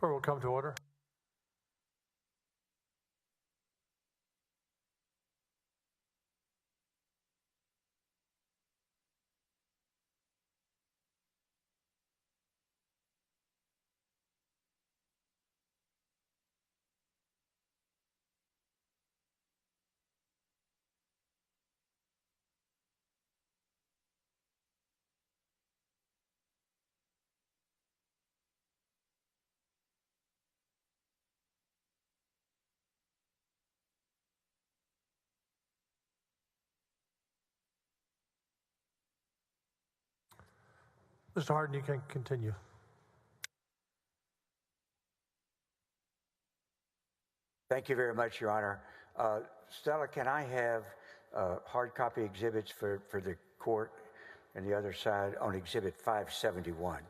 Court will come to order. Mr. Hardin, you can continue. Thank you very much, Your Honor. Stella, can I have hard copy exhibits for the court and the other side on Exhibit 571?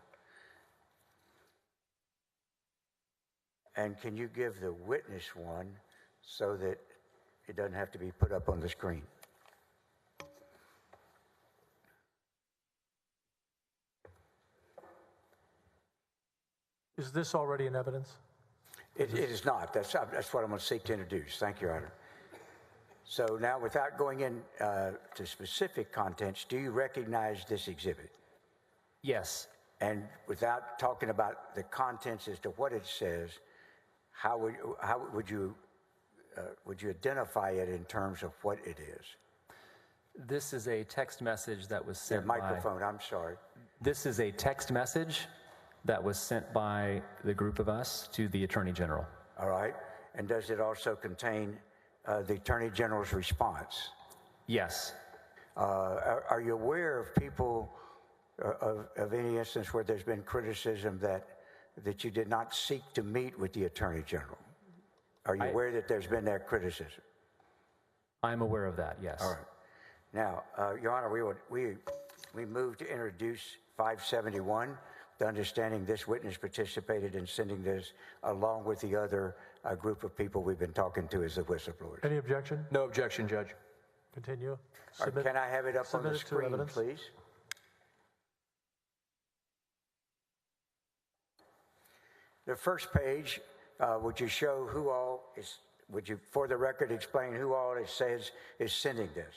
And can you give the witness one so that it doesn't have to be put up on the screen? Is this already in evidence? It is not. That's what I'm going to seek to introduce. Thank you, Your Honor. So now, without going into specific contents, do you recognize this exhibit? Yes. And without talking about the contents as to what it says, how would you identify it in terms of what it is? This is a text message that was sent microphone, I'm sorry. This is a text message that was sent by the group of us to the Attorney General. All right. And does it also contain the Attorney General's response? Yes. Are you aware of people, of any instance where there's been criticism that you did not seek to meet with the Attorney General? Are you aware that there's been that criticism? I'm aware of that, yes. All right. Now, Your Honor, we move to introduce 571, the understanding this witness participated in sending this along with the other group of people we've been talking to as the whistleblowers. Any objection? No objection, Judge. Continue. Right, can I have it up on the screen, please? The first page, would you show who all is, would you, for the record, explain who all it says is sending this?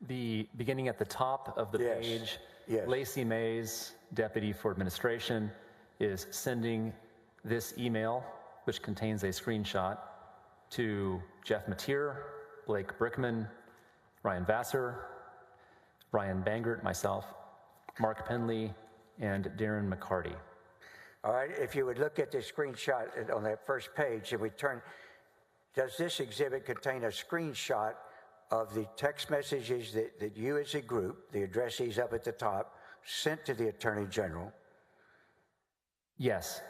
The beginning at the top of the page, Lacey Mays, Deputy for Administration, is sending this email, which contains a screenshot, to Jeff Mateer, Blake Brickman, Ryan Vassar, Brian Bangert, myself, Mark Penley, and Darren McCarty. All right, if you would look at the screenshot on that first page and we turn, does this exhibit contain a screenshot of the text messages that you as a group, the addressees up at the top, sent to the Attorney General? Yes.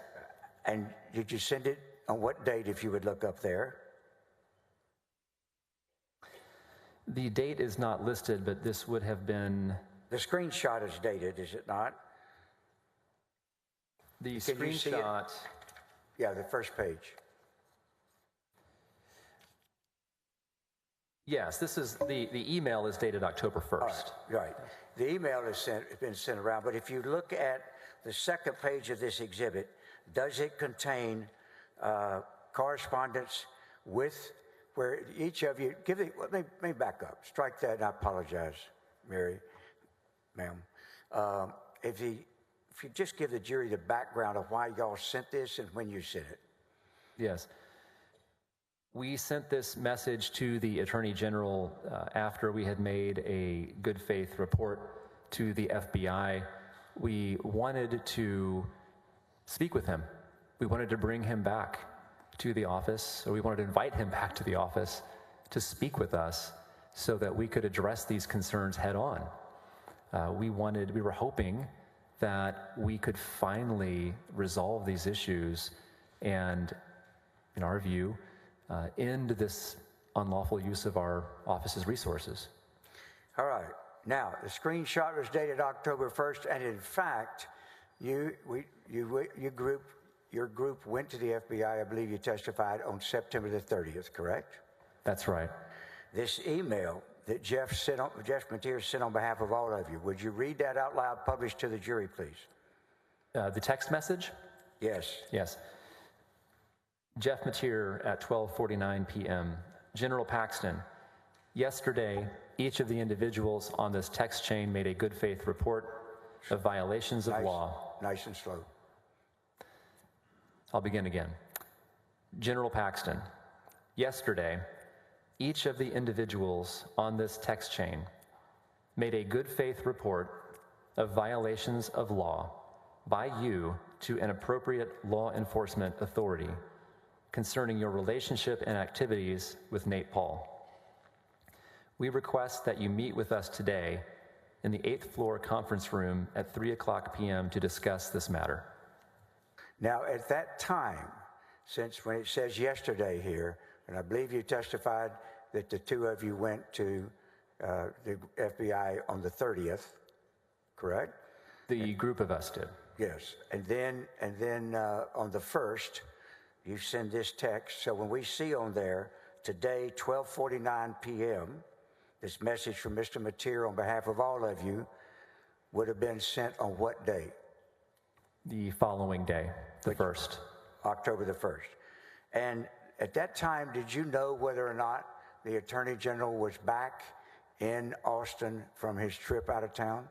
And did you send it on what date, if you would look up there? The date is not listed, but this would have been... The screenshot is dated, is it not? The screenshot... Yeah, the first page. Yes, this is the email is dated October 1st. Right. The email has been sent around, but if you look at the second page of this exhibit, does it contain correspondence with where each of you let me back up. Strike that, and I apologize, Mary, ma'am. If you just give the jury the background of why y'all sent this and when you sent it. Yes. We sent this message to the Attorney General after we had made a good faith report to the FBI. We wanted to speak with him. We wanted to bring him back to the office, or we wanted to invite him back to the office to speak with us so that we could address these concerns head on. We were hoping that we could finally resolve these issues and, in our view, end this unlawful use of our office's resources. All right. Now, the screenshot was dated October 1st, and in fact, your group went to the FBI, I believe you testified, on September the 30th, correct? That's right. This email that Jeff Mateer sent on behalf of all of you, would you read that out loud, published to the jury, please? The text message? Yes. Yes. Jeff Mateer at 12:49 p.m. General Paxton, yesterday, each of the individuals on this text chain made a good faith report of violations of law. Nice and slow. I'll begin again. General Paxton, yesterday, each of the individuals on this text chain made a good faith report of violations of law by you to an appropriate law enforcement authority concerning your relationship and activities with Nate Paul. We request that you meet with us today in the 8th floor conference room at 3:00 p.m. to discuss this matter. Now, at that time, since when it says yesterday here, and I believe you testified that the two of you went to the FBI on the 30th, correct? The group of us did. Yes. And then on the 1st, you send this text. So when we see on there, today, 12:49 p.m., this message from Mr. Mateer on behalf of all of you would have been sent on what day? The following day, the 1st. October the 1st. And at that time, did you know whether or not the Attorney General was back in Austin from his trip out of town?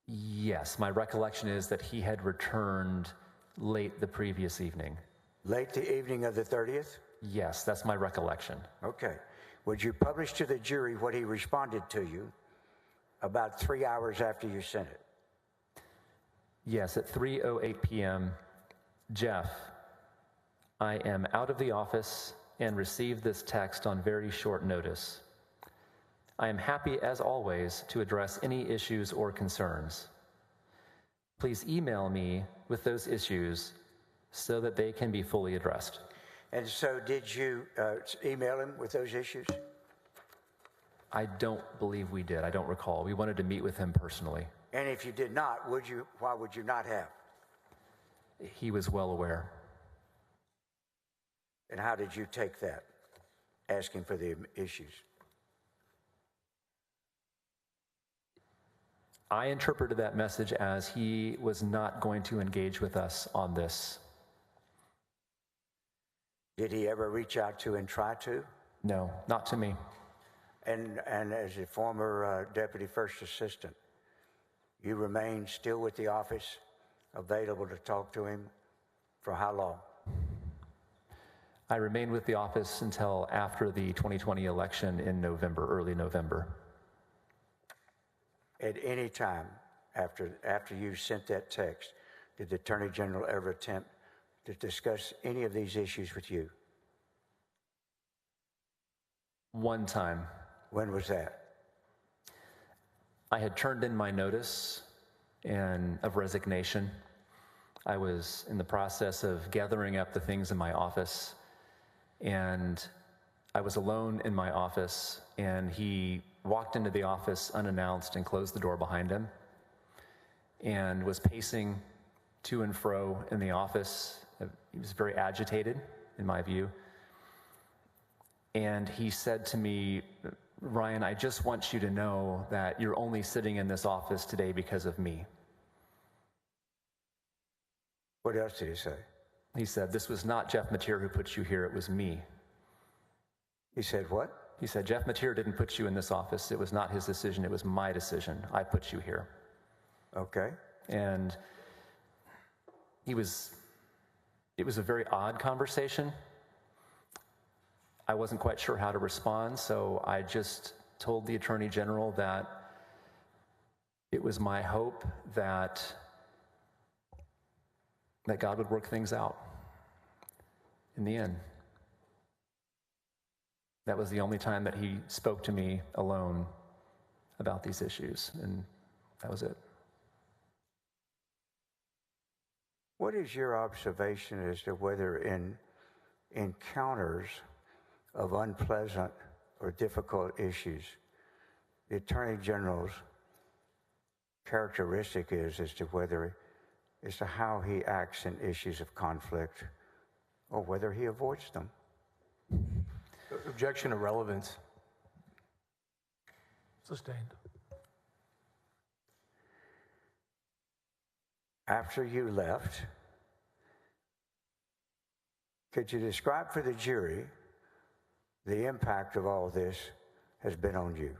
Yes, my recollection is that he had returned late the previous evening. Late the evening of the 30th? Yes, that's my recollection. Okay. Would you publish to the jury what he responded to you about 3 hours after you sent it? Yes, at 3:08 p.m., Jeff, I am out of the office and received this text on very short notice. I am happy, as always, to address any issues or concerns. Please email me with those issues so that they can be fully addressed. And so did you email him with those issues? I don't believe we did. I don't recall. We wanted to meet with him personally. And if you did not, why would you not have? He was well aware. And how did you take that, asking for the issues? I interpreted that message as he was not going to engage with us on this. Did he ever reach out to and try to? No, not to me. And as a former deputy first assistant, you remain still with the office, available to talk to him for how long? I remained with the office until after the 2020 election in November, early November. At any time after you sent that text, did the Attorney General ever attempt to discuss any of these issues with you? One time. When was that? I had turned in my notice of resignation. I was in the process of gathering up the things in my office, and I was alone in my office, and he walked into the office unannounced and closed the door behind him and was pacing to and fro in the office. He was very agitated, in my view. And he said to me, "Ryan, I just want you to know that you're only sitting in this office today because of me." What else did he say? He said, "This was not Jeff Mateer who put you here, it was me." He said what? He said, "Jeff Mateer didn't put you in this office. It was not his decision, it was my decision. I put you here." Okay. And it was a very odd conversation. I wasn't quite sure how to respond, so I just told the Attorney General that it was my hope that God would work things out in the end. That was the only time that he spoke to me alone about these issues, and that was it. What is your observation as to whether in encounters of unpleasant or difficult issues, the Attorney General's characteristic is as to how he acts in issues of conflict or whether he avoids them? Objection to relevance. Sustained. After you left, Could you describe for the jury the impact of all this has been on you?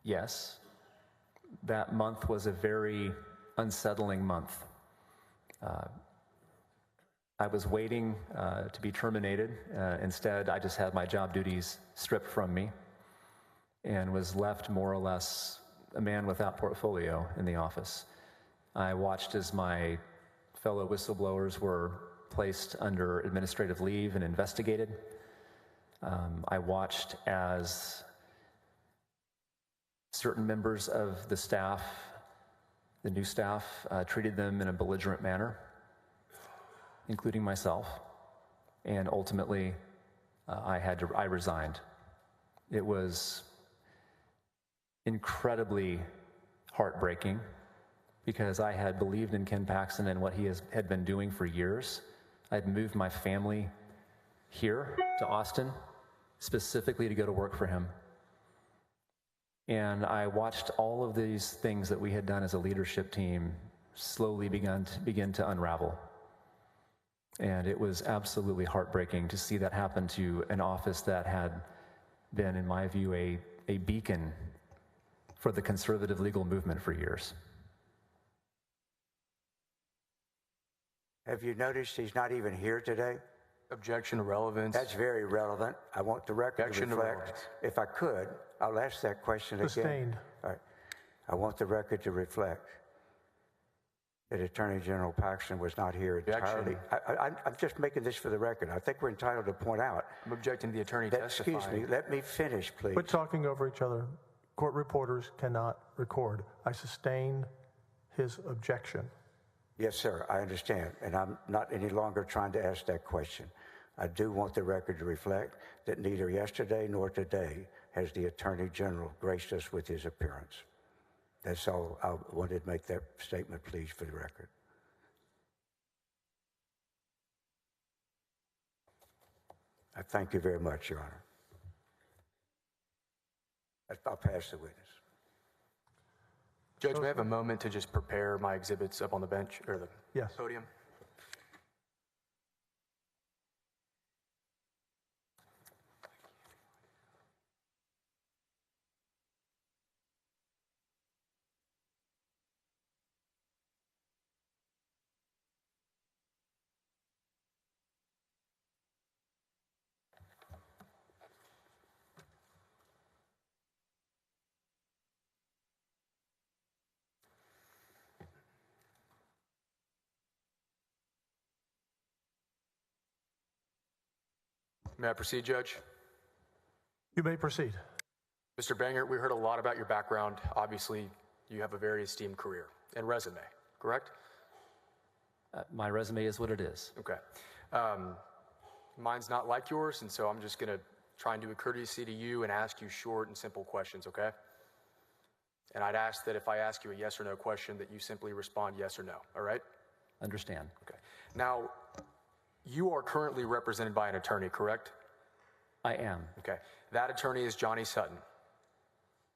Yes, that month was a very unsettling month. I was waiting to be terminated. Instead, I just had my job duties stripped from me and was left more or less a man without portfolio in the office. I watched as my fellow whistleblowers were placed under administrative leave and investigated. I watched as certain members of the staff, the new staff, treated them in a belligerent manner, including myself. And ultimately, I resigned. It was incredibly heartbreaking because I had believed in Ken Paxton and what he had been doing for years. I had moved my family here to Austin specifically to go to work for him. And I watched all of these things that we had done as a leadership team slowly begin to unravel. And it was absolutely heartbreaking to see that happen to an office that had been, in my view, a beacon for the conservative legal movement for years. Have you noticed he's not even here today? Objection to relevance. That's very relevant. I want the record to Objection to reflect. relevance. If I could, I'll ask that question again. Sustained. All right. I want the record to reflect that Attorney General Paxton was not here entirely. I'm just making this for the record. I think we're entitled to point out. I'm objecting to the attorney testifying. Excuse me, let me finish, please. Quit talking over each other. Court reporters cannot record. I sustain his objection. Yes, sir, I understand, and I'm not any longer trying to ask that question. I do want the record to reflect that neither yesterday nor today has the Attorney General graced us with his appearance. That's all. I wanted to make that statement, please, for the record. I thank you very much, Your Honor. I'll pass the witness. Judge, may I have a moment to just prepare my exhibits up on the bench or the Yes. podium? May I proceed, Judge? You may proceed. Mr. Banger, we heard a lot about your background. Obviously, you have a very esteemed career and resume, correct? My resume is what it is. Okay. Mine's not like yours, and so I'm just going to try and do a courtesy to you and ask you short and simple questions, okay? And I'd ask that if I ask you a yes or no question, that you simply respond yes or no, all right? Understand. Okay. Now, you are currently represented by an attorney, correct? I am. Okay. That attorney is Johnny Sutton.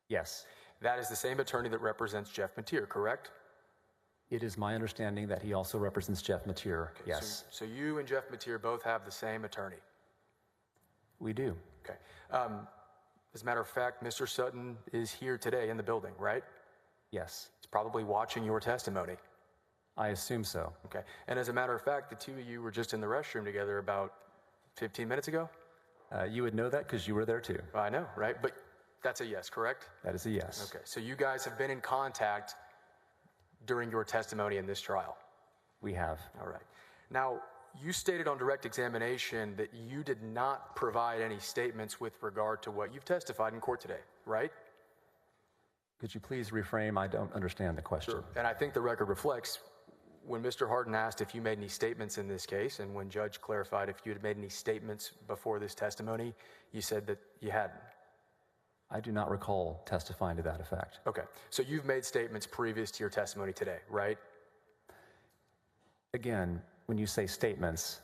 Yes. That is the same attorney that represents Jeff Mateer, correct? It is my understanding that he also represents Jeff Mateer. Okay, Yes. So you and Jeff Mateer both have the same attorney. We do. Okay. As a matter of fact, Mr. Sutton is here today in the building, right? Yes. He's probably watching your testimony. I assume so. Okay. And as a matter of fact, the two of you were just in the restroom together about 15 minutes ago? You would know that because you were there too. I know, right? But that's a yes, correct? That is a yes. Okay. So you guys have been in contact during your testimony in this trial? We have. All right. Now, you stated on direct examination that you did not provide any statements with regard to what you've testified in court today, right? Could you please reframe? I don't understand the question. Sure. And I think the record reflects when Mr. Hardin asked if you made any statements in this case, and when Judge clarified if you had made any statements before this testimony, you said that you hadn't. I do not recall testifying to that effect. Okay. So you've made statements previous to your testimony today, right? Again, when you say statements,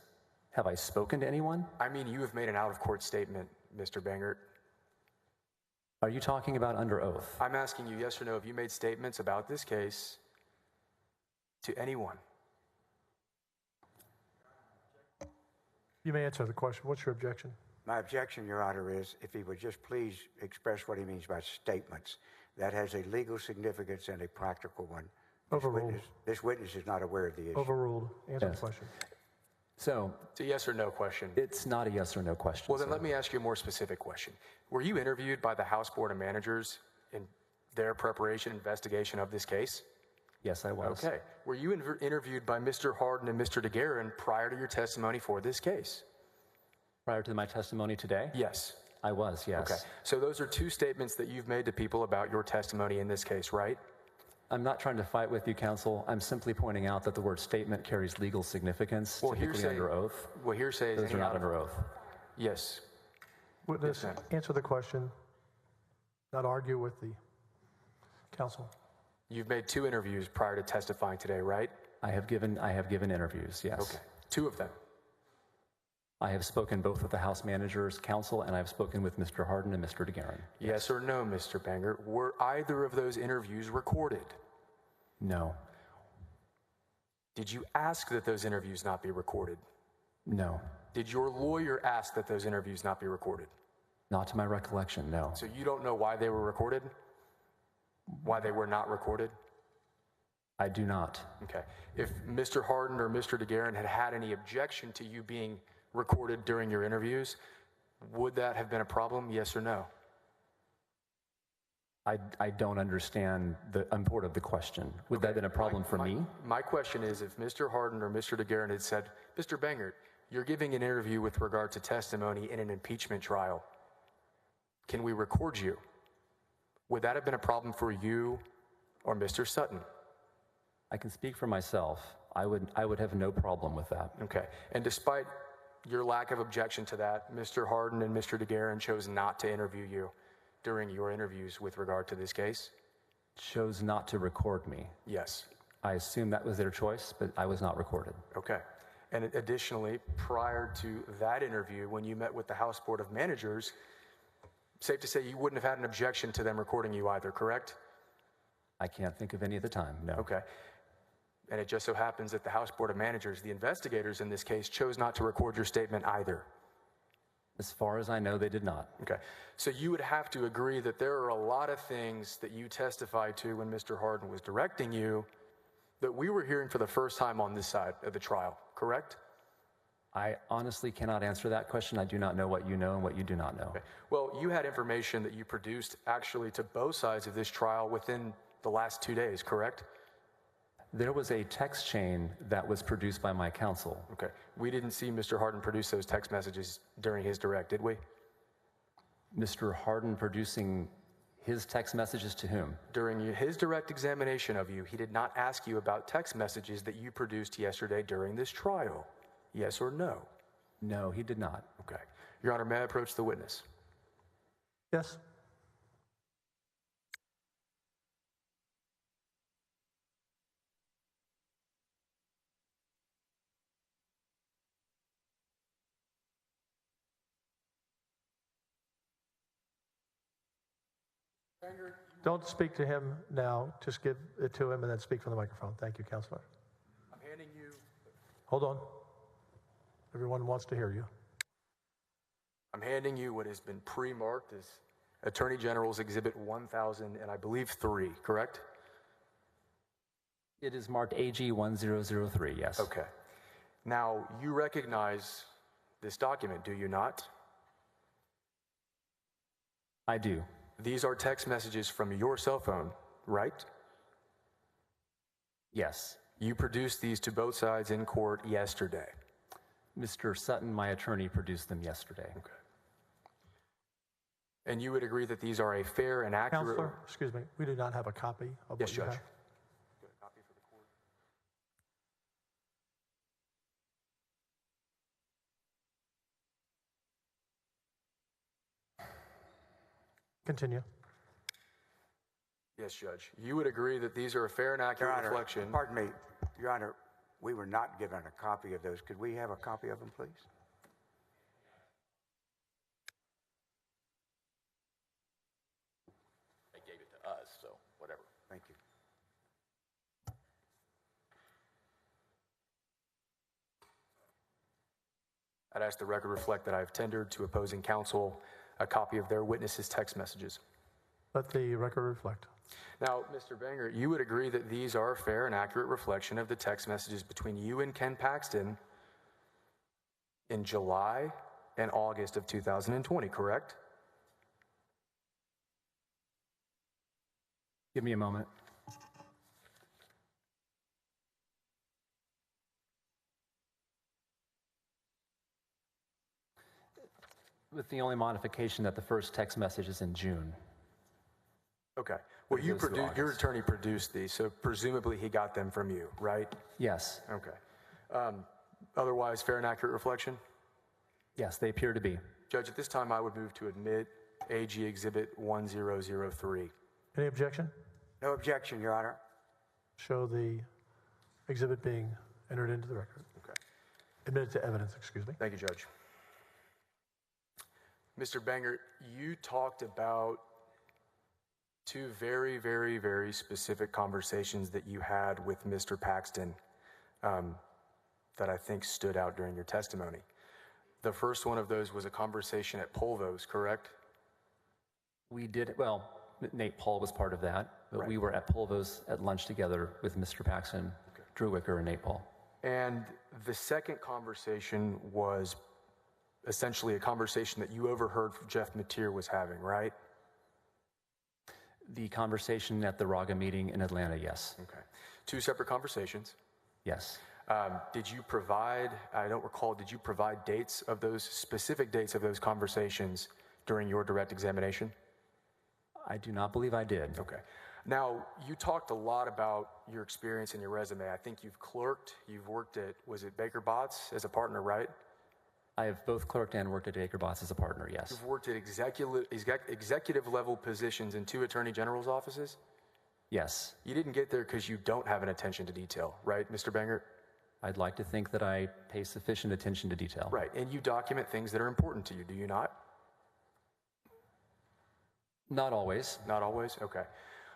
have I spoken to anyone? I mean, you have made an out-of-court statement, Mr. Bangert. Are you talking about under oath? I'm asking you yes or no, have you made statements about this case to anyone? You may answer the question. What's your objection? My objection, Your Honor, is if he would just please express what he means by statements. That has a legal significance and a practical one. Overruled. This witness is not aware of the issue. Overruled. Answer the Yes. question. So It's a yes or no question. it's not a yes or no question. Well, then sir. let me ask you a more specific question. Were you interviewed by the House Board of Managers in their preparation, investigation of this case? Yes, I was. Okay. Were you interviewed by Mr. Harden and Mr. DeGuerin prior to your testimony for this case? Prior to my testimony today? Yes. I was, yes. Okay. So those are two statements that you've made to people about your testimony in this case, right? I'm not trying to fight with you, counsel. I'm simply pointing out that the word statement carries legal significance, typically hearsay- under oath. Well, hearsay is Those are any not out of- under oath. Yes. Witness, Yes, ma'am. answer the question. Not argue with the counsel. You've made 2 interviews prior to testifying today, right? I have given interviews, yes. Okay. 2 of them. I have spoken both with the House Managers Council and I've spoken with Mr. Harden and Mr. DeGuerin. Yes or no, Mr. Banger? Were either of those interviews recorded? No. Did you ask that those interviews not be recorded? No. Did your lawyer ask that those interviews not be recorded? Not to my recollection, no. So you don't know why they were recorded? Why they were not recorded? I do not. Okay. If Mr. Harden or Mr. DeGuerin had had any objection to you being recorded during your interviews, would that have been a problem, yes or no? I don't understand the import of the question. Would that have been a problem for me? My question is, if Mr. Harden or Mr. DeGuerin had said, Mr. Bangert, you're giving an interview with regard to testimony in an impeachment trial, can we record you? Would that have been a problem for you or Mr. Sutton? I can speak for myself. I would have no problem with that. Okay. And despite your lack of objection to that, Mr. Harden and Mr. DeGuerin chose not to interview you during your interviews with regard to this case? Chose not to record me. Yes. I assume that was their choice, but I was not recorded. Okay. And additionally, prior to that interview, when you met with the House Board of Managers, safe to say you wouldn't have had an objection to them recording you either, correct? I can't think of any at the time, no. Okay. And it just so happens that the House Board of Managers, the investigators in this case, chose not to record your statement either. As far as I know, they did not. Okay. So you would have to agree that there are a lot of things that you testified to when Mr. Harden was directing you that we were hearing for the first time on this side of the trial, correct? I honestly cannot answer that question. I do not know what you know and what you do not know. Okay. Well, you had information that you produced actually to both sides of this trial within the last 2 days, correct? There was a text chain that was produced by my counsel. Okay. We didn't see Mr. Harden produce those text messages during his direct, did we? Mr. Harden producing his text messages to whom? During his direct examination of you, he did not ask you about text messages that you produced yesterday during this trial. Yes or no? No, he did not. Okay. Your Honor, may I approach the witness? Yes. Don't speak to him now. Just give it to him and then speak from the microphone. Thank you, Counselor. I'm handing you... Hold on. Everyone wants to hear you. I'm handing you what has been pre-marked as Attorney General's Exhibit 1000 and I believe 3, correct? It is marked AG 1003, yes. Okay. Now, you recognize this document, do you not? I do. These are text messages from your cell phone, right? Yes. You produced these to both sides in court yesterday. Mr. Sutton, my attorney, produced them yesterday. Okay. And you would agree that these are a fair and accurate... Counselor, excuse me, we do not have a copy of Yes, what you Judge. have. Continue. Yes, Judge. You would agree that these are a fair and Your accurate Honor, reflection... pardon me, Your Honor, we were not given a copy of those. Could we have a copy of them, please? They gave it to us, so whatever. Thank you. I'd ask the record reflect that I have tendered to opposing counsel a copy of their witnesses' text messages. Let the record reflect. Now, Mr. Banger, you would agree that these are a fair and accurate reflection of the text messages between you and Ken Paxton in July and August of 2020, correct? Give me a moment. With the only modification that the first text message is in June. Okay. Well, It goes through your August. attorney produced these, so presumably he got them from you, right? Yes. Okay. Otherwise, fair and accurate reflection? Yes, they appear to be. Judge, at this time, I would move to admit AG Exhibit 1003. Any objection? No objection, Your Honor. Show the exhibit being entered into the record. Okay. Admitted to evidence, excuse me. Thank you, Judge. Mr. Banger, you talked about two very, very, very specific conversations that you had with Mr. Paxton that I think stood out during your testimony. The first one of those was a conversation at Polvo's, correct? We did, well, Nate Paul was part of that, but Right. we were at Polvo's at lunch together with Mr. Paxton, Drew Wicker, and Nate Paul. And the second conversation was essentially a conversation that you overheard Jeff Mateer was having, right? The conversation at the Raga meeting in Atlanta, yes. Okay. Two separate conversations. Yes. Did you provide, I don't recall, did you provide dates of those, specific dates of those conversations during your direct examination? I do not believe I did. Okay. Now, you talked a lot about your experience and your resume. I think you've clerked, you've worked at, was it Baker Botts as a partner, right? I have both clerked and worked at Baker Botts as a partner, yes. You've worked at executive level positions in 2 attorney general's offices? Yes. You didn't get there because you don't have an attention to detail, right, Mr. Banger? I'd like to think that I pay sufficient attention to detail. Right, and you document things that are important to you, do you not? Not always. Not always? Okay.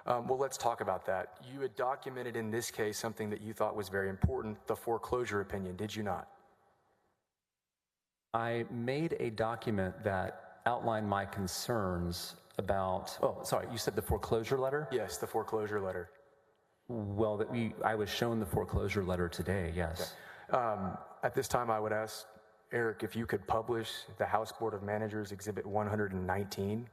Well, let's talk about that. You had documented in this case something that you thought was very important, the foreclosure opinion, did you not? I made a document that outlined my concerns about, oh, sorry, you said the foreclosure letter? Yes, the foreclosure letter. Well, I was shown the foreclosure letter today, yes. At this time, I would ask Eric if you could publish the House Board of Managers Exhibit 119.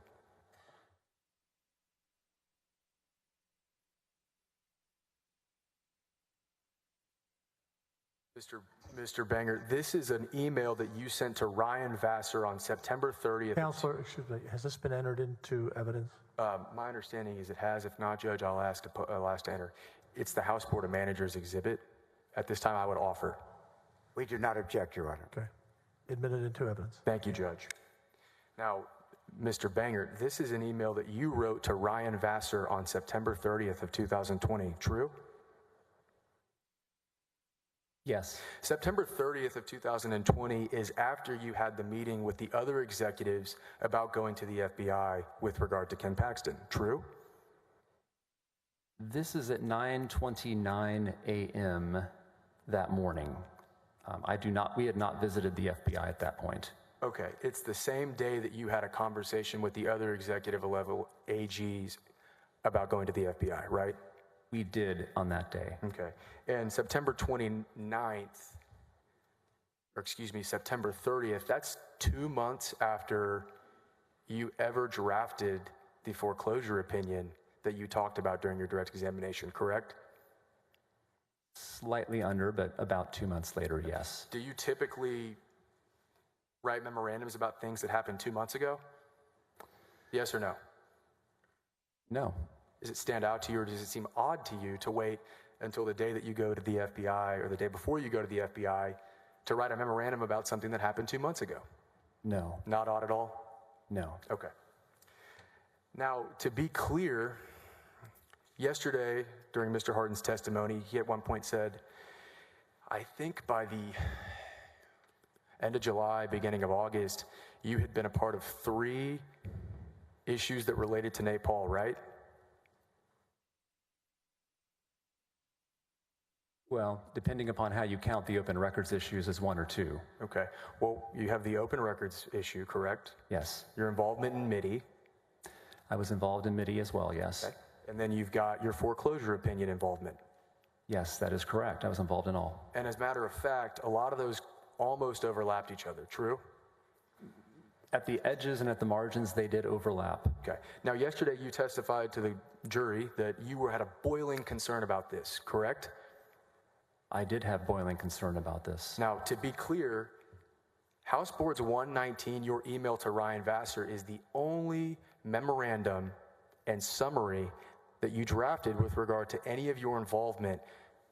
Mr. Banger, this is an email that you sent to Ryan Vassar on September 30th. Counselor, excuse me, has this been entered into evidence? My understanding is it has. If not, Judge, I'll ask to enter. It's the House Board of Managers exhibit. At this time, I would offer. We do not object, Your Honor. Okay. Admitted into evidence. Thank you, Judge. Now, Mr. Banger, this is an email that you wrote to Ryan Vassar on September 30th of 2020. True? Yes. September 30th of 2020 is after you had the meeting with the other executives about going to the FBI with regard to Ken Paxton. True? This is at 9:29 a.m. that morning. We had not visited the FBI at that point. Okay, it's the same day that you had a conversation with the other executive level AGs about going to the FBI, right? We did on that day. Okay, and September 29th, or excuse me, September 30th, that's 2 months after you ever drafted the foreclosure opinion that you talked about during your direct examination, correct? Slightly under, but about 2 months later, yes. Do you typically write memorandums about things that happened 2 months ago? Yes or no? No. Does it stand out to you, or does it seem odd to you to wait until the day that you go to the FBI or the day before you go to the FBI to write a memorandum about something that happened 2 months ago? No. Not odd at all? No. Okay. Now, to be clear, yesterday during Mr. Hardin's testimony, he at one point said, I think by the end of July, beginning of August, you had been a part of 3 issues that related to Nate Paul, right? Well, depending upon how you count the open records issues as one or two. Okay. Well, you have the open records issue, correct? Yes. Your involvement in MIDI. I was involved in MIDI as well, yes. Okay. And then you've got your foreclosure opinion involvement. Yes, that is correct. I was involved in all. And as a matter of fact, a lot of those almost overlapped each other, true? At the edges and at the margins, they did overlap. Okay. Now, yesterday you testified to the jury that you had a boiling concern about this, correct? I did have boiling concern about this. Now, to be clear, House Boards 119, your email to Ryan Vassar, is the only memorandum and summary that you drafted with regard to any of your involvement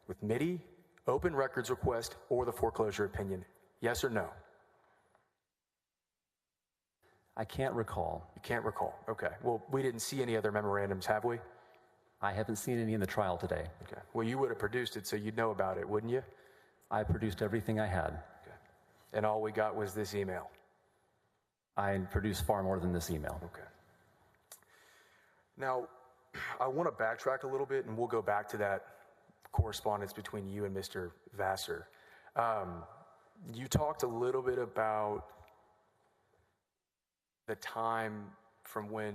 with MIDI, open records request, or the foreclosure opinion. Yes or no? I can't recall. You can't recall. Okay. Well, we didn't see any other memorandums, have we? I haven't seen any in the trial today. Okay. Well, you would have produced it, so you'd know about it, wouldn't you? I produced everything I had. Okay. And all we got was this email. I produced far more than this email. Okay. Now, I want to backtrack a little bit, and we'll go back to that correspondence between you and Mr. Vassar. You talked a little bit about the time from when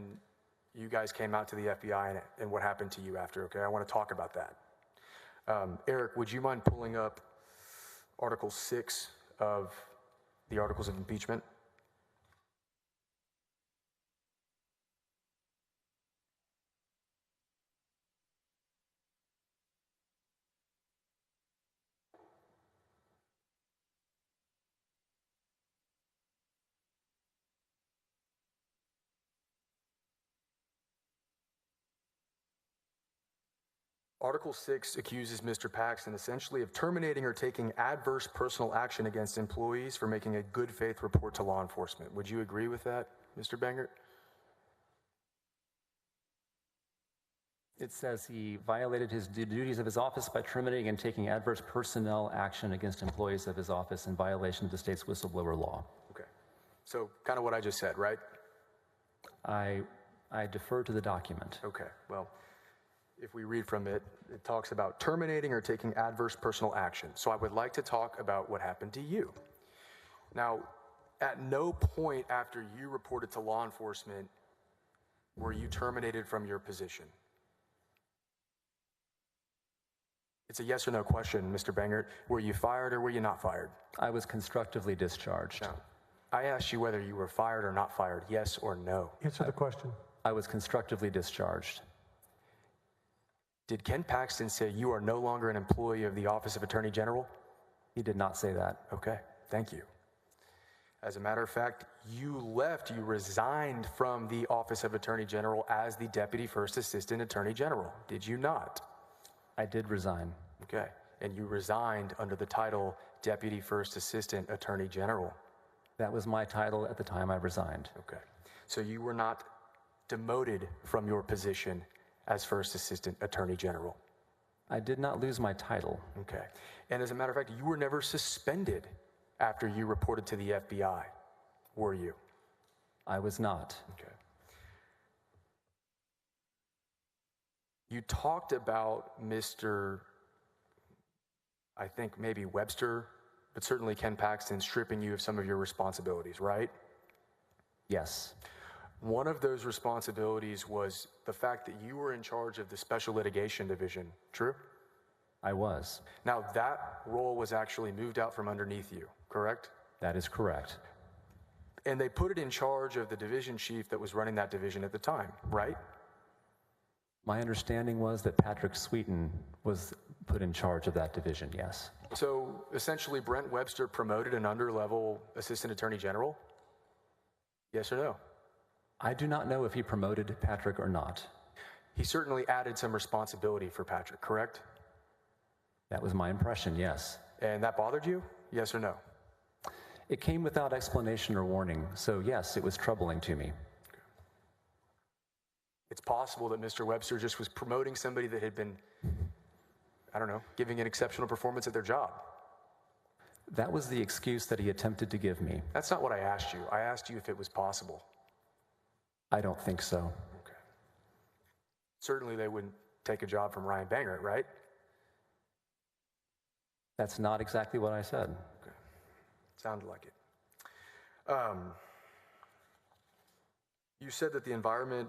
you guys came out to the FBI and what happened to you after, okay? I want to talk about that. Eric, would you mind pulling up Article 6 of the Articles of Impeachment? Article 6 accuses Mr. Paxton essentially of terminating or taking adverse personal action against employees for making a good faith report to law enforcement. Would you agree with that, Mr. Bangert? It says he violated his duties of his office by terminating and taking adverse personnel action against employees of his office in violation of the state's whistleblower law. Okay. So kind of what I just said, right? I defer to the document. Okay. Well, if we read from it, it talks about terminating or taking adverse personal action. So I would like to talk about what happened to you. Now, at no point after you reported to law enforcement were you terminated from your position. It's a yes or no question, Mr. Bangert. Were you fired or were you not fired? I was constructively discharged. Now, I asked you whether you were fired or not fired, yes or no. Answer the question. I was constructively discharged. Did Ken Paxton say you are no longer an employee of the Office of Attorney General? He did not say that. Okay, thank you. As a matter of fact, you resigned from the Office of Attorney General as the Deputy First Assistant Attorney General, did you not? I did resign. Okay, and you resigned under the title Deputy First Assistant Attorney General. That was my title at the time I resigned. Okay, so you were not demoted from your position as First Assistant Attorney General. I did not lose my title. Okay, and as a matter of fact, you were never suspended after you reported to the FBI, were you? I was not. Okay. You talked about Mr., I think maybe Webster, but certainly Ken Paxton stripping you of some of your responsibilities, right? Yes. One of those responsibilities was the fact that you were in charge of the Special Litigation Division, true? I was. Now, that role was actually moved out from underneath you, correct? That is correct. And they put it in charge of the division chief that was running that division at the time, right? My understanding was that Patrick Sweeten was put in charge of that division, yes. So essentially, Brent Webster promoted an under-level assistant attorney general? Yes or no? I do not know if he promoted Patrick or not. He certainly added some responsibility for Patrick, correct? That was my impression, yes. And that bothered you? Yes or no? It came without explanation or warning, so yes, it was troubling to me. It's possible that Mr. Webster just was promoting somebody that had been, I don't know, giving an exceptional performance at their job. That was the excuse that he attempted to give me. That's not what I asked you. I asked you if it was possible. I don't think so. Okay. Certainly they wouldn't take a job from Ryan Bangert, right? That's not exactly what I said. Okay. Sounded like it. You said that the environment,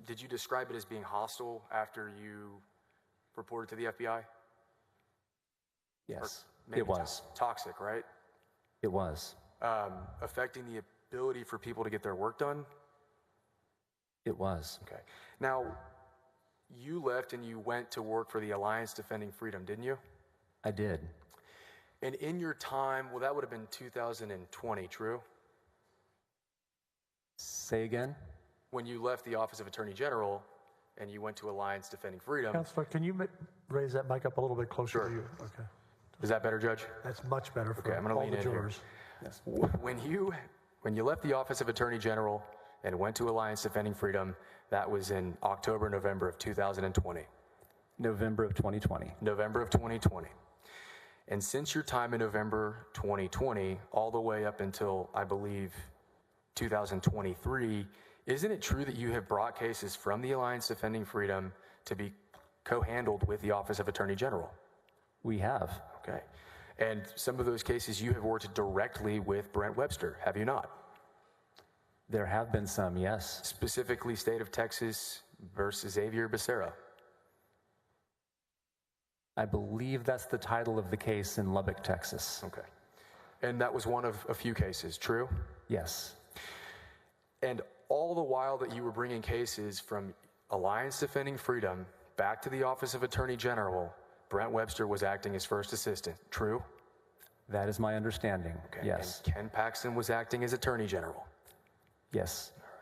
did you describe it as being hostile after you reported to the FBI? Yes, Maybe it was. Toxic, right? It was. Affecting the ability for people to get their work done? It was. Okay. Now, you left and you went to work for the Alliance Defending Freedom, didn't you? I did. And in your time, well, that would have been 2020, true? Say again? When you left the Office of Attorney General and you went to Alliance Defending Freedom. Counselor, can you raise that mic up a little bit closer Sure. to you? Okay. Is that better, Judge? That's much better for Okay, I'm going to all lean the in here. jurors. Yes. When you left the Office of Attorney General and went to Alliance Defending Freedom, that was in October, November of 2020. November of 2020. November of 2020. And since your time in November 2020, all the way up until, I believe, 2023, isn't it true that you have brought cases from the Alliance Defending Freedom to be co-handled with the Office of Attorney General? We have. Okay. And some of those cases you have worked directly with Brent Webster, have you not? There have been some, yes. Specifically, State of Texas versus Xavier Becerra. I believe that's the title of the case in Lubbock, Texas. Okay. And that was one of a few cases, true? Yes. And all the while that you were bringing cases from Alliance Defending Freedom back to the Office of Attorney General, Brent Webster was acting as first assistant, true? That is my understanding. Okay. Yes. And Ken Paxton was acting as Attorney General. Yes. All right.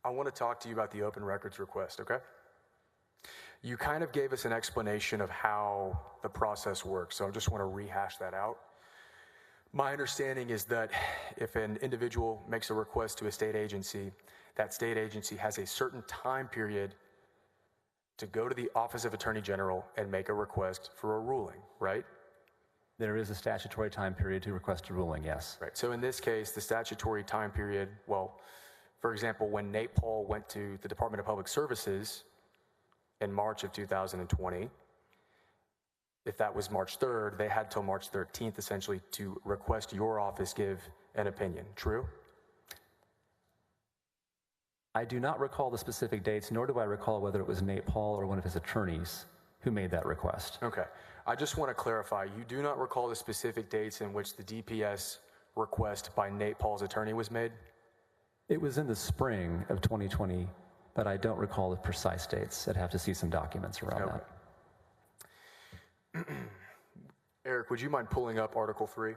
I want to talk to you about the open records request, okay? You kind of gave us an explanation of how the process works, so I just want to rehash that out. My understanding is that if an individual makes a request to a state agency, that state agency has a certain time period to go to the Office of Attorney General and make a request for a ruling, right? There is a statutory time period to request a ruling, yes. Right. So in this case, the statutory time period, well, for example, when Nate Paul went to the Department of Public Services in March of 2020, if that was March 3rd, they had till March 13th essentially to request your office give an opinion. True? I do not recall the specific dates, nor do I recall whether it was Nate Paul or one of his attorneys who made that request. Okay. I just want to clarify, you do not recall the specific dates in which the DPS request by Nate Paul's attorney was made? It was in the spring of 2020, but I don't recall the precise dates. I'd have to see some documents around that. Eric, would you mind pulling up Article 3?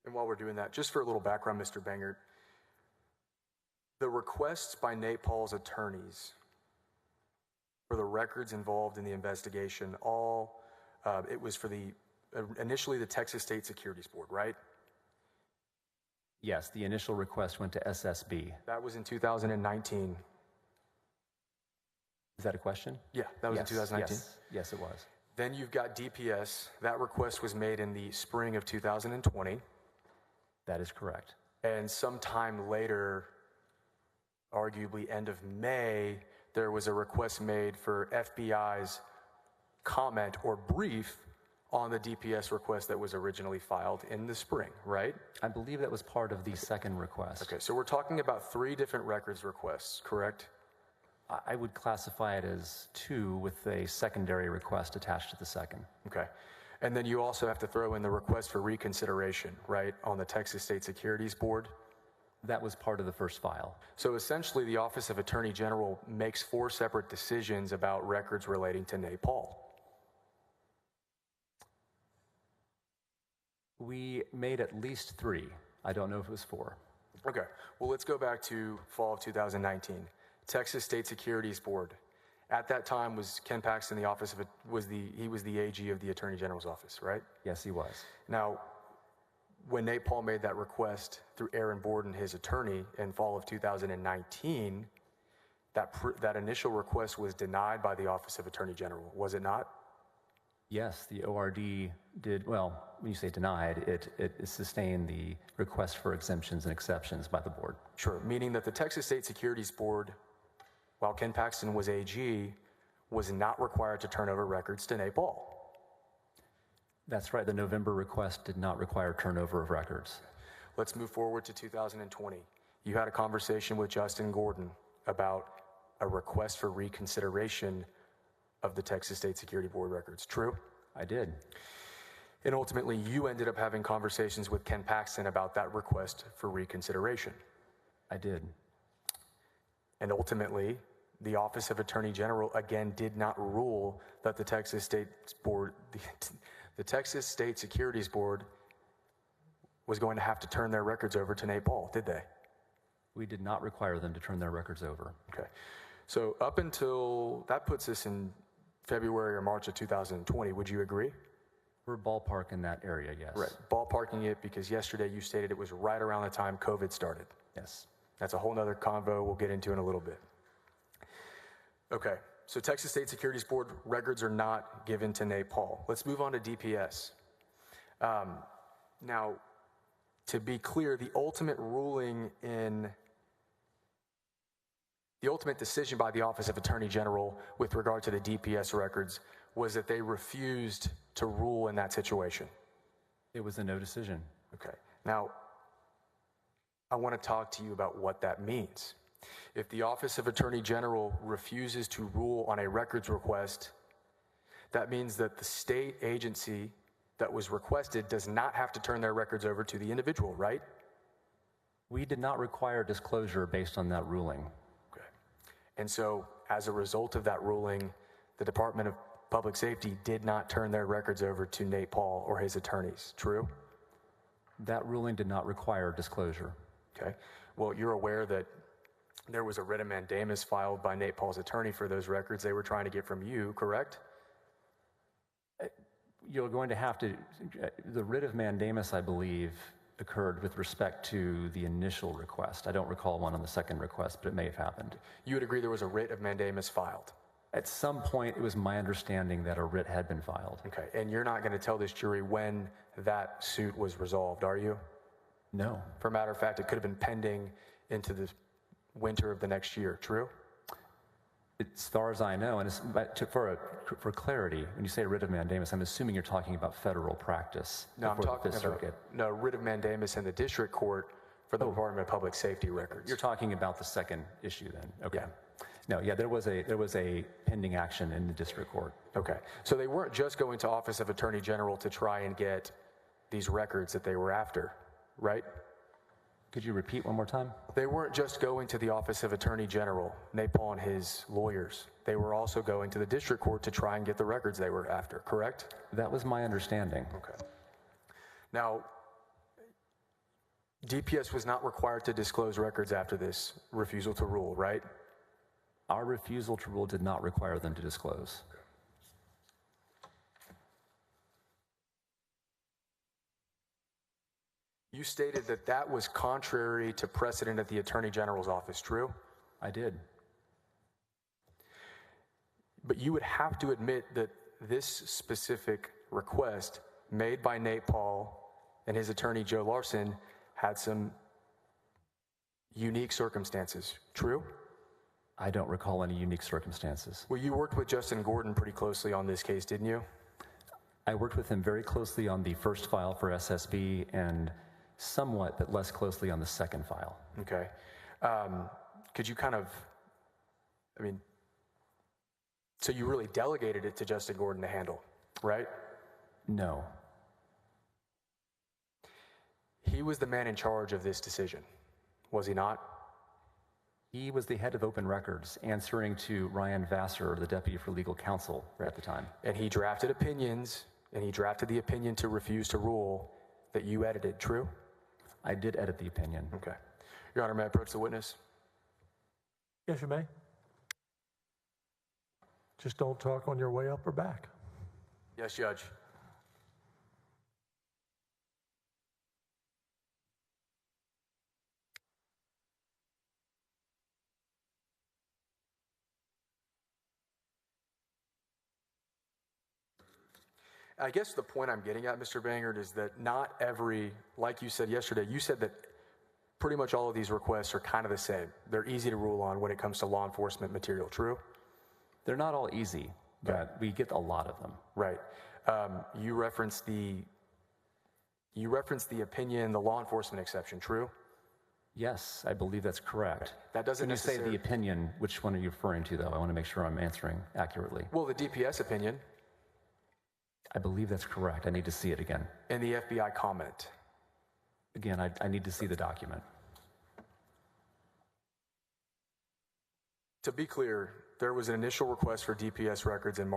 And while we're doing that, just for a little background, Mr. Bangert, the requests by Nate Paul's attorneys for the records involved in the investigation, it was for initially the Texas State Securities Board, right? Yes, the initial request went to SSB. That was in 2019. Is that a question? Yeah, that was in 2019. Yes, it was. Then you've got DPS. That request was made in the spring of 2020. That is correct. And sometime later, arguably end of May, there was a request made for FBI's comment or brief on the DPS request that was originally filed in the spring, right? I believe that was part of the second request. Okay, so we're talking about 3 different records requests, correct? I would classify it as 2 with a secondary request attached to the second. Okay. And then you also have to throw in the request for reconsideration, right, on the Texas State Securities Board? That was part of the first file. So essentially, the Office of Attorney General makes 4 separate decisions about records relating to Nate Paul. We made at least 3. I don't know if it was 4. Okay. Well, let's go back to fall of 2019. Texas State Securities Board. At that time, was Ken Paxton the office of it? He was the AG of the Attorney General's office, right? Yes, he was. Now, when Nate Paul made that request through Aaron Borden, his attorney, in fall of 2019, that initial request was denied by the Office of Attorney General, was it not? Yes, the ORD did, well, when you say denied, it sustained the request for exemptions and exceptions by the board. Sure, meaning that the Texas State Securities Board, while Ken Paxton was AG, was not required to turn over records to Nate Paul. That's right, the November request did not require turnover of records. Let's move forward to 2020. You had a conversation with Justin Gordon about a request for reconsideration of the Texas State Security Board records, true? I did. And ultimately, you ended up having conversations with Ken Paxton about that request for reconsideration. I did. And ultimately, the Office of Attorney General again did not rule that the Texas State Board, the Texas State Securities Board was going to have to turn their records over to Nate Paul, did they? We did not require them to turn their records over. Okay. So up until, that puts us in February or March of 2020, would you agree? We're ballpark in that area, yes. Right, ballparking it because yesterday you stated it was right around the time COVID started. Yes. That's a whole nother convo we'll get into in a little bit. Okay, so Texas State Securities Board records are not given to Nate Paul. Let's move on to DPS. Now, to be clear, the ultimate decision by the Office of Attorney General with regard to the DPS records was that they refused to rule in that situation. It was a no decision. Okay. Now, I want to talk to you about what that means. If the Office of Attorney General refuses to rule on a records request, that means that the state agency that was requested does not have to turn their records over to the individual, right? We did not require disclosure based on that ruling. Okay. And so, as a result of that ruling, the Department of Public Safety did not turn their records over to Nate Paul or his attorneys, true? That ruling did not require disclosure. Okay. Well, you're aware that there was a writ of mandamus filed by Nate Paul's attorney for those records they were trying to get from you, correct? You're going to have to, the writ of mandamus, I believe, occurred with respect to the initial request. I don't recall one on the second request, but it may have happened. You would agree there was a writ of mandamus filed? At some point, it was my understanding that a writ had been filed. Okay, and you're not going to tell this jury when that suit was resolved, are you? No. For a matter of fact, it could have been pending into the winter of the next year, true? As far as I know, and for clarity, when you say writ of mandamus, I'm assuming you're talking about federal practice. No, I'm before talking the Fifth about Circuit. writ of mandamus in the district court for the Department of Public Safety records. You're talking about the second issue then? Okay. Yeah. No, yeah, there was a pending action in the district court. Okay, so they weren't just going to Office of Attorney General to try and get these records that they were after, right? Could you repeat one more time? They weren't just going to the Office of Attorney General, Nate Paul and his lawyers. They were also going to the district court to try and get the records they were after, correct? That was my understanding. Okay. Now, DPS was not required to disclose records after this refusal to rule, right? Our refusal to rule did not require them to disclose. You stated that that was contrary to precedent at the Attorney General's office, true? I did. But you would have to admit that this specific request made by Nate Paul and his attorney Joe Larson had some unique circumstances, true? I don't recall any unique circumstances. Well, you worked with Justin Gordon pretty closely on this case, didn't you? I worked with him very closely on the first file for SSB and somewhat, but less closely on the second file. Okay. Could you kind of, so you really delegated it to Justin Gordon to handle, right? No. He was the man in charge of this decision, was he not? He was the head of Open Records, answering to Ryan Vassar, the deputy for legal counsel at the time. And he drafted opinions, and he drafted the opinion to refuse to rule that you edited, true? I did edit the opinion. Okay. Your Honor, may I approach the witness? Yes, you may. Just don't talk on your way up or back. Yes, Judge. I guess the point I'm getting at, Mr. Bangert, is that not every, like you said yesterday, you said that pretty much all of these requests are kind of the same. They're easy to rule on when it comes to law enforcement material, true? They're not all easy, but we get a lot of them. Right. You referenced the opinion, the law enforcement exception, true? Yes, I believe that's correct. That doesn't When you say necessarily... the opinion, which one are you referring to, though? I want to make sure I'm answering accurately. Well, the DPS opinion. I believe that's correct. I need to see it again. And the FBI comment. Again, I need to see the document. To be clear, there was an initial request for DPS records in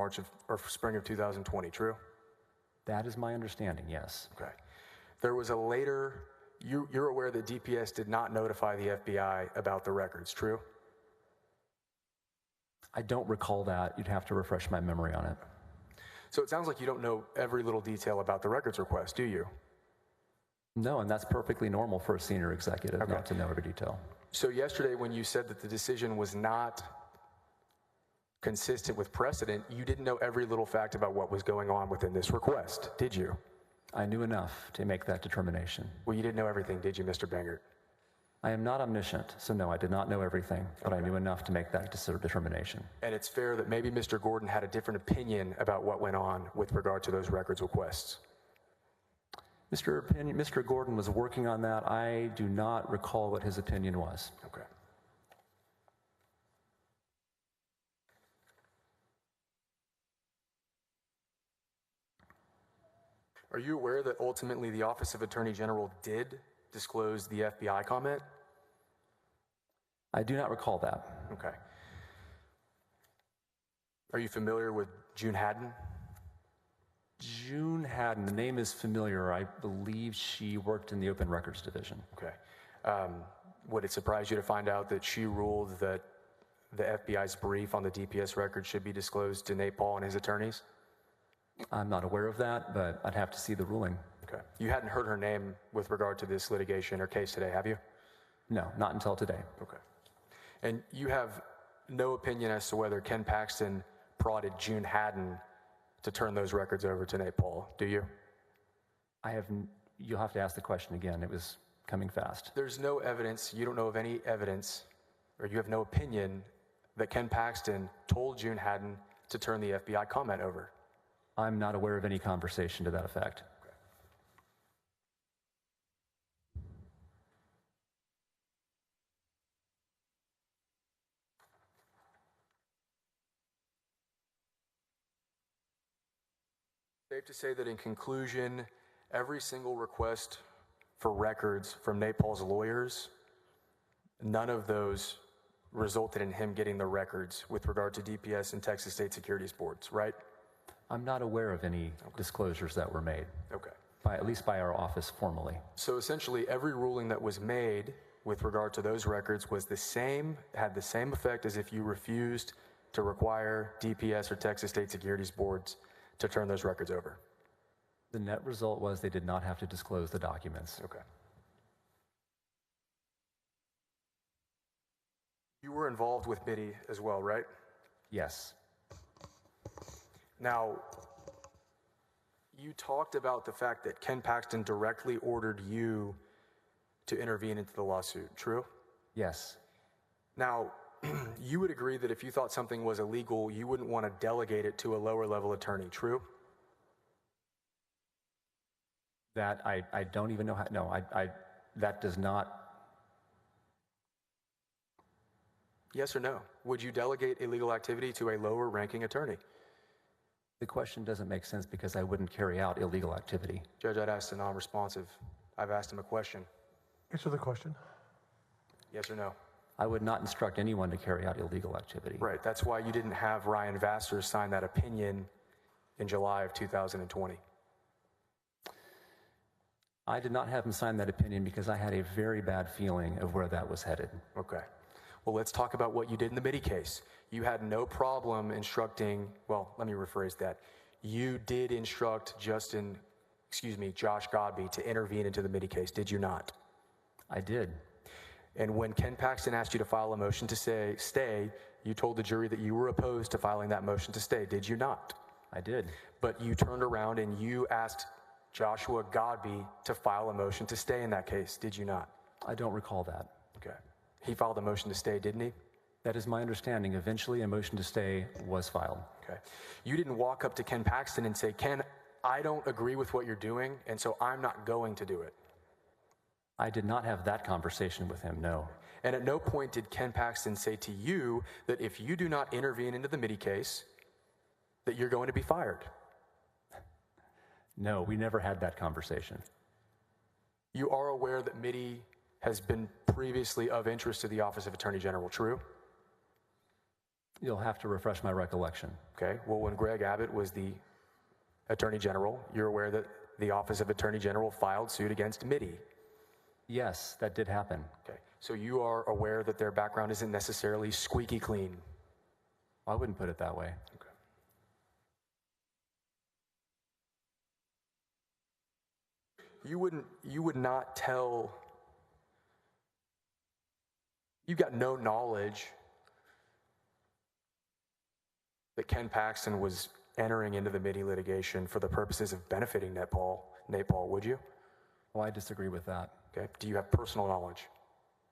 spring of 2020, true? That is my understanding, yes. Okay. There was a later, you're aware that DPS did not notify the FBI about the records, true? I don't recall that. You'd have to refresh my memory on it. So it sounds like you don't know every little detail about the records request, do you? No, and that's perfectly normal for a senior executive not to know every detail. So yesterday when you said that the decision was not consistent with precedent, you didn't know every little fact about what was going on within this request, did you? I knew enough to make that determination. Well, you didn't know everything, did you, Mr. Bangert? I am not omniscient, so no, I did not know everything, but I knew enough to make that determination. And it's fair that maybe Mr. Gordon had a different opinion about what went on with regard to those records requests. Mr. Gordon was working on that. I do not recall what his opinion was. Okay. Are you aware that ultimately the Office of Attorney General did disclose the FBI comment? I do not recall that. Okay. Are you familiar with June Haddon? June Haddon, the name is familiar. I believe she worked in the Open Records Division. Okay. Would it surprise you to find out that she ruled that the FBI's brief on the DPS record should be disclosed to Nate Paul and his attorneys? I'm not aware of that, but I'd have to see the ruling. Okay. You hadn't heard her name with regard to this litigation or case today, have you? No, not until today. Okay. And you have no opinion as to whether Ken Paxton prodded June Haddon to turn those records over to Nate Paul, do you? You'll have to ask the question again. It was coming fast. There's no evidence, you don't know of any evidence, or you have no opinion that Ken Paxton told June Haddon to turn the FBI comment over. I'm not aware of any conversation to that effect. Okay. Safe to say that in conclusion, every single request for records from Nate Paul's lawyers, none of those resulted in him getting the records with regard to DPS and Texas State Securities Boards, right? I'm not aware of any disclosures that were made. Okay. At least by our office formally. So essentially every ruling that was made with regard to those records was the same, had the same effect as if you refused to require DPS or Texas State Securities Boards to turn those records over. The net result was they did not have to disclose the documents. Okay. You were involved with MIDI as well, right? Yes. Now, you talked about the fact that Ken Paxton directly ordered you to intervene into the lawsuit, true? Yes. Now, you would agree that if you thought something was illegal, you wouldn't want to delegate it to a lower level attorney, true? That I don't even know how, no, that does not. Yes or no? Would you delegate illegal activity to a lower ranking attorney? The question doesn't make sense because I wouldn't carry out illegal activity. Judge, I'd asked a non-responsive. I've asked him a question. Answer the question. Yes or no? I would not instruct anyone to carry out illegal activity. Right, that's why you didn't have Ryan Vassar sign that opinion in July of 2020. I did not have him sign that opinion because I had a very bad feeling of where that was headed. Okay. Well, let's talk about what you did in the MIDI case. You had no problem instructing, well, let me rephrase that. You did instruct Josh Godby to intervene into the MIDI case, did you not? I did. And when Ken Paxton asked you to file a motion to stay, you told the jury that you were opposed to filing that motion to stay, did you not? I did. But you turned around and you asked Joshua Godby to file a motion to stay in that case, did you not? I don't recall that. Okay. He filed a motion to stay, didn't he? That is my understanding. Eventually, a motion to stay was filed. Okay. You didn't walk up to Ken Paxton and say, Ken, I don't agree with what you're doing, and so I'm not going to do it. I did not have that conversation with him, no. And at no point did Ken Paxton say to you that if you do not intervene into the Mitty case, that you're going to be fired. No, we never had that conversation. You are aware that Mitty has been previously of interest to the Office of Attorney General, true? You'll have to refresh my recollection. Okay. Well, when Greg Abbott was the Attorney General, you're aware that the Office of Attorney General filed suit against Mitty. Yes, that did happen. Okay. So you are aware that their background isn't necessarily squeaky clean. I wouldn't put it that way. Okay. You would not tell, you've got no knowledge that Ken Paxton was entering into the Mitty litigation for the purposes of benefiting Nate Paul, would you? Well, I disagree with that. Okay. Do you have personal knowledge?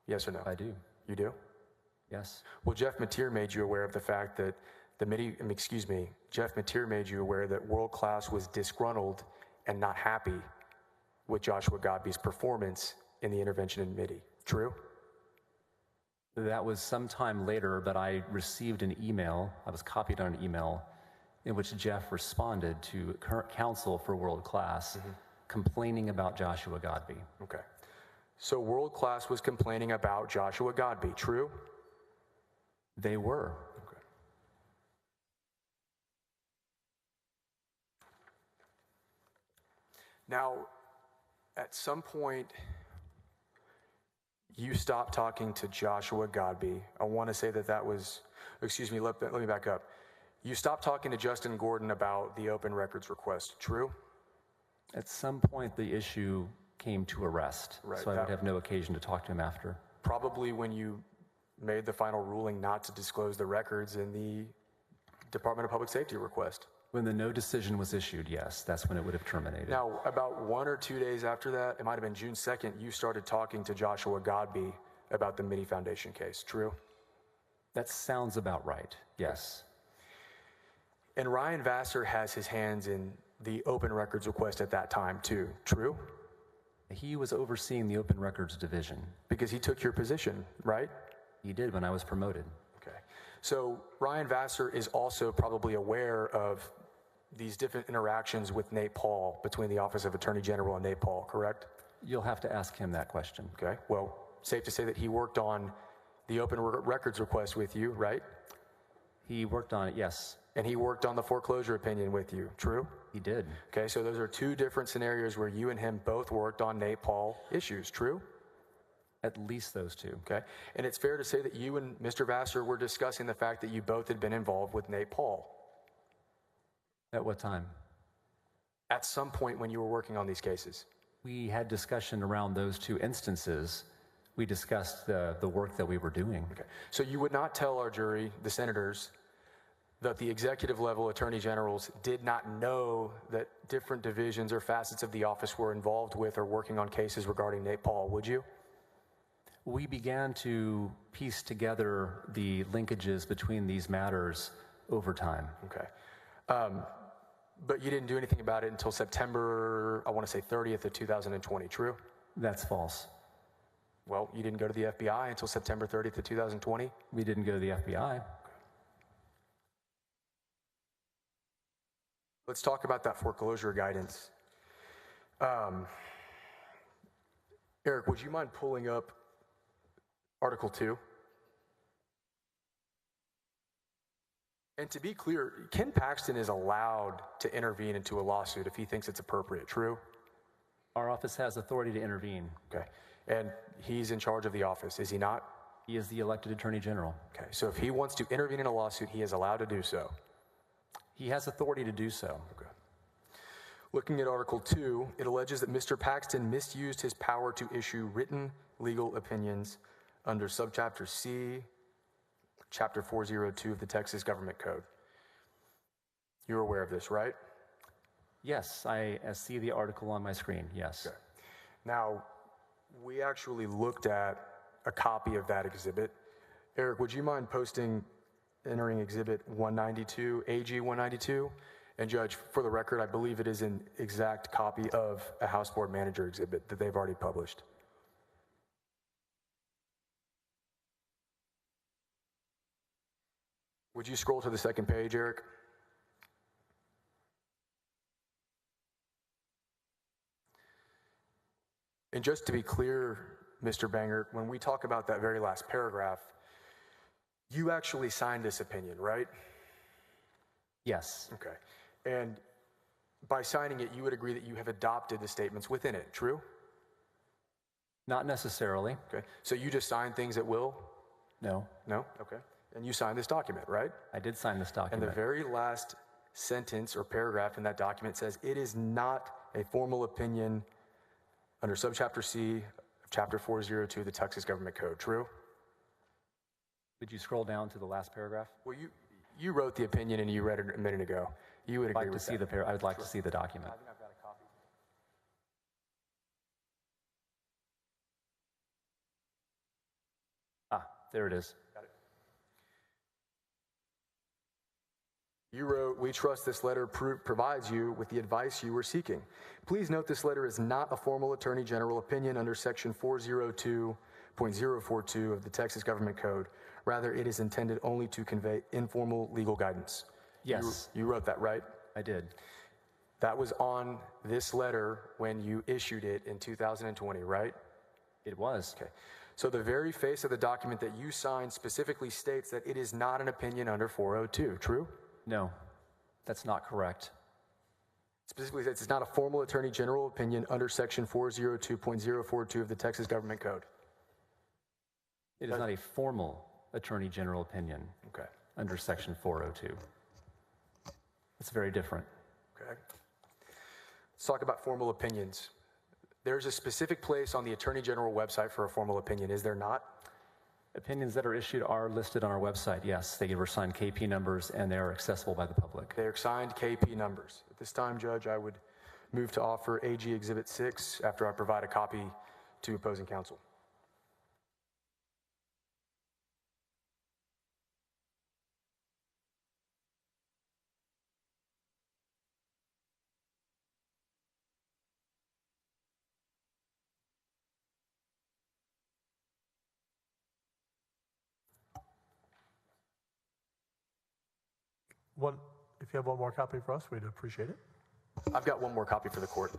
Yes or no? I do. You do? Yes. Well, Jeff Mateer made you aware of the fact that Jeff Mateer made you aware that World Class was disgruntled and not happy with Joshua Godby's performance in the intervention in Mitty. True? That was some time later, but I received an email, I was copied on an email, in which Jeff responded to current counsel for World Class, complaining about Joshua Godby. Okay. So World Class was complaining about Joshua Godby. True? They were. Okay. Now, at some point, you stopped talking to Joshua Godby. I want to say that was, excuse me, let me back up. You stopped talking to Justin Gordon about the open records request. True? At some point, the issue came to a rest, Right, so I would have no occasion to talk to him after. Probably when you made the final ruling not to disclose the records in the Department of Public Safety request. When the no decision was issued, yes, that's when it would have terminated. Now, about 1 or 2 days after that, it might have been June 2nd, you started talking to Joshua Godby about the Mitty Foundation case. True? That sounds about right, yes. And Ryan Vassar has his hands in the open records request at that time, too. True? He was overseeing the Open Records Division. Because he took your position, right? He did when I was promoted. Okay. So Ryan Vassar is also probably aware of these different interactions with Nate Paul between the Office of Attorney General and Nate Paul, correct? You'll have to ask him that question. Okay. Well, safe to say that he worked on the open records request with you, right? He worked on it, yes. And he worked on the foreclosure opinion with you, true? He did. Okay, so those are two different scenarios where you and him both worked on Nate Paul issues, true? At least those two. Okay, and it's fair to say that you and Mr. Vassar were discussing the fact that you both had been involved with Nate Paul. At what time? At some point when you were working on these cases. We had discussion around those two instances. We discussed the work that we were doing. Okay, so you would not tell our jury, the senators, that the executive level attorney generals did not know that different divisions or facets of the office were involved with or working on cases regarding Nate Paul, would you? We began to piece together the linkages between these matters over time. Okay. But you didn't do anything about it until September, I want to say 30th of 2020, true? That's false. Well, you didn't go to the FBI until September 30th of 2020? We didn't go to the FBI. Let's talk about that foreclosure guidance. Eric, would you mind pulling up Article 2? And to be clear, Ken Paxton is allowed to intervene into a lawsuit if he thinks it's appropriate, true? Our office has authority to intervene. Okay. And he's in charge of the office, is he not? He is the elected Attorney General. Okay. So if he wants to intervene in a lawsuit, he is allowed to do so. He has authority to do so. Okay. Looking at Article 2, it alleges that Mr. Paxton misused his power to issue written legal opinions under Subchapter C, Chapter 402 of the Texas Government Code. You're aware of this, right? Yes, I see the article on my screen, yes. Okay. Now, we actually looked at a copy of that exhibit. Eric, would you mind entering exhibit 192, AG 192? And Judge, for the record, I believe it is an exact copy of a House Board Manager exhibit that they've already published. Would you scroll to the second page, Eric? And just to be clear, Mr. Banger, when we talk about that very last paragraph, you actually signed this opinion, right? Yes. Okay. And by signing it, you would agree that you have adopted the statements within it, true? Not necessarily. Okay. So you just signed things at will? No. No? Okay. And you signed this document, right? I did sign this document. And the very last sentence or paragraph in that document says, it is not a formal opinion under subchapter C of chapter 402 of the Texas Government Code, true? Would you scroll down to the last paragraph? Well, you wrote the opinion and you read it a minute ago. You would agree with that. I would like to see the document. I think I've got a copy. There it is. Got it. You wrote, we trust this letter provides you with the advice you were seeking. Please note this letter is not a formal Attorney General opinion under section 402.042 of the Texas Government Code. Rather, it is intended only to convey informal legal guidance. Yes. You wrote that, right? I did. That was on this letter when you issued it in 2020, right? It was. Okay. So the very face of the document that you signed specifically states that it is not an opinion under 402, true? No, that's not correct. Specifically says it's not a formal Attorney General opinion under section 402.042 of the Texas Government Code. It is not a formal Attorney General opinion Okay. under section 402. It's very different. Okay. Let's talk about formal opinions. There's a specific place on the Attorney General website for a formal opinion, is there not? Opinions that are issued are listed on our website, yes. They were assigned KP numbers and they are accessible by the public. They are signed KP numbers. At this time, Judge, I would move to offer AG Exhibit 6 after I provide a copy to opposing counsel. If you have one more copy for us, we'd appreciate it. I've got one more copy for the court.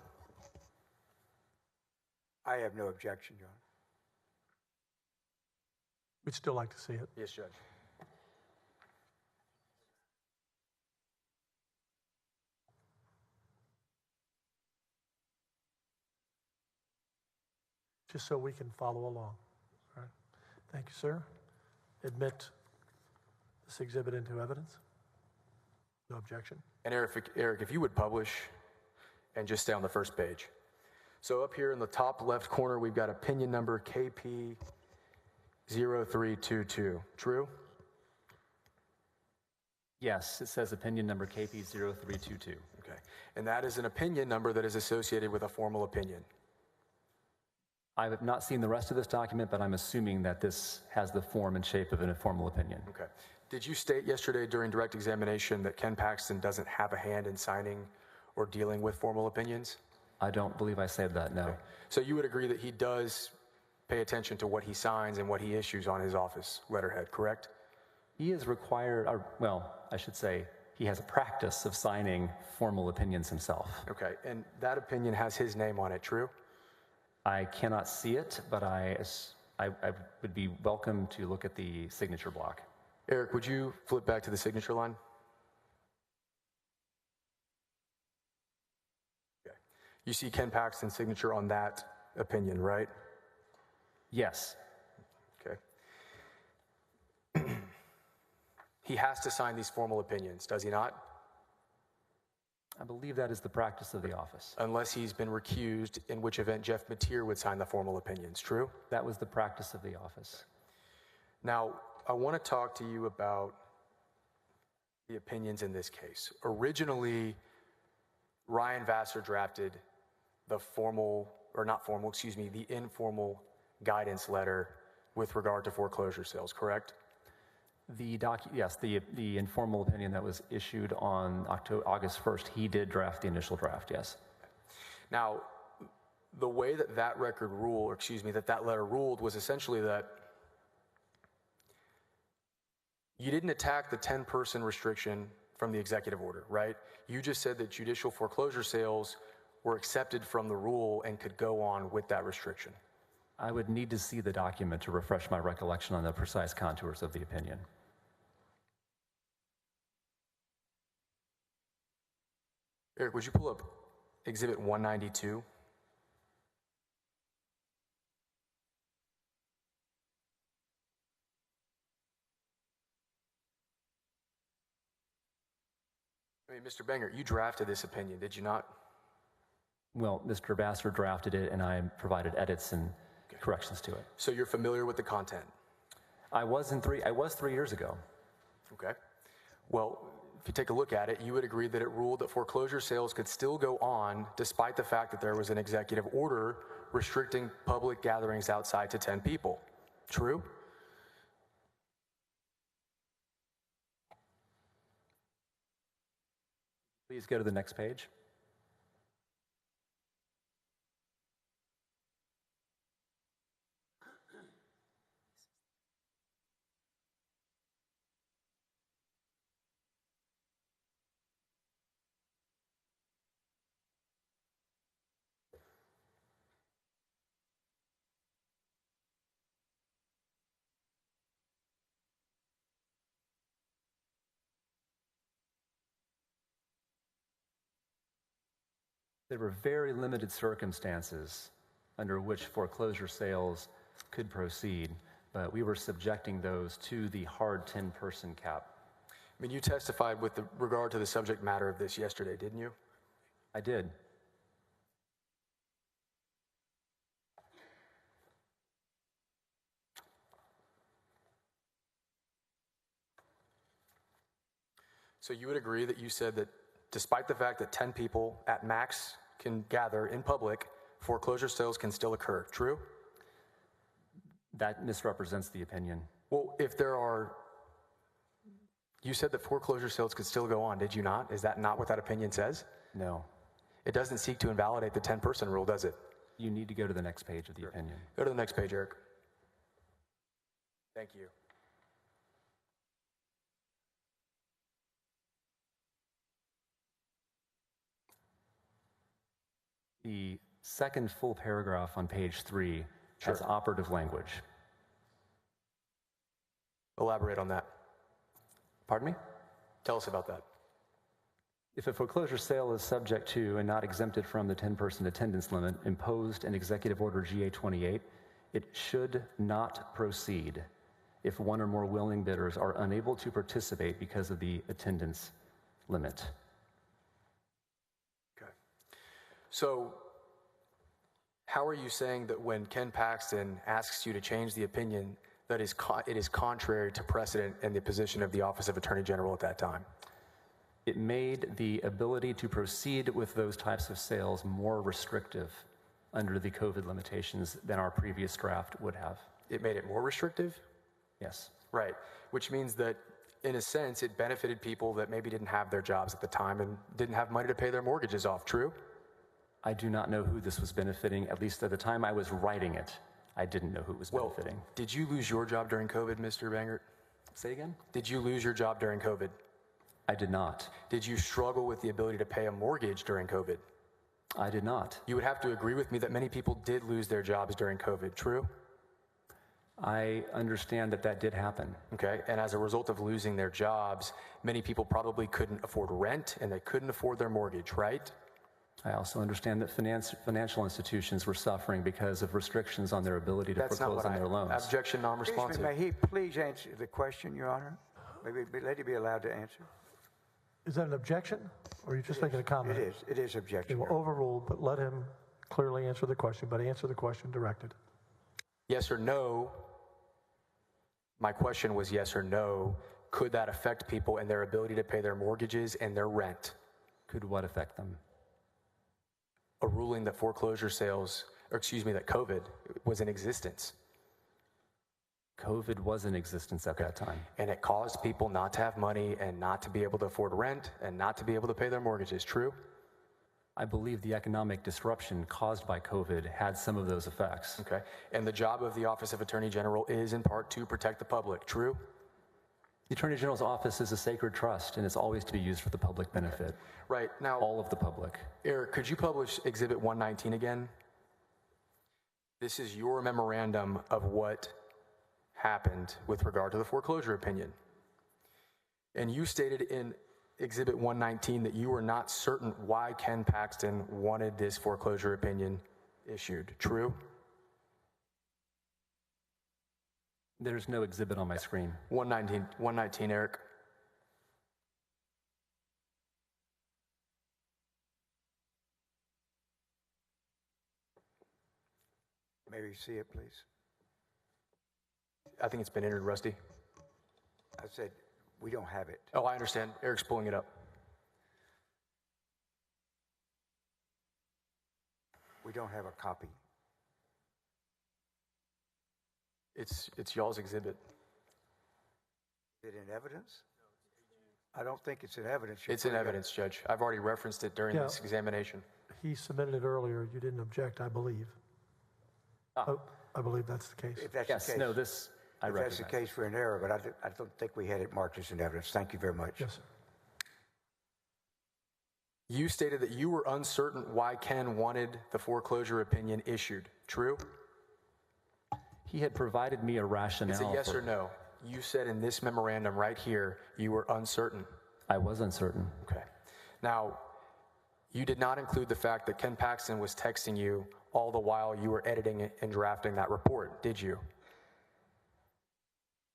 I have no objection, John. We'd still like to see it. Yes, Judge. Just so we can follow along. All right. Thank you, sir. Admit this exhibit into evidence. No objection. And Eric, if you would publish and just stay on the first page. So up here in the top left corner, we've got opinion number KP0322. True? Yes, it says opinion number KP0322. Okay. And that is an opinion number that is associated with a formal opinion. I have not seen the rest of this document, but I'm assuming that this has the form and shape of an informal opinion. Okay. Did you state yesterday during direct examination that Ken Paxton doesn't have a hand in signing or dealing with formal opinions? I don't believe I said that, no. Okay. So you would agree that he does pay attention to what he signs and what he issues on his office letterhead, correct? He is required, or, well, I should say, he has a practice of signing formal opinions himself. Okay. And that opinion has his name on it, true? I cannot see it, but I would be welcome to look at the signature block. Eric, would you flip back to the signature line? Okay. You see Ken Paxton's signature on that opinion, right? Yes. Okay. He has to sign these formal opinions, does he not? I believe that is the practice of the office. Unless he's been recused, in which event Jeff Mateer would sign the formal opinions, true? That was the practice of the office. Now, I want to talk to you about the opinions in this case. Originally, Ryan Vassar drafted the the informal guidance letter with regard to foreclosure sales, correct? Yes, the informal opinion that was issued on August 1st, he did draft the initial draft, yes. Now, the way that that letter ruled was essentially that you didn't attack the 10-person restriction from the executive order, right? You just said that judicial foreclosure sales were accepted from the rule and could go on with that restriction. I would need to see the document to refresh my recollection on the precise contours of the opinion. Eric, would you pull up Exhibit 192? I mean, Mr. Banger, you drafted this opinion, did you not? Well, Mr. Vassar drafted it, and I provided edits and corrections to it. So you're familiar with the content? I was 3 years ago. Okay. Well, if you take a look at it, you would agree that it ruled that foreclosure sales could still go on despite the fact that there was an executive order restricting public gatherings outside to 10 people. True? Please go to the next page. There were very limited circumstances under which foreclosure sales could proceed, but we were subjecting those to the hard 10-person cap. I mean, you testified with regard to the subject matter of this yesterday, didn't you? I did. So you would agree that you said that despite the fact that 10 people at max can gather in public, foreclosure sales can still occur, true? That misrepresents the opinion. Well, you said that foreclosure sales could still go on, did you not? Is that not what that opinion says? No. It doesn't seek to invalidate the 10-person rule, does it? You need to go to the next page of the opinion. Go to the next page, Eric. Thank you. The second full paragraph on page 3 has operative language. Elaborate on that. Pardon me? Tell us about that. If a foreclosure sale is subject to and not exempted from the 10-person attendance limit imposed in Executive Order GA-28, it should not proceed if one or more willing bidders are unable to participate because of the attendance limit. Okay. So, how are you saying that when Ken Paxton asks you to change the opinion, that it is contrary to precedent and the position of the Office of Attorney General at that time? It made the ability to proceed with those types of sales more restrictive under the COVID limitations than our previous draft would have. It made it more restrictive? Yes. Right, which means that, in a sense, it benefited people that maybe didn't have their jobs at the time and didn't have money to pay their mortgages off, true? I do not know who this was benefiting. At least at the time I was writing it, I didn't know who it was benefiting. Did you lose your job during COVID, Mr. Bangert? Say again? Did you lose your job during COVID? I did not. Did you struggle with the ability to pay a mortgage during COVID? I did not. You would have to agree with me that many people did lose their jobs during COVID, true? I understand that that did happen. Okay, and as a result of losing their jobs, many people probably couldn't afford rent and they couldn't afford their mortgage, right? I also understand that financial institutions were suffering because of restrictions on their ability to foreclose on their loans. Objection non-responsive. May he please answer the question, Your Honor? Maybe let him be allowed to answer. Is that an objection, or are you just making a comment? It is objection. Okay, well, overruled, but let him clearly answer the question, but answer the question directed. Yes or no? My question was yes or no. could that affect people and their ability to pay their mortgages and their rent? Could what affect them? A ruling that foreclosure sales, or excuse me, that COVID was in existence. COVID was in existence at that time. And it caused people not to have money and not to be able to afford rent and not to be able to pay their mortgages. True? I believe the economic disruption caused by COVID had some of those effects. Okay. And the job of the Office of Attorney General is in part to protect the public. True? The Attorney General's office is a sacred trust, and it's always to be used for the public benefit. Right. Now, All of the public. Eric, could you publish Exhibit 119 again? This is your memorandum of what happened with regard to the foreclosure opinion. And you stated in Exhibit 119 that you were not certain why Ken Paxton wanted this foreclosure opinion issued. True? There's no exhibit on my screen. 119, Eric. May we see it, please? I think it's been entered, Rusty. I said, we don't have it. Oh, I understand. Eric's pulling it up. We don't have a copy. It's y'all's exhibit. Is it in evidence? I don't think it's in evidence. It's in evidence, Judge. I've already referenced it during this examination. He submitted it earlier. You didn't object, I believe. Oh, I believe that's the case. If that's Yes, the case. no, this I If recognize. that's the case for an error, but I don't think we had it marked as in evidence. Thank you very much. Yes, sir. You stated that you were uncertain why Ken wanted the foreclosure opinion issued. True? He had provided me a rationale. It's a yes for- or no. You said in this memorandum right here, you were uncertain. I was uncertain. Okay. Now, you did not include the fact that Ken Paxton was texting you all the while you were editing and drafting that report, did you?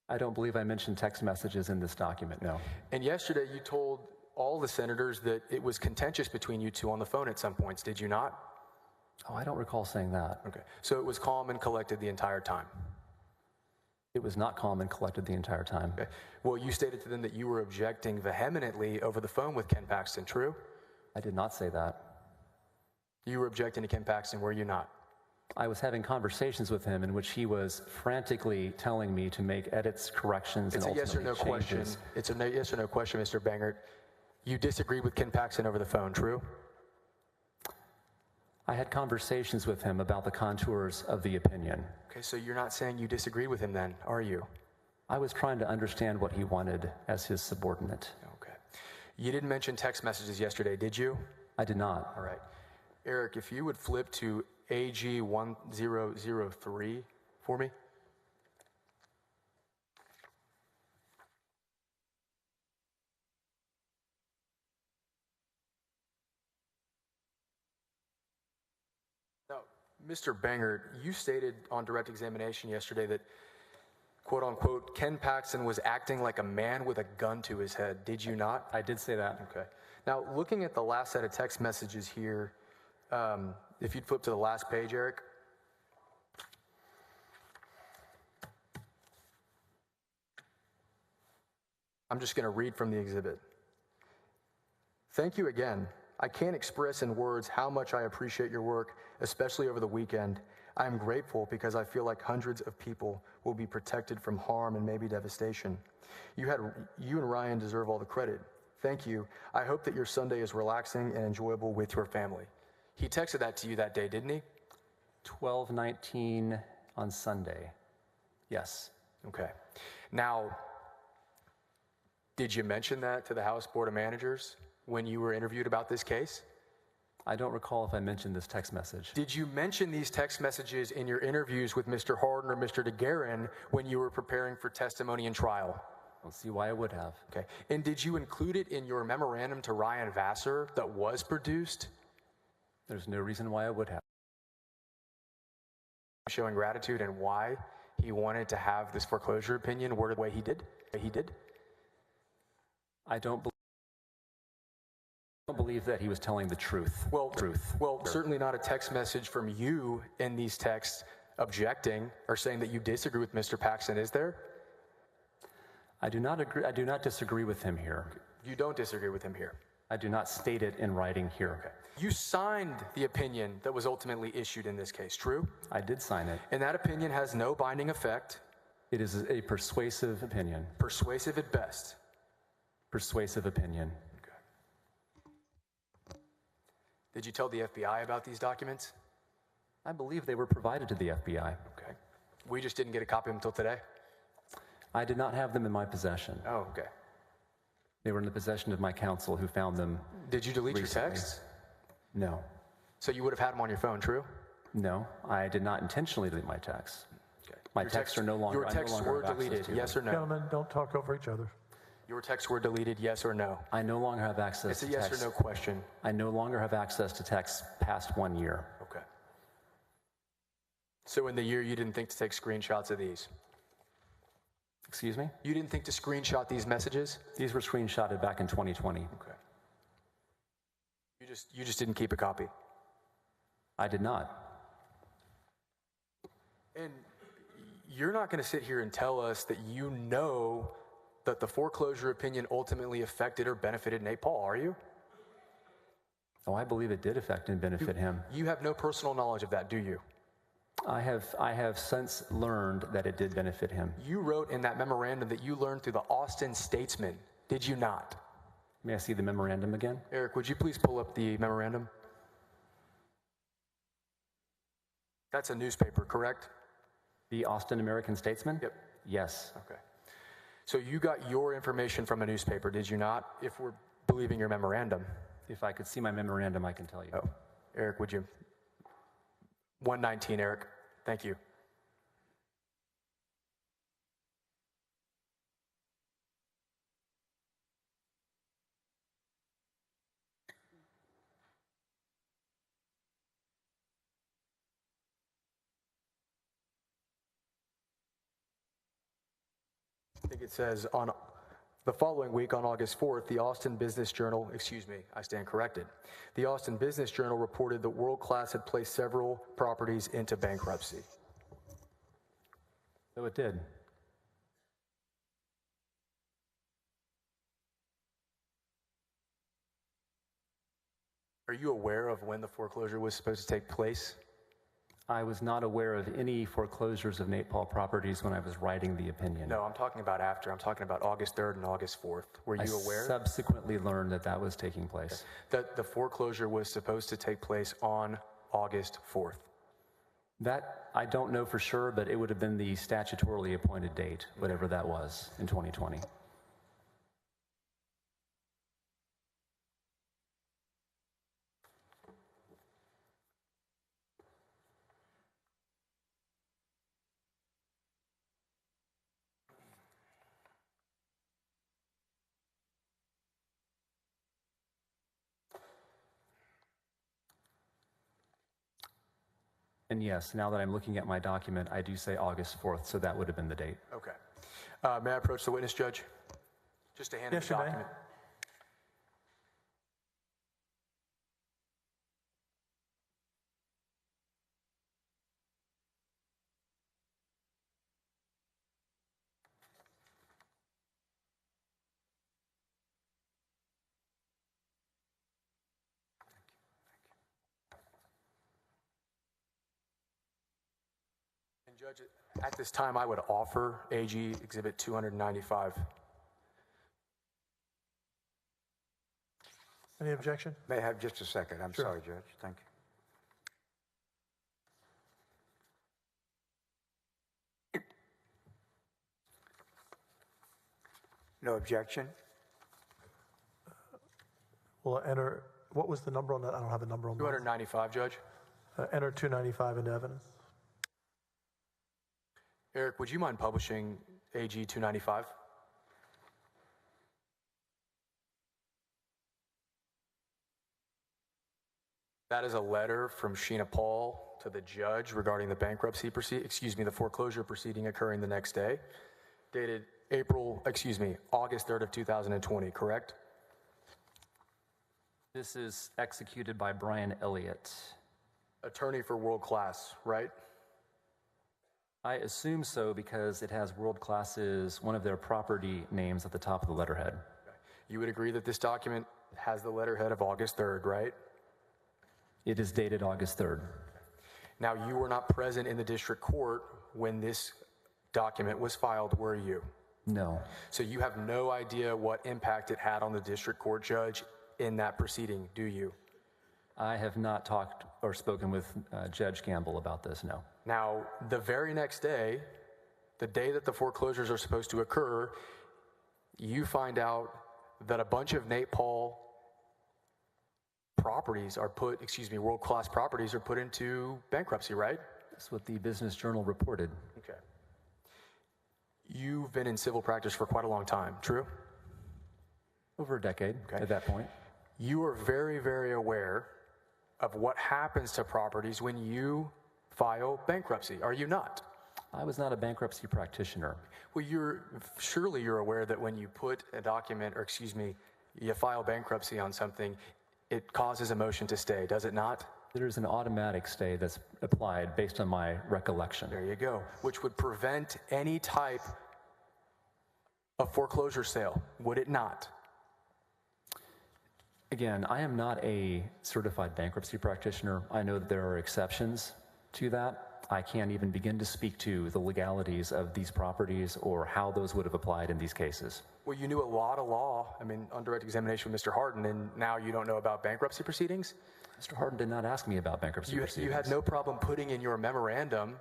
I don't believe I mentioned text messages in this document, no. And yesterday you told all the senators that it was contentious between you two on the phone at some points, did you not? Oh, I don't recall saying that. Okay. So it was calm and collected the entire time. It was not calm and collected the entire time. Okay. Well, you stated to them that you were objecting vehemently over the phone with Ken Paxton, true? I did not say that. You were objecting to Ken Paxton, were you not? I was having conversations with him in which he was frantically telling me to make edits, corrections, It's a and yes or no ultimately question. changes. It's a yes or no question, Mr. Bangert. You disagreed with Ken Paxton over the phone, true? I had conversations with him about the contours of the opinion. Okay, so you're not saying you disagreed with him then, are you? I was trying to understand what he wanted as his subordinate. Okay. You didn't mention text messages yesterday, did you? I did not. All right. Eric, if you would flip to AG 1003 for me. Now, Mr. Bangert, you stated on direct examination yesterday that, quote unquote, Ken Paxton was acting like a man with a gun to his head. Did you not? I did say that. Okay. Now, looking at the last set of text messages here, if you'd flip to the last page, Eric. I'm just going to read from the exhibit. Thank you again. I can't express in words how much I appreciate your work, especially over the weekend. I am grateful because I feel like hundreds of people will be protected from harm and maybe devastation. You and Ryan deserve all the credit. Thank you. I hope that your Sunday is relaxing and enjoyable with your family. He texted that to you that day, didn't he? 12:19 on Sunday. Yes. Okay. Now, did you mention that to the House Board of Managers when you were interviewed about this case? I don't recall if I mentioned this text message. Did you mention these text messages in your interviews with Mr. Harden or Mr. DeGuerin when you were preparing for testimony in trial? I don't see why I would have. Okay. And did you include it in your memorandum to Ryan Vassar that was produced? There's no reason why I would have. Showing gratitude and why he wanted to have this foreclosure opinion worded the way he did? I don't believe that he was telling the truth. Well, Sure. certainly not a text message from you in these texts objecting or saying that you disagree with Mr. Paxton, is there? I do not agree. I do not disagree with him here. You don't disagree with him here. I do not state it in writing here. Okay. You signed the opinion that was ultimately issued in this case, true? I did sign it. And that opinion has no binding effect. It is a persuasive opinion. Persuasive at best. Persuasive opinion. Okay. Did you tell the FBI about these documents? I believe they were provided to the FBI. Okay. We just didn't get a copy of them until today? I did not have them in my possession. Oh, okay. They were in the possession of my counsel who found them. Did you delete recently. your texts? No. So you would have had them on your phone, true? No, I did not intentionally delete my texts. Okay. My texts are no longer. Your texts were deleted, yes or no? Gentlemen, don't talk over each other. Your texts were deleted, yes or no? I no longer have access It's to a yes texts. or no question. I no longer have access to texts past 1 year. Okay. So in the year, you didn't think to take screenshots of these? Excuse me? You didn't think to screenshot these messages? These were screenshotted back in 2020. Okay. You just didn't keep a copy? I did not. And you're not going to sit here and tell us that you know that the foreclosure opinion ultimately affected or benefited Nate Paul, are you? Oh, I believe it did affect and benefit him. You have no personal knowledge of that, do you? I have since learned that it did benefit him. You wrote in that memorandum that you learned through the Austin Statesman, did you not? May I see the memorandum again? Eric, would you please pull up the memorandum? That's a newspaper, correct? The Austin American Statesman? Yep. Yes. Okay. So you got your information from a newspaper, did you not? If we're believing your memorandum. If I could see my memorandum, I can tell you. Oh, Eric, would you? 119, Eric. Thank you. I think it says on the following week, on August 4th, the Austin Business Journal, excuse me, I stand corrected. The Austin Business Journal reported that World Class had placed several properties into bankruptcy. So it did. Are you aware of when the foreclosure was supposed to take place? I was not aware of any foreclosures of Nate Paul properties when I was writing the opinion. No, I'm talking about after. I'm talking about August 3rd and August 4th. Were you aware? I subsequently learned that that was taking place. That the foreclosure was supposed to take place on August 4th. That I don't know for sure, but it would have been the statutorily appointed date, whatever that was, in 2020. And yes, now that I'm looking at my document, I do say August 4th, so that would have been the date. Okay. May I approach the witness, Judge? Just to hand him Yes, the you may. document. And Judge, at this time, I would offer AG Exhibit 295. Any objection? May I have just a second? I'm Sure. sorry, Judge. Thank you. No objection? We'll enter, what was the number on that? I don't have a number on that. 295, Judge. Enter 295 into evidence. Eric, would you mind publishing AG 295? That is a letter from Sheena Paul to the judge regarding the bankruptcy the foreclosure proceeding occurring the next day, dated August 3rd of 2020, correct? This is executed by Brian Elliott. Attorney for World Class, right? I assume so because it has World Class's, one of their property names at the top of the letterhead. You would agree that this document has the letterhead of August 3rd, right? It is dated August 3rd. Now, you were not present in the district court when this document was filed, were you? No. So you have no idea what impact it had on the district court judge in that proceeding, do you? I have not talked or spoken with Judge Gamble about this, no. Now, the very next day, the day that the foreclosures are supposed to occur, you find out that a bunch of Nate Paul properties are put, world-class properties are put into bankruptcy, right? That's what the Business Journal reported. Okay. You've been in civil practice for quite a long time, true? Over a decade at that point. You are very, very aware of what happens to properties when you file bankruptcy, are you not? I was not a bankruptcy practitioner. Well, surely you're aware that when you put a document, you file bankruptcy on something, it causes a motion to stay, does it not? There's an automatic stay that's applied based on my recollection. There you go, which would prevent any type of foreclosure sale, would it not? Again, I am not a certified bankruptcy practitioner. I know that there are exceptions to that. I can't even begin to speak to the legalities of these properties or how those would have applied in these cases. Well, you knew a lot of law, on direct examination with Mr. Harden, and now you don't know about bankruptcy proceedings? Mr. Harden did not ask me about bankruptcy proceedings. You had no problem putting in your memorandum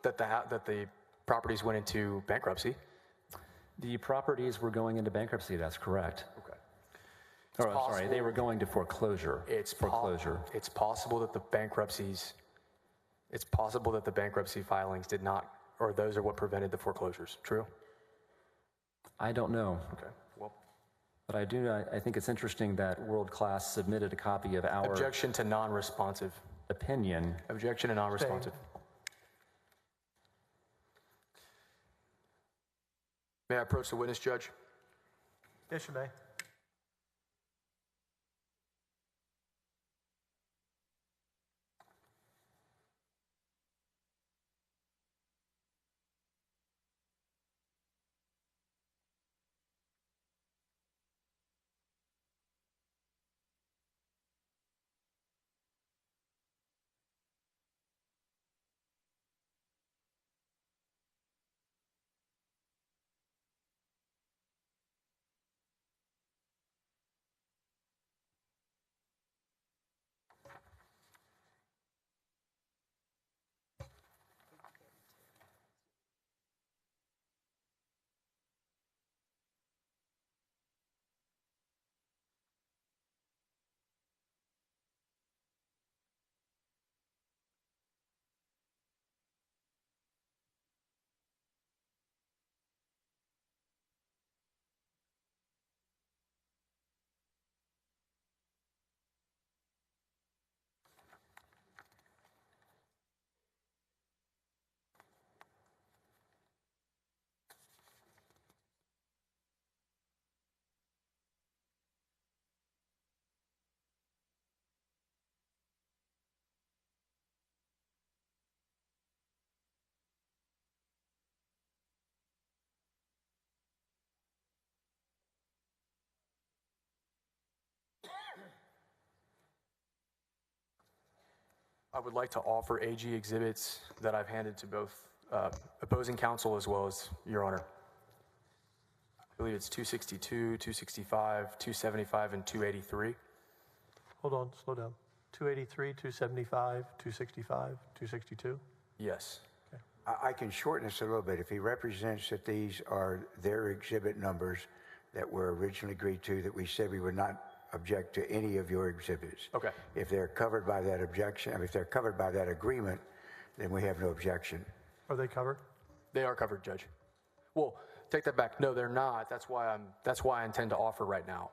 that the properties went into bankruptcy. The properties were going into bankruptcy, that's correct. Okay. Sorry, they were going to foreclosure. It's foreclosure. It's possible that the bankruptcy filings did not, or those are what prevented the foreclosures. True? I don't know. Okay. Well, But I think it's interesting that World Class submitted a copy of our objection to non-responsive. opinion. Objection to non-responsive. May I approach the witness, Judge? Yes, you may. I would like to offer AG exhibits that I've handed to both opposing counsel as well as Your Honor. I believe it's 262, 265, 275, and 283. Hold on, slow down. 283, 275, 265, 262? Yes. I can shorten this a little bit. If he represents that these are their exhibit numbers that were originally agreed to, that we said we would not object to any of your exhibits. Okay. If they're covered by that objection, if they're covered by that agreement, then we have no objection. Are they covered? They are covered, Judge. Well, take that back. No, they're not. That's why I intend to offer right now.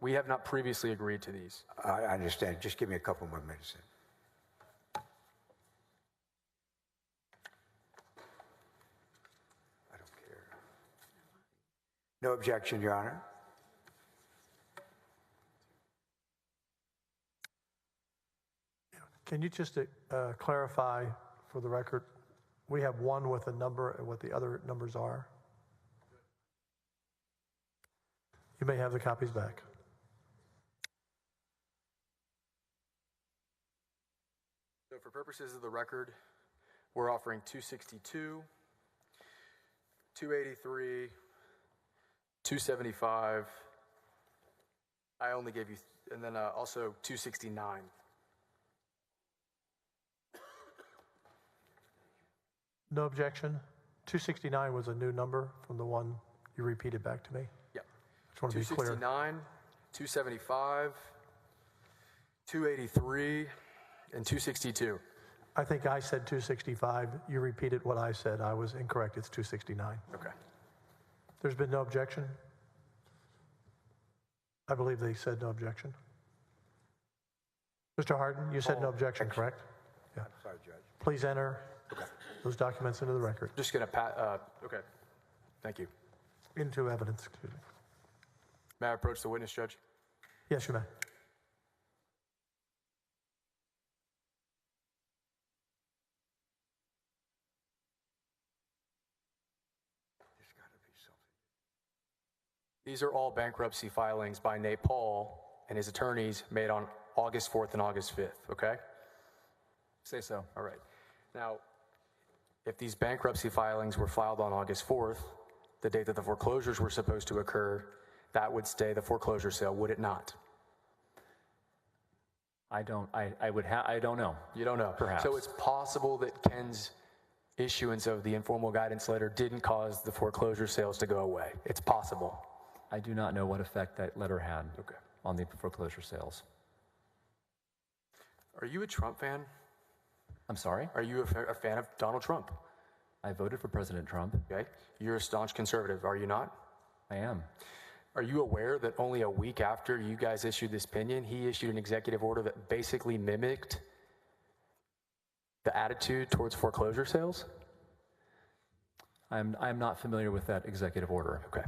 We have not previously agreed to these. I understand. Just give me a couple more minutes then. I don't care. No objection, Your Honor. Can you just clarify for the record We have one with a number and what the other numbers are. You may have the copies back. So for purposes of the record, we're offering 262, 283, 275. I only gave you, and then also 269. No objection. 269 was a new number from the one you repeated back to me. Yep. Just want to be clear. 269, 275, 283, and 262. I think I said 265. You repeated what I said. I was incorrect. It's 269. Okay. There's been no objection? I believe they said no objection. Mr. Harden, you said no objection, correct? Yeah. Sorry, Judge. Please enter those documents into the record. Just going to okay. Thank you. Into evidence, excuse me. May I approach the witness, Judge? Yes, you may. There's got to be something. These are all bankruptcy filings by Nate Paul and his attorneys made on August 4th and August 5th, okay? Say so. All right. Now, if these bankruptcy filings were filed on August 4th, the date that the foreclosures were supposed to occur, that would stay the foreclosure sale, would it not? I don't know. You don't know. Perhaps. So it's possible that Ken's issuance of the informal guidance letter didn't cause the foreclosure sales to go away. It's possible. I do not know what effect that letter had Okay. on the foreclosure sales. Are you a Trump fan? I'm sorry? Are you a fan of Donald Trump? I voted for President Trump. Okay. You're a staunch conservative, are you not? I am. Are you aware that only a week after you guys issued this opinion, he issued an executive order that basically mimicked the attitude towards foreclosure sales? I'm not familiar with that executive order. Okay.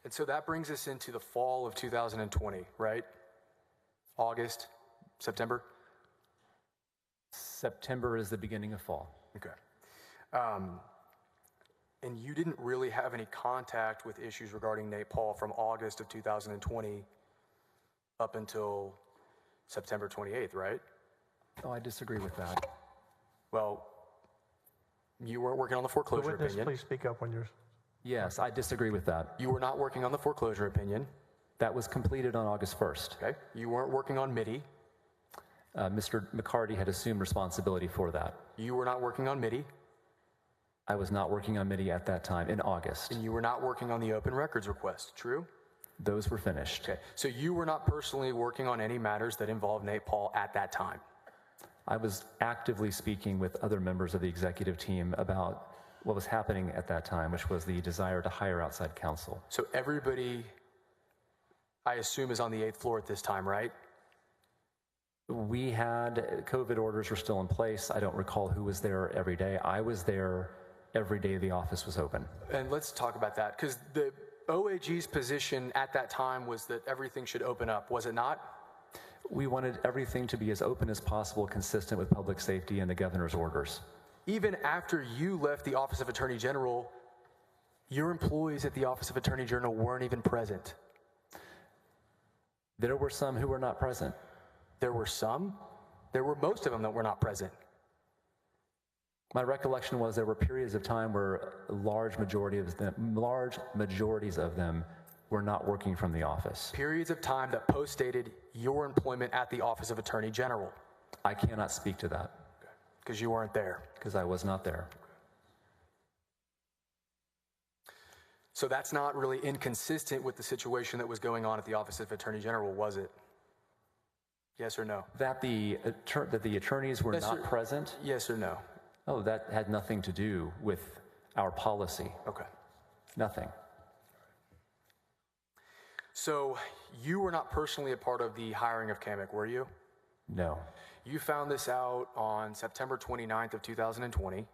And so that brings us into the fall of 2020, right? August, September? September is the beginning of fall. Okay. And you didn't really have any contact with issues regarding Nate Paul from August of 2020 up until September 28th, right? Oh, I disagree with that. Well, you weren't working on the The foreclosure witness, opinion. please speak up when you're... Yes, I disagree with that. You were not working on the foreclosure opinion. That was completed on August 1st. Okay. You weren't working on MIDI. Mr. McCarty had assumed responsibility for that. You were not working on MIDI. I was not working on MIDI at that time in August. And you were not working on the open records request, true? Those were finished. Okay. So you were not personally working on any matters that involved Nate Paul at that time. I was actively speaking with other members of the executive team about what was happening at that time, which was the desire to hire outside counsel. So everybody, I assume, is on the 8th floor at this time, right? We had COVID orders were still in place. I don't recall who was there every day. I was there every day the office was open. And let's talk about that, because the OAG's position at that time was that everything should open up, was it not? We wanted everything to be as open as possible, consistent with public safety and the governor's orders. Even after you left the Office of Attorney General, your employees at the Office of Attorney General weren't even present. There were some who were not present. There were some. There were most of them that were not present. My recollection was there were periods of time where large majorities of them were not working from the office. Periods of time that postdated your employment at the Office of Attorney General. I cannot speak to that. Because you weren't there. Because I was not there. So that's not really inconsistent with the situation that was going on at the Office of Attorney General, was it? Yes or no? That the attorneys were not present? Yes or no? Oh, that had nothing to do with our policy. Okay. Nothing. So you were not personally a part of the hiring of Kamek, were you? No. You found this out on September 29th of 2020.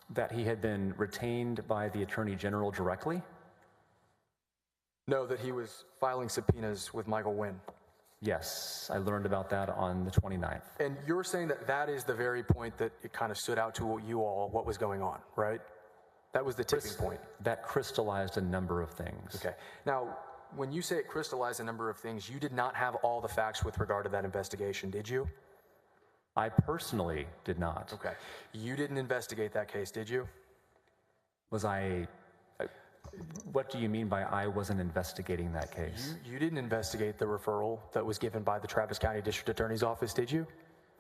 That he had been retained by the Attorney General directly? No, that he was filing subpoenas with Michael Wynn. Yes, I learned about that on the 29th. And you're saying that that is the very point that it kind of stood out to you all what was going on, right? That was the tipping point. That crystallized a number of things. Okay. Now, when you say it crystallized a number of things, you did not have all the facts with regard to that investigation, did you? I personally did not. Okay. You didn't investigate that case, did you? Was I... What do you mean by I wasn't investigating that case? You didn't investigate the referral that was given by the Travis County District Attorney's Office, did you?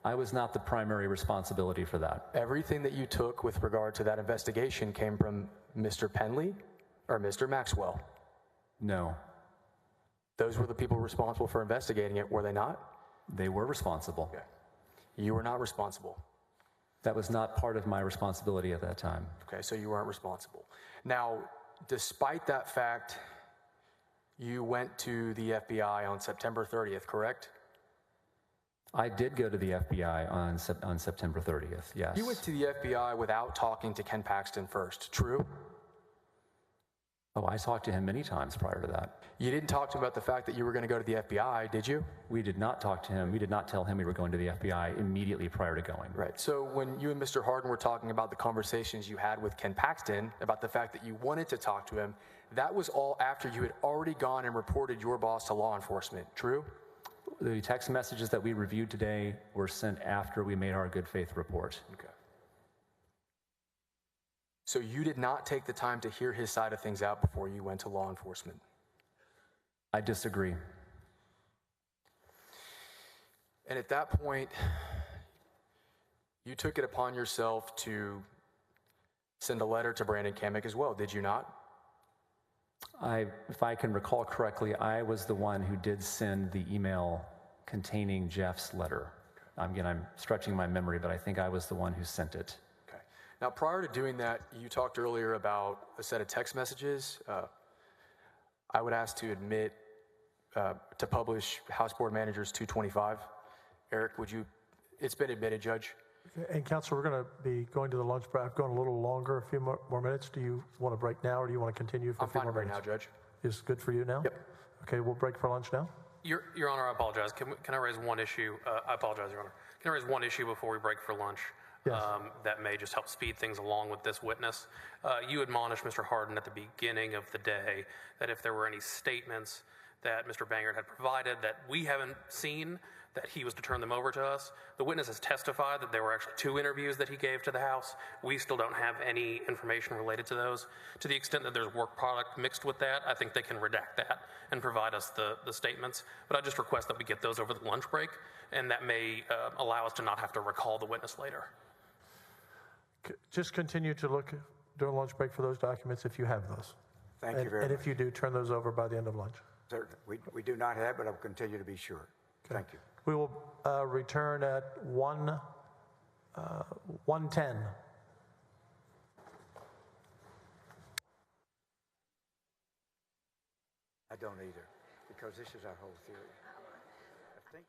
I was not the primary responsibility for that. Everything that you took with regard to that investigation came from Mr. Penley or Mr. Maxwell. No, Those were the people responsible for investigating it, were they not? they were responsible. Okay. You were not responsible. That was not part of my responsibility at that time. Okay, so you weren't responsible. Now, despite that fact, you went to the FBI on September 30th, correct? I did go to the FBI on September 30th, yes. You went to the FBI without talking to Ken Paxton first, true? Oh, I talked to him many times prior to that. You didn't talk to him about the fact that you were going to go to the FBI, did you? We did not talk to him. We did not tell him we were going to the FBI immediately prior to going. Right. So when you and Mr. Harden were talking about the conversations you had with Ken Paxton about the fact that you wanted to talk to him, that was all after you had already gone and reported your boss to law enforcement, true? The text messages that we reviewed today were sent after we made our good faith report. Okay. So you did not take the time to hear his side of things out before you went to law enforcement? I disagree. And at that point, you took it upon yourself to send a letter to Brandon Kamek as well, did you not? If I can recall correctly, I was the one who did send the email containing Jeff's letter. Again, I'm stretching my memory, but I think I was the one who sent it. Okay. Now, prior to doing that, you talked earlier about a set of text messages. I would ask to admit, to publish House Board Managers 225. Eric, would you? It's been admitted, Judge. And Council, we're going to be going to the lunch break. I've gone a little longer, a few more minutes. Do you want to break now, or do you want to continue for I'm a few fine more right minutes? now, Judge. Is good for you now? Yep. Okay, we'll break for lunch now. Your Honor, I apologize. Can I raise one issue? I apologize, Your Honor. Can I raise one issue before we break for lunch? Yes. That may just help speed things along with this witness. You admonished Mr. Harden at the beginning of the day that if there were any statements that Mr. Bangert had provided that we haven't seen, that he was to turn them over to us. The witness has testified that there were actually 2 interviews that he gave to the House. We still don't have any information related to those. To the extent that there's work product mixed with that, I think they can redact that and provide us the statements. But I just request that we get those over the lunch break, and that may allow us to not have to recall the witness later. Just continue to look during lunch break for those documents if you have those. Thank you very And much. if you do, turn those over by the end of lunch. Certainly. We do not have, but I'll continue to be sure. Thank you. We will return at 1:10. I don't either, because this is our whole theory. I think.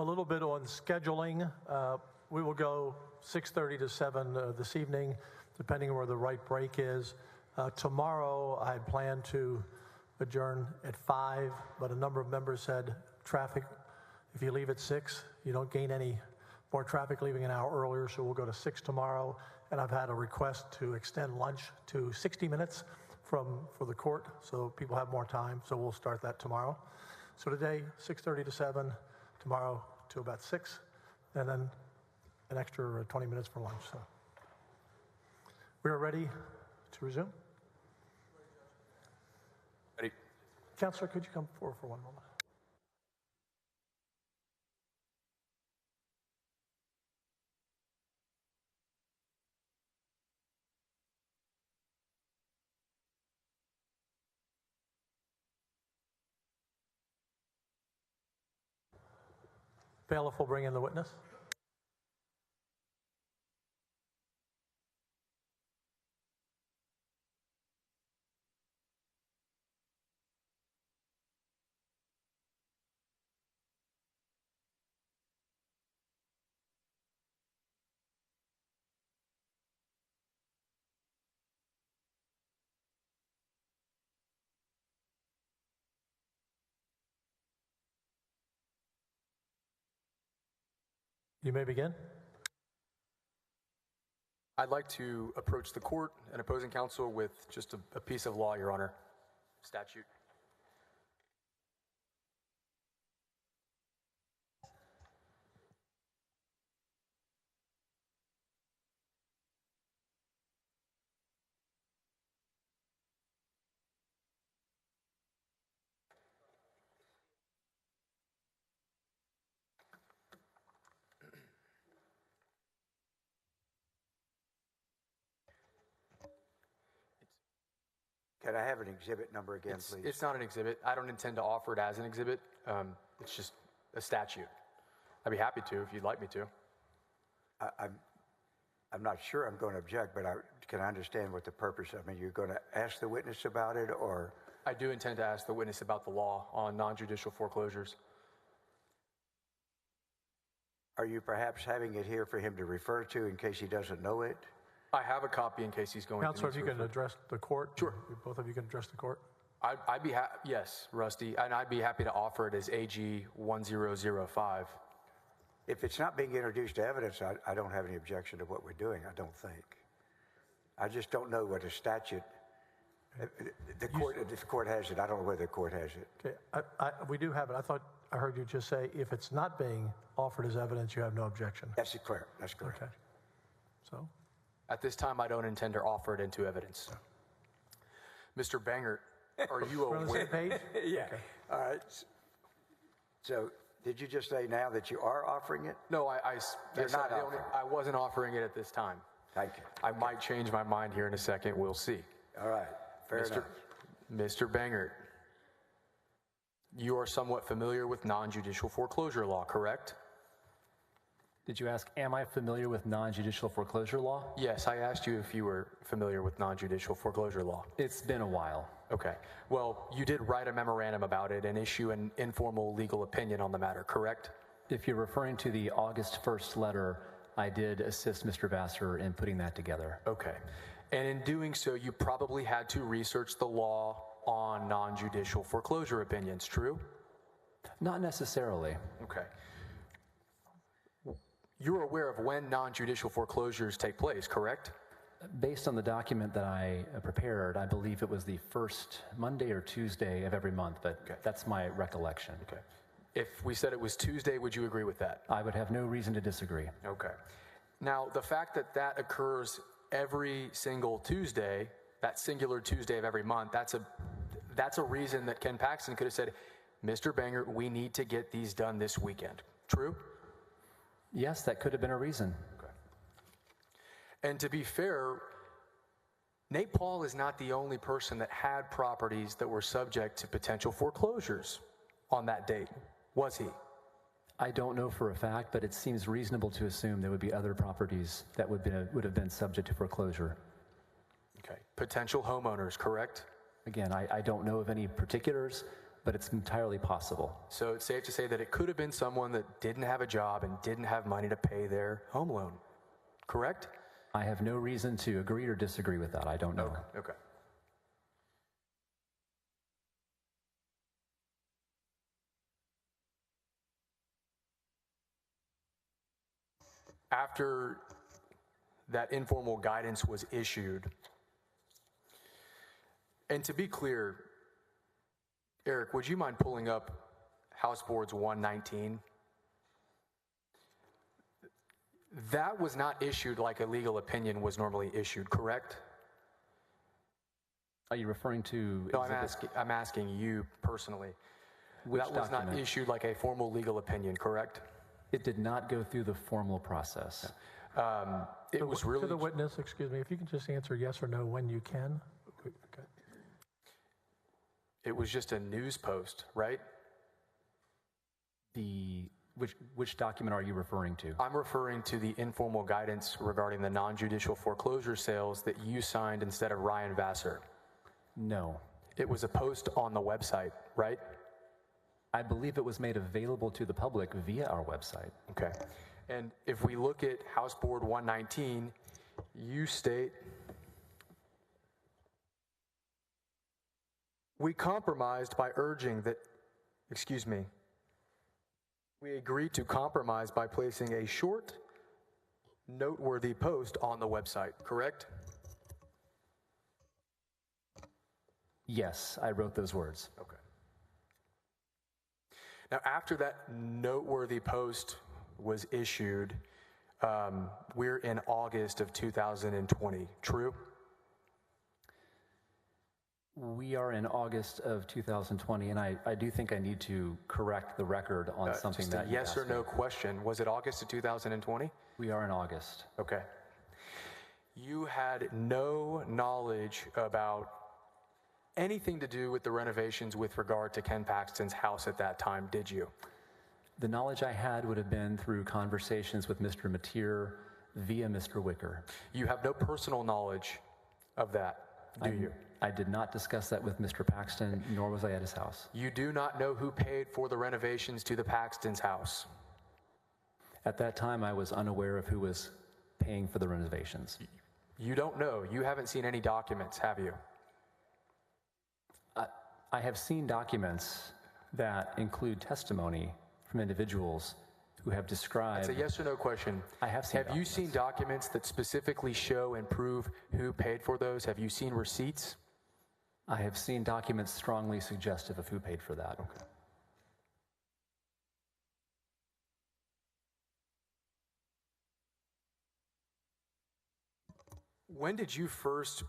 A little bit on scheduling. We will go 6:30 to 7 this evening, depending on where the right break is. Tomorrow, I had planned to adjourn at 5, but a number of members said traffic, if you leave at 6, you don't gain any more traffic leaving an hour earlier, so we'll go to 6 tomorrow. And I've had a request to extend lunch to 60 minutes for the court, so people have more time, so we'll start that tomorrow. So today, 6:30 to 7, tomorrow to about 6, and then an extra 20 minutes for lunch. So we are ready to resume. Ready? Counselor, could you come forward for one moment? Bailiff will bring in the witness. You may begin. I'd like to approach the court and opposing counsel with just a piece of law, Your Honor. Statute. Can I have an exhibit number again, please? It's not an exhibit. I don't intend to offer it as an exhibit. It's just a statute. I'd be happy to if you'd like me to. I'm not sure I'm going to object, but can I understand what the purpose? I mean, you're going to ask the witness about it, or? I do intend to ask the witness about the law on non-judicial foreclosures. Are you perhaps having it here for him to refer to in case he doesn't know it? I have a copy in case he's going Counselor, if to you can address the court. Sure. Both of you can address the court. I'd be yes, Rusty, and I'd be happy to offer it as AG 1005. If it's not being introduced to evidence, I don't have any objection to what we're doing, I don't think. I just don't know what a statute, the court has it. I don't know whether the court has it. Okay, we do have it. I thought I heard you just say if it's not being offered as evidence, you have no objection. That's correct. That's correct. Okay. So? At this time, I don't intend to offer it into evidence. Mr. Bangert, are you We're on the same aware? page? Yeah. Okay. All right. So did you just say now that you are offering it? No, You're not offering. I wasn't offering it at this time. Thank you. I might change my mind here in a second. We'll see. All right. Fair enough. Mr. Bangert, you are somewhat familiar with non-judicial foreclosure law, correct? Did you ask, am I familiar with non-judicial foreclosure law? Yes, I asked you if you were familiar with non-judicial foreclosure law. It's been a while. Okay. Well, you did write a memorandum about it and issue an informal legal opinion on the matter, correct? If you're referring to the August 1st letter, I did assist Mr. Vassar in putting that together. Okay. And in doing so, you probably had to research the law on non-judicial foreclosure opinions, true? Not necessarily. Okay. You're aware of when non-judicial foreclosures take place, correct? Based on the document that I prepared, I believe it was the first Monday or Tuesday of every month, but that's my recollection. Okay. If we said it was Tuesday, would you agree with that? I would have no reason to disagree. Okay. Now, the fact that that occurs every single Tuesday, that singular Tuesday of every month, that's a reason that Ken Paxton could have said, Mr. Bangert, we need to get these done this weekend. True? Yes, that could have been a reason. Okay. And to be fair, Nate Paul is not the only person that had properties that were subject to potential foreclosures on that date, was he? I don't know for a fact, but it seems reasonable to assume there would be other properties that would have been subject to foreclosure. Okay. Potential homeowners, correct? Again, I don't know of any particulars, but it's entirely possible. So it's safe to say that it could have been someone that didn't have a job and didn't have money to pay their home loan, correct? I have no reason to agree or disagree with that. I don't know. Okay. After that informal guidance was issued, and to be clear, Eric, would you mind pulling up House Boards 119? That was not issued like a legal opinion was normally issued, correct? Are you referring to? No, I'm asking you personally. Which that was document? not issued like a formal legal opinion, correct? It did not go through the formal process. It was really To the witness, excuse me, if you can just answer yes or no when you can. Okay. It was just a news post, right? Which document are you referring to? I'm referring to the informal guidance regarding the non-judicial foreclosure sales that you signed instead of Ryan Vassar. No. It was a post on the website, right? I believe it was made available to the public via our website. Okay. And if we look at House Board 119, you state, we compromised by urging that, we agreed to compromise by placing a short, noteworthy post on the website, correct? Yes, I wrote those words. Okay. Now, after that noteworthy post was issued, we're in August of 2020, true? We are in August of 2020, and I do think I need to correct the record on something just that a you yes or asked no me. question. Was it August of 2020? We are in August. Okay. You had no knowledge about anything to do with the renovations with regard to Ken Paxton's house at that time, did you? The knowledge I had would have been through conversations with Mr. Mateer via Mr. Wicker. You have no personal knowledge of that, do you? I did not discuss that with Mr. Paxton, nor was I at his house. You do not know who paid for the renovations to the Paxton's house? At that time, I was unaware of who was paying for the renovations. You don't know. You haven't seen any documents, have you? I have seen documents that include testimony from individuals who have described... It's a yes or no question. I have seen Have you seen documents that specifically show and prove who paid for those? Have you seen receipts? I have seen documents strongly suggestive of who paid for that. Okay. When did you first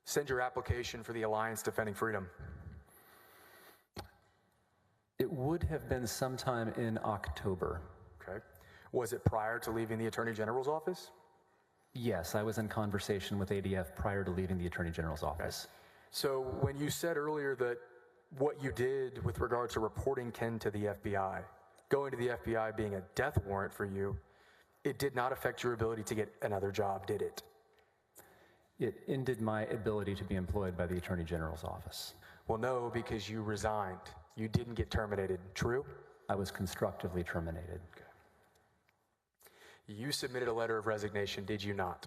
send your application for the Alliance Defending Freedom? It would have been sometime in October. Okay. Was it prior to leaving the Attorney General's office? Yes, I was in conversation with ADF prior to leaving the Attorney General's office. So when you said earlier that what you did with regard to reporting Ken to the FBI, going to the FBI being a death warrant for you, it did not affect your ability to get another job, did it? It ended my ability to be employed by the Attorney General's office. Well, no, because you resigned. You didn't get terminated, true? I was constructively terminated. Okay. You submitted a letter of resignation, did you not?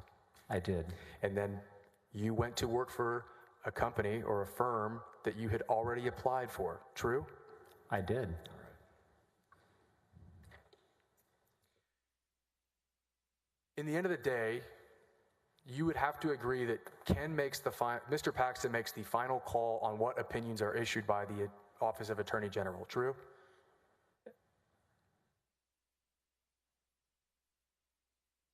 I did. And then you went to work for a company or a firm that you had already applied for, true? I did. In the end of the day, you would have to agree that Mr. Paxton makes the final call on what opinions are issued by the Office of Attorney General, true?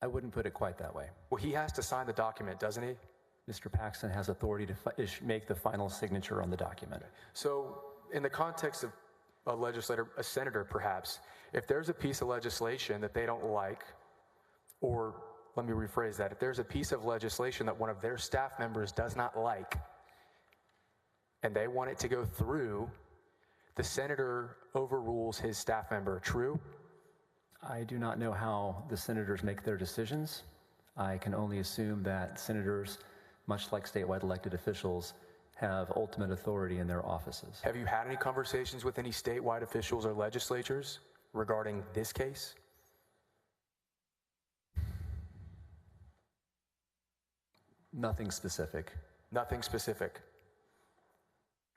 I wouldn't put it quite that way. Well, he has to sign the document, doesn't he? Mr. Paxton has authority to make the final signature on the document. So, in the context of a senator perhaps, if there's a piece of legislation that they don't like, or let me rephrase that, if there's a piece of legislation that one of their staff members does not like, and they want it to go through, the senator overrules his staff member, true? I do not know how the senators make their decisions. I can only assume that senators, much like statewide elected officials, have ultimate authority in their offices. Have you had any conversations with any statewide officials or legislatures regarding this case? Nothing specific. Nothing specific.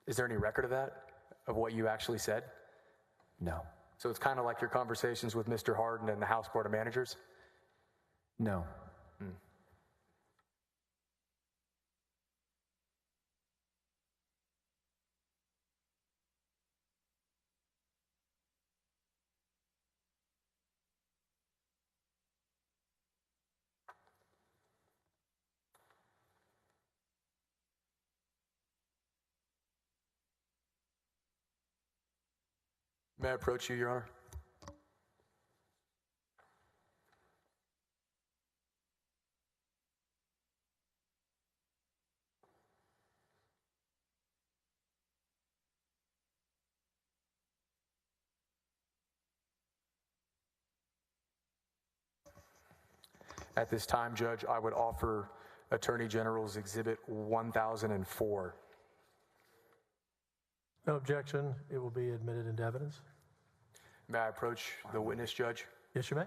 Is there any record of that, of what you actually said? No. So it's kind of like your conversations with Mr. Hardin and the House Board of Managers? No. May I approach you, Your Honor? At this time, Judge, I would offer Attorney General's Exhibit 1004. No objection. It will be admitted into evidence. May I approach the witness, Judge? Yes, you may.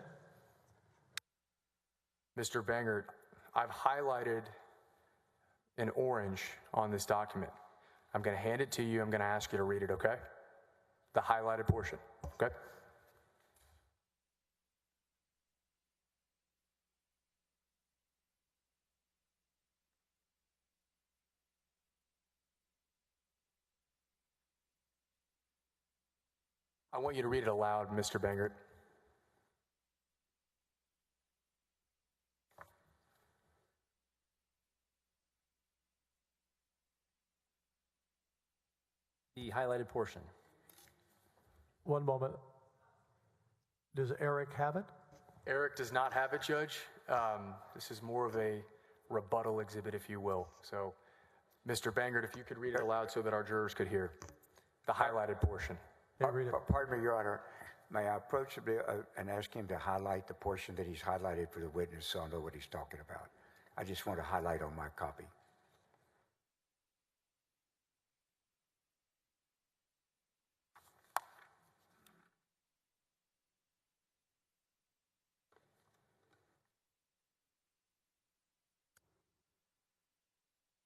Mr. Bangert, I've highlighted in orange on this document. I'm going to hand it to you. I'm going to ask you to read it, okay? The highlighted portion, okay? I want you to read it aloud, Mr. Bangert. The highlighted portion. One moment. Does Eric have it? Eric does not have it, Judge. This is more of a rebuttal exhibit, if you will. So, Mr. Bangert, if you could read it aloud so that our jurors could hear the highlighted portion. Yeah, read it. Pardon me, Your Honor. May I approach him and ask him to highlight the portion that he's highlighted for the witness so I'll know what he's talking about? I just want to highlight on my copy.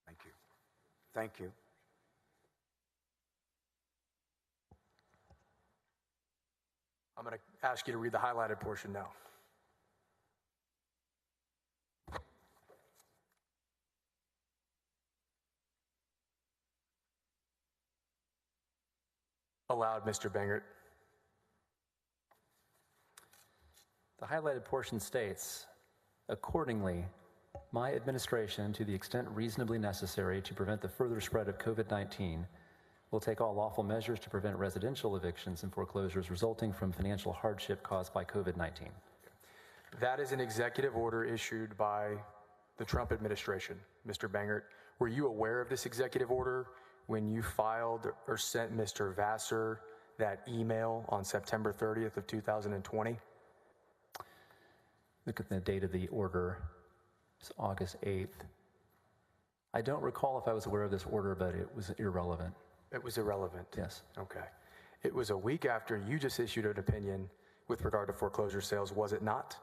Thank you. Thank you. I'm going to ask you to read the highlighted portion now. Aloud, Mr. Bangert. The highlighted portion states, accordingly, my administration, to the extent reasonably necessary to prevent the further spread of COVID-19, will take all lawful measures to prevent residential evictions and foreclosures resulting from financial hardship caused by COVID-19. That is an executive order issued by the Trump administration, Mr. Bangert. Were you aware of this executive order when you filed or sent Mr. Vassar that email on September 30th of 2020? Look at the date of the order. It's August 8th. I don't recall if I was aware of this order, but it was irrelevant. It was irrelevant? Yes. Okay. It was a week after you just issued an opinion with regard to foreclosure sales, was it not?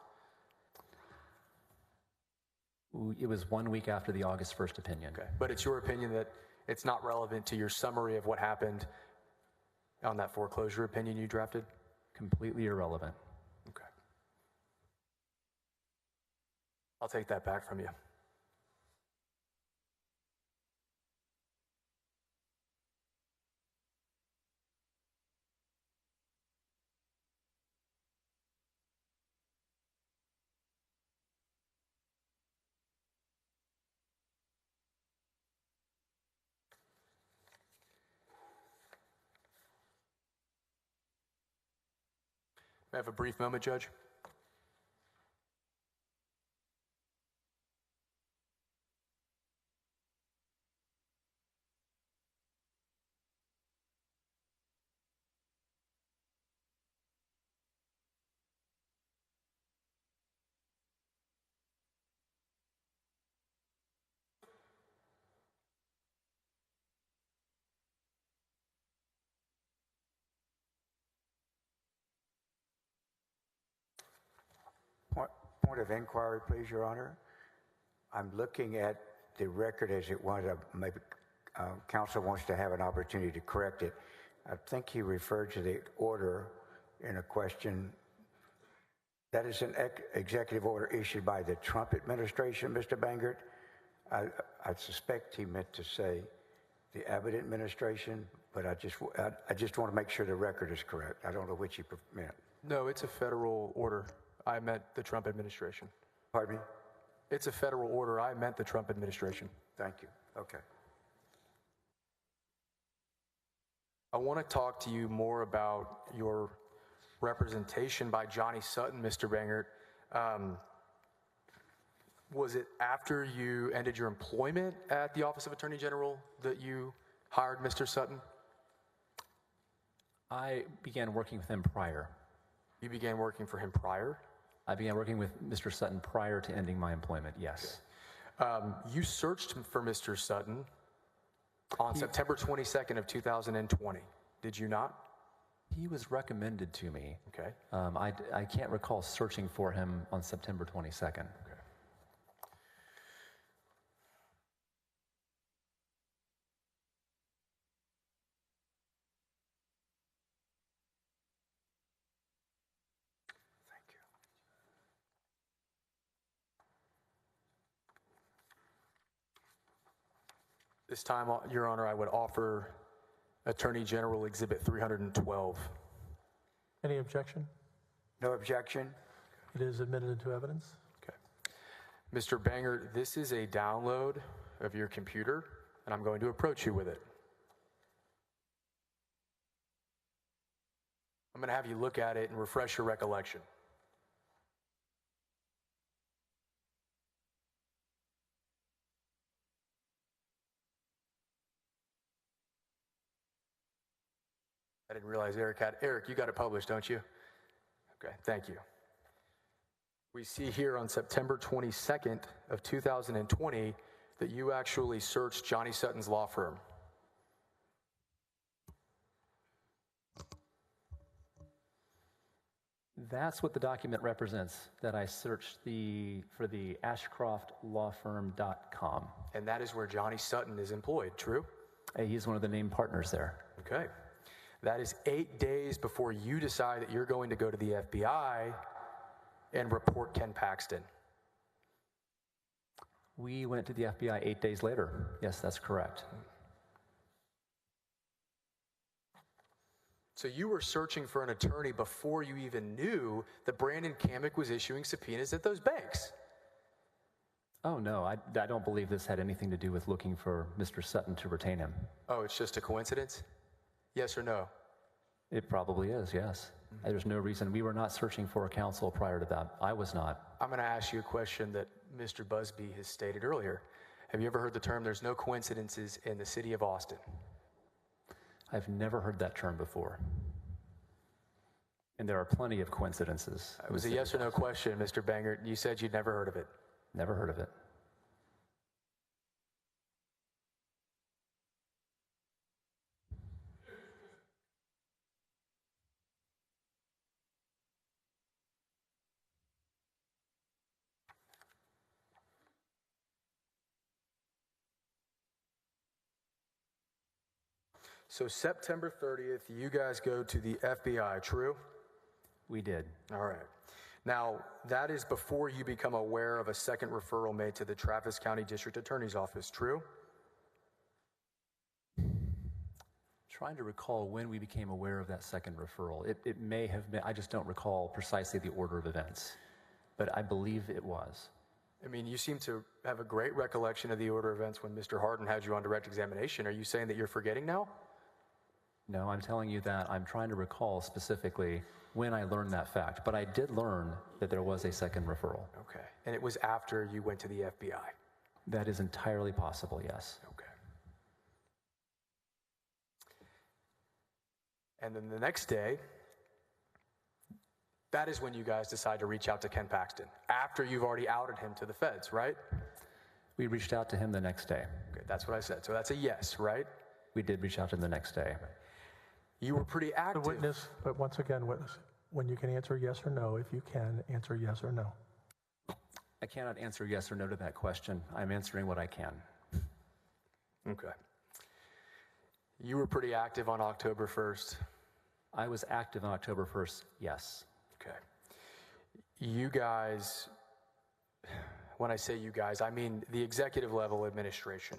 It was 1 week after the August 1st opinion. Okay. But it's your opinion that it's not relevant to your summary of what happened on that foreclosure opinion you drafted? Completely irrelevant. Okay. I'll take that back from you. May I have a brief moment, Judge? point of inquiry, please, Your Honor. I'm looking at the record as it was. Maybe counsel wants to have an opportunity to correct it. I think he referred to the order in a question. That is an executive order issued by the Trump administration, Mr. Bangert. I suspect he meant to say the Abbott administration, but I just want to make sure the record is correct. I don't know which he meant. No, it's a federal order. I meant the Trump administration. Pardon me? It's a federal order. I meant the Trump administration. Thank you. Okay. I want to talk to you more about your representation by Johnny Sutton, Mr. Bangert. Was it after you ended your employment at the Office of Attorney General that you hired Mr. Sutton? I began working with him prior. You began working for him prior? I began working with Mr. Sutton prior to ending my employment, yes. Okay. You searched for Mr. Sutton on September 22nd of 2020, did you not? He was recommended to me. Okay. I can't recall searching for him on September 22nd. Okay. Thank you. This time, Your Honor, I would offer Attorney General Exhibit 312. Any objection? No objection? It is admitted into evidence. Okay. Mr. Bangert, this is a download of your computer, and I'm going to approach you with it. I'm going to have you look at it and refresh your recollection. I didn't realize Eric, you got it published, don't you? Okay, thank you. We see here on September 22nd of 2020 that you actually searched Johnny Sutton's law firm. That's what the document represents, that I searched for the ashcroftlawfirm.com. And that is where Johnny Sutton is employed, true? He's one of the named partners there. Okay. That is 8 days before you decide that you're going to go to the FBI and report Ken Paxton. We went to the FBI 8 days later. Yes, that's correct. So you were searching for an attorney before you even knew that Brandon Kamick was issuing subpoenas at those banks. Oh, no, I don't believe this had anything to do with looking for Mr. Sutton to retain him. Oh, it's just a coincidence? Yes or no? It probably is, yes. There's no reason. We were not searching for a counsel prior to that. I was not. I'm going to ask you a question that Mr. Busby has stated earlier. Have you ever heard the term, there's no coincidences in the city of Austin? I've never heard that term before. And there are plenty of coincidences. It was a yes or no question, Mr. Bangert. You said you'd never heard of it. Never heard of it. So September 30th, you guys go to the FBI, true? We did. All right. Now, that is before you become aware of a second referral made to the Travis County District Attorney's Office, true? Trying to recall when we became aware of that second referral. It may have been, I just don't recall precisely the order of events, but I believe it was. I mean, you seem to have a great recollection of the order of events when Mr. Hardin had you on direct examination. Are you saying that you're forgetting now? No, I'm telling you that I'm trying to recall specifically when I learned that fact, but I did learn that there was a second referral. Okay. And it was after you went to the FBI? That is entirely possible, yes. Okay. And then the next day, that is when you guys decide to reach out to Ken Paxton, after you've already outed him to the feds, right? We reached out to him the next day. Okay, that's what I said. So that's a yes, right? We did reach out to him the next day. You were pretty active. The witness, but once again, witness, when you can answer yes or no, if you can, answer yes or no. I cannot answer yes or no to that question. I'm answering what I can. Okay. You were pretty active on October 1st. I was active on October 1st, yes. Okay. You guys, when I say you guys, I mean the executive level administration.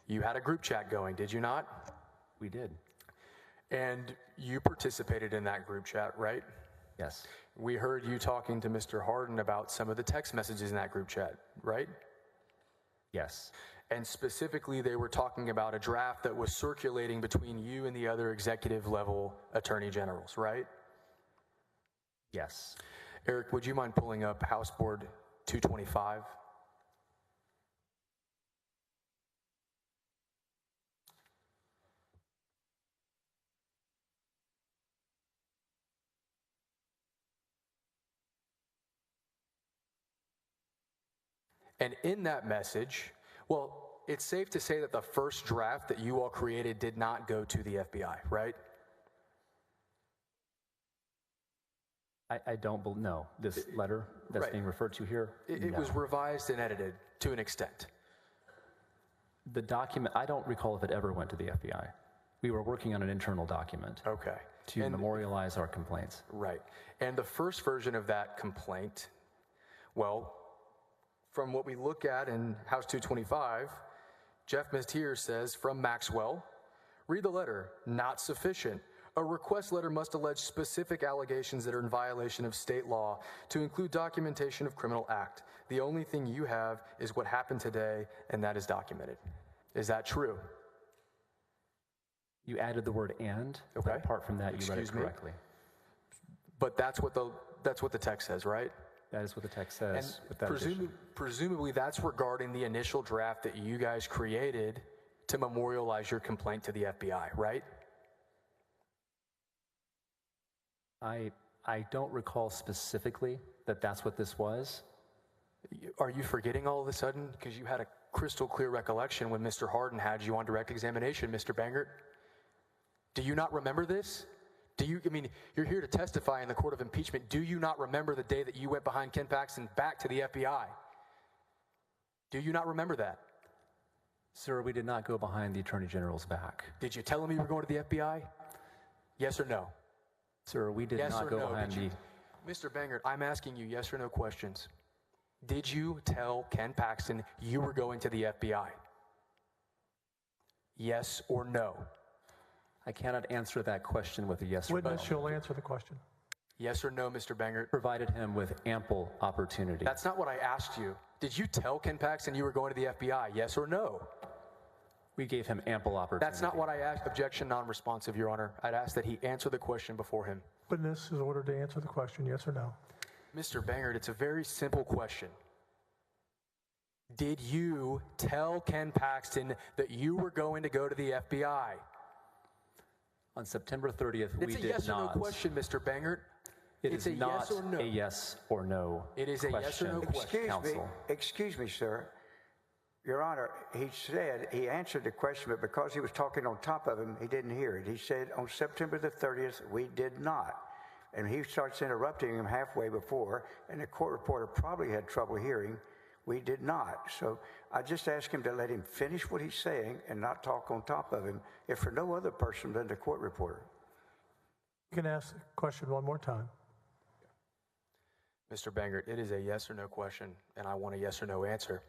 You had a group chat going, did you not? We did. And you participated in that group chat, right? Yes. We heard you talking to Mr. Harden about some of the text messages in that group chat, right? Yes. And specifically, they were talking about a draft that was circulating between you and the other executive level attorney generals, right? Yes. Eric, would you mind pulling up House Board 225? And in that message, well, it's safe to say that the first draft that you all created did not go to the FBI, right? I don't know. This letter that's right. being referred to here? It No. was revised and edited to an extent. The document, I don't recall if it ever went to the FBI. We were working on an internal document Okay. to memorialize our complaints. Right. And the first version of that complaint, well, from what we look at in House 225, Jeff Mestier says, from Maxwell, read the letter, not sufficient. A request letter must allege specific allegations that are in violation of state law to include documentation of criminal act. The only thing you have is what happened today, and that is documented. Is that true? You added the word "and." Okay. But apart from that, you read it Excuse me? correctly. But that's what the text says, right? That is what the text says. And with that addition. presumably that's regarding the initial draft that you guys created to memorialize your complaint to the FBI, right? I don't recall specifically that that's what this was. Are you forgetting all of a sudden? Because you had a crystal clear recollection when Mr. Harden had you on direct examination, Mr. Bangert. Do you not remember this? You're here to testify in the court of impeachment. Do you not remember the day that you went behind Ken Paxton back to the FBI? Do you not remember that? Sir, we did not go behind the Attorney General's back. Did you tell him you were going to the FBI? Yes or no? Sir, we did Yes not or go no? behind Did you, Mr. Bangert, I'm asking you yes or no questions. Did you tell Ken Paxton you were going to the FBI? Yes or no? I cannot answer that question with a yes or no. Witness, you'll answer the question. Yes or no, Mr. Bangert? Provided him with ample opportunity. That's not what I asked you. Did you tell Ken Paxton you were going to the FBI? Yes or no? We gave him ample opportunity. That's not what I asked. Objection non-responsive, Your Honor. I'd ask that he answer the question before him. Witness is ordered to answer the question, yes or no. Mr. Bangert, it's a very simple question. Did you tell Ken Paxton that you were going to go to the FBI? On September 30th, we did not. It's a yes or no question, Mr. Bangert. It's a not yes or no. a yes or no It is a yes or no question. Excuse me, sir. Your Honor, he said, he answered the question, but because he was talking on top of him, he didn't hear it. He said, on September the 30th, we did not. And he starts interrupting him halfway before, and the court reporter probably had trouble hearing, we did not. So I just asked him to let him finish what he's saying and not talk on top of him, if for no other person than the court reporter. You can ask the question one more time. Mr. Bangert, it is a yes or no question, and I want a yes or no answer.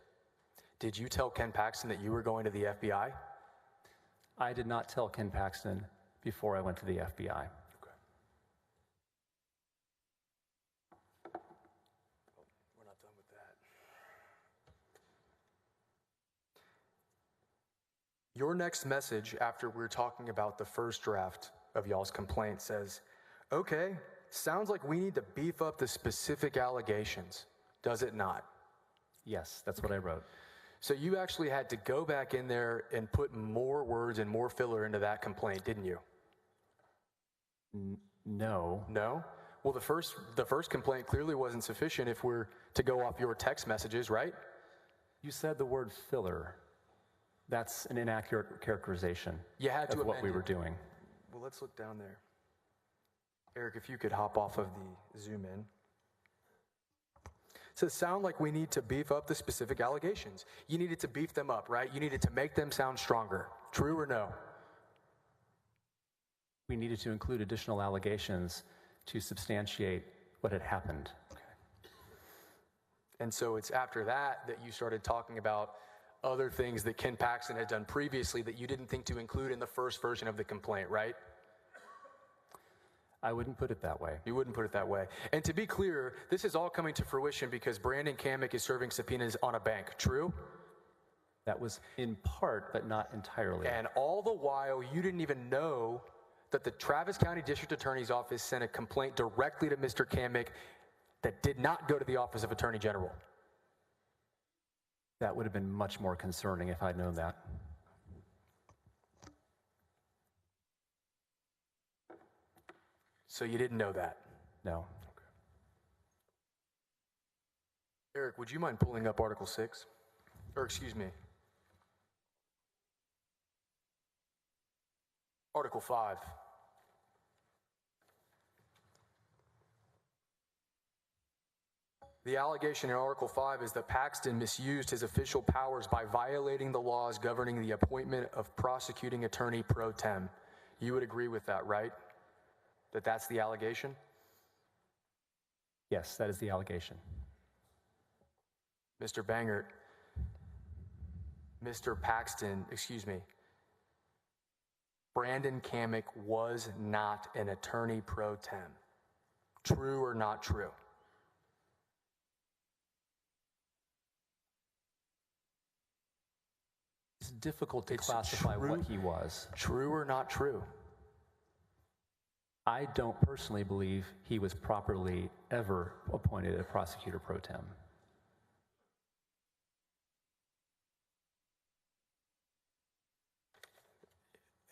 Did you tell Ken Paxton that you were going to the FBI? I did not tell Ken Paxton before I went to the FBI. Okay. We're not done with that. Your next message after we're talking about the first draft of y'all's complaint says, okay, sounds like we need to beef up the specific allegations. Does it not? Yes, that's what I wrote. So you actually had to go back in there and put more words and more filler into that complaint, didn't you? No. No? Well, the first complaint clearly wasn't sufficient if we're to go off your text messages, right? You said the word filler. That's an inaccurate characterization You had to of what amend we it. were doing. Well, let's look down there. Eric, if you could hop off of the zoom in. So it sounds like we need to beef up the specific allegations. You needed to beef them up, right? You needed to make them sound stronger. True or no? We needed to include additional allegations to substantiate what had happened. And so it's after that that you started talking about other things that Ken Paxton had done previously that you didn't think to include in the first version of the complaint, right? I wouldn't put it that way. You wouldn't put it that way. And to be clear, this is all coming to fruition because Brandon Kamick is serving subpoenas on a bank, true? That was in part, but not entirely. And all the while, you didn't even know that the Travis County District Attorney's Office sent a complaint directly to Mr. Kamick that did not go to the Office of Attorney General. That would have been much more concerning if I'd known that. So you didn't know that? No. Eric, would you mind pulling up Article 6? Or excuse me, Article 5. The allegation in Article 5 is that Paxton misused his official powers by violating the laws governing the appointment of prosecuting attorney pro tem. You would agree with that, right? That that's the allegation? Yes, that is the allegation. Mr. Bangert, Mr. Paxton, excuse me, Brandon Kamick was not an attorney pro tem. True or not true? It's difficult to It's classify true. what he was. True or not true? I don't personally believe he was properly ever appointed a prosecutor pro tem.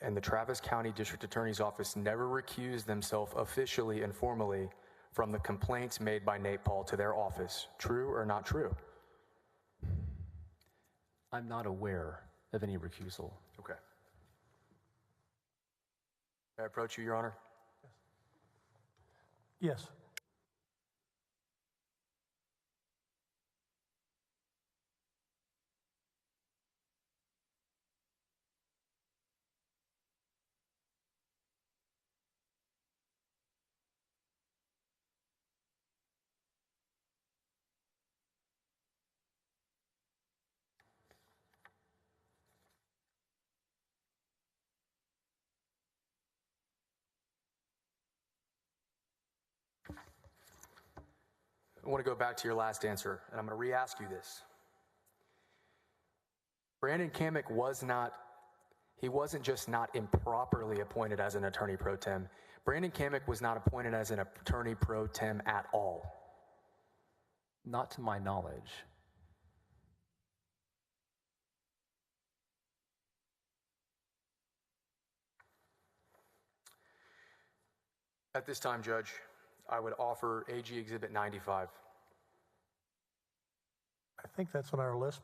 And the Travis County District Attorney's Office never recused themselves officially and formally from the complaints made by Nate Paul to their office. True or not true? I'm not aware of any recusal. Okay. May I approach you, Your Honor? Yes. I want to go back to your last answer, and I'm going to re-ask you this. Brandon Kamick wasn't just not improperly appointed as an attorney pro tem. Brandon Kamick was not appointed as an attorney pro tem at all. Not to my knowledge. At this time, Judge, I would offer AG Exhibit 95. I think that's on our list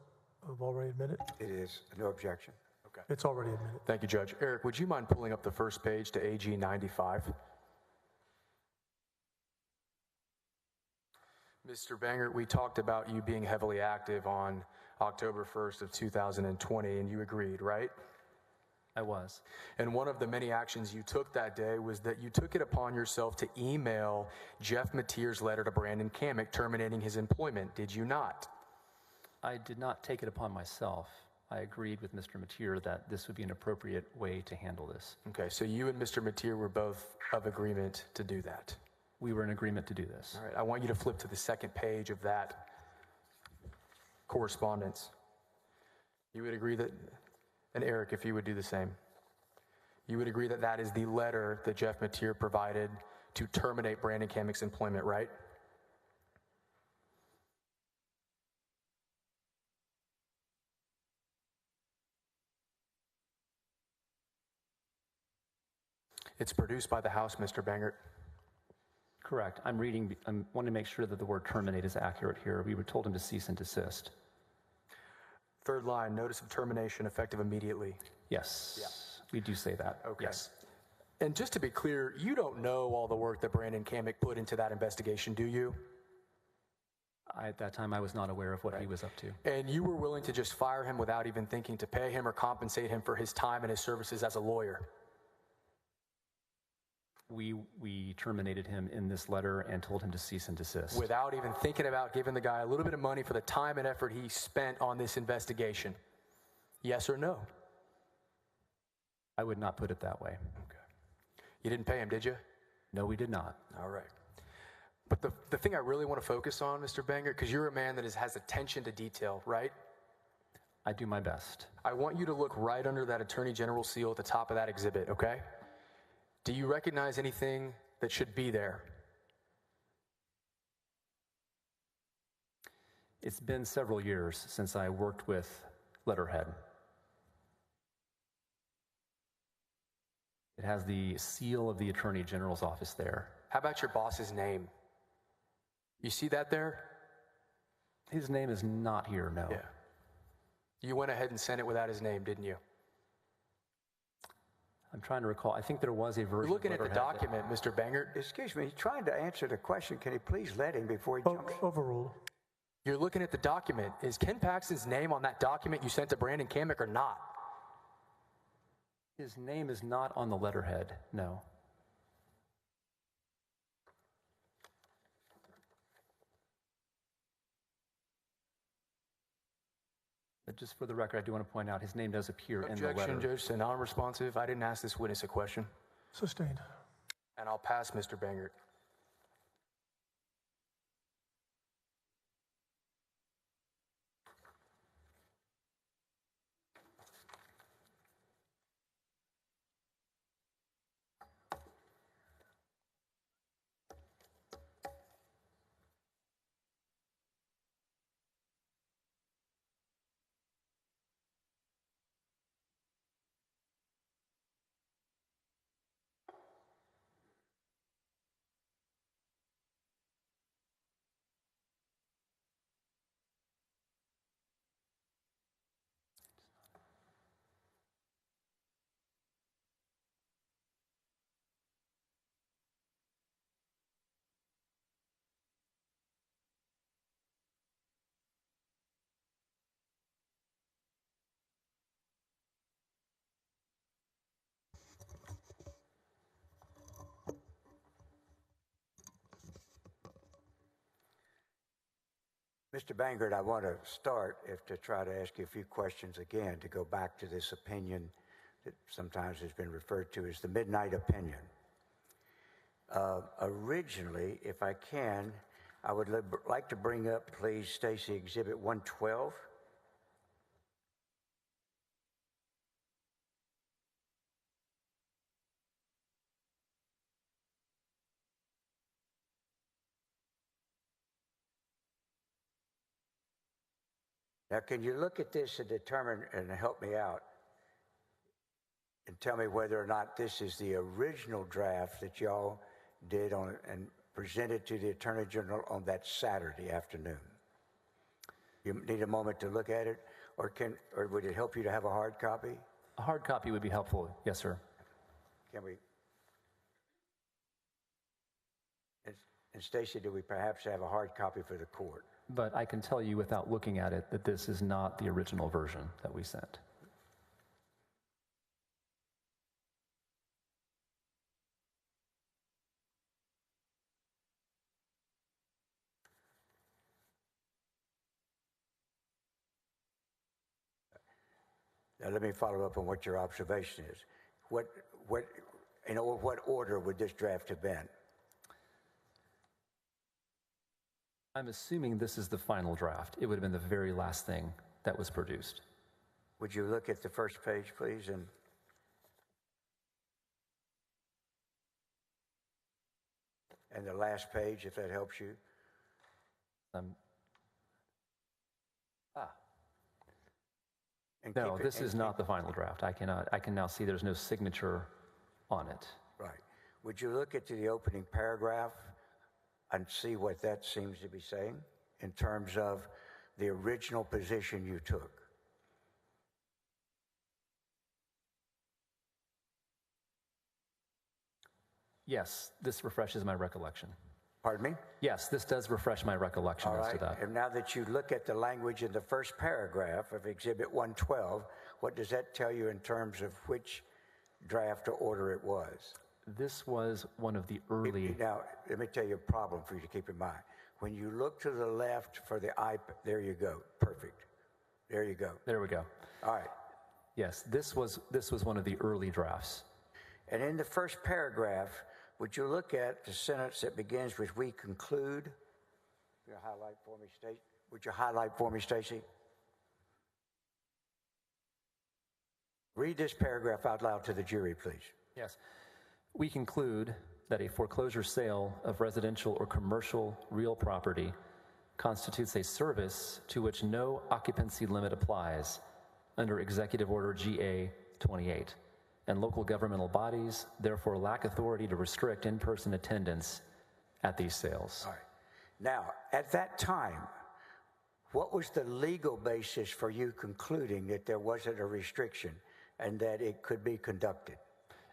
of already admitted. It is. No objection. Okay. It's already admitted. Thank you, Judge. Eric, would you mind pulling up the first page to AG 95? Mr. Bangert, we talked about you being heavily active on October 1st of 2020, and you agreed, right? I was. And one of the many actions you took that day was that you took it upon yourself to email Jeff Mateer's letter to Brandon Kamick terminating his employment, did you not? I did not take it upon myself. I agreed with Mr. Mateer that this would be an appropriate way to handle this. Okay, so you and Mr. Mateer were both of agreement to do that. We were in agreement to do this. All right, I want you to flip to the second page of that correspondence. You would agree that, and Eric, if you would do the same, you would agree that that is the letter that Jeff Mateer provided to terminate Brandon Kamick's employment, right? It's produced by the House, Mr. Bangert. Correct. I want to make sure that the word terminate is accurate here. We were told him to cease and desist. Third line, notice of termination effective immediately. Yes. Yeah. We do say that. Okay. Yes. And just to be clear, you don't know all the work that Brandon Kamick put into that investigation, do you? At that time, I was not aware of what he was up to. And you were willing to just fire him without even thinking to pay him or compensate him for his time and his services as a lawyer? We terminated him in this letter and told him to cease and desist. Without even thinking about giving the guy a little bit of money for the time and effort he spent on this investigation? Yes or no? I would not put it that way. Okay. You didn't pay him, did you? No, we did not. All right. But the thing I really want to focus on, Mr. Bangert, because you're a man that has attention to detail, right? I do my best. I want you to look right under that Attorney General seal at the top of that exhibit, okay? Do you recognize anything that should be there? It's been several years since I worked with letterhead. It has the seal of the Attorney General's office there. How about your boss's name? You see that there? His name is not here, no. Yeah. You went ahead and sent it without his name, didn't you? I'm trying to recall. I think there was a version. You're looking of at the document, Mr. Bangert. Excuse me, he's trying to answer the question. Can you please let him before he jumps? Overruled. You're looking at the document. Is Ken Paxton's name on that document you sent to Brandon Kamick or not? His name is not on the letterhead, no. But just for the record, I do want to point out his name does appear in the letter. Objection, Judge, to non-responsive. I didn't ask this witness a question. Sustained. And I'll pass, Mr. Bangert. Mr. Bangert, I want to start to try to ask you a few questions again to go back to this opinion that sometimes has been referred to as the midnight opinion. Originally, if I can, I would like to bring up, please, Stacy, Exhibit 112. Now, can you look at this and determine and help me out and tell me whether or not this is the original draft that y'all did on and presented to the Attorney General on that Saturday afternoon? You need a moment to look at it, or would it help you to have a hard copy? A hard copy would be helpful, yes, sir. Can we? And Stacy, do we perhaps have a hard copy for the court? But I can tell you without looking at it that this is not the original version that we sent. Now, let me follow up on what your observation is. What order would this draft have been? I'm assuming this is the final draft. It would have been the very last thing that was produced. Would you look at the first page, please? And the last page, if that helps you. No, this is not the final draft. I can now see there's no signature on it. Right. Would you look at the opening paragraph and see what that seems to be saying in terms of the original position you took? Yes, this refreshes my recollection. Pardon me? Yes, this does refresh my recollection All as right. to that. And now that you look at the language in the first paragraph of Exhibit 112, what does that tell you in terms of which draft or order it was? This was one of the early. Now, let me tell you a problem for you to keep in mind. When you look to the left for the iPad, there you go. Perfect. There you go. There we go. All right. Yes, this was one of the early drafts. And in the first paragraph, would you look at the sentence that begins with "we conclude"? Would you highlight for me, Stacy? Would you highlight for me, Stacy? Read this paragraph out loud to the jury, please. Yes. We conclude that a foreclosure sale of residential or commercial real property constitutes a service to which no occupancy limit applies under Executive Order GA 28, and local governmental bodies therefore lack authority to restrict in-person attendance at these sales. All right. Now, at that time, what was the legal basis for you concluding that there wasn't a restriction and that it could be conducted?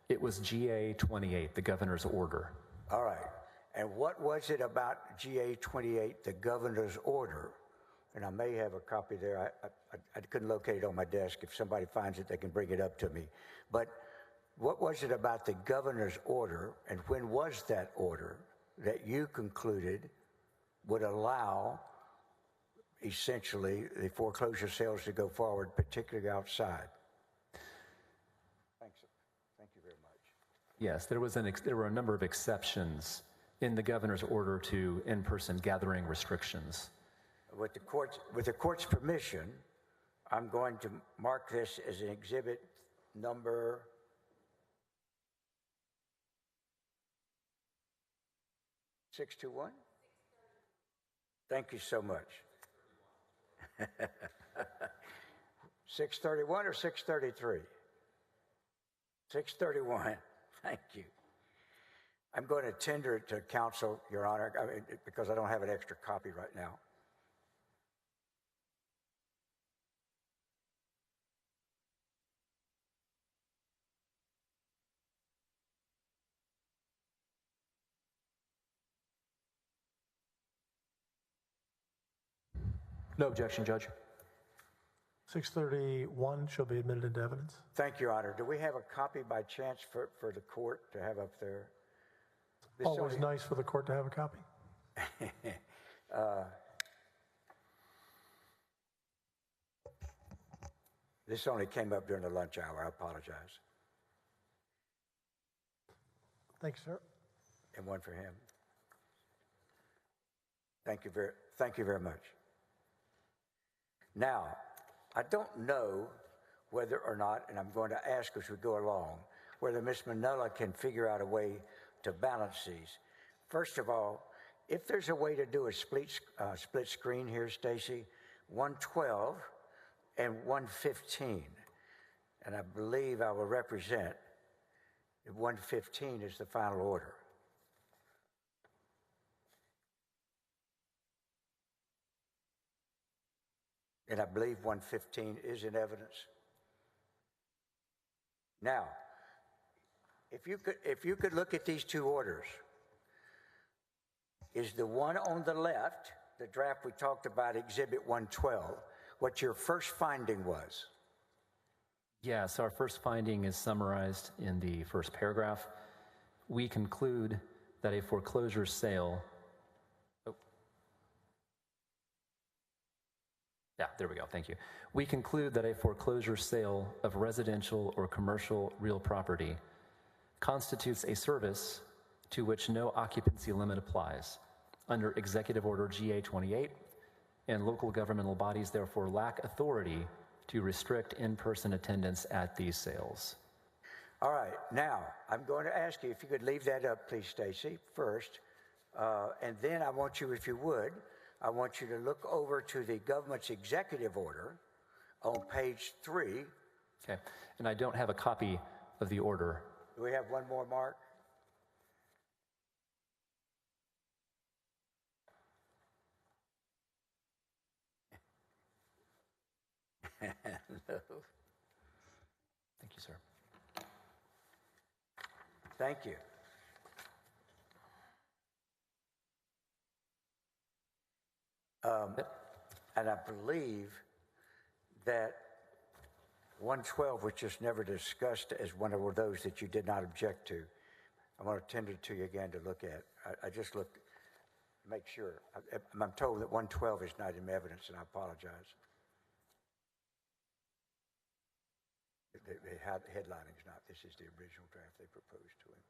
It was GA 28, the governor's order. All right. And what was it about GA 28, the governor's order? And I may have a copy there. I couldn't locate it on my desk. If somebody finds it, they can bring it up to me. But what was it about the governor's order, and when was that order that you concluded would allow essentially the foreclosure sales to go forward, particularly outside? Thanks. Thank you very much. Yes, there were a number of exceptions in the governor's order to in-person gathering restrictions. With the court's permission, I'm going to mark this as an exhibit number 621. Thank you so much. 631 or 633? 631. Thank you. I'm going to tender it to counsel, Your Honor, because I don't have an extra copy right now. No objection, Judge. 631 shall be admitted into evidence. Thank you, Your Honor. Do we have a copy by chance for the court to have up there? This Always nice for the court to have a copy. This only came up during the lunch hour. I apologize. Thanks, sir. And one for him. Thank you very much. Now, I don't know whether or not, and I'm going to ask as we go along, whether Ms. Manella can figure out a way to balance these. First of all, if there's a way to do a split screen here, Stacy, 112 and 115, and I believe I will represent that 115 is the final order. And I believe 115 is in evidence. Now, if you could look at these two orders, is the one on the left, the draft we talked about, Exhibit 112, what your first finding was? Yes, our first finding is summarized in the first paragraph. We conclude that a foreclosure sale. Yeah, there we go. Thank you. We conclude that a foreclosure sale of residential or commercial real property constitutes a service to which no occupancy limit applies under Executive Order GA 28, and local governmental bodies therefore lack authority to restrict in-person attendance at these sales. All right. Now, I'm going to ask you if you could leave that up, please, Stacy, first. And then I want you, if you would, I want you to look over to the government's executive order on page 3. Okay. And I don't have a copy of the order. Do we have one more, Mark? No. Thank you, sir. Thank you. And I believe that 112 was just never discussed as one of those that you did not object to. I want to tender it to you again to look at. I just looked to make sure. I'm told that 112 is not in evidence, and I apologize. The headlining is not. This is the original draft they proposed to him.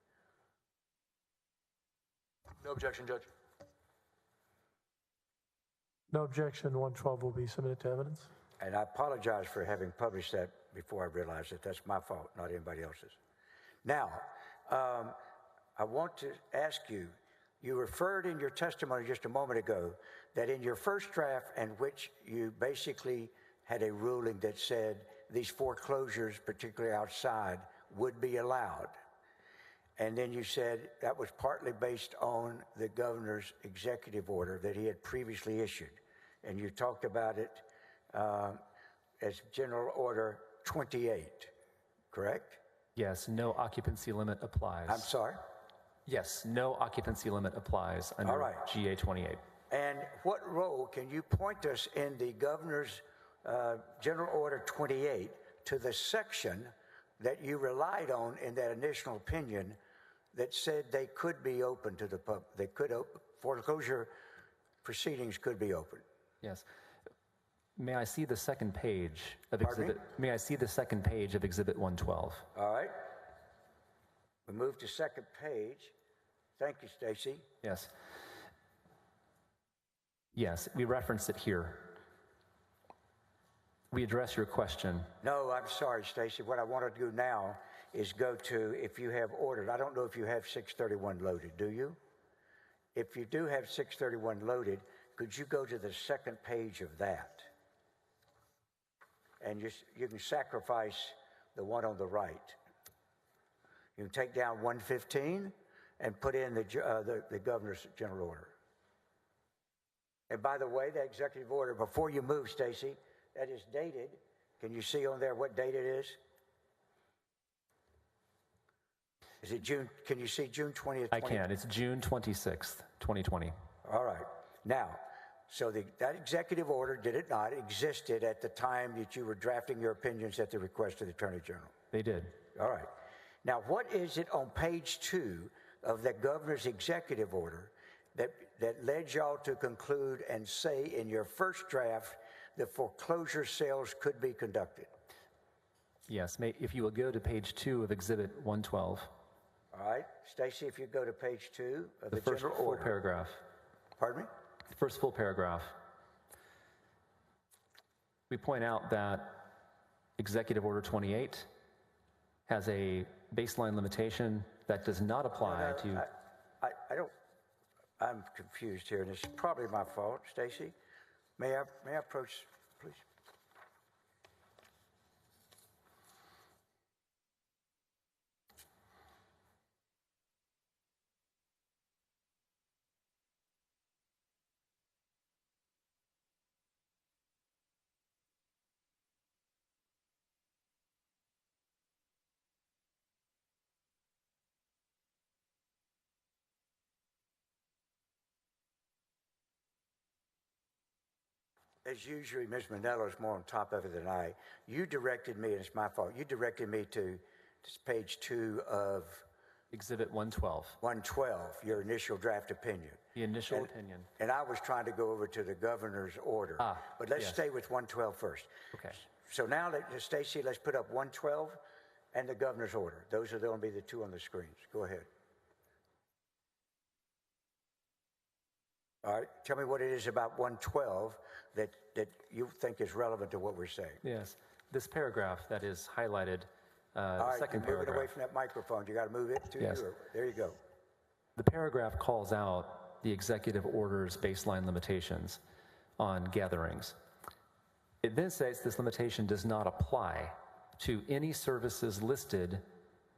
No objection, Judge. No objection. 112 will be submitted to evidence. And I apologize for having published that before I realized it. That's my fault, not anybody else's. Now, I want to ask you, you referred in your testimony just a moment ago that in your first draft, in which you basically had a ruling that said these foreclosures, particularly outside, would be allowed. And then you said that was partly based on the governor's executive order that he had previously issued. And you talked about it as General Order 28, correct? Yes, no occupancy limit applies. I'm sorry? Yes, no occupancy limit applies under All right. GA 28. And what role can you point us in the governor's General Order 28 to the section that you relied on in that initial opinion that said they could be open to the public? They could foreclosure proceedings could be open. Yes. May I see the second page of Pardon me? May I see the second page of Exhibit 112? All right. We move to second page. Thank you, Stacy. Yes. Yes, we reference it here. We address your question. No, I'm sorry, Stacy. What I want to do now is go to, if you have ordered, I don't know if you have 631 loaded, do you? If you do have 631 loaded, could you go to the second page of that? And you can sacrifice the one on the right. You can take down 115 and put in the governor's general order. And by the way, the executive order, before you move, Stacy, that is dated. Can you see on there what date it is? Is it June? Can you see June 20th? I can. It's June 26th, 2020. All right. Now, so that executive order, did it not, existed at the time that you were drafting your opinions at the request of the Attorney General? They did. All right. Now, what is it on page 2 of the governor's executive order that led y'all to conclude and say in your first draft that foreclosure sales could be conducted? Yes. If you will go to page 2 of Exhibit 112. All right. Stacy, if you go to page 2 of the first general full order. paragraph. Pardon me? The first full paragraph. We point out that Executive Order 28 has a baseline limitation that does not apply to... I don't... I'm confused here, and it's probably my fault, Stacy. May I approach, please? As usually, Ms. Manello is more on top of it than I. You directed me, and it's my fault, you directed me to page 2 of... Exhibit 112. 112, your initial draft opinion. The initial opinion. And I was trying to go over to the governor's order. But let's stay with 112 first. Okay. So now, Stacy, let's put up 112 and the governor's order. Those are going to be the two on the screens. Go ahead. All right. Tell me what it is about 112 that you think is relevant to what we're saying. Yes. This paragraph that is highlighted, All the right, second move it paragraph. away from that microphone. You got to move it to Yes. you. There you go. The paragraph calls out the executive order's baseline limitations on gatherings. It then says this limitation does not apply to any services listed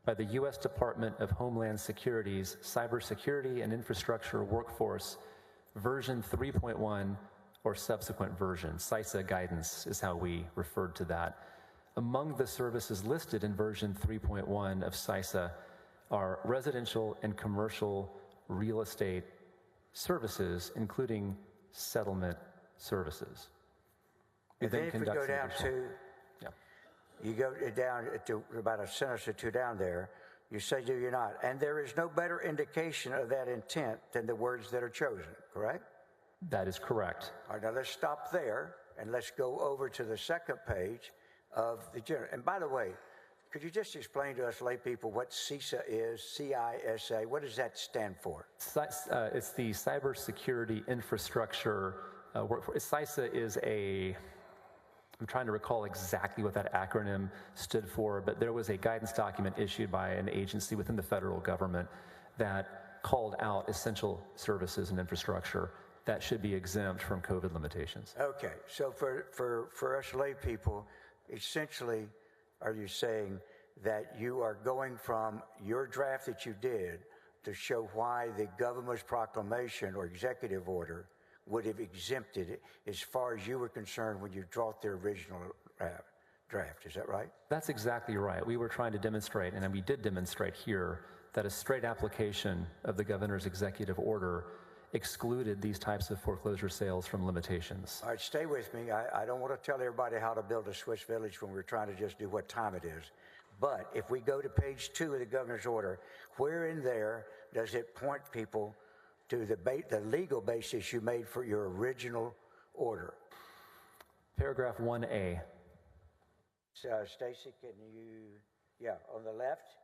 by the U.S. Department of Homeland Security's Cybersecurity and Infrastructure Workforce version 3.1 or subsequent version. CISA guidance is how we referred to that. Among the services listed in version 3.1 of CISA are residential and commercial real estate services, including settlement services. We And then if we conduct go some down additional- to, Yeah. you go down to about a sentence or two down there, you say, do you not? And there is no better indication of that intent than the words that are chosen, correct? That is correct. All right, now let's stop there and let's go over to the second page of the general. And by the way, could you just explain to us lay people what CISA is, C-I-S-A? What does that stand for? It's the Cybersecurity Infrastructure Workforce. CISA is I'm trying to recall exactly what that acronym stood for, but there was a guidance document issued by an agency within the federal government that called out essential services and infrastructure that should be exempt from COVID limitations. Okay, so for us lay people, essentially, are you saying that you are going from your draft that you did to show why the governor's proclamation or executive order would have exempted it as far as you were concerned when you dropped the original draft? Is that right? That's exactly right. We were trying to demonstrate, and we did demonstrate here, that a straight application of the governor's executive order excluded these types of foreclosure sales from limitations. All right, stay with me. I don't want to tell everybody how to build a Swiss village when we're trying to just do what time it is. But if we go to page 2 of the governor's order, where in there does it point people to the legal basis you made for your original order? Paragraph 1A. Stacy, can you, on the left,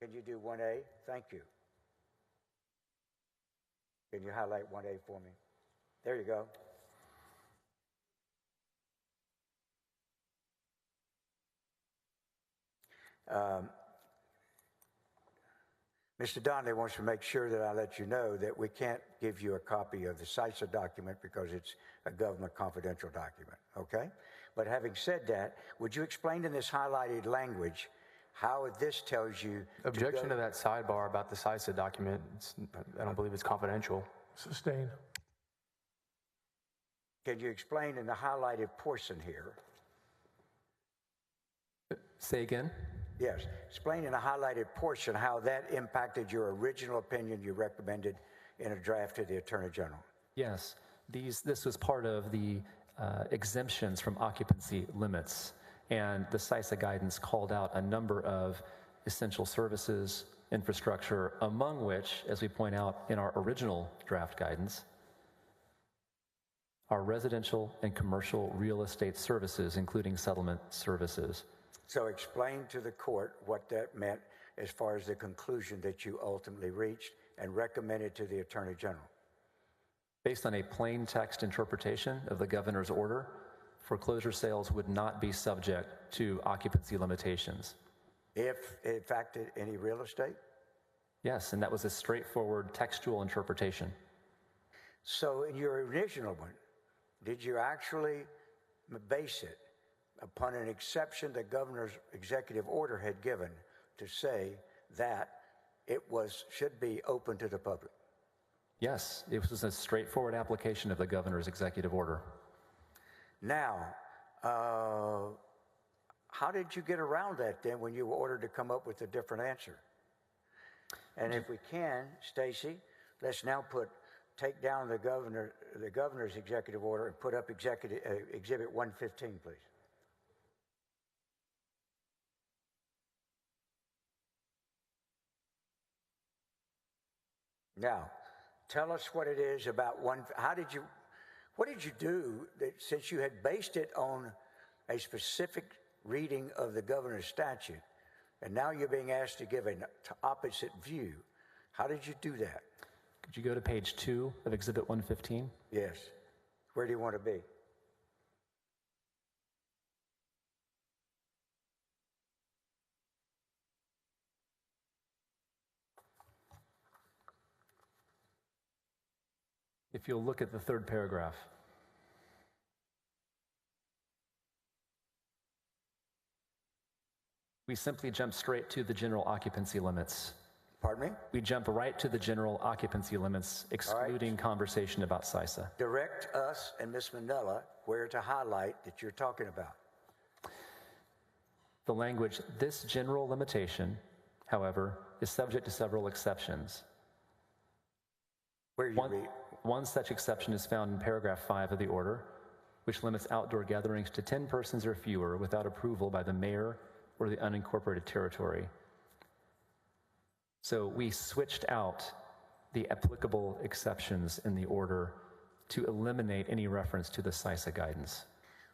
can you do 1A? Thank you. Can you highlight 1A for me? There you go. Mr. Donnelly wants to make sure that I let you know that we can't give you a copy of the CISA document because it's a government confidential document, okay? But having said that, would you explain in this highlighted language how this tells you... Objection to that sidebar about the CISA document. I don't believe it's confidential. Sustained. Can you explain in the highlighted portion here? Say again? Yes. Explain in a highlighted portion how that impacted your original opinion you recommended in a draft to the Attorney General. Yes. This was part of the exemptions from occupancy limits, and the CISA guidance called out a number of essential services, infrastructure, among which, as we point out in our original draft guidance, are residential and commercial real estate services, including settlement services. So explain to the court what that meant as far as the conclusion that you ultimately reached and recommended to the Attorney General. Based on a plain text interpretation of the governor's order, foreclosure sales would not be subject to occupancy limitations. If it affected any real estate? Yes, and that was a straightforward textual interpretation. So in your original one, did you actually base it upon an exception the governor's executive order had given to say that it should be open to the public? Yes, it was a straightforward application of the governor's executive order. Now, how did you get around that then when you were ordered to come up with a different answer? And if we can, Stacy, let's now take down the governor's executive order and put up Exhibit 115, please. Now, tell us what it is about what did you do that, since you had based it on a specific reading of the governor's statute, and now you're being asked to give an opposite view, how did you do that? Could you go to page 2 of Exhibit 115? Yes. Where do you want to be? If you'll look at the third paragraph. We simply jump straight to the general occupancy limits. Pardon me? We jump right to the general occupancy limits, excluding conversation about CISA. Direct us and Ms. Manella where to highlight that you're talking about. The language, this general limitation, however, is subject to several exceptions. Where you read? one such exception is found in paragraph 5 of the order, which limits outdoor gatherings to 10 persons or fewer without approval by the mayor or the unincorporated territory. So we switched out the applicable exceptions in the order to eliminate any reference to the CISA guidance.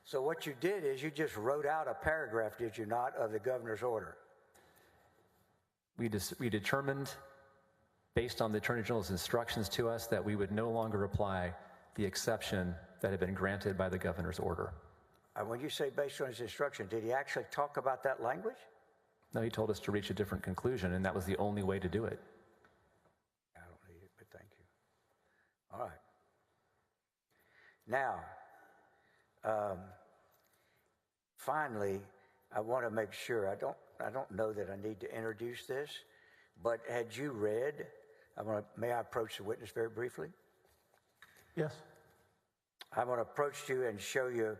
So what you did is you just wrote out a paragraph, did you not, of the governor's order? We determined, based on the Attorney General's instructions to us, that we would no longer apply the exception that had been granted by the governor's order. When you say based on his instruction, did he actually talk about that language? No, he told us to reach a different conclusion, and that was the only way to do it. I don't need it, but thank you. All right. Now, finally, I want to make sure, I don't know that I need to introduce this, but had you read, may I approach the witness very briefly? Yes. I'm going to approach you and show you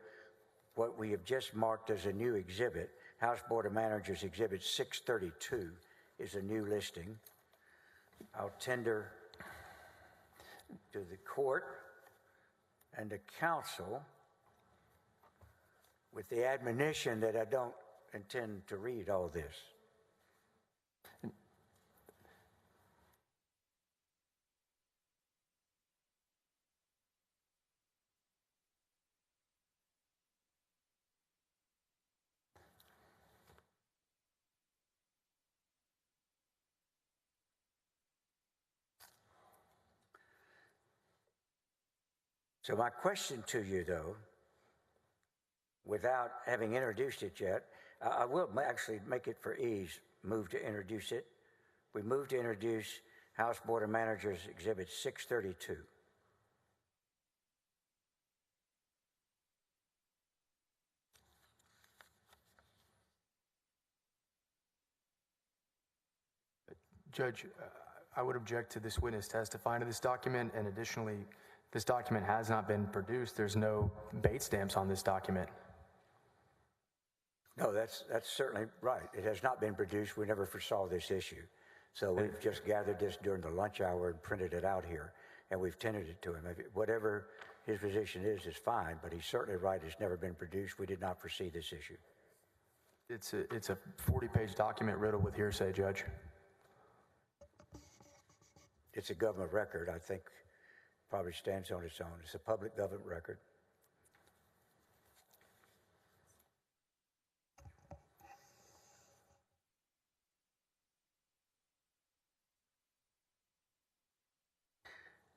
what we have just marked as a new exhibit. House Board of Managers Exhibit 632 is a new listing. I'll tender to the court and the council with the admonition that I don't intend to read all this. So my question to you, though, without having introduced it yet, I will actually make it for ease, move to introduce it. We move to introduce House Board of Managers Exhibit 632. Judge, I would object to this witness testifying to this document, and additionally, this document has not been produced. There's no bait stamps on this document. No, that's certainly right. It has not been produced. We never foresaw this issue. So we've just gathered this during the lunch hour and printed it out here, and we've tendered it to him. Whatever his position is fine, but he's certainly right. It's never been produced. We did not foresee this issue. It's a 40-page document riddled with hearsay, Judge. It's a government record, I think. Probably stands on its own. It's a public government record.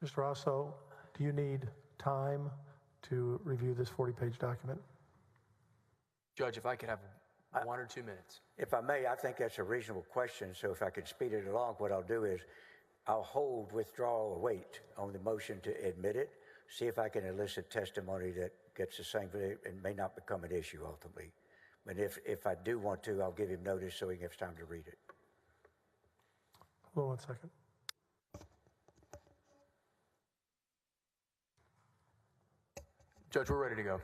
Mr. Rosso, do you need time to review this 40-page document? Judge, if I could have 1 or 2 minutes. If I may, I think that's a reasonable question. So if I could speed it along, what I'll do is I'll hold withdrawal or wait on the motion to admit it, see if I can elicit testimony that gets the same, and may not become an issue ultimately. But if I do want to, I'll give him notice so he gets time to read it. Hold on 1 second. Judge, we're ready to go. All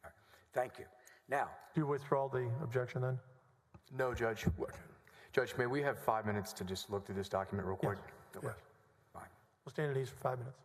right. Thank you. Now, Do you withdraw the objection then? No, Judge. Judge, may we have 5 minutes to just look through this document real quick? Yes. Yes. fine. We'll stand at ease for 5 minutes.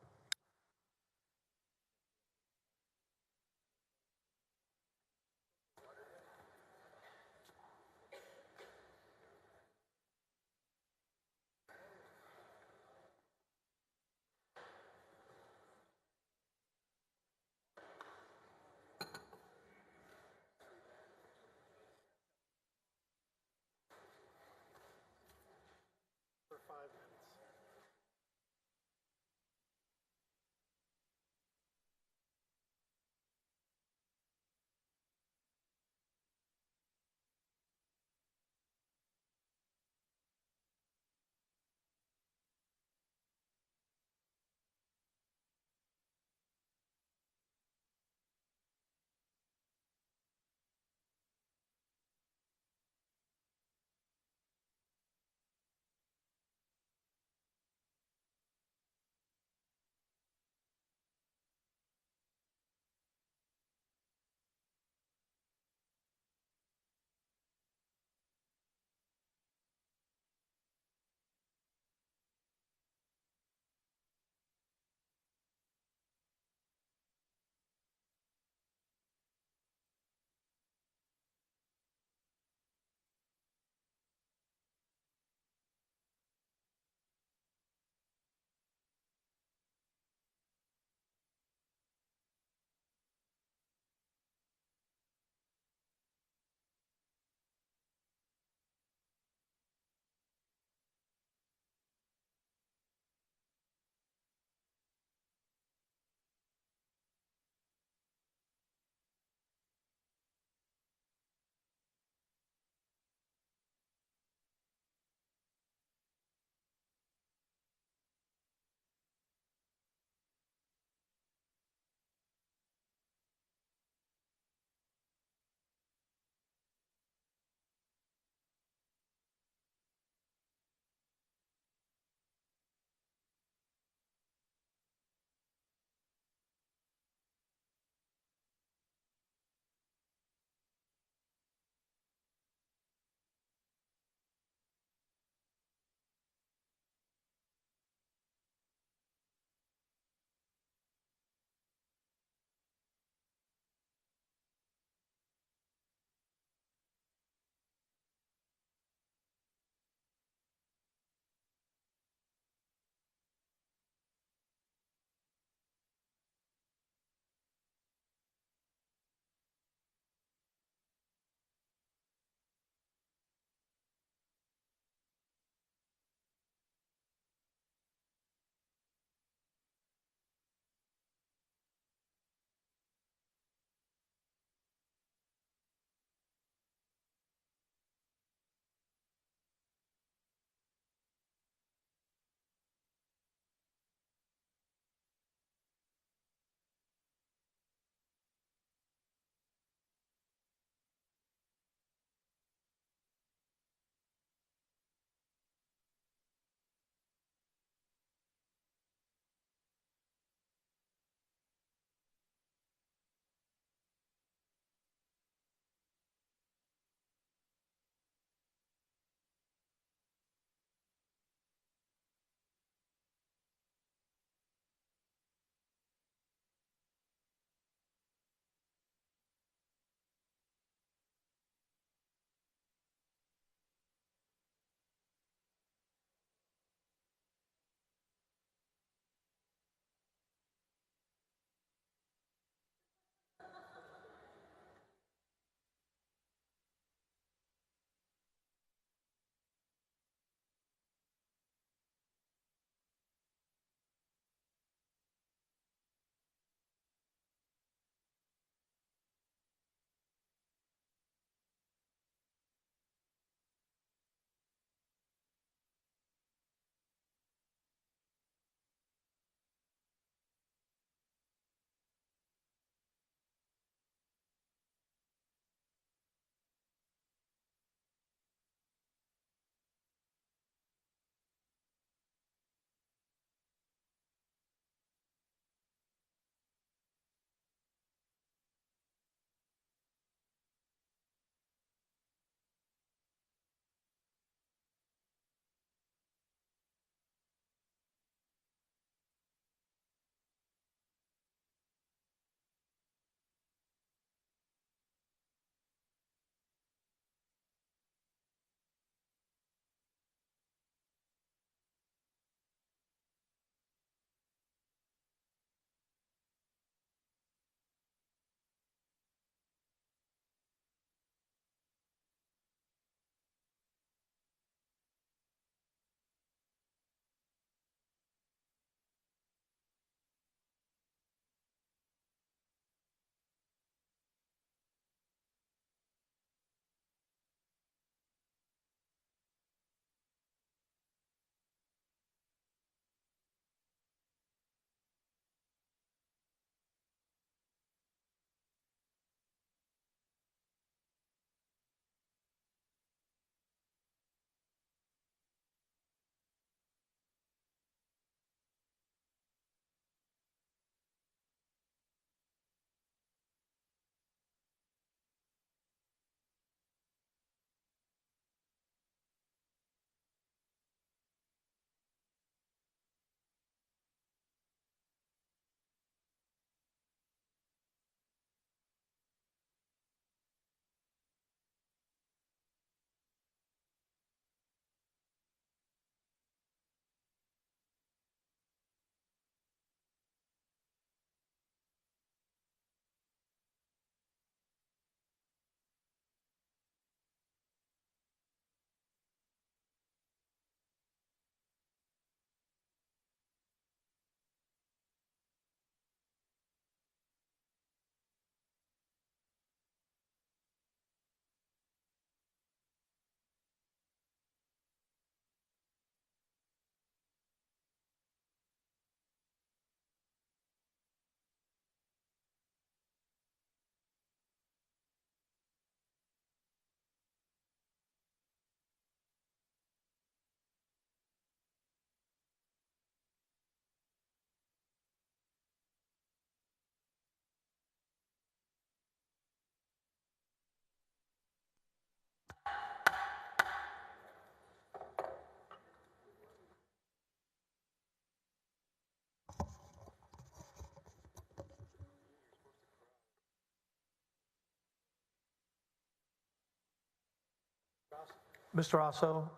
Mr. Osso,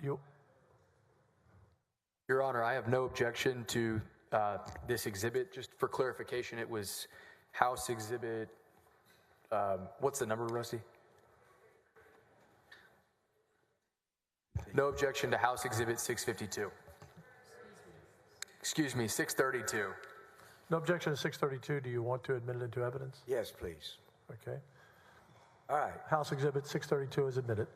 you. Your Honor, I have no objection to this exhibit. Just for clarification, it was House Exhibit, what's the number, Rusty? No objection to House Exhibit 652. Excuse me, 632. No objection to 632. Do you want to admit it into evidence? Yes, please. Okay. All right. House Exhibit 632 is admitted.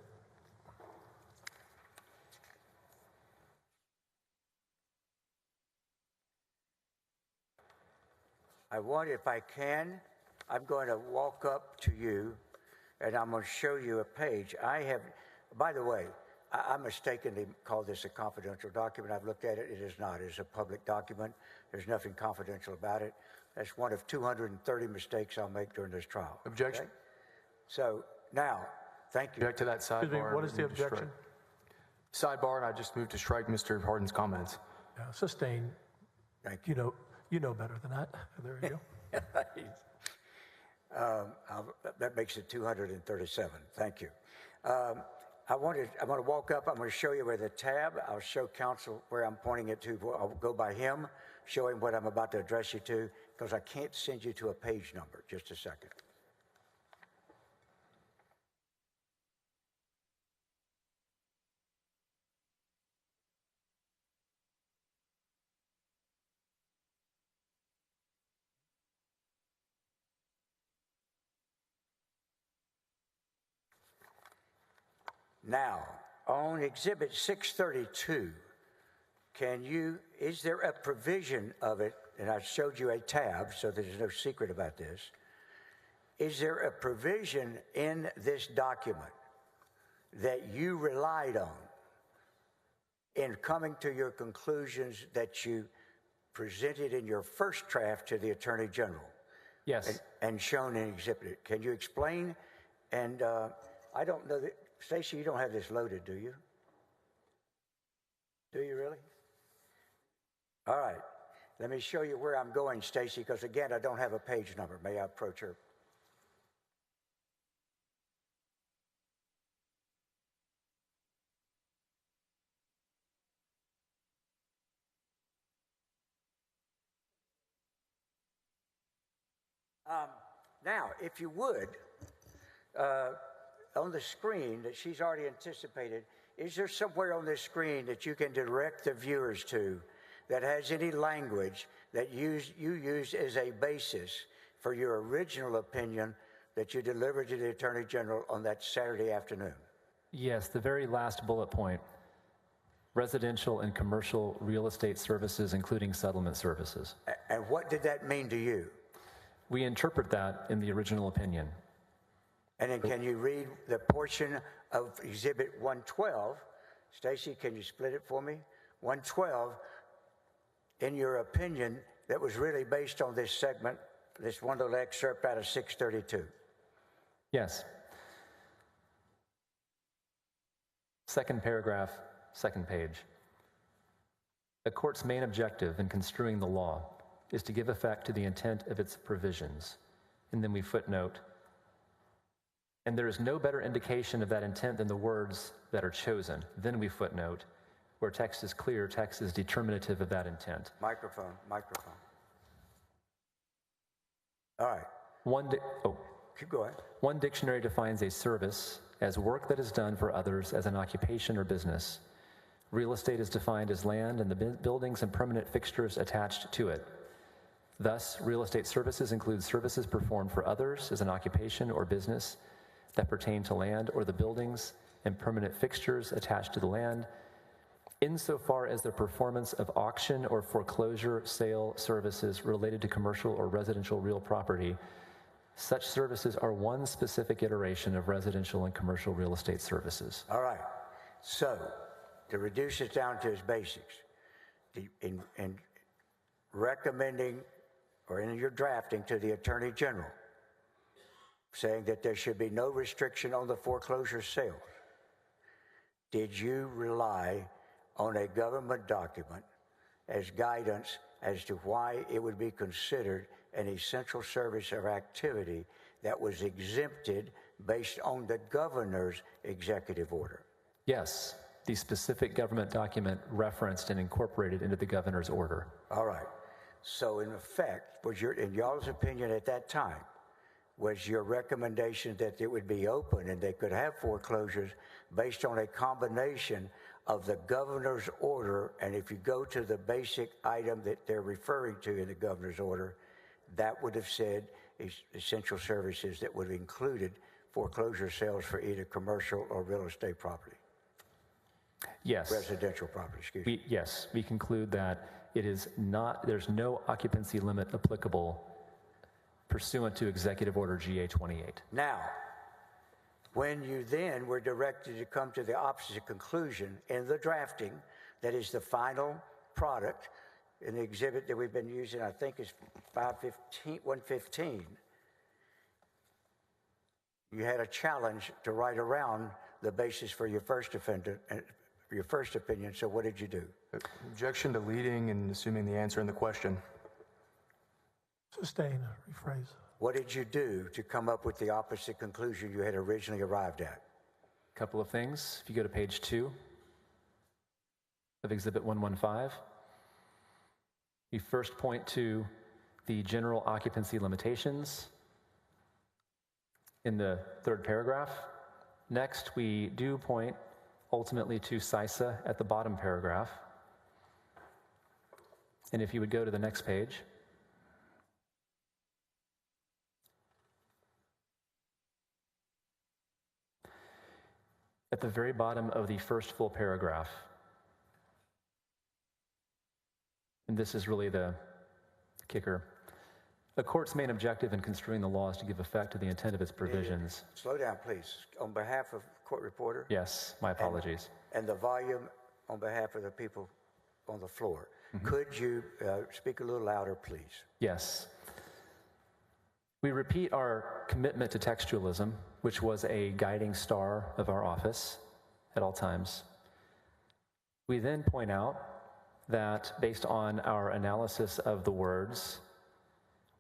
I want, if I can, I'm going to walk up to you and I'm going to show you a page. I have, by the way, I mistakenly called this a confidential document. I've looked at it. It is not. It is a public document. There's nothing confidential about it. That's one of 230 mistakes I'll make during this trial. Objection. Okay? So now, thank you. Object to that sidebar. Excuse me, what is the objection? Sidebar, and I just moved to strike Mr. Hardin's comments. Yeah, sustain. Thank you. You know better than that. There you go. That makes it 237. Thank you. I'm going to walk up. I'm going to show you where the tab. I'll show counsel where I'm pointing it to. I'll go by him, show him what I'm about to address you to, because I can't send you to a page number. Just a second. Now, on Exhibit 632, is there a provision of it, and I showed you a tab, so there's no secret about this. Is there a provision in this document that you relied on in coming to your conclusions that you presented in your first draft to the Attorney General? Yes. And shown in Exhibit? Can you explain? And I don't know that. Stacey, you don't have this loaded, do you? Do you really? All right. Let me show you where I'm going, Stacey, because again, I don't have a page number. May I approach her? Now, if you would, on the screen that she's already anticipated, is there somewhere on this screen that you can direct the viewers to that has any language that you used as a basis for your original opinion that you delivered to the Attorney General on that Saturday afternoon? Yes, the very last bullet point. Residential and commercial real estate services, including settlement services. And what did that mean to you? We interpret that in the original opinion. And then can you read the portion of Exhibit 112? Stacey, can you split it for me? 112, in your opinion, that was really based on this segment, this one little excerpt out of 632. Yes. Second paragraph, second page. A court's main objective in construing the law is to give effect to the intent of its provisions. And then we footnote, and there is no better indication of that intent than the words that are chosen. Then we footnote, where text is clear, text is determinative of that intent. Microphone. All right. Keep going. One dictionary defines a service as work that is done for others as an occupation or business. Real estate is defined as land and the buildings and permanent fixtures attached to it. Thus, real estate services include services performed for others as an occupation or business that pertain to land or the buildings and permanent fixtures attached to the land, insofar as the performance of auction or foreclosure sale services related to commercial or residential real property. Such services are one specific iteration of residential and commercial real estate services. All right. So, to reduce it down to its basics, in recommending or in your drafting to the Attorney General, saying that there should be no restriction on the foreclosure sales, did you rely on a government document as guidance as to why it would be considered an essential service or activity that was exempted based on the governor's executive order? Yes, the specific government document referenced and incorporated into the governor's order. All right. So in effect, in y'all's opinion at that time, was your recommendation that it would be open and they could have foreclosures based on a combination of the governor's order, and if you go to the basic item that they're referring to in the governor's order, that would have said essential services that would have included foreclosure sales for either commercial or real estate property? Yes. Residential property, excuse me. Yes, we conclude that it is not, there's no occupancy limit applicable pursuant to Executive Order GA-28. Now, when you then were directed to come to the opposite conclusion in the drafting, that is the final product in the exhibit that we've been using, I think is 115, you had a challenge to write around the basis for your first opinion, so what did you do? Objection to leading and assuming the answer in the question. Sustain, rephrase. What did you do to come up with the opposite conclusion you had originally arrived at? A couple of things. If you go to page 2 of Exhibit 115, we first point to the general occupancy limitations in the third paragraph. Next, we do point ultimately to CISA at the bottom paragraph. And if you would go to the next page, at the very bottom of the first full paragraph, and this is really the kicker, the court's main objective in construing the law is to give effect to the intent of its provisions. Slow down, please. On behalf of court reporter. Yes, my apologies. And the volume on behalf of the people on the floor. Could you speak a little louder, please? Yes. We repeat our commitment to textualism, which was a guiding star of our office at all times. We then point out that based on our analysis of the words,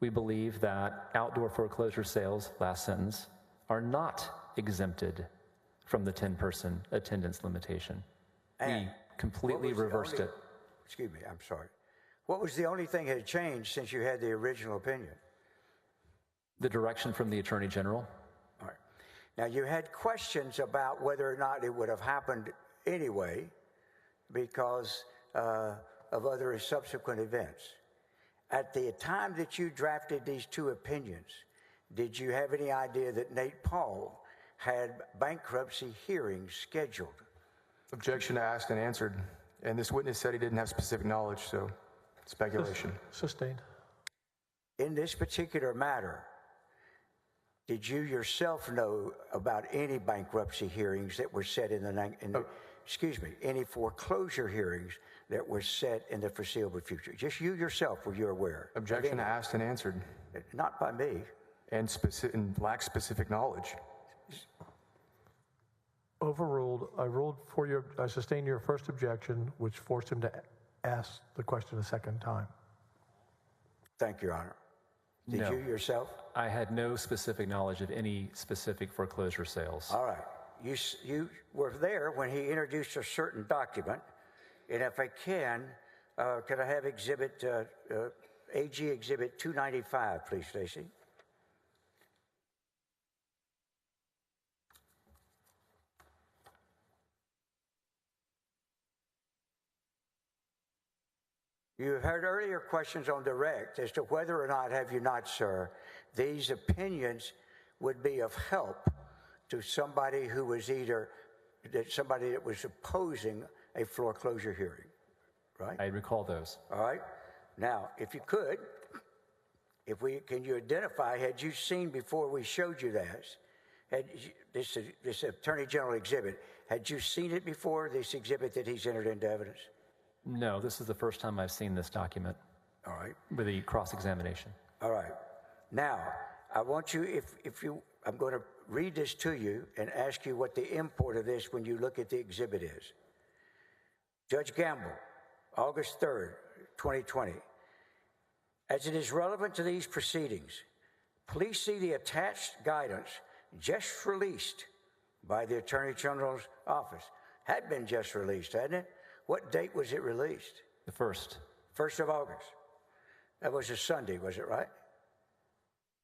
we believe that outdoor foreclosure sales, last sentence, are not exempted from the 10-person attendance limitation. And we completely reversed it. Excuse me, I'm sorry. What was the only thing that had changed since you had the original opinion? The direction from the Attorney General. All right. Now, you had questions about whether or not it would have happened anyway because of other subsequent events. At the time that you drafted these two opinions, did you have any idea that Nate Paul had bankruptcy hearings scheduled? Objection to asked and answered. And this witness said he didn't have specific knowledge, so speculation. Sustained. In this particular matter, did you yourself know about any bankruptcy hearings that were set any foreclosure hearings that were set in the foreseeable future? Just you yourself, were you aware? Objection to asked and answered. Not by me. And lack specific knowledge. Overruled. I sustained your first objection, which forced him to ask the question a second time. Thank you, Your Honor. Did No. you yourself? I had no specific knowledge of any specific foreclosure sales. All right. You were there when he introduced a certain document. And if I can I have Exhibit AG Exhibit 295, please, Stacy? You heard earlier questions on direct as to whether or not, have you not, sir, these opinions would be of help to somebody who was somebody that was opposing a foreclosure hearing, right? I recall those. All right. Now, if you could, can you identify, had you seen before we showed you this Attorney General exhibit, had you seen it before, this exhibit that he's entered into evidence? No, this is the first time I've seen this document. All right. With the cross-examination. All right. Now, I want you, I'm going to read this to you and ask you what the import of this when you look at the exhibit is. Judge Gamble, August 3rd, 2020. As it is relevant to these proceedings, please see the attached guidance just released by the Attorney General's office. Had been just released, hadn't it? What date was it released? The 1st. 1st of August. That was a Sunday, was it right?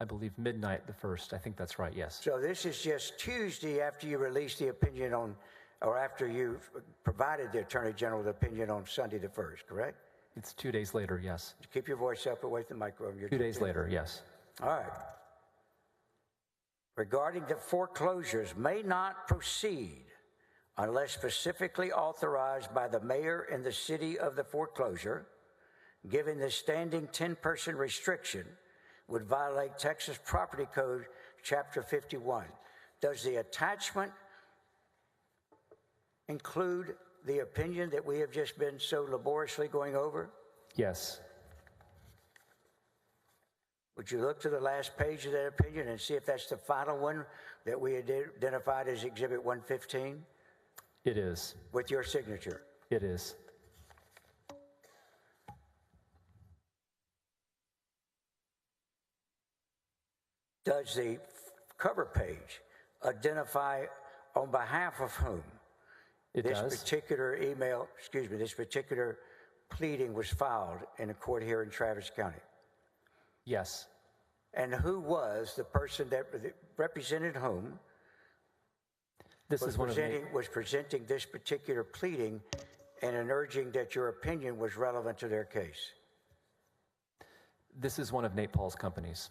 I believe midnight the 1st. I think that's right, yes. So this is just Tuesday after you released the opinion on, or after you provided the Attorney General's opinion on Sunday the 1st, correct? It's 2 days later, yes. Keep your voice up away from the microphone. 2 days later, yes. All right. Regarding the foreclosures may not proceed unless specifically authorized by the mayor in the city of the foreclosure, given the standing 10-person restriction would violate Texas Property Code Chapter 51. Does the attachment include the opinion that we have just been so laboriously going over? Yes. Would you look to the last page of that opinion and see if that's the final one that we identified as Exhibit 115? It is. With your signature? It is. Does the cover page identify on behalf of whom this particular email, this particular pleading was filed in a court here in Travis County? Yes. And who was the person that represented whom was presenting this particular pleading and urging that your opinion was relevant to their case? This is one of Nate Paul's companies.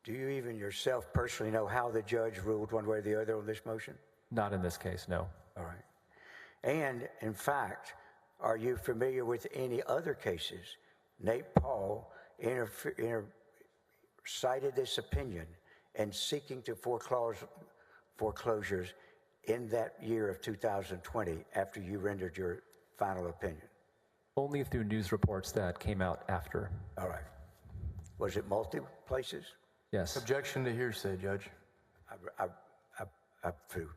Do you even yourself personally know how the judge ruled one way or the other on this motion? Not in this case, no. All right. And in fact, are you familiar with any other cases? Nate Paul cited this opinion and seeking to foreclosures in that year of 2020 after you rendered your final opinion? Only through news reports that came out after. All right. Was it multiple places? Yes. Objection to hearsay, Judge. I'm through.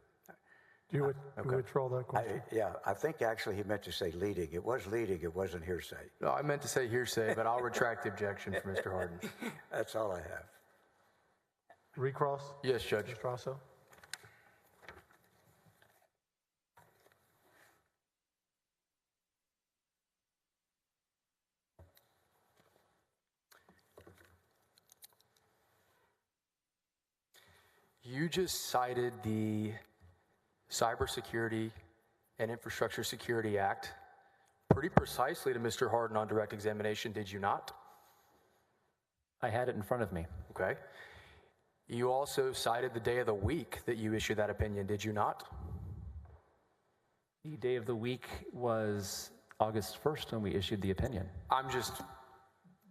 Do you withdraw that question? I think actually he meant to say leading. It was leading, it wasn't hearsay. No, I meant to say hearsay, but I'll retract the objection for Mr. Harden. That's all I have. Recross? Yes, Judge. Mr. Rosso? You just cited the Cybersecurity and Infrastructure Security Act pretty precisely to Mr. Harden on direct examination, did you not? I had it in front of me. Okay. You also cited the day of the week that you issued that opinion, did you not? The day of the week was August 1st when we issued the opinion. I'm just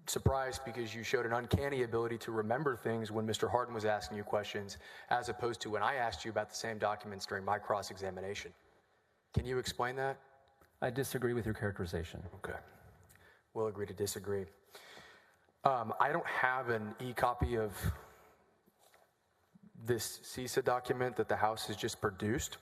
surprised because you showed an uncanny ability to remember things when Mr. Harden was asking you questions, as opposed to when I asked you about the same documents during my cross-examination. Can you explain that? I disagree with your characterization. Okay. We'll agree to disagree. I don't have an e-copy of this CISA document that the House has just produced,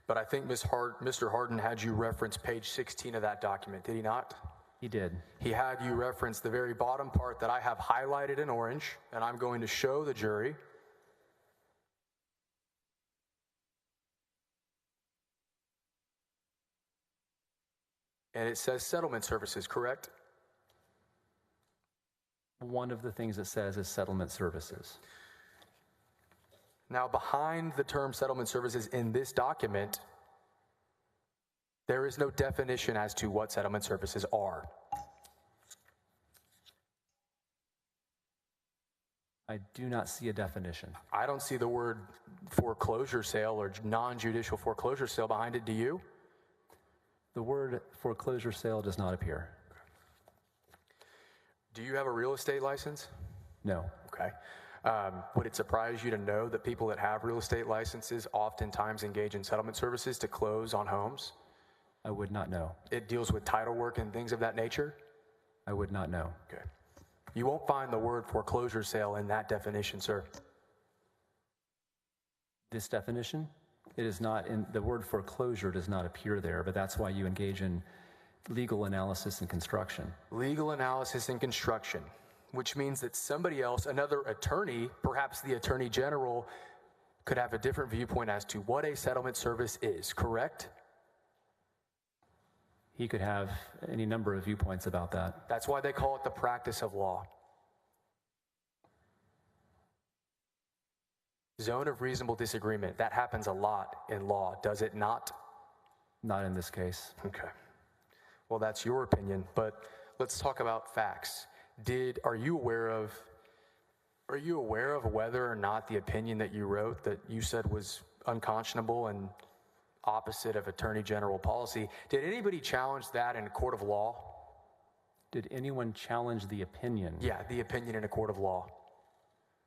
but I think Mr. Harden had you reference page 16 of that document, did he not? He did. He had you reference the very bottom part that I have highlighted in orange, and I'm going to show the jury. And it says settlement services, correct? One of the things it says is settlement services. Now, behind the term settlement services in this document, there is no definition as to what settlement services are. I do not see a definition. I don't see the word foreclosure sale or non-judicial foreclosure sale behind it, do you? The word foreclosure sale does not appear. Do you have a real estate license? No. Okay. Would it surprise you to know that people that have real estate licenses oftentimes engage in settlement services to close on homes? I would not know. It deals with title work and things of that nature? I would not know. Okay. You won't find the word foreclosure sale in that definition, sir. This definition? It is not the word foreclosure does not appear there, but that's why you engage in legal analysis and construction. Legal analysis and construction, which means that somebody else, another attorney, perhaps the Attorney General, could have a different viewpoint as to what a settlement service is, correct? He could have any number of viewpoints about that. That's why they call it the practice of law. Zone of reasonable disagreement. That happens a lot in law, does it not? Not in this case. Okay. Well, that's your opinion, but let's talk about facts. Are you aware of whether or not the opinion that you wrote that you said was unconscionable and opposite of Attorney General policy, did anybody challenge that in a court of law? Did anyone challenge the opinion? Yeah, the opinion in a court of law.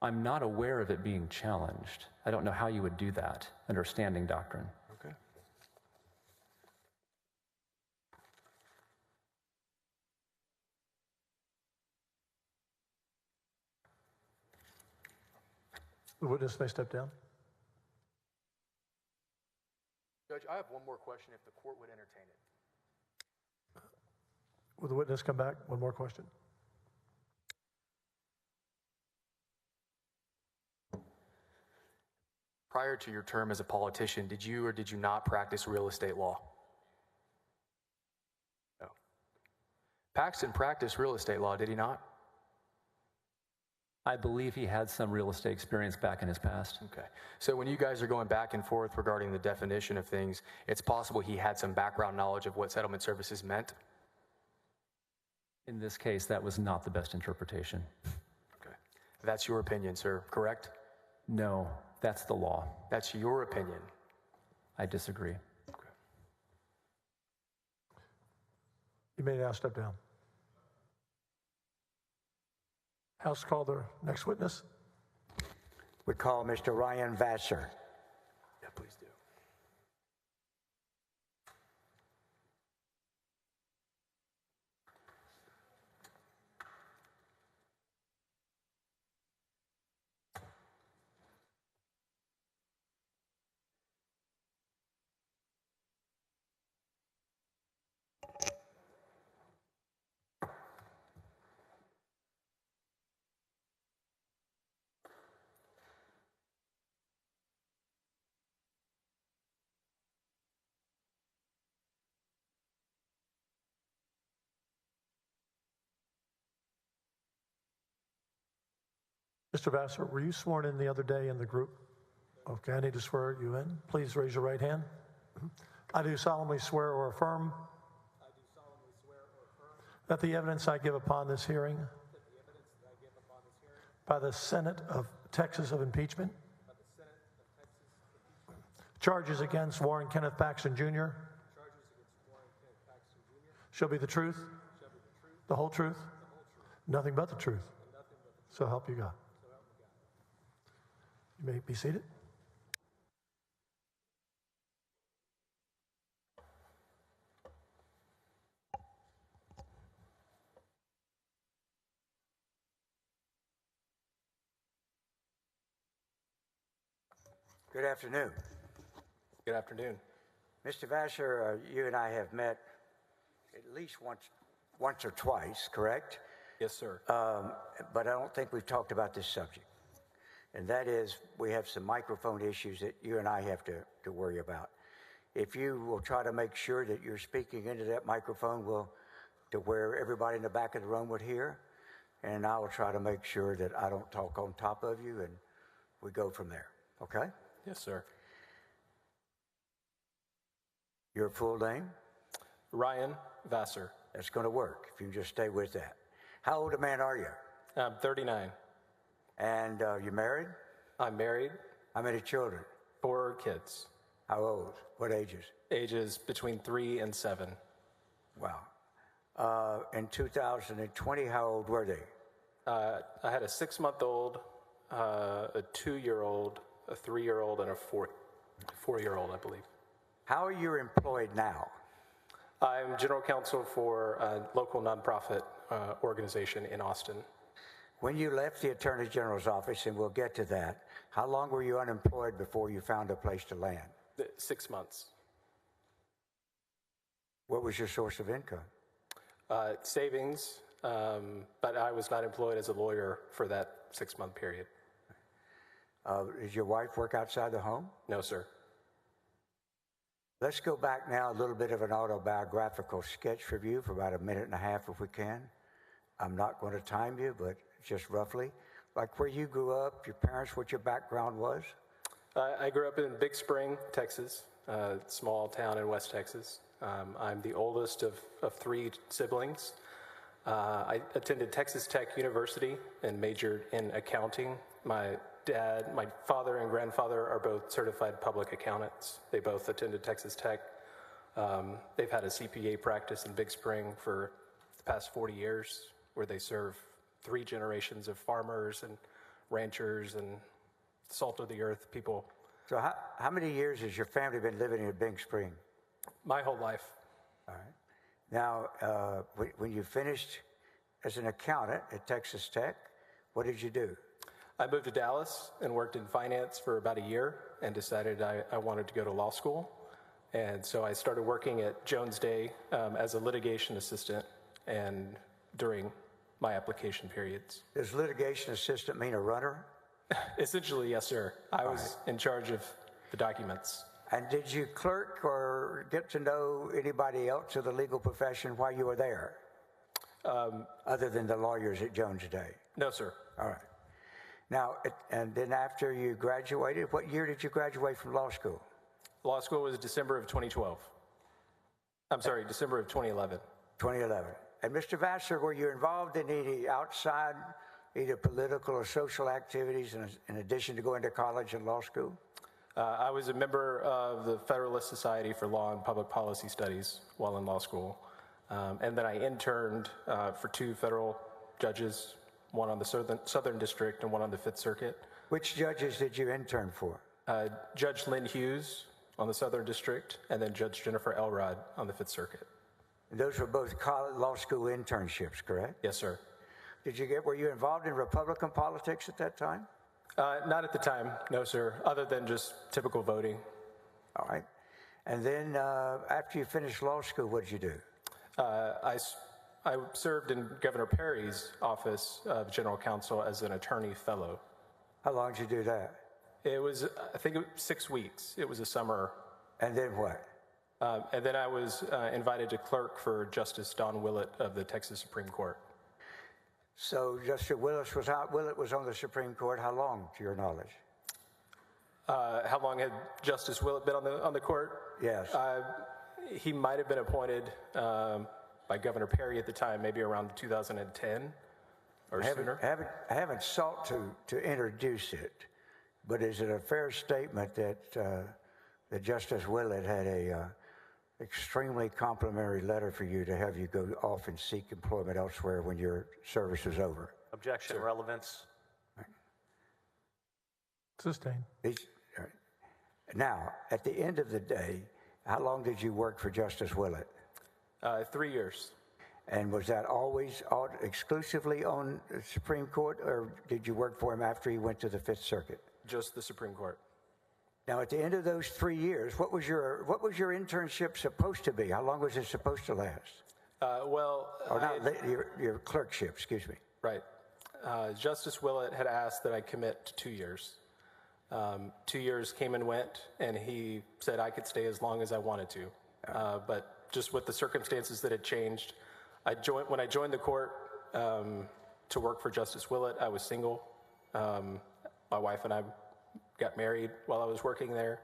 I'm not aware of it being challenged. I don't know how you would do that under standing doctrine. Okay. The witness may step down. Judge, I have one more question if the court would entertain it. Will the witness come back? One more question. Prior to your term as a politician, did you or did you not practice real estate law? No. Paxton practiced real estate law, did he not? I believe he had some real estate experience back in his past. Okay. So when you guys are going back and forth regarding the definition of things, it's possible he had some background knowledge of what settlement services meant? In this case, that was not the best interpretation. Okay. That's your opinion, sir, correct? No, that's the law. That's your opinion. I disagree. Okay. You may now step down. House, call the next witness. We call Mr. Ryan Vassar. Yeah, please do. Mr. Vassar, were you sworn in the other day in the group? Okay, I need to swear you in. Please raise your right hand. I do solemnly swear or affirm that the evidence I give upon this hearing by the Senate of Texas of impeachment, charges against Warren Kenneth Paxton Jr. shall be the truth, the whole truth, nothing but the truth. So help you God. You may be seated. Good afternoon. Good afternoon. Mr. Vassar, you and I have met at least once or twice, correct? Yes, sir. But I don't think we've talked about this subject. And that is, we have some microphone issues that you and I have to worry about. If you will try to make sure that you're speaking into that microphone to where everybody in the back of the room would hear, and I will try to make sure that I don't talk on top of you, and we go from there, okay? Yes, sir. Your full name? Ryan Vassar. That's going to work, if you just stay with that. How old a man are you? I'm 39. And you married? I'm married. How many children? 4 kids. How old? What ages? Ages between 3 and 7. Wow. In 2020, how old were they? I had a 6-month-old, a 2-year-old, a 3-year-old, and a 4-year-old, I believe. How are you employed now? I'm general counsel for a local nonprofit organization in Austin. When you left the Attorney General's office, and we'll get to that, how long were you unemployed before you found a place to land? 6 months. What was your source of income? Savings, but I was not employed as a lawyer for that 6-month period. Did your wife work outside the home? No, sir. Let's go back now, a little bit of an autobiographical sketch review for about a minute and a half if we can. I'm not going to time you, but just roughly. Like where you grew up, your parents, what your background was? I grew up in Big Spring, Texas, a small town in West Texas. I'm the oldest of 3 siblings. I attended Texas Tech University and majored in accounting. My father and grandfather are both certified public accountants. They both attended Texas Tech. They've had a CPA practice in Big Spring for the past 40 years, where they serve 3 generations of farmers and ranchers and salt of the earth people. So how many years has your family been living in Big Spring? My whole life. All right. Now, when you finished as an accountant at Texas Tech, what did you do? I moved to Dallas and worked in finance for about a year and decided I wanted to go to law school. And so I started working at Jones Day as a litigation assistant and during my application periods. Does litigation assistant mean a runner? Essentially, yes, sir. I was in charge of the documents. And did you clerk or get to know anybody else of the legal profession while you were there? Other than the lawyers at Jones Day? No, sir. All right. Now, and then after you graduated, what year did you graduate from law school? Law school was December of 2012. I'm sorry, December of 2011. 2011. And Mr. Vassar, were you involved in any outside, either political or social activities in addition to going to college and law school? I was a member of the Federalist Society for Law and Public Policy Studies while in law school. And then I interned for 2 federal judges, one on the Southern District and one on the Fifth Circuit. Which judges did you intern for? Judge Lynn Hughes on the Southern District, and then Judge Jennifer Elrod on the Fifth Circuit. And those were both college, law school internships, correct? Yes, sir. Were you involved in Republican politics at that time? Not at the time, no, sir, other than just typical voting. All right. And then after you finished law school, what did you do? I served in Governor Perry's office of general counsel as an attorney fellow. How long did you do that? It was, I think, 6 weeks. It was a summer. And then what? And then I was invited to clerk for Justice Don Willett of the Texas Supreme Court. So Justice Willett was on the Supreme Court. How long, to your knowledge? How long had Justice Willett been on the court? Yes. He might have been appointed by Governor Perry at the time, maybe around 2010 or sooner. I haven't sought to introduce it, but is it a fair statement that Justice Willett had a extremely complimentary letter for you to have you go off and seek employment elsewhere when your service was over? Objection, relevance. Sustained. Now, at the end of the day, how long did you work for Justice Willett? 3 years. And was that always exclusively on the Supreme Court, or did you work for him after he went to the Fifth Circuit? Just the Supreme Court. Now, at the end of those 3 years, what was your internship supposed to be? How long was it supposed to last? Your clerkship, excuse me. Right. Justice Willett had asked that I commit to 2 years. 2 years came and went, and he said I could stay as long as I wanted to. But just with the circumstances that had changed, when I joined the court to work for Justice Willett, I was single. My wife and I got married while I was working there.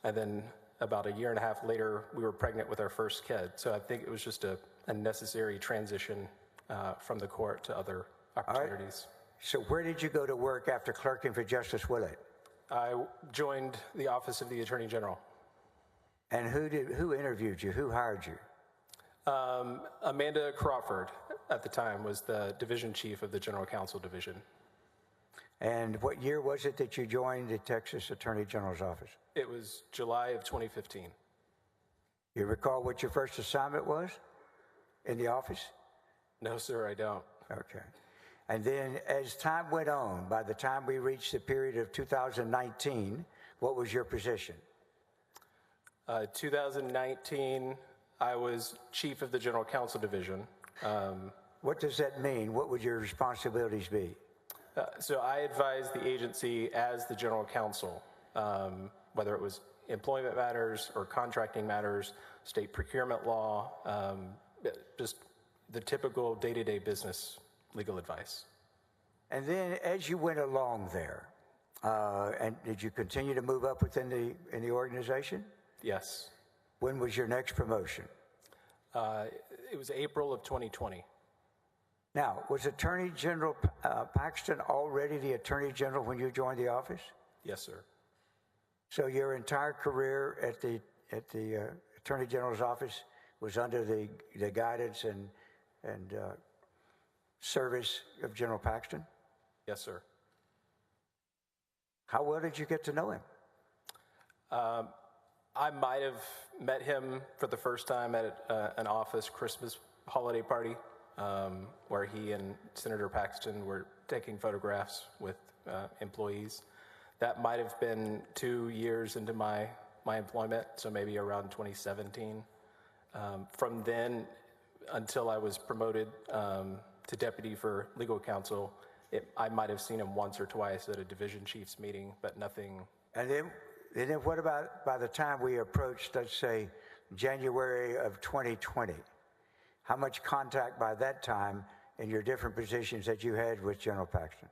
And then about a year and a half later, we were pregnant with our first kid. So I think it was just a necessary transition from the court to other opportunities. Right. So where did you go to work after clerking for Justice Willett? I joined the Office of the Attorney General. And who interviewed you? Who hired you? Amanda Crawford, at the time, was the division chief of the General Counsel Division. And what year was it that you joined the Texas Attorney General's office? It was July of 2015. You recall what your first assignment was in the office? No, sir, I don't. Okay. And then as time went on, by the time we reached the period of 2019, what was your position? 2019, I was chief of the general counsel division. What does that mean? What would your responsibilities be? So I advised the agency as the general counsel, whether it was employment matters or contracting matters, state procurement law, just the typical day-to-day business legal advice. And then as you went along there, and did you continue to move up within the organization? Yes. When was your next promotion? It was April of 2020. Now, was Attorney General Paxton already the Attorney General when you joined the office? Yes, sir. So your entire career at the Attorney General's office was under the guidance and service of General Paxton? Yes, sir. How well did you get to know him? I might have met him for the first time at an office Christmas holiday party where he and Senator Paxton were taking photographs with employees. That might have been 2 years into my employment, so maybe around 2017. From then until I was promoted to deputy for legal counsel, I might have seen him once or twice at a division chiefs meeting, but nothing. And then what about by the time we approached, let's say, January of 2020? How much contact by that time in your different positions that you had with General Paxton?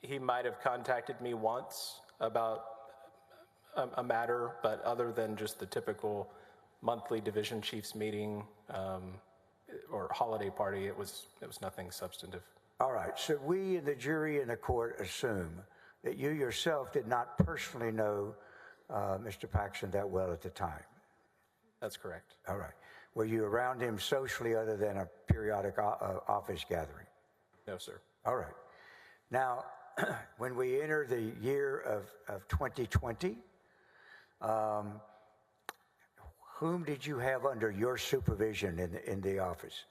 He might have contacted me once about a matter, but other than just the typical monthly division chiefs meeting or holiday party, it was nothing substantive. All right, so we in the jury and the court assume that you yourself did not personally know Mr. Paxton that well at the time. That's correct. All right. Were you around him socially other than a periodic office gathering? No, sir. All right. Now, when we enter the year of 2020, whom did you have under your supervision in the office?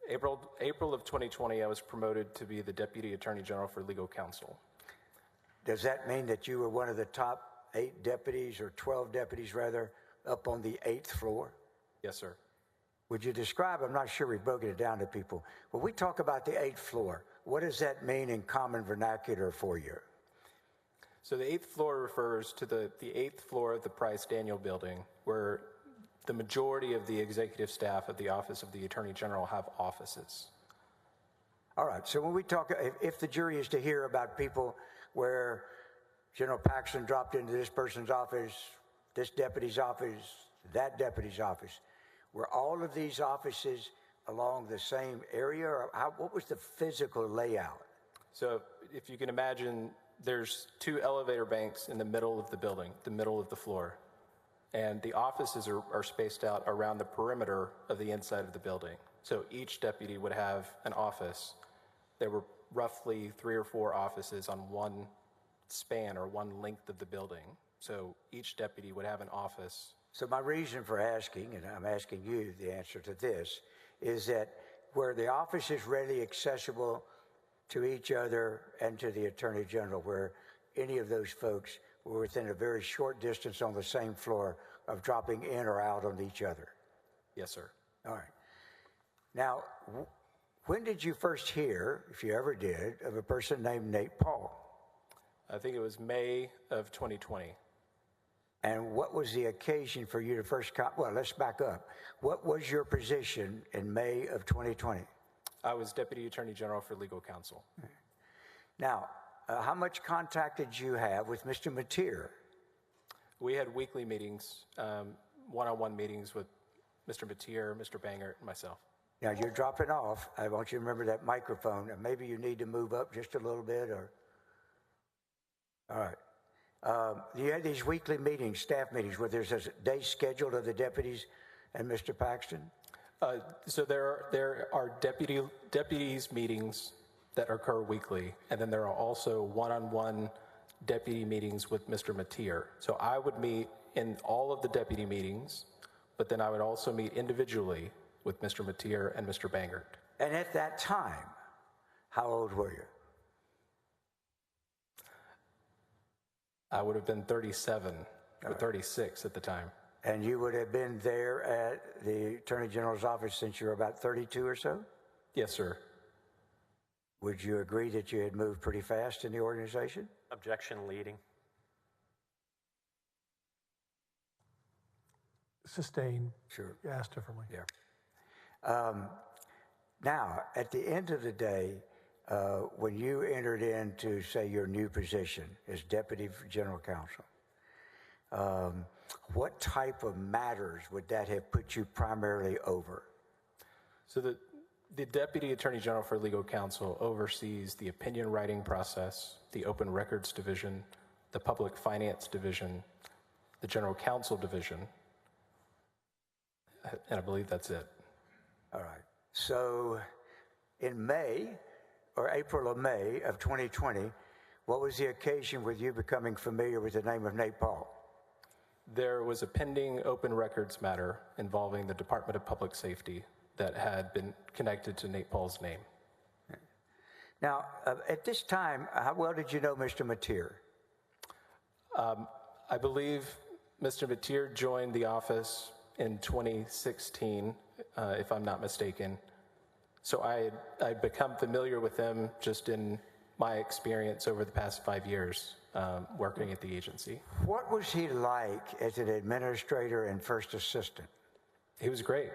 April of 2020, I was promoted to be the Deputy Attorney General for Legal Counsel. Does that mean that you were one of the top 8 deputies, or 12 deputies rather, up on the 8th floor? Yes, sir. Would you describe, I'm not sure we've broken it down to people, when we talk about the 8th floor, what does that mean in common vernacular for you? So the 8th floor refers to the 8th floor of the Price Daniel building, where the majority of the executive staff of the Office of the Attorney General have offices. All right, so when we talk, if the jury is to hear about people where General Paxton dropped into this person's office, this deputy's office, that deputy's office, were all of these offices along the same area, or what was the physical layout? So if you can imagine, there's 2 elevator banks in the middle of the building, the middle of the floor. And the offices are spaced out around the perimeter of the inside of the building. So each deputy would have an office. There were roughly 3 or 4 offices on one span or one length of the building. So each deputy would have an office. So my reason for asking, and I'm asking you the answer to this, is that where the office is readily accessible to each other and to the Attorney General, where any of those folks were within a very short distance on the same floor of dropping in or out on each other. Yes, sir. All right. Now, when did you first hear, if you ever did, of a person named Nate Paul? I think it was May of 2020. And what was the occasion for you to first well, let's back up. What was your position in May of 2020? I was Deputy Attorney General for Legal Counsel. Now, how much contact did you have with Mr. Mateer? We had weekly meetings, one-on-one meetings with Mr. Mateer, Mr. Bangert, and myself. Now, you're dropping off. I want you to remember that microphone. And maybe you need to move up just a little bit, or... All right. You had these weekly meetings, staff meetings, where there's a day scheduled of the deputies and Mr. Paxton? So there are deputies meetings that occur weekly, and then there are also one-on-one deputy meetings with Mr. Mateer. So I would meet in all of the deputy meetings, but then I would also meet individually with Mr. Mateer and Mr. Bangert. And at that time, how old were you? I would have been 37. or 36 at the time. And you would have been there at the Attorney General's office since you were about 32 or so? Yes, sir. Would you agree that you had moved pretty fast in the organization? Objection leading. Sustained. Sure. Asked differently. Yeah. Now, at the end of the day, when you entered into, say, your new position as Deputy General Counsel, what type of matters would that have put you primarily over? So the Deputy Attorney General for Legal Counsel oversees the opinion writing process, the Open Records Division, the Public Finance Division, the General Counsel Division, and I believe that's it. All right. So in May, or April or May of 2020, what was the occasion with you becoming familiar with the name of Nate Paul? There was a pending open records matter involving the Department of Public Safety that had been connected to Nate Paul's name. Now, at this time, how well did you know Mr. Mateer? I believe Mr. Mateer joined the office in 2016, if I'm not mistaken. So I'd become familiar with him just in my experience over the past 5 years working at the agency. What was he like as an administrator and first assistant? He was great.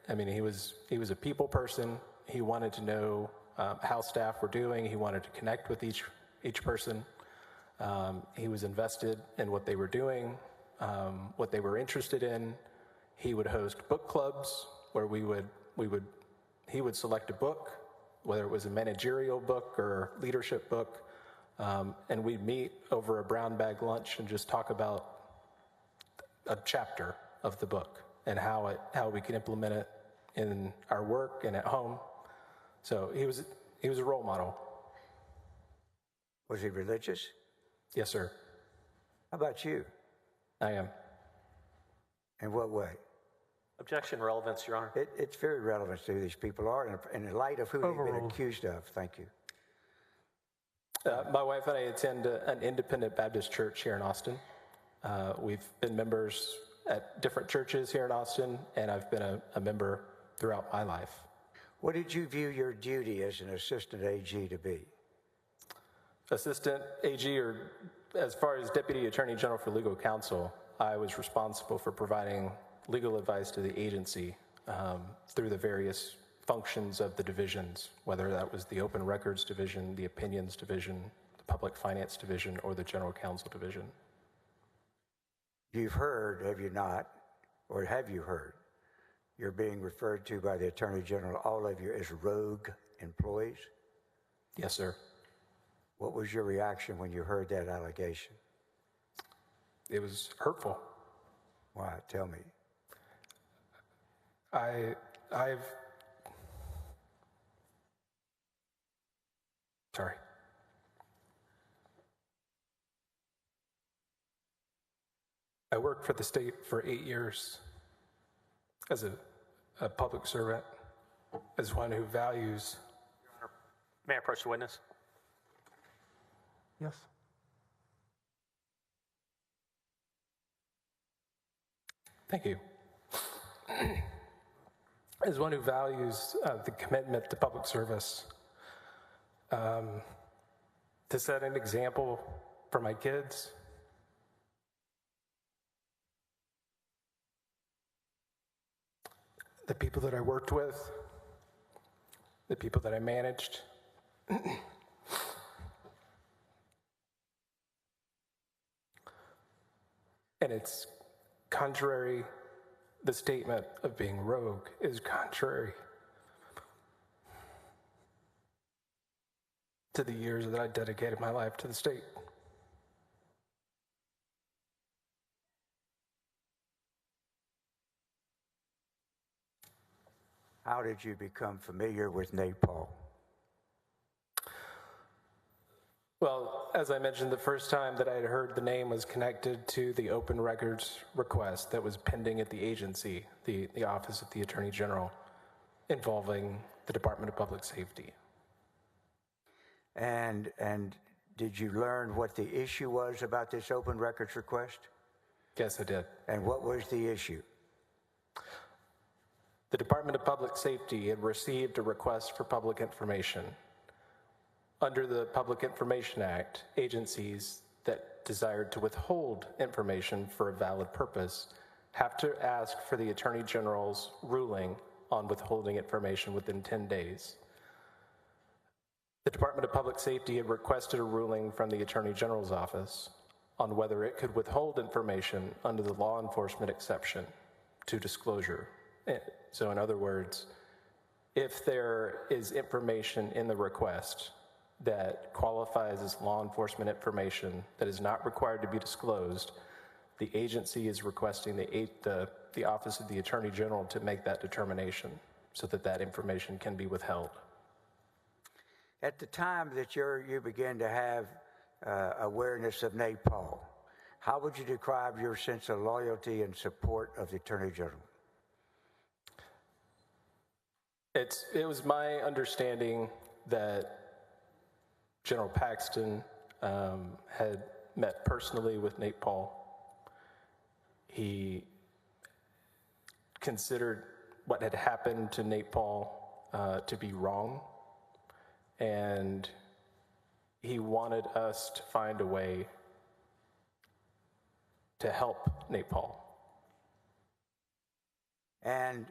I mean, he was a people person. He wanted to know how staff were doing. He wanted to connect with each person. He was invested in what they were doing, what they were interested in. He would host book clubs where he would select a book, whether it was a managerial book or leadership book, and we'd meet over a brown bag lunch and just talk about a chapter of the book and how we can implement it in our work and at home. So he was a role model. Was he religious? Yes, sir. How about you? I am. In what way? Objection relevance, Your Honor. It's very relevant to who these people are and in light of who they've been Overruled. accused of. Thank you. My wife and I attend an independent Baptist church here in Austin. We've been members at different churches here in Austin, and I've been a member throughout my life. What did you view your duty as an assistant AG to be? Assistant AG, or as far as Deputy Attorney General for Legal Counsel, I was responsible for providing legal advice to the agency through the various functions of the divisions, whether that was the Open Records Division, the Opinions Division, the Public Finance Division, or the General Counsel Division. You've heard, have you not, or have you heard, you're being referred to by the Attorney General, all of you, as rogue employees? Yes, sir. What was your reaction when you heard that allegation? It was hurtful. Why? Tell me. Sorry. I worked for the state for 8 years as a public servant, as one who values. May I approach the witness? Yes. Thank you. As one who values the commitment to public service, to set an example for my kids, the people that I worked with, the people that I managed. And it's contrary, the statement of being rogue is contrary to the years that I dedicated my life to the state. How did you become familiar with Nate Paul? Well, as I mentioned, the first time that I had heard the name was connected to the open records request that was pending at the agency, the Office of the Attorney General, involving the Department of Public Safety. And did you learn what the issue was about this open records request? Yes, I did. And what was the issue? The Department of Public Safety had received a request for public information. Under the Public Information Act, agencies that desired to withhold information for a valid purpose have to ask for the Attorney General's ruling on withholding information within 10 days. The Department of Public Safety had requested a ruling from the Attorney General's office on whether it could withhold information under the law enforcement exception to disclosure. So in other words, if there is information in the request that qualifies as law enforcement information that is not required to be disclosed, the agency is requesting the Office of the Attorney General to make that determination so that that information can be withheld. At the time that you began to have awareness of Nepal, how would you describe your sense of loyalty and support of the Attorney General? It was my understanding that General Paxton had met personally with Nepal. He considered what had happened to Nepal to be wrong, and he wanted us to find a way to help Nepal. And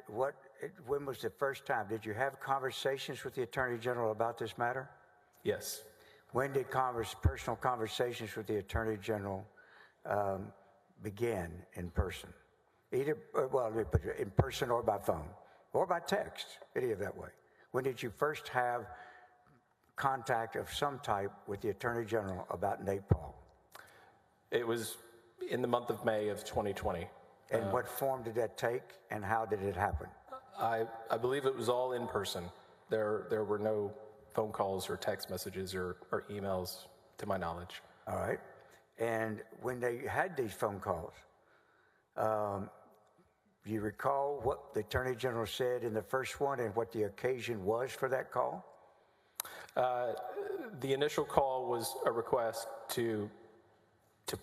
when was the first time? Did you have conversations with the Attorney General about this matter? Yes. When did personal conversations with the Attorney General begin in person? Either, well, let me put it in person or by phone or by text, any of that way. When did you first have contact of some type with the Attorney General about Nepal? It was in the month of May of 2020. And what form did that take, and how did it happen? I believe it was all in person. There were no phone calls or text messages or emails, to my knowledge. All right. And when they had these phone calls, do you recall what the Attorney General said in the first one and what the occasion was for that call? The initial call was a request to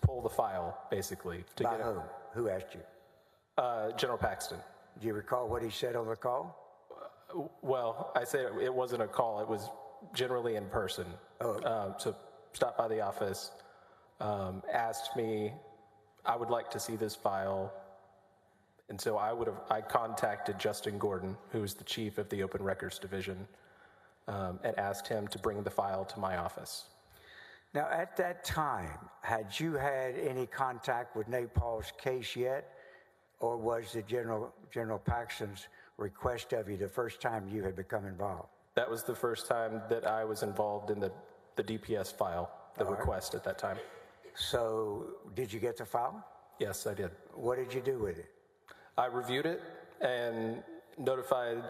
pull the file, basically. By whom? Who asked you? General Paxton. Do you recall what he said on the call? Well, I say it wasn't a call. It was generally in person. Oh. So stopped by the office, asked me, I would like to see this file. And so I contacted Justin Gordon, who is the chief of the Open Records Division, and asked him to bring the file to my office. Now, at that time, had you had any contact with Nepal's case yet? Or was the General Paxton's request of you the first time you had become involved? That was the first time that I was involved in the DPS file, the request at that time. So, did you get the file? Yes, I did. What did you do with it? I reviewed it and notified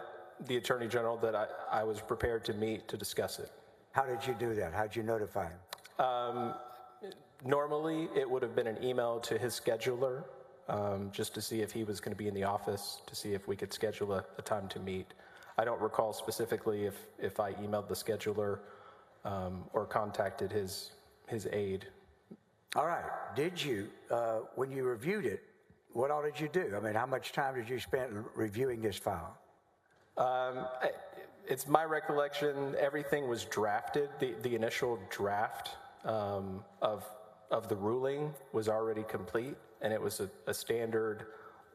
the Attorney General that I was prepared to meet to discuss it. How did you do that? How did you notify him? Normally, it would have been an email to his scheduler, just to see if he was going to be in the office, to see if we could schedule a time to meet. I don't recall specifically if I emailed the scheduler or contacted his aide. All right. Did you, when you reviewed it, what all did you do? I mean, how much time did you spend reviewing this file? It's my recollection, everything was drafted. The initial draft of the ruling was already complete, and it was a standard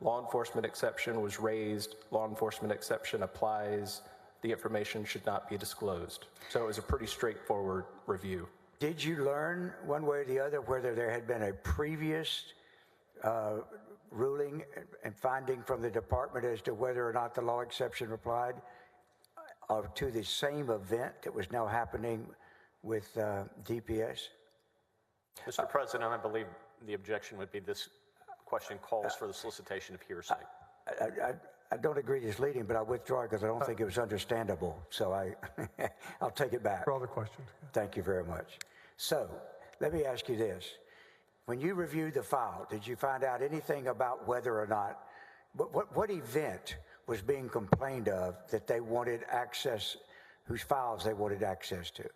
law enforcement exception was raised, law enforcement exception applies, the information should not be disclosed. So it was a pretty straightforward review. Did you learn one way or the other whether there had been a previous ruling and finding from the department as to whether or not the law exception applied to the same event that was now happening with DPS? Mr. President, I believe the objection would be this question calls for the solicitation of hearsay. I don't agree it's leading, but I withdraw it because I don't think it was understandable. So I'll take it back. For all the questions. Thank you very much. So let me ask you this. When you reviewed the file, did you find out anything about whether or not, what event was being complained of that they wanted access, whose files they wanted access to?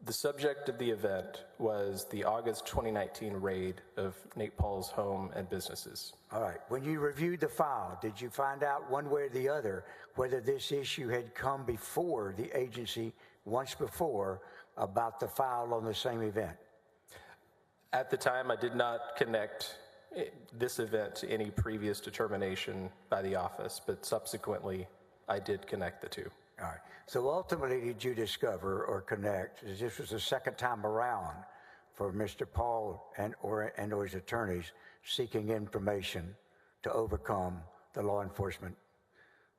The subject of the event was the August 2019 raid of Nate Paul's home and businesses. All right. When you reviewed the file, did you find out one way or the other whether this issue had come before the agency once before about the file on the same event? At the time, I did not connect this event to any previous determination by the office, but subsequently, I did connect the two. All right. So ultimately, did you discover or connect that this was the second time around for Mr. Paul and or his attorneys seeking information to overcome the law enforcement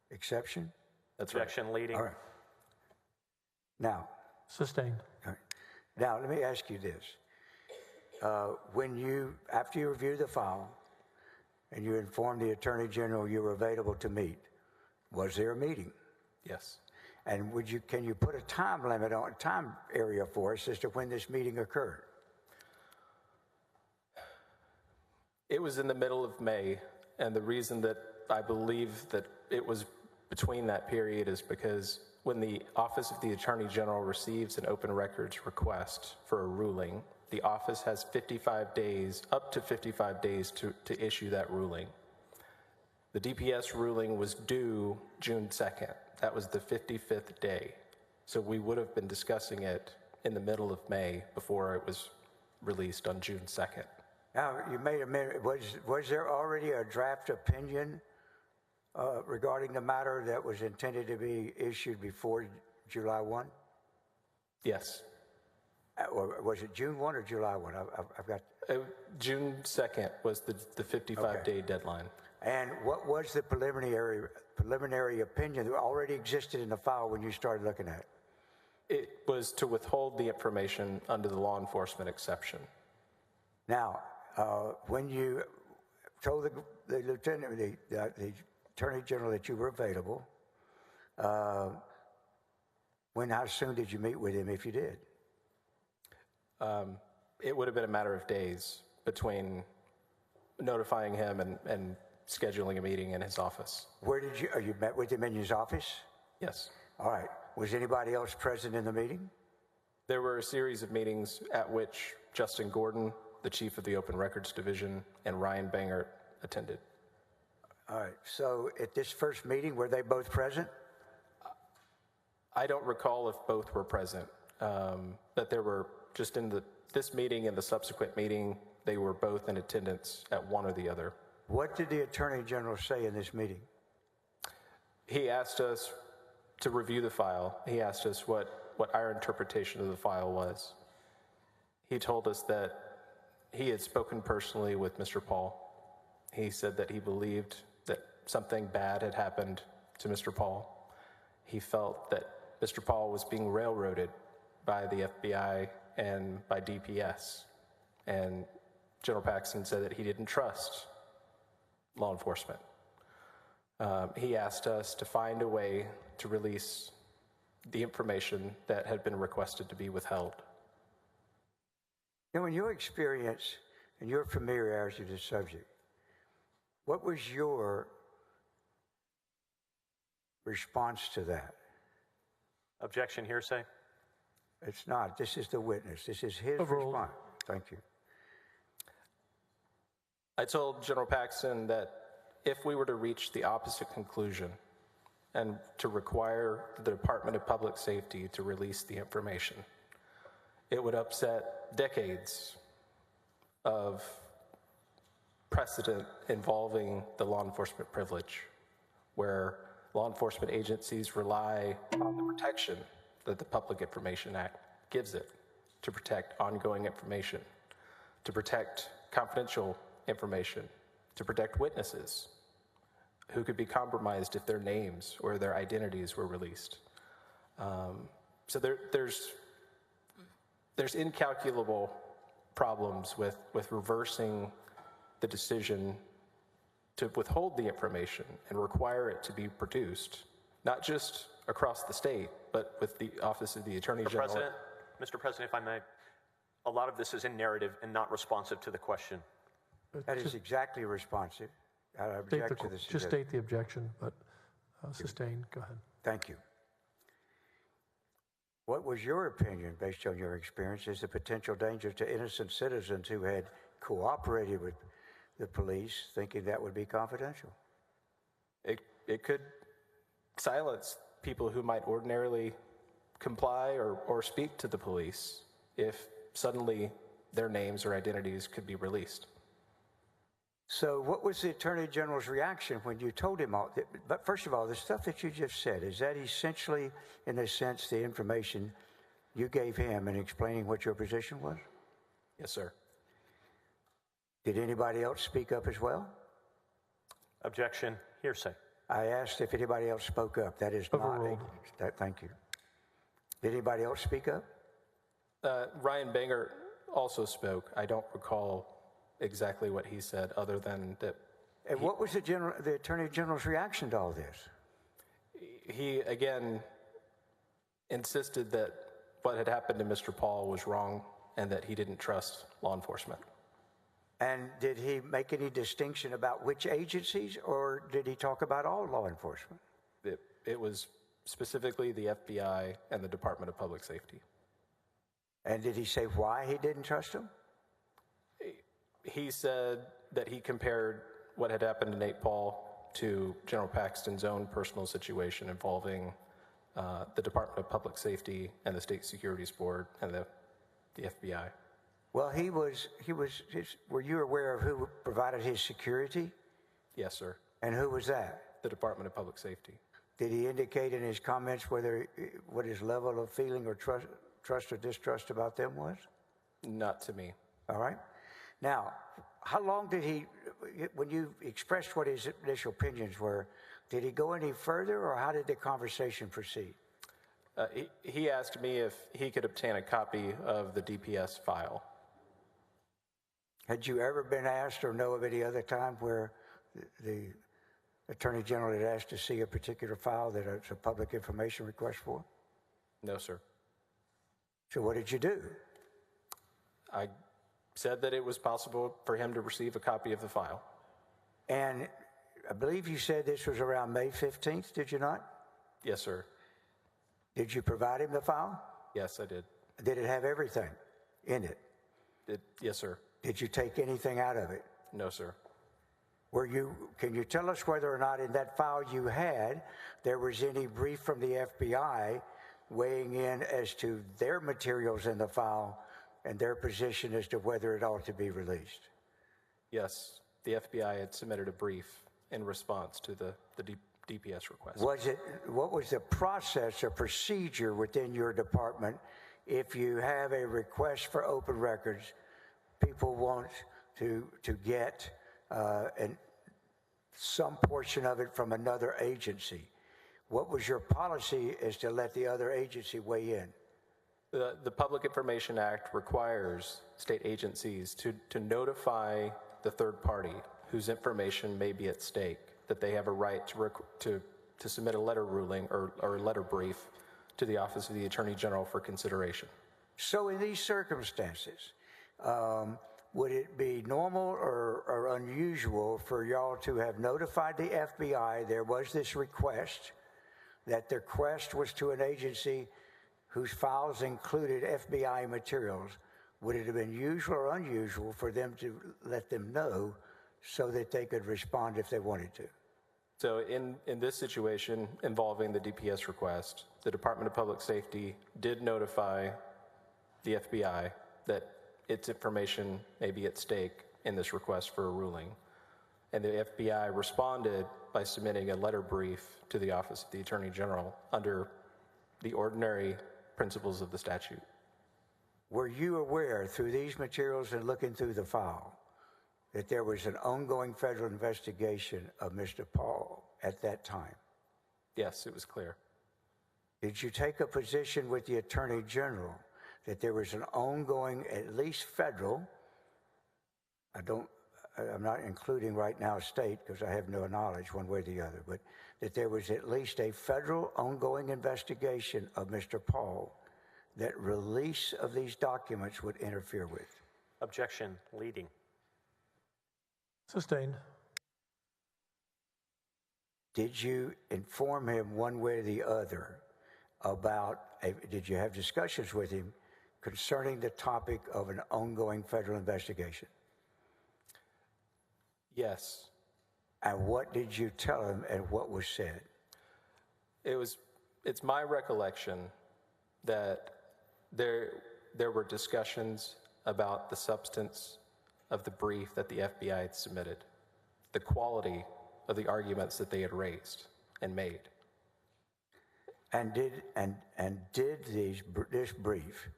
exception? That's right. Objection leading. All right. Now, Sustained. all right. Now let me ask you this: after you reviewed the file and you informed the Attorney General you were available to meet, was there a meeting? Yes. And can you put a time area for us as to when this meeting occurred? It was in the middle of May, and the reason that I believe that it was between that period is because when the Office of the Attorney General receives an open records request for a ruling, the office has 55 days, up to 55 days to issue that ruling. The DPS ruling was due June 2nd. That was the 55th day. So we would have been discussing it in the middle of May before it was released on June 2nd. Now, you made a minute. Was there already a draft opinion regarding the matter that was intended to be issued before July 1? Yes. Or was it June 1 or July 1? I've got... June 2nd was the 55-day deadline. And what was the preliminary opinion that already existed in the file when you started looking at it? It was to withhold the information under the law enforcement exception. Now, when you told the lieutenant, the Attorney General that you were available, how soon did you meet with him if you did? It would have been a matter of days between notifying him and scheduling a meeting in his office. You met with him in his office? Yes. All right. Was anybody else present in the meeting? There were a series of meetings at which Justin Gordon, the chief of the Open Records Division, and Ryan Bangert attended. All right. So at this first meeting, were they both present? I don't recall if both were present, but there were just in this meeting and the subsequent meeting, they were both in attendance at one or the other. What did the Attorney General say in this meeting? He asked us to review the file. He asked us what our interpretation of the file was. He told us that he had spoken personally with Mr. Paul. He said that he believed that something bad had happened to Mr. Paul. He felt that Mr. Paul was being railroaded by the FBI and by DPS. And General Paxton said that he didn't trust law enforcement. He asked us to find a way to release the information that had been requested to be withheld. Now, in your experience and your familiarity with the subject, what was your response to that? Objection, hearsay. It's not. This is the witness. This is his Overruled. response. Thank you. I told General Paxton that if we were to reach the opposite conclusion and to require the Department of Public Safety to release the information, it would upset decades of precedent involving the law enforcement privilege, where law enforcement agencies rely on the protection that the Public Information Act gives it to protect ongoing information, to protect confidential information, to protect witnesses who could be compromised if their names or their identities were released. So there's incalculable problems with reversing the decision to withhold the information and require it to be produced, not just across the state, but with the Office of the Attorney General. Mr. President, if I may, a lot of this is in narrative and not responsive to the question. That is exactly responsive. I object to this. Just state the objection, but sustained. Go ahead. Thank you. What was your opinion, based on your experience, as a potential danger to innocent citizens who had cooperated with the police, thinking that would be confidential? It could silence people who might ordinarily comply or speak to the police if suddenly their names or identities could be released. So what was the Attorney General's reaction when you told him all that? But first of all, the stuff that you just said, is that essentially, in a sense, the information you gave him in explaining what your position was? Yes, sir. Did anybody else speak up as well? Objection. Hearsay. I asked if anybody else spoke up. That is Overruled. Thank you. Did anybody else speak up? Ryan Banger also spoke. I don't recall exactly what he said, other than that. And what was the Attorney General's reaction to all this? He, again, insisted that what had happened to Mr. Paul was wrong and that he didn't trust law enforcement. And did he make any distinction about which agencies, or did he talk about all law enforcement? It was specifically the FBI and the Department of Public Safety. And did he say why he didn't trust them? He said that he compared what had happened to Nate Paul to General Paxton's own personal situation involving the Department of Public Safety and the State Securities Board and the FBI. Well, were you aware of who provided his security? Yes, sir. And who was that? The Department of Public Safety. Did he indicate in his comments what his level of feeling or trust or distrust about them was? Not to me. All right. Now, how long did when you expressed what his initial opinions were, did he go any further, or how did the conversation proceed? He asked me if he could obtain a copy of the DPS file. Had you ever been asked or know of any other time where the Attorney General had asked to see a particular file that it's a public information request for? No, sir. So what did you do? I said that it was possible for him to receive a copy of the file. And I believe you said this was around May 15th, did you not? Yes, sir. Did you provide him the file? Yes, I did. Did it have everything in it? Yes, sir. Did you take anything out of it? No, sir. Can you tell us whether or not in that file you had, there was any brief from the FBI weighing in as to their materials in the file and their position as to whether it ought to be released? Yes, the FBI had submitted a brief in response to the DPS request. What was the process or procedure within your department if you have a request for open records, people want to get some portion of it from another agency? What was your policy as to let the other agency weigh in? The Public Information Act requires state agencies to notify the third party whose information may be at stake that they have a right to submit a letter ruling or a letter brief to the Office of the Attorney General for consideration. So in these circumstances, would it be normal or unusual for y'all to have notified the FBI there was this request, that the request was to an agency whose files included FBI materials? Would it have been usual or unusual for them to let them know so that they could respond if they wanted to? So in this situation involving the DPS request, the Department of Public Safety did notify the FBI that its information may be at stake in this request for a ruling. And the FBI responded by submitting a letter brief to the Office of the Attorney General under the ordinary principles of the statute. Were you aware through these materials and looking through the file that there was an ongoing federal investigation of Mr. Paul at that time? Yes, it was clear. Did you take a position with the Attorney General that there was an ongoing, at least federal, I'm not including right now state because I have no knowledge one way or the other, but that there was at least a federal ongoing investigation of Mr. Paul that release of these documents would interfere with? Objection. Leading. Sustained. Did you inform him one way or the other did you have discussions with him concerning the topic of an ongoing federal investigation? Yes. And what did you tell him and what was said? It's my recollection that there were discussions about the substance of the brief that the FBI had submitted, the quality of the arguments that they had raised and made. And did this brief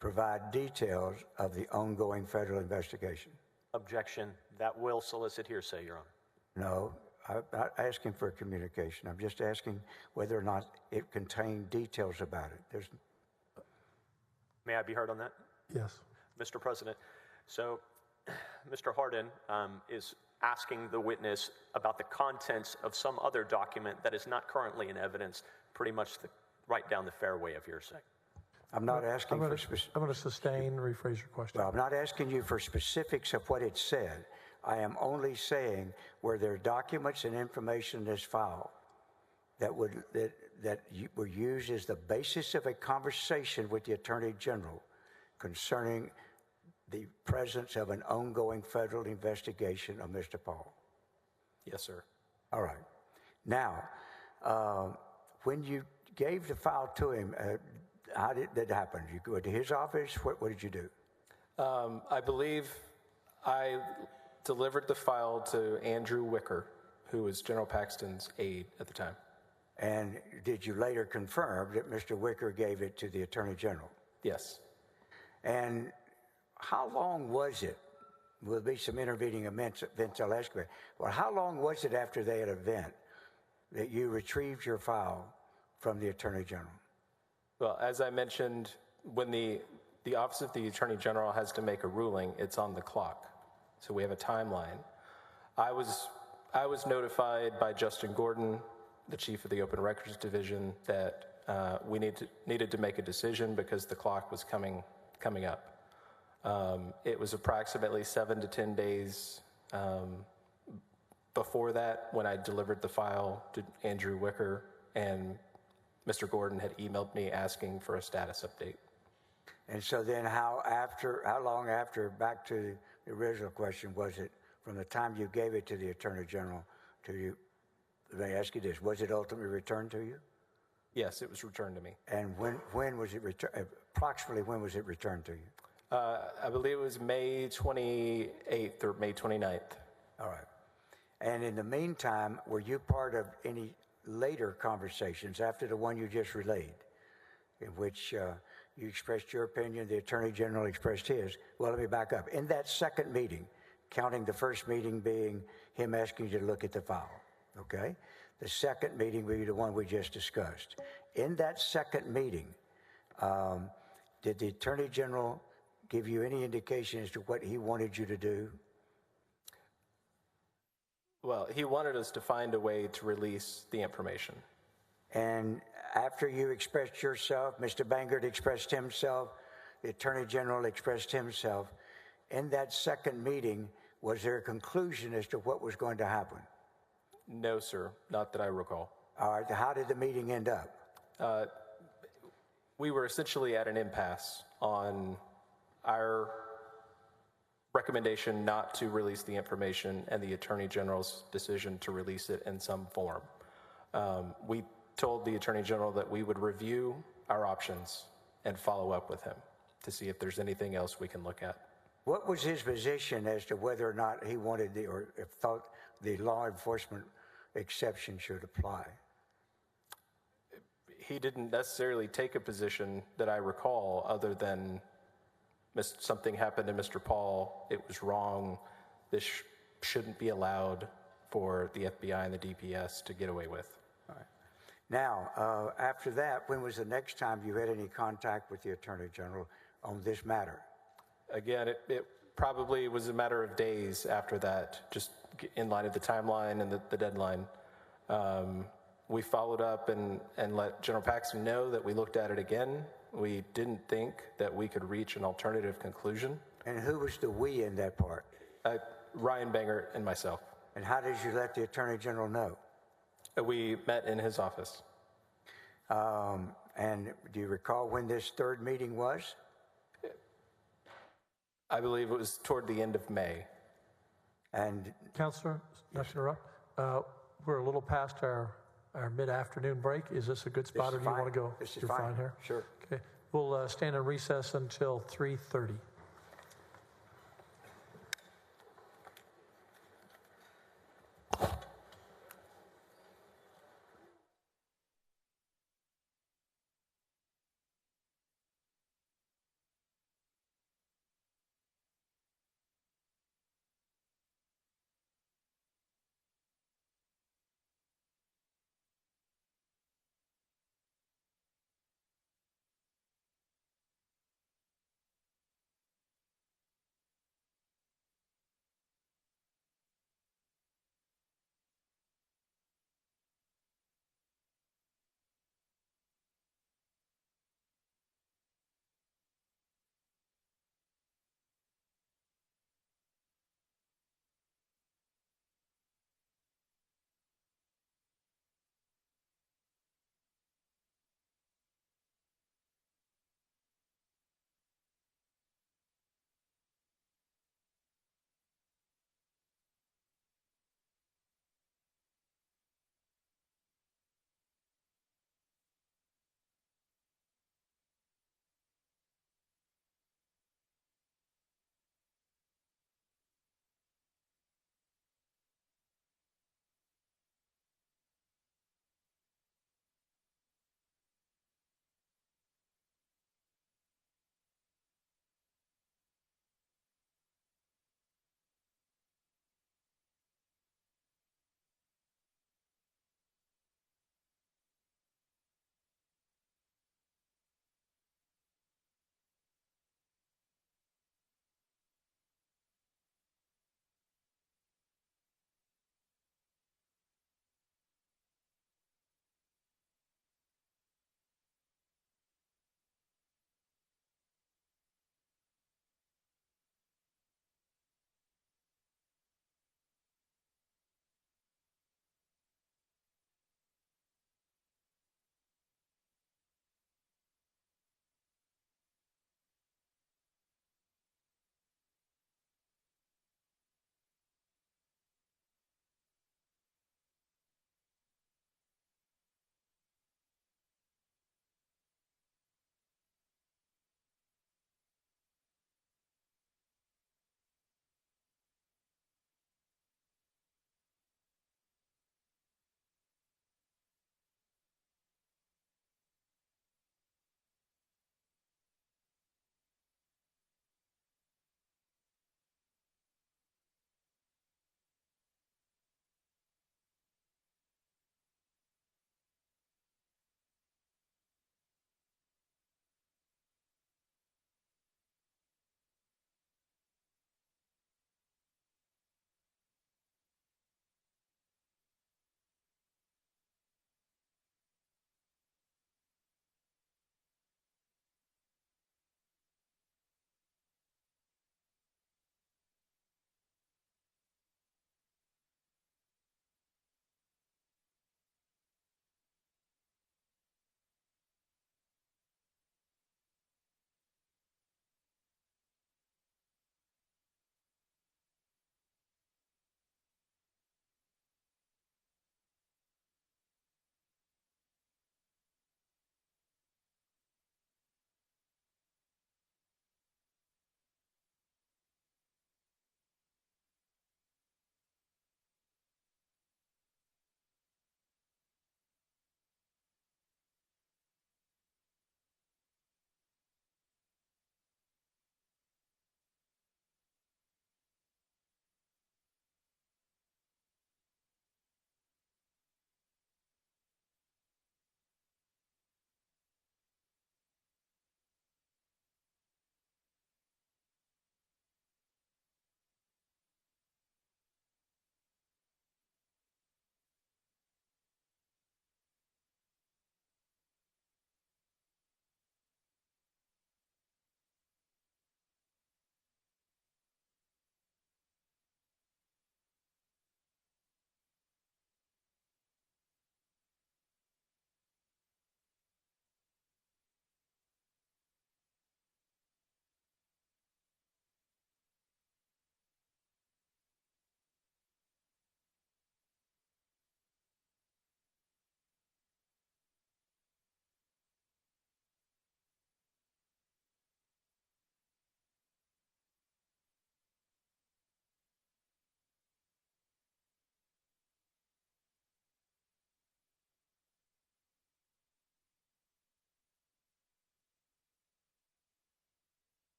provide details of the ongoing federal investigation? Objection. That will solicit hearsay, Your Honor. No, I'm not asking for communication. I'm just asking whether or not it contained details about it. May I be heard on that? Yes. Mr. President, so Mr. Hardin is asking the witness about the contents of some other document that is not currently in evidence, pretty much right down the fairway of hearsay. I'm not asking for I'm going to sustain, rephrase your question. Well, I'm not asking you for specifics of what it said. I am only saying were there documents and information in this file that were used as the basis of a conversation with the Attorney General concerning the presence of an ongoing federal investigation of Mr. Paul? Yes, sir. All right. Now, when you gave the file to him, how did that happen? Did you go to his office? What did you do? I believe I delivered the file to Andrew Wicker, who was General Paxton's aide at the time. And did you later confirm that Mr. Wicker gave it to the Attorney General? Yes. And how long was it? Will be some intervening events I'll ask you. Well, how long was it after that event that you retrieved your file from the Attorney General? Well, as I mentioned, when the Office of the Attorney General has to make a ruling, it's on the clock. So we have a timeline. I was notified by Justin Gordon, the chief of the Open Records Division, that we needed to make a decision because the clock was coming up. It was approximately 7 to 10 days before that when I delivered the file to Andrew Wicker, and Mr. Gordon had emailed me asking for a status update. And so then how long after, back to the original question, was it from the time you gave it to the Attorney General to you? Let me ask you this, was it ultimately returned to you? Yes, it was returned to me. And when was it returned? Approximately when was it returned to you? I believe it was May 28th or May 29th. All right. And in the meantime, were you part of any later conversations after the one you just relayed, in which you expressed your opinion, the Attorney General expressed his? Well, let me back up. In that second meeting, counting the first meeting being him asking you to look at the file, okay? The second meeting would be the one we just discussed. In that second meeting, did the Attorney General give you any indication as to what he wanted you to do? Well, he wanted us to find a way to release the information. And after you expressed yourself, Mr. Bangert expressed himself, the Attorney General expressed himself, in that second meeting, was there a conclusion as to what was going to happen? No, sir, not that I recall. All right, how did the meeting end up? We were essentially at an impasse on our recommendation not to release the information and the Attorney General's decision to release it in some form. We told the Attorney General that we would review our options and follow up with him to see if there's anything else we can look at. What was his position as to whether or not he wanted or thought the law enforcement exception should apply? He didn't necessarily take a position that I recall other than something happened to Mr. Paul, it was wrong, this shouldn't be allowed for the FBI and the DPS to get away with. All right. Now, after that, when was the next time you had any contact with the Attorney General on this matter? Again, it probably was a matter of days after that, just in line of the timeline and the deadline. We followed up and let General Paxton know that we looked at it again. We didn't think that we could reach an alternative conclusion. And who was the we in that part? Ryan Bangert and myself. And how did you let the Attorney General know? We met in his office. And do you recall when this third meeting was? I believe it was toward the end of May. And Councilor, not to interrupt, we're a little past our mid-afternoon break. Is this a good spot, or do you want to go? This is You're fine here? Sure. Okay. We'll stand in recess until 3:30.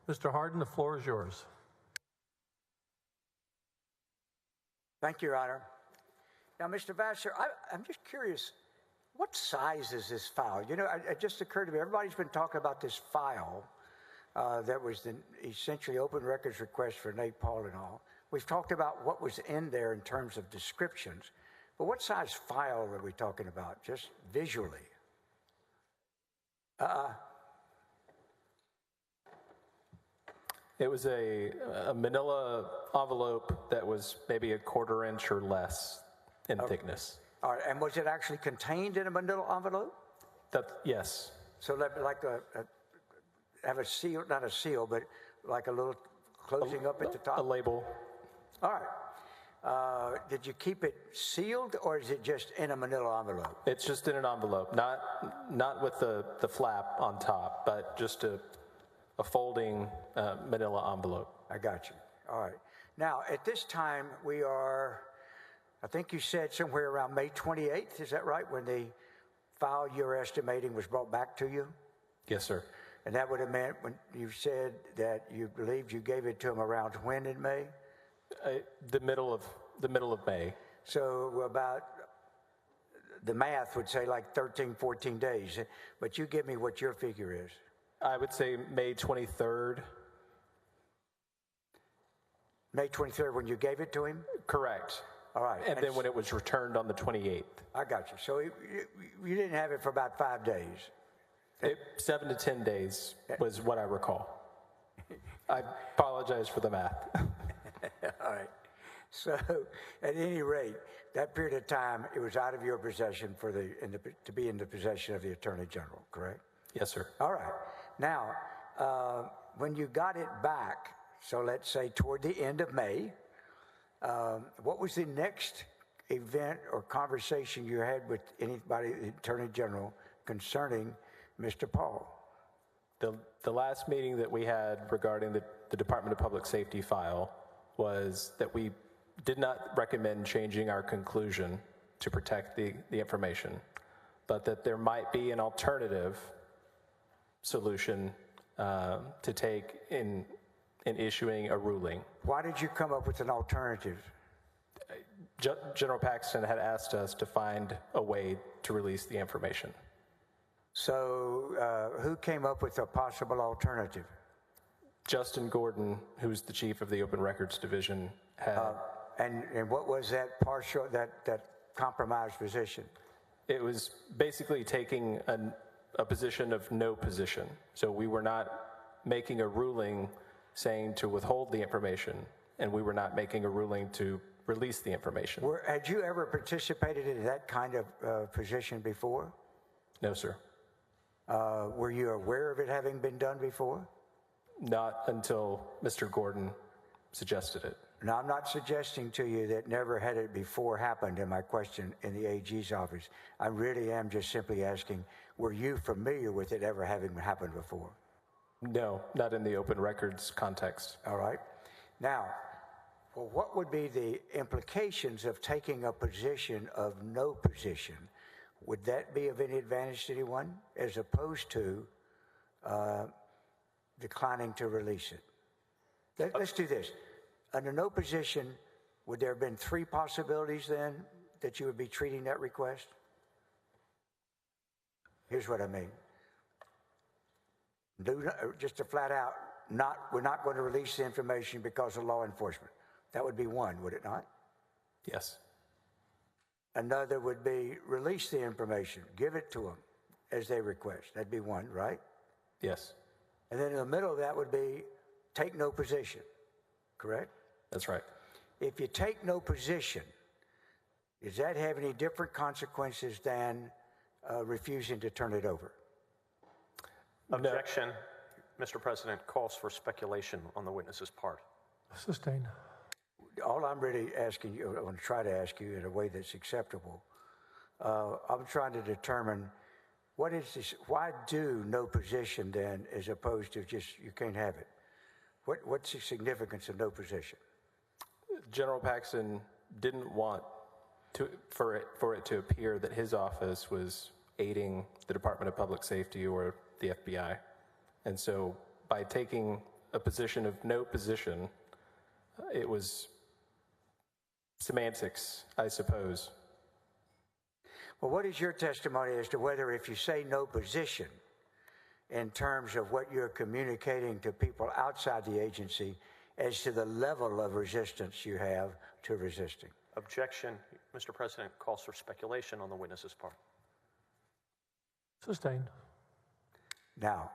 Mr. Hardin, the floor is yours. Thank you, Your Honor. Now, Mr. Vassar, I'm just curious, what size is this file? You know, it just occurred to me, everybody's been talking about this file that was the essentially open records request for Nate Paul and all. We've talked about what was in there in terms of descriptions, but what size file are we talking about, just visually? It was a manila envelope that was maybe a 1/4 inch or less in thickness. All right, and was it actually contained in a manila envelope? Yes. So like have a seal, not a seal, but like a little closing up at the top? A label. All right. Did you keep it sealed, or is it just in a manila envelope? It's just in an envelope, not with the flap on top, but just a folding manila envelope. I got you. All right. Now, at this time, we are, I think you said somewhere around May 28th, is that right, when the file you're estimating was brought back to you? Yes, sir. And that would have meant when you said that you believed you gave it to him around when in May? The middle of May. So about, the math would say like 13, 14 days. But you give me what your figure is. I would say May 23rd. May 23rd when you gave it to him? Correct. All right. And then when it was returned on the 28th. I got you. So you didn't have it for about 5 days. 7 to 10 days was what I recall. I apologize for the math. All right. So at any rate, that period of time, it was out of your possession to be in the possession of the Attorney General, correct? Yes, sir. All right. Now, when you got it back, so let's say toward the end of May, what was the next event or conversation you had with anybody, the Attorney General, concerning Mr. Paul? The last meeting that we had regarding the Department of Public Safety file was that we did not recommend changing our conclusion to protect the information, but that there might be an alternative solution to take in issuing a ruling. Why did you come up with an alternative? General Paxton had asked us to find a way to release the information. So who came up with a possible alternative? Justin Gordon, who's the chief of the Open Records Division, had... And what was that partial, that compromised position? It was basically taking a position of no position. So we were not making a ruling saying to withhold the information, and we were not making a ruling to release the information. Had you ever participated in that kind of position before? No, sir. Were you aware of it having been done before? Not until Mr. Gordon suggested it. Now, I'm not suggesting to you that never had it before happened in my question in the AG's office. I really am just simply asking, were you familiar with it ever having happened before? No, not in the open records context. All right. Now, well, what would be the implications of taking a position of no position? Would that be of any advantage to anyone as opposed to declining to release it? Let's do this. Under no position, would there have been 3 possibilities then that you would be treating that request? Here's what I mean. Just a flat out, we're not going to release the information because of law enforcement. That would be one, would it not? Yes. Another would be release the information, give it to them as they request. That'd be one, right? Yes. And then in the middle of that would be take no position, correct? That's right. If you take no position, does that have any different consequences than refusing to turn it over? Objection. Mr. President, calls for speculation on the witness's part. Sustained. All I'm really asking you, I want to try to ask you in a way that's acceptable. I'm trying to determine what is this, why do no position then as opposed to just you can't have it? What's the significance of no position? General Paxton didn't want for it to appear that his office was aiding the Department of Public Safety or the FBI. And so by taking a position of no position. It was semantics, I suppose. Well, what is your testimony as to whether, if you say no position, in terms of what you're communicating to people outside the agency, as to the level of resistance you have to resisting? Objection. Mr. President calls for speculation on the witness's part. Sustained. Now,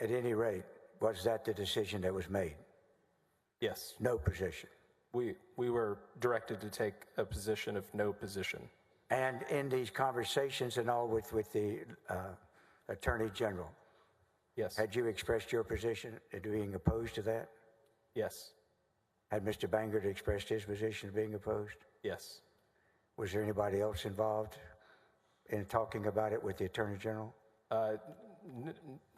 at any rate, was that the decision that was made? Yes. No position. We were directed to take a position of no position. And in these conversations and all with the Attorney General, Yes. had you expressed your position at being opposed to that? Yes. Had Mr. Bangert expressed his position of being opposed? Yes. Was there anybody else involved in talking about it with the Attorney General?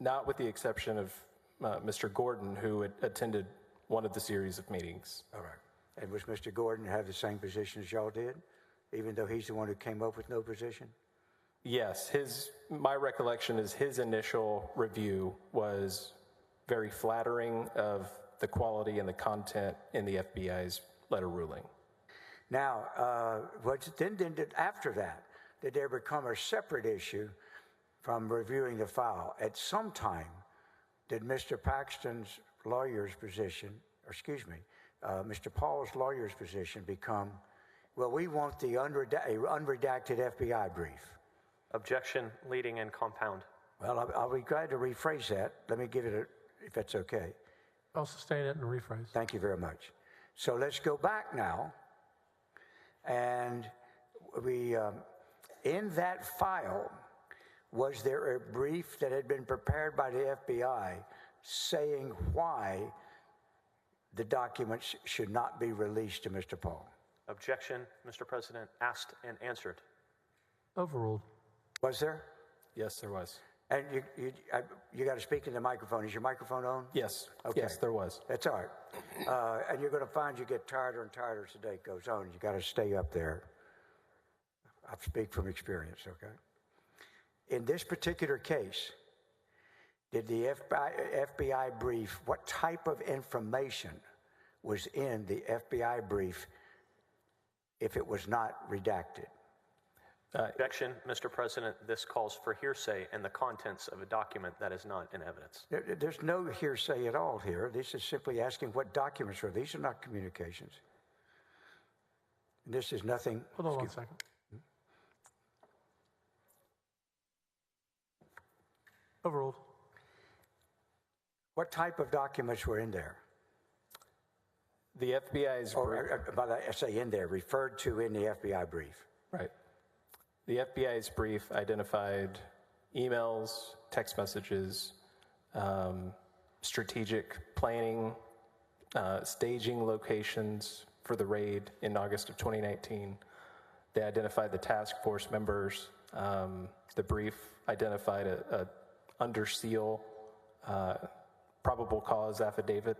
Not with the exception of Mr. Gordon, who had attended one of the series of meetings. All right. And was Mr. Gordon have the same position as y'all did, even though he's the one who came up with no position? Yes. My recollection is his initial review was very flattering of the quality and the content in the FBI's letter ruling. Now, after that, did there become a separate issue from reviewing the file? At some time, did Mr. Paxton's lawyer's position, Mr. Paul's lawyer's position become, well, we want the unredacted FBI brief? Objection, leading and compound. Well, I'll be glad to rephrase that. Let me give it if that's okay. I'll sustain it and rephrase. Thank you very much. So let's go back now. And we, in that file, was there a brief that had been prepared by the FBI saying why the documents should not be released to Mr. Paul? Objection, Mr. President, asked and answered. Overruled. Was there? Yes, there was. And you got to speak in the microphone. Is your microphone on? Yes. Okay. Yes, there was. That's all right. And you're going to find you get tighter and tighter as the day goes on. You got to stay up there. I speak from experience, okay? In this particular case, did the FBI brief, what type of information was in the FBI brief if it was not redacted? Objection, Mr. President. This calls for hearsay and the contents of a document that is not in evidence. There's no hearsay at all here. This is simply asking what documents were. These are not communications. This is nothing. Hold on one second. Overruled. What type of documents were in there? The FBI's brief. By that, I say in there, referred to in the FBI brief. Right. The FBI's brief identified emails, text messages, strategic planning, staging locations for the raid in August of 2019. They identified the task force members. The brief identified a under seal probable cause affidavit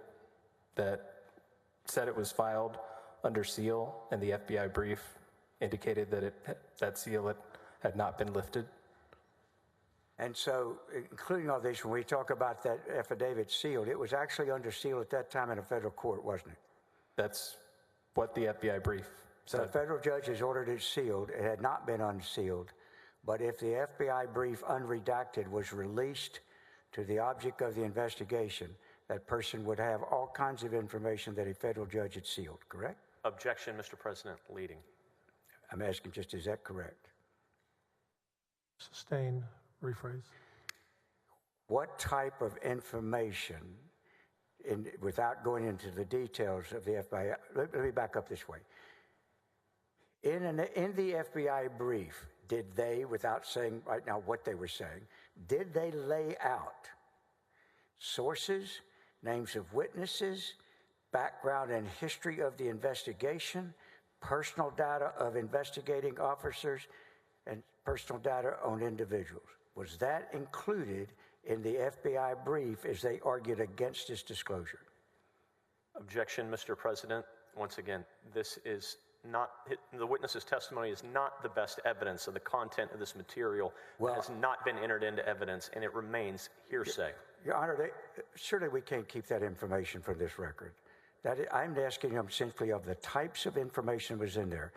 that said it was filed under seal, and the FBI brief indicated that that seal had not been lifted. And so, including all this, when we talk about that affidavit sealed, it was actually under seal at that time in a federal court, wasn't it? That's what the FBI brief So said. the federal judge has ordered it sealed. It had not been unsealed. But if the FBI brief unredacted was released to the object of the investigation, that person would have all kinds of information that a federal judge had sealed, correct? Objection, Mr. President, leading. I'm asking just, is that correct? Sustain, rephrase. What type of information, without going into the details of the FBI, let me back up this way. In the FBI brief, did they, without saying right now what they were saying, did they lay out sources, names of witnesses, background and history of the investigation, personal data of investigating officers, and personal data on individuals? Was that included in the FBI brief as they argued against its disclosure? Objection, Mr. President. Once again, this is not, the witness's testimony is not the best evidence of the content of this material. Well, it has not been entered into evidence, and it remains hearsay. Your Honor, surely we can't keep that information from this record. I'm asking him simply of the types of information was in there.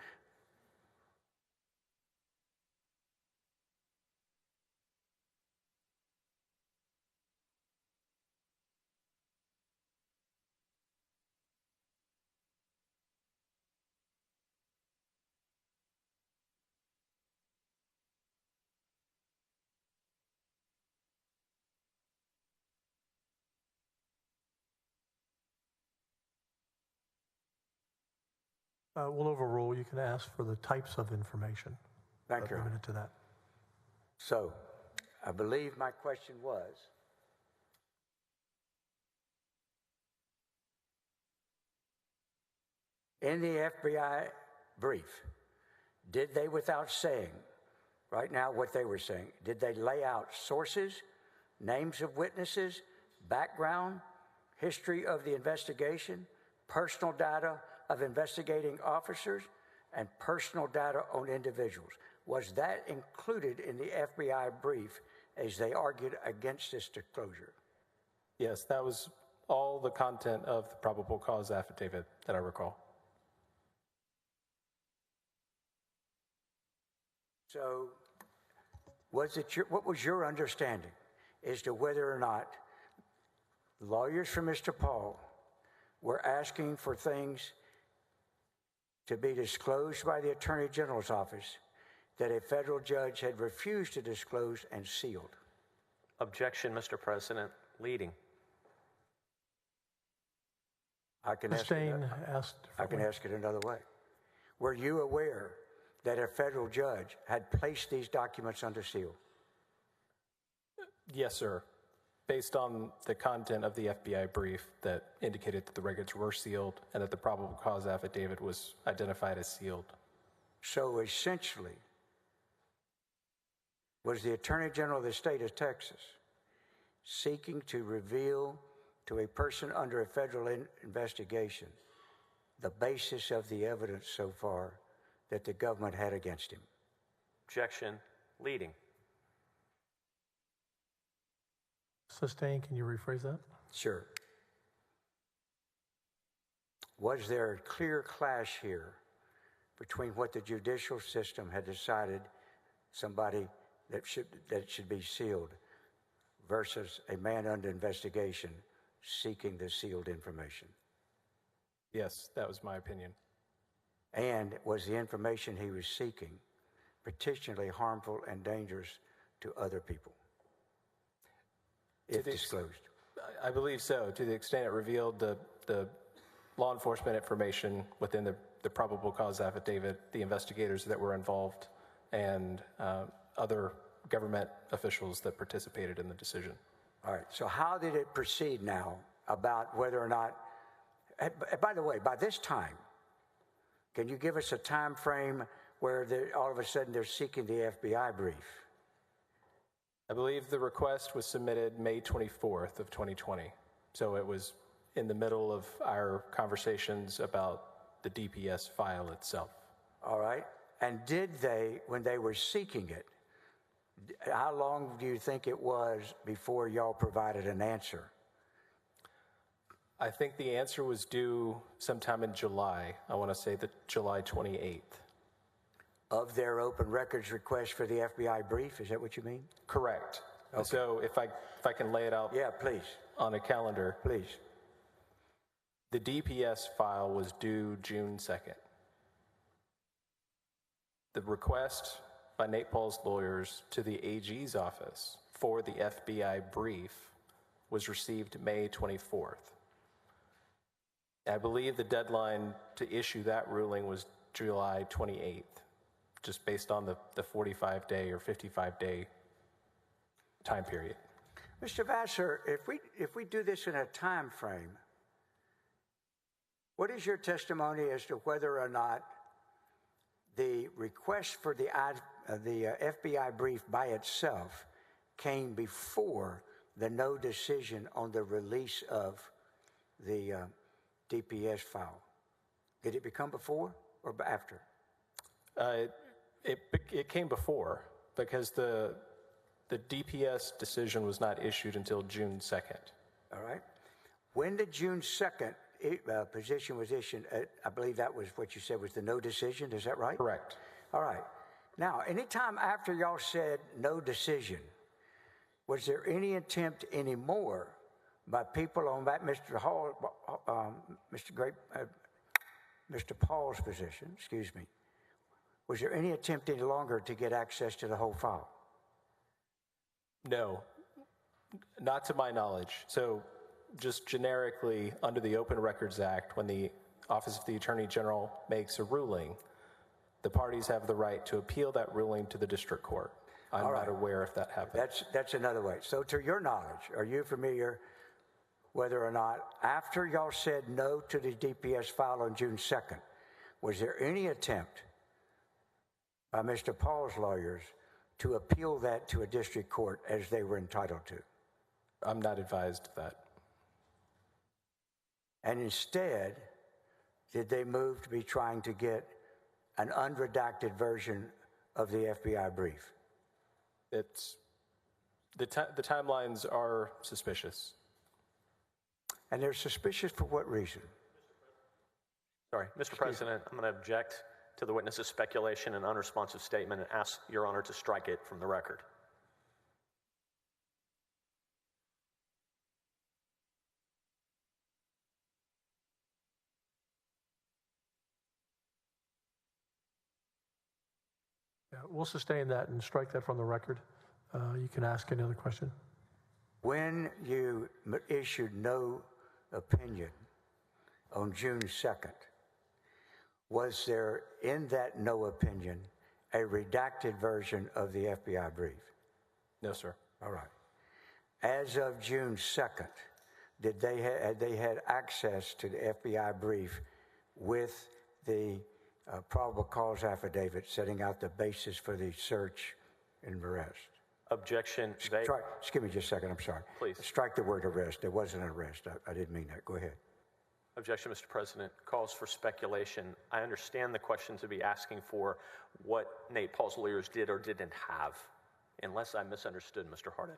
We'll overrule. You can ask for the types of information. Thank you. Limited to that. So, I believe my question was, in the FBI brief, did they, without saying, right now what they were saying, did they lay out sources, names of witnesses, background, history of the investigation, personal data of investigating officers, and personal data on individuals? Was that included in the FBI brief as they argued against this disclosure? Yes, that was all the content of the probable cause affidavit that I recall. So, what was your understanding as to whether or not lawyers for Mr. Paul were asking for things to be disclosed by the Attorney General's office that a federal judge had refused to disclose and sealed? Objection, Mr. President. Leading. I can ask it another way. Were you aware that a federal judge had placed these documents under seal? Yes, sir. Based on the content of the FBI brief that indicated that the records were sealed and that the probable cause affidavit was identified as sealed. So essentially, was the Attorney General of the state of Texas seeking to reveal to a person under a federal investigation the basis of the evidence so far that the government had against him? Objection. Leading. Sustained, can you rephrase that? Sure. Was there a clear clash here between what the judicial system had decided somebody that it should be sealed versus a man under investigation seeking the sealed information? Yes, that was my opinion. And was the information he was seeking particularly harmful and dangerous to other people, if disclosed? I believe so, to the extent it revealed the law enforcement information within the probable cause affidavit, the investigators that were involved, and other government officials that participated in the decision. All right, so how did it proceed now about whether or not, by the way, by this time, can you give us a time frame where all of a sudden they're seeking the FBI brief? I believe the request was submitted May 24th of 2020. So it was in the middle of our conversations about the DPS file itself. All right. And did they, when they were seeking it, how long do you think it was before y'all provided an answer? I think the answer was due sometime in July. I want to say that July 28th. Of their open records request for the FBI brief, is that what you mean? Correct. Okay. So if I can lay it out, yeah, please, on a calendar. Please. The DPS file was due June 2nd. The request by Nate Paul's lawyers to the AG's office for the FBI brief was received May 24th. I believe the deadline to issue that ruling was July 28th, just based on the 45-day or 55-day time period. Mr. Vassar, if we do this in a time frame, what is your testimony as to whether or not the request for the FBI brief by itself came before the no decision on the release of the DPS file? Did it become before or after? It came before, because the The DPS decision was not issued until June 2nd. All right. When the June 2nd position was issued, I believe that was what you said was the no decision. Is that right? Correct. All right. Now, anytime after y'all said no decision, was there any attempt anymore by people on that Mr. Paul's position, excuse me, was there any attempt any longer to get access to the whole file? No, not to my knowledge. So just generically, under the Open Records Act, when the Office of the Attorney General makes a ruling, the parties have the right to appeal that ruling to the district court. I'm not aware if that happened. That's another way. So to your knowledge, are you familiar whether or not after y'all said no to the DPS file on June 2nd, was there any attempt by Mr. Paul's lawyers to appeal that to a district court as they were entitled to? I'm not advised of that. And instead, did they move to be trying to get an unredacted version of the FBI brief? It's the timelines are suspicious. And they're suspicious for what reason? Sorry, Mr. President, I'm going to object to the witness's speculation and unresponsive statement and ask Your Honor to strike it from the record. Yeah, we'll sustain that and strike that from the record. You can ask any other question. When you issued no opinion on June 2nd, was there in that no opinion a redacted version of the FBI brief? No, sir. All right. As of June 2nd, had they had access to the FBI brief with the probable cause affidavit setting out the basis for the search and arrest? Objection. Just give me just a second. I'm sorry. Please. Strike the word arrest. There wasn't an arrest. I didn't mean that. Go ahead. Objection, Mr. President. Calls for speculation. I understand the question to be asking for what Nate Paul's lawyers did or didn't have, unless I misunderstood Mr. Hardin.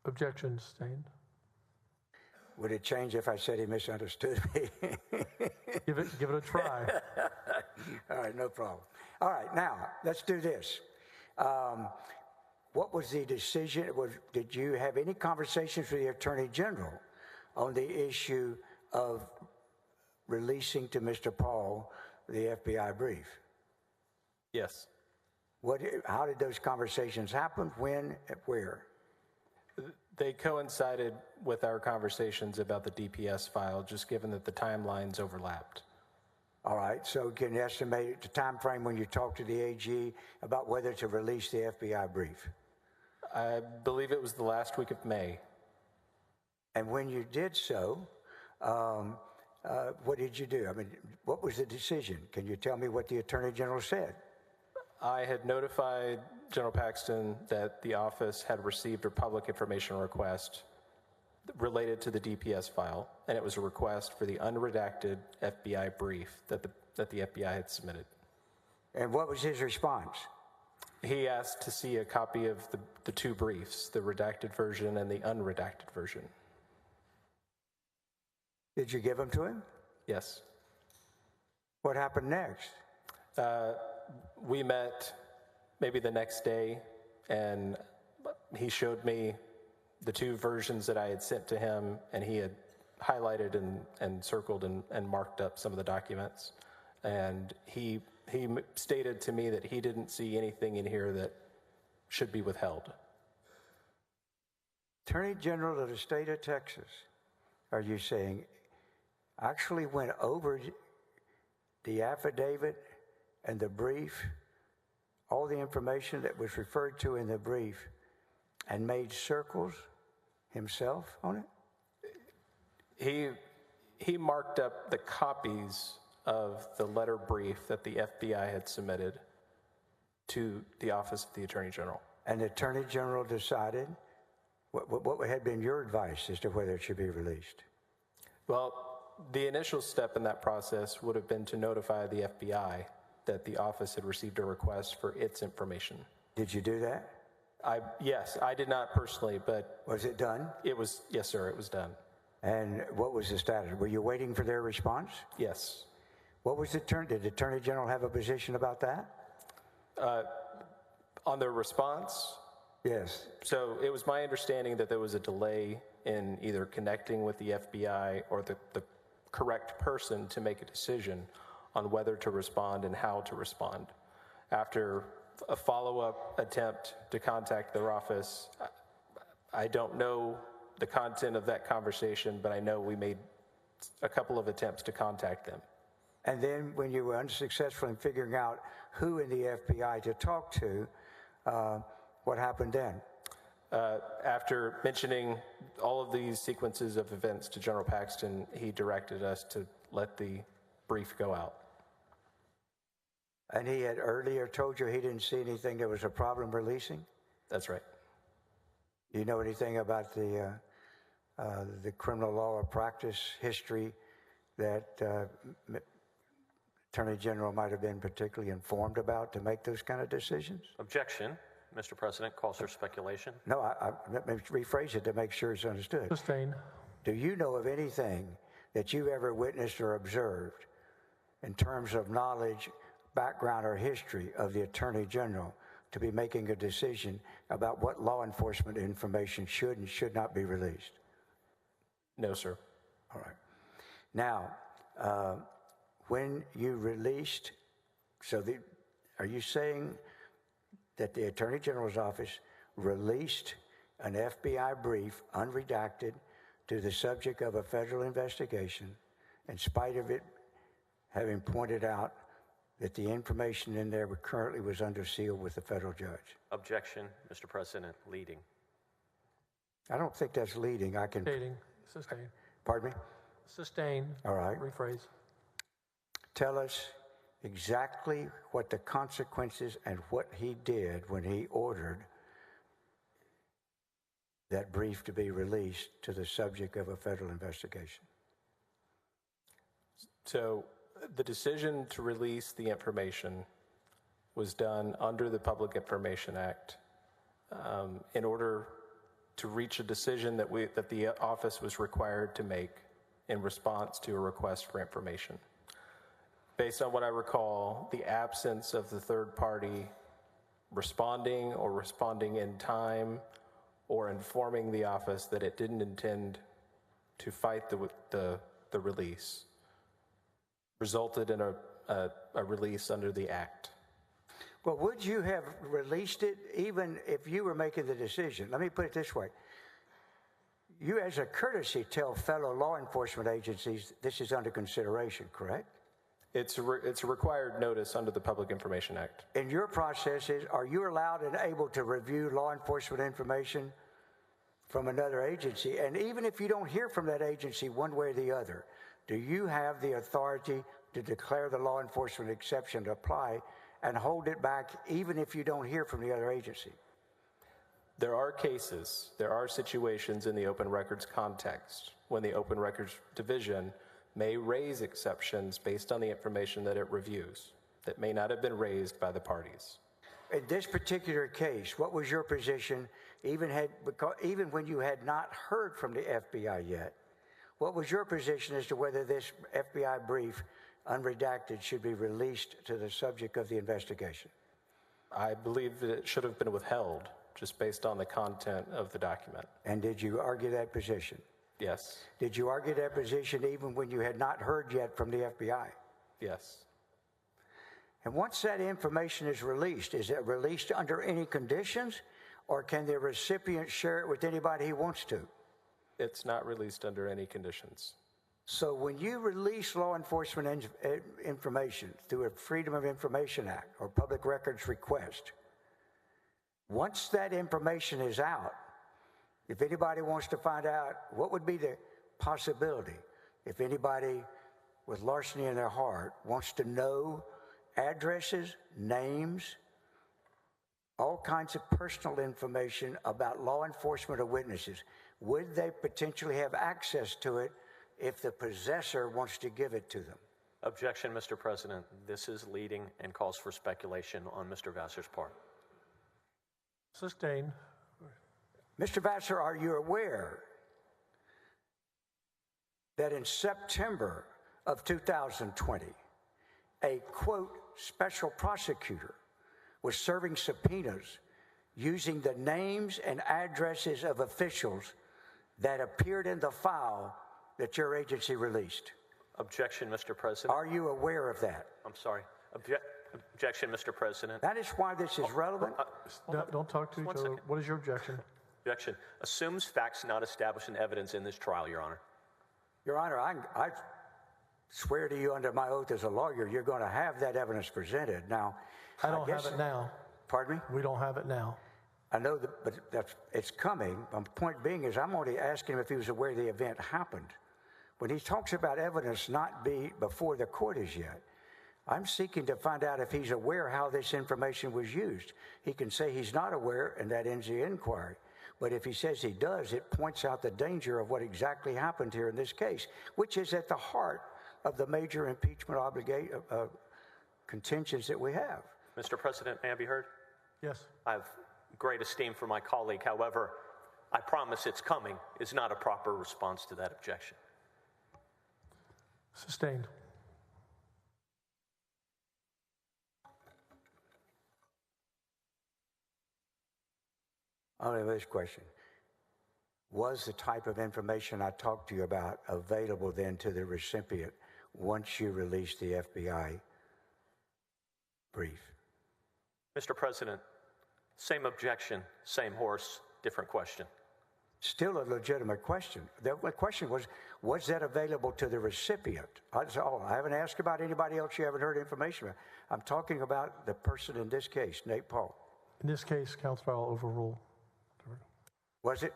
Objection sustained. Would it change if I said he misunderstood me? Give it a try. All right, no problem. All right, now let's do this. What was the decision? Did you have any conversations with the Attorney General on the issue of releasing to Mr. Paul the FBI brief? Yes. How did those conversations happen? When? Where? They coincided with our conversations about the DPS file, just given that the timelines overlapped. All right, so can you estimate the time frame when you talked to the AG about whether to release the FBI brief? I believe it was the last week of May. And when you did so, what did you do? I mean, what was the decision? Can you tell me what the Attorney General said? I had notified General Paxton that the office had received a public information request related to the DPS file, and it was a request for the unredacted FBI brief that the FBI had submitted. And what was his response? He asked to see a copy of the two briefs, the redacted version and the unredacted version. Did you give them to him? Yes. What happened next? We met maybe the next day, and he showed me the two versions that I had sent to him, and he had highlighted and circled and marked up some of the documents. And he stated to me that he didn't see anything in here that should be withheld. Attorney General of the state of Texas, are you saying, actually went over the affidavit and the brief, all the information that was referred to in the brief, and made circles himself on it? He marked up the copies of the letter brief that the FBI had submitted to the Office of the Attorney General. And the Attorney General decided, what had been your advice as to whether it should be released? Well, the initial step in that process would have been to notify the FBI that the office had received a request for its information. Did you do that? Yes, I did not personally, but Was it done? it was, yes, sir, it was done. And what was the status? Were you waiting for their response? Yes. What was the did the Attorney General have a position about that? On their response, Yes. so it was my understanding that there was a delay in either connecting with the FBI or the correct person to make a decision on whether to respond and how to respond. After a follow-up attempt to contact their office, I don't know the content of that conversation, but I know we made a couple of attempts to contact them. And then when you were unsuccessful in figuring out who in the FBI to talk to, what happened then? After mentioning all of these sequences of events to General Paxton, he directed us to let the brief go out. And he had earlier told you he didn't see anything that was a problem releasing? That's right. Do you know anything about the criminal law or practice history that Attorney General might have been particularly informed about to make those kind of decisions? Objection, Mr. President, calls for speculation. No, let me rephrase it to make sure it's understood. Sustain. Do you know of anything that you've ever witnessed or observed in terms of knowledge, background, or history of the Attorney General to be making a decision about what law enforcement information should and should not be released? No, sir. All right. Now, when you released, are you saying that the Attorney General's office released an FBI brief, unredacted, to the subject of a federal investigation, in spite of it having pointed out that the information in there currently was under seal with the federal judge? Objection, Mr. President, leading. I don't think that's leading. I can... Sustain. Sustain. Pardon me? Sustain. All right. Rephrase. Tell us exactly what the consequences and what he did when he ordered that brief to be released to the subject of a federal investigation. So the decision to release the information was done under the Public Information Act in order to reach a decision that the office was required to make in response to a request for information. Based on what I recall, the absence of the third party responding or responding in time or informing the office that it didn't intend to fight the release resulted in a release under the Act. Well, would you have released it even if you were making the decision? Let me put it this way. You, as a courtesy, tell fellow law enforcement agencies this is under consideration, correct? It's a required notice under the Public Information Act. In your processes, are you allowed and able to review law enforcement information from another agency? And even if you don't hear from that agency one way or the other, do you have the authority to declare the law enforcement exception to apply and hold it back even if you don't hear from the other agency? There are situations in the open records context when the Open Records Division may raise exceptions based on the information that it reviews that may not have been raised by the parties. In this particular case, what was your position, even when you had not heard from the FBI yet? What was your position as to whether this FBI brief, unredacted, should be released to the subject of the investigation? I believe that it should have been withheld just based on the content of the document. And did you argue that position? Yes. Did you argue that position even when you had not heard yet from the FBI? Yes. And once that information is released, is it released under any conditions, or can the recipient share it with anybody he wants to? It's not released under any conditions. So when you release law enforcement information through a Freedom of Information Act or public records request, once that information is out, if anybody wants to find out, what would be the possibility if anybody with larceny in their heart wants to know addresses, names, all kinds of personal information about law enforcement or witnesses? Would they potentially have access to it if the possessor wants to give it to them? Objection, Mr. President. This is leading and calls for speculation on Mr. Vassar's part. Sustained. Mr. Vassar, are you aware that in September of 2020, a, quote, special prosecutor was serving subpoenas using the names and addresses of officials that appeared in the file that your agency released? Objection, Mr. President. Are you aware of that? I'm sorry. Objection, Mr. President. That is why this is relevant. Don't talk to each other. second. What is your objection? Objection. Assumes facts not established in evidence in this trial, Your Honor. Your Honor, I swear to you under my oath as a lawyer, you're going to have that evidence presented. Now, I don't have it now. Pardon me? We don't have it now. I know that, but it's coming. The point being is I'm only asking him if he was aware the event happened. When he talks about evidence not be before the court as yet, I'm seeking to find out if he's aware how this information was used. He can say he's not aware, and that ends the inquiry. But if he says he does, it points out the danger of what exactly happened here in this case, which is at the heart of the major impeachment contentions that we have. Mr. President, may I be heard? Yes. I have great esteem for my colleague. However, I promise it's coming is not a proper response to that objection. Sustained. Only this question. Was the type of information I talked to you about available then to the recipient once you released the FBI brief? Mr. President, same objection, same horse, different question. Still a legitimate question. The question was that available to the recipient? That's all. I haven't asked about anybody else you haven't heard information about. I'm talking about the person in this case, Nate Paul. In this case, Counselor, I'll overrule. Was it?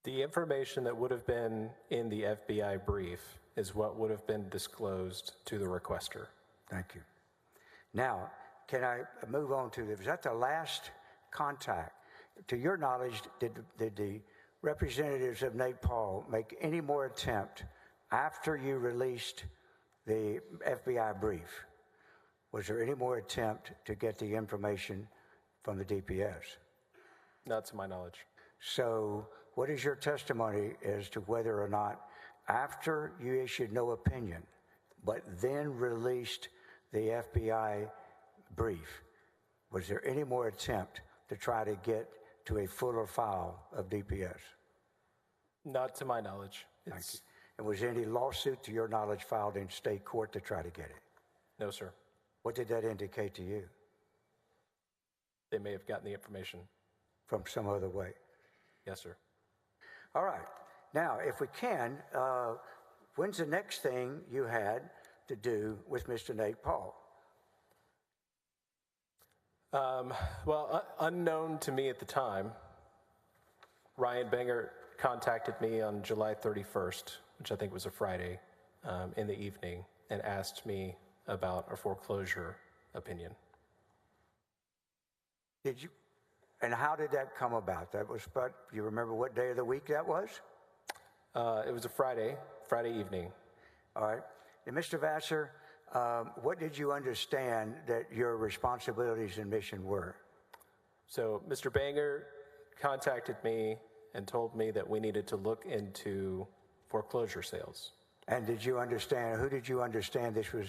The information that would have been in the FBI brief is what would have been disclosed to the requester. Thank you. Now, can I move on to was that the last contact? To your knowledge, did the representatives of Nate Paul make any more attempt after you released the FBI brief? Was there any more attempt to get the information from the DPS? Not to my knowledge. So what is your testimony as to whether or not, after you issued no opinion, but then released the FBI brief, was there any more attempt to try to get to a fuller file of DPS? Not to my knowledge. Thank you. And was there any lawsuit, to your knowledge, filed in state court to try to get it? No, sir. What did that indicate to you? They may have gotten the information. From some other way? Yes, sir. All right. Now, if we can, when's the next thing you had to do with Mr. Nate Paul? Well, unknown to me at the time, Ryan Banger contacted me on July 31st, which I think was a Friday, in the evening, and asked me about a foreclosure opinion. Did you? And how did that come about? That was, but you remember what day of the week that was? It was a Friday evening. All right. And Mr. Vassar, what did you understand that your responsibilities and mission were? So Mr. Banger contacted me and told me that we needed to look into foreclosure sales. And did you understand, who did you understand this was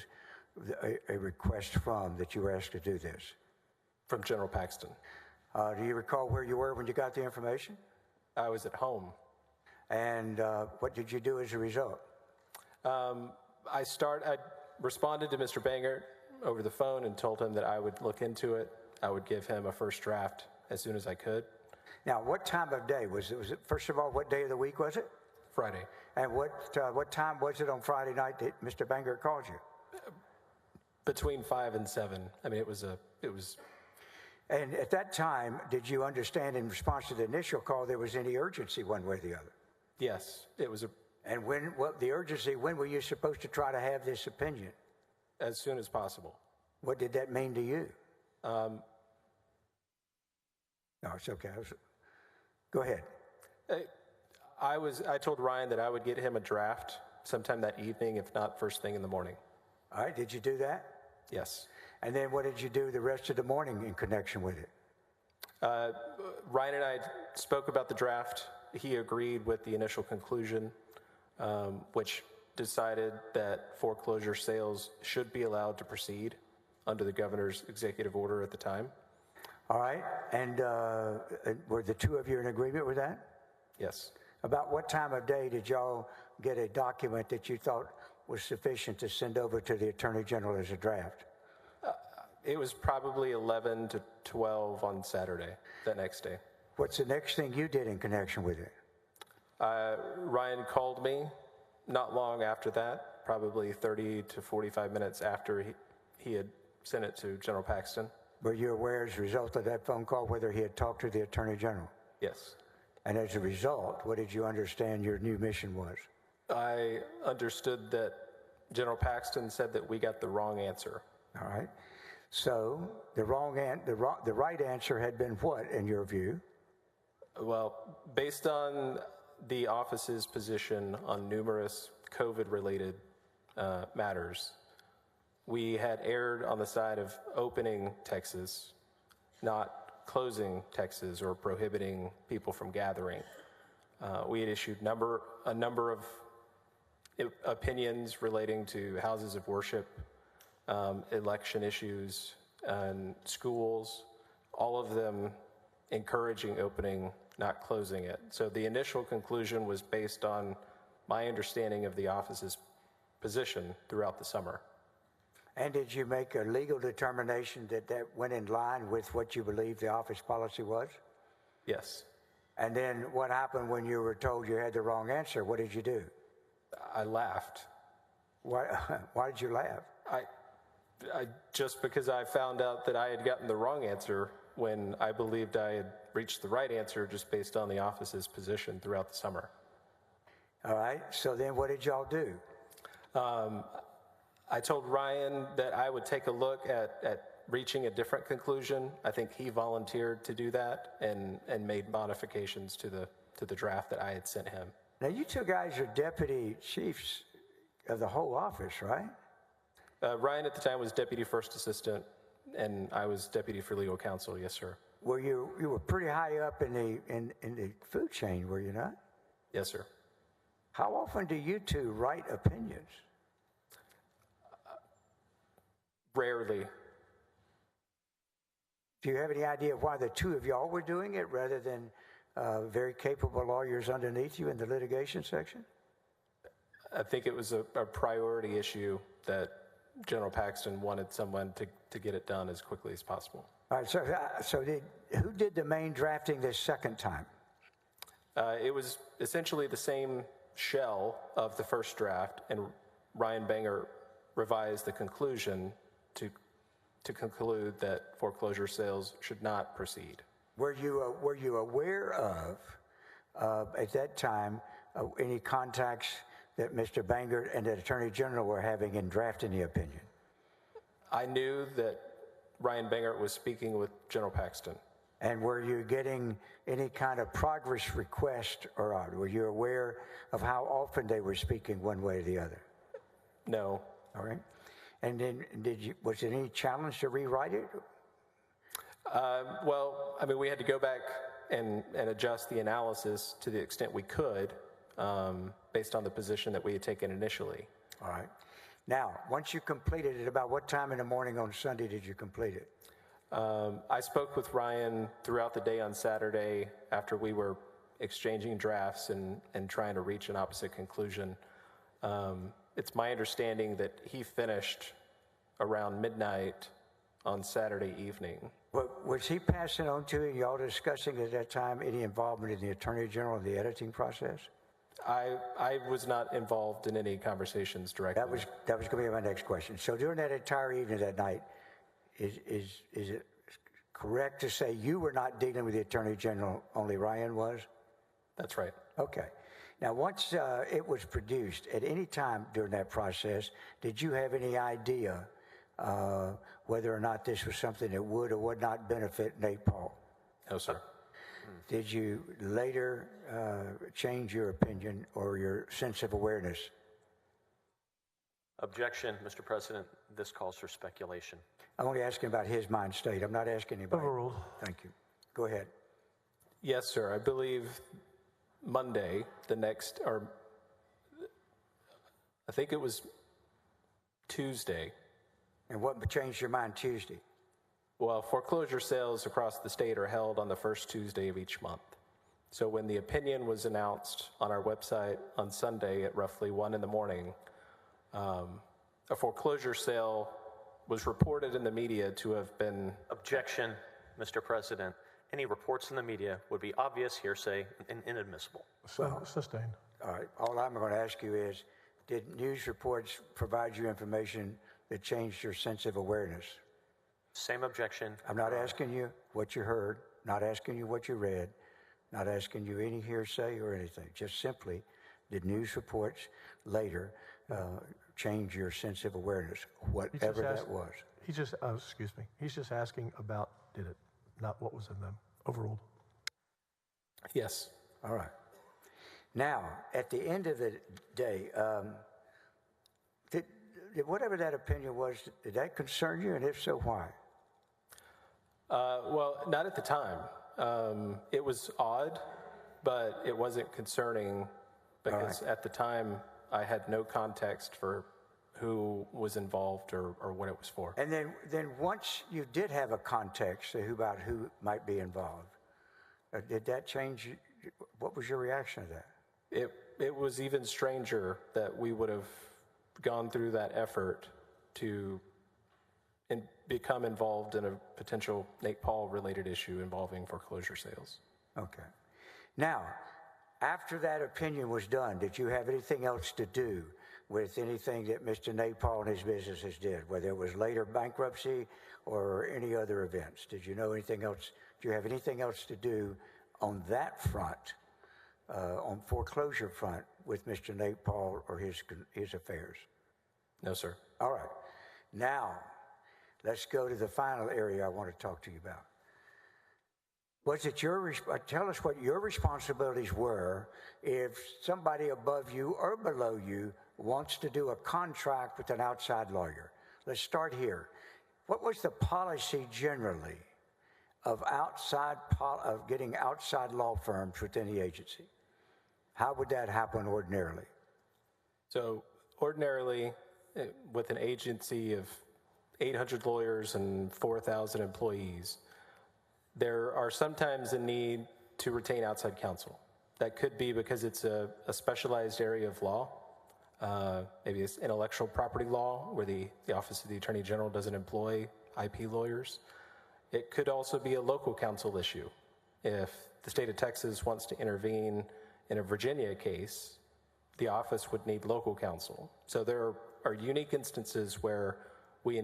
a request from, that you were asked to do this? From General Paxton. Do you recall where you were when you got the information? I was at home. And what did you do as a result? I responded to Mr. Banger over the phone and told him that I would look into it. I would give him a first draft as soon as I could. Now, what time of day was it? Was it, first of all, what day of the week was it? Friday. And what time was it on Friday night that Mr. Banger called you? Between 5 and 7. I mean, it was. And at that time, did you understand in response to the initial call there was any urgency one way or the other? Yes, it was. And when were you supposed to try to have this opinion? As soon as possible. What did that mean to you? No, it's okay. Go ahead. I told Ryan that I would get him a draft sometime that evening, if not first thing in the morning. All right, did you do that? Yes. And then what did you do the rest of the morning in connection with it? Ryan and I spoke about the draft. He agreed with the initial conclusion, which decided that foreclosure sales should be allowed to proceed under the governor's executive order at the time. All right. And were the two of you in agreement with that? Yes. About what time of day did y'all get a document that you thought was sufficient to send over to the Attorney General as a draft? It was probably 11 to 12 on Saturday, that next day. What's the next thing you did in connection with it? Ryan called me not long after that, probably 30 to 45 minutes after he had sent it to General Paxton. Were you aware as a result of that phone call whether he had talked to the Attorney General? Yes. And as a result, what did you understand your new mission was? I understood that General Paxton said that we got the wrong answer. All right. So the right answer had been what, in your view? Well, based on the office's position on numerous COVID-related matters, we had erred on the side of opening Texas, not closing Texas or prohibiting people from gathering. We had issued a number of opinions relating to houses of worship, election issues, and schools, all of them encouraging opening, not closing it. So the initial conclusion was based on my understanding of the office's position throughout the summer. And did you make a legal determination that that went in line with what you believe the office policy was? Yes. And then what happened when you were told you had the wrong answer? What did you do? I laughed. Why did you laugh? I just because I found out that I had gotten the wrong answer when I believed I had reached the right answer just based on the office's position throughout the summer. All right. So then what did y'all do? I told Ryan that I would take a look at reaching a different conclusion. I think he volunteered to do that and made modifications to the draft that I had sent him. Now, you two guys are deputy chiefs of the whole office, right? Ryan at the time was deputy first assistant, and I was deputy for legal counsel. Yes, sir. Well, you were pretty high up in the food chain, were you not? Yes, sir. How often do you two write opinions? Rarely. Do you have any idea why the two of y'all were doing it rather than very capable lawyers underneath you in the litigation section? I think it was a priority issue that General Paxton wanted someone to get it done as quickly as possible. All right, so who did the main drafting this second time? It was essentially the same shell of the first draft, and Ryan Banger revised the conclusion to conclude that foreclosure sales should not proceed. Were you aware of at that time any contacts that Mr. Banger and the Attorney General were having in drafting the opinion? I knew that Ryan Banger was speaking with General Paxton. And were you getting any kind of progress request or not? Were you aware of how often they were speaking one way or the other? No. All right. And then was there any challenge to rewrite it? Well, I mean, we had to go back and adjust the analysis to the extent we could based on the position that we had taken initially. All right. Now, once you completed it, about what time in the morning on Sunday did you complete it? I spoke with Ryan throughout the day on Saturday after we were exchanging drafts and trying to reach an opposite conclusion. It's my understanding that he finished around midnight on Saturday evening. Was he passing on to you, y'all discussing at that time any involvement in the Attorney General in the editing process? I was not involved in any conversations directly. That was going to be my next question. So during that entire evening that night, is it correct to say you were not dealing with the Attorney General, only Ryan was? That's right. Okay. Now, once it was produced, at any time during that process, did you have any idea whether or not this was something that would or would not benefit Nate Paul? No, sir. Did you later change your opinion or your sense of awareness? Objection, Mr. President. This calls for speculation. I'm only asking about his mind state. I'm not asking anybody. Overruled. Thank you. Go ahead. Yes, sir. I believe Monday, or I think it was Tuesday. And what changed your mind Tuesday? Well, foreclosure sales across the state are held on the first Tuesday of each month. So when the opinion was announced on our website on Sunday at roughly 1 in the morning, a foreclosure sale was reported in the media to have been... Objection, Mr. President. Any reports in the media would be obvious hearsay and inadmissible. Sustained. All right. All I'm going to ask you is, did news reports provide you information that changed your sense of awareness? Same objection. I'm not asking you what you heard, not asking you what you read, not asking you any hearsay or anything. Just simply, did news reports later change your sense of awareness, whatever that was? He's just, excuse me, he's just asking about did it, not what was in them. Overruled. Yes. All right. Now, at the end of the day, did whatever that opinion was, did that concern you, and if so, why? Well, not at the time. It was odd, but it wasn't concerning because at the time I had no context for who was involved or what it was for. And then once you did have a context about who might be involved, did that change? What was your reaction to that? It was even stranger that we would have gone through that effort to become involved in a potential Nate Paul related issue involving foreclosure sales. Okay. Now, after that opinion was done, did you have anything else to do with anything that Mr. Nate Paul and his businesses did, whether it was later bankruptcy or any other events? Did you know anything else? Do you have anything else to do on that front, on foreclosure front, with Mr. Nate Paul or his affairs? No, sir. All right. Now, let's go to the final area I want to talk to you about. Was it tell us what your responsibilities were if somebody above you or below you wants to do a contract with an outside lawyer. Let's start here. What was the policy generally of getting outside law firms within the agency? How would that happen ordinarily? So ordinarily, with an agency of 800 lawyers and 4,000 employees, there are sometimes a need to retain outside counsel. That could be because it's a specialized area of law. Maybe it's intellectual property law, where the Office of the Attorney General doesn't employ IP lawyers. It could also be a local counsel issue. If the state of Texas wants to intervene in a Virginia case, the office would need local counsel. So there are unique instances where we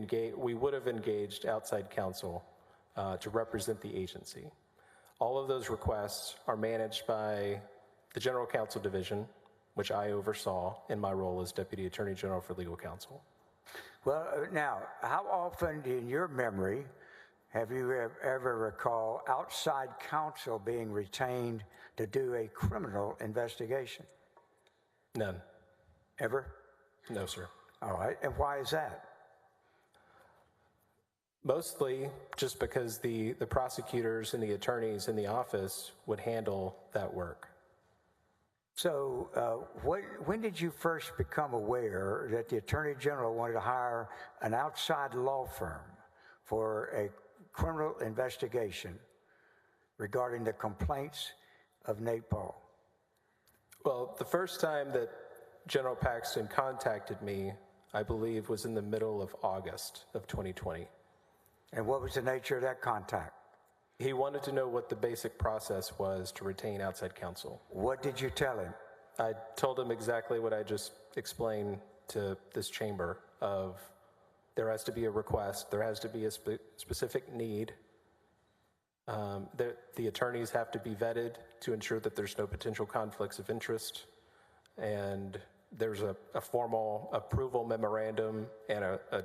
would have engaged outside counsel to represent the agency. All of those requests are managed by the General Counsel Division, which I oversaw in my role as Deputy Attorney General for Legal Counsel. Well, now, how often in your memory have you ever recall outside counsel being retained to do a criminal investigation? None. Ever? No, sir. All right, and why is that? Mostly just because the prosecutors and the attorneys in the office would handle that work. So when did you first become aware that the Attorney General wanted to hire an outside law firm for a criminal investigation regarding the complaints of Nate Paul? Well, the first time that General Paxton contacted me, I believe, was in the middle of August of 2020. And what was the nature of that contact? He wanted to know what the basic process was to retain outside counsel. What did you tell him? I told him exactly what I just explained to this chamber of there has to be a request, there has to be a specific need. The attorneys have to be vetted to ensure that there's no potential conflicts of interest. And there's a formal approval memorandum and a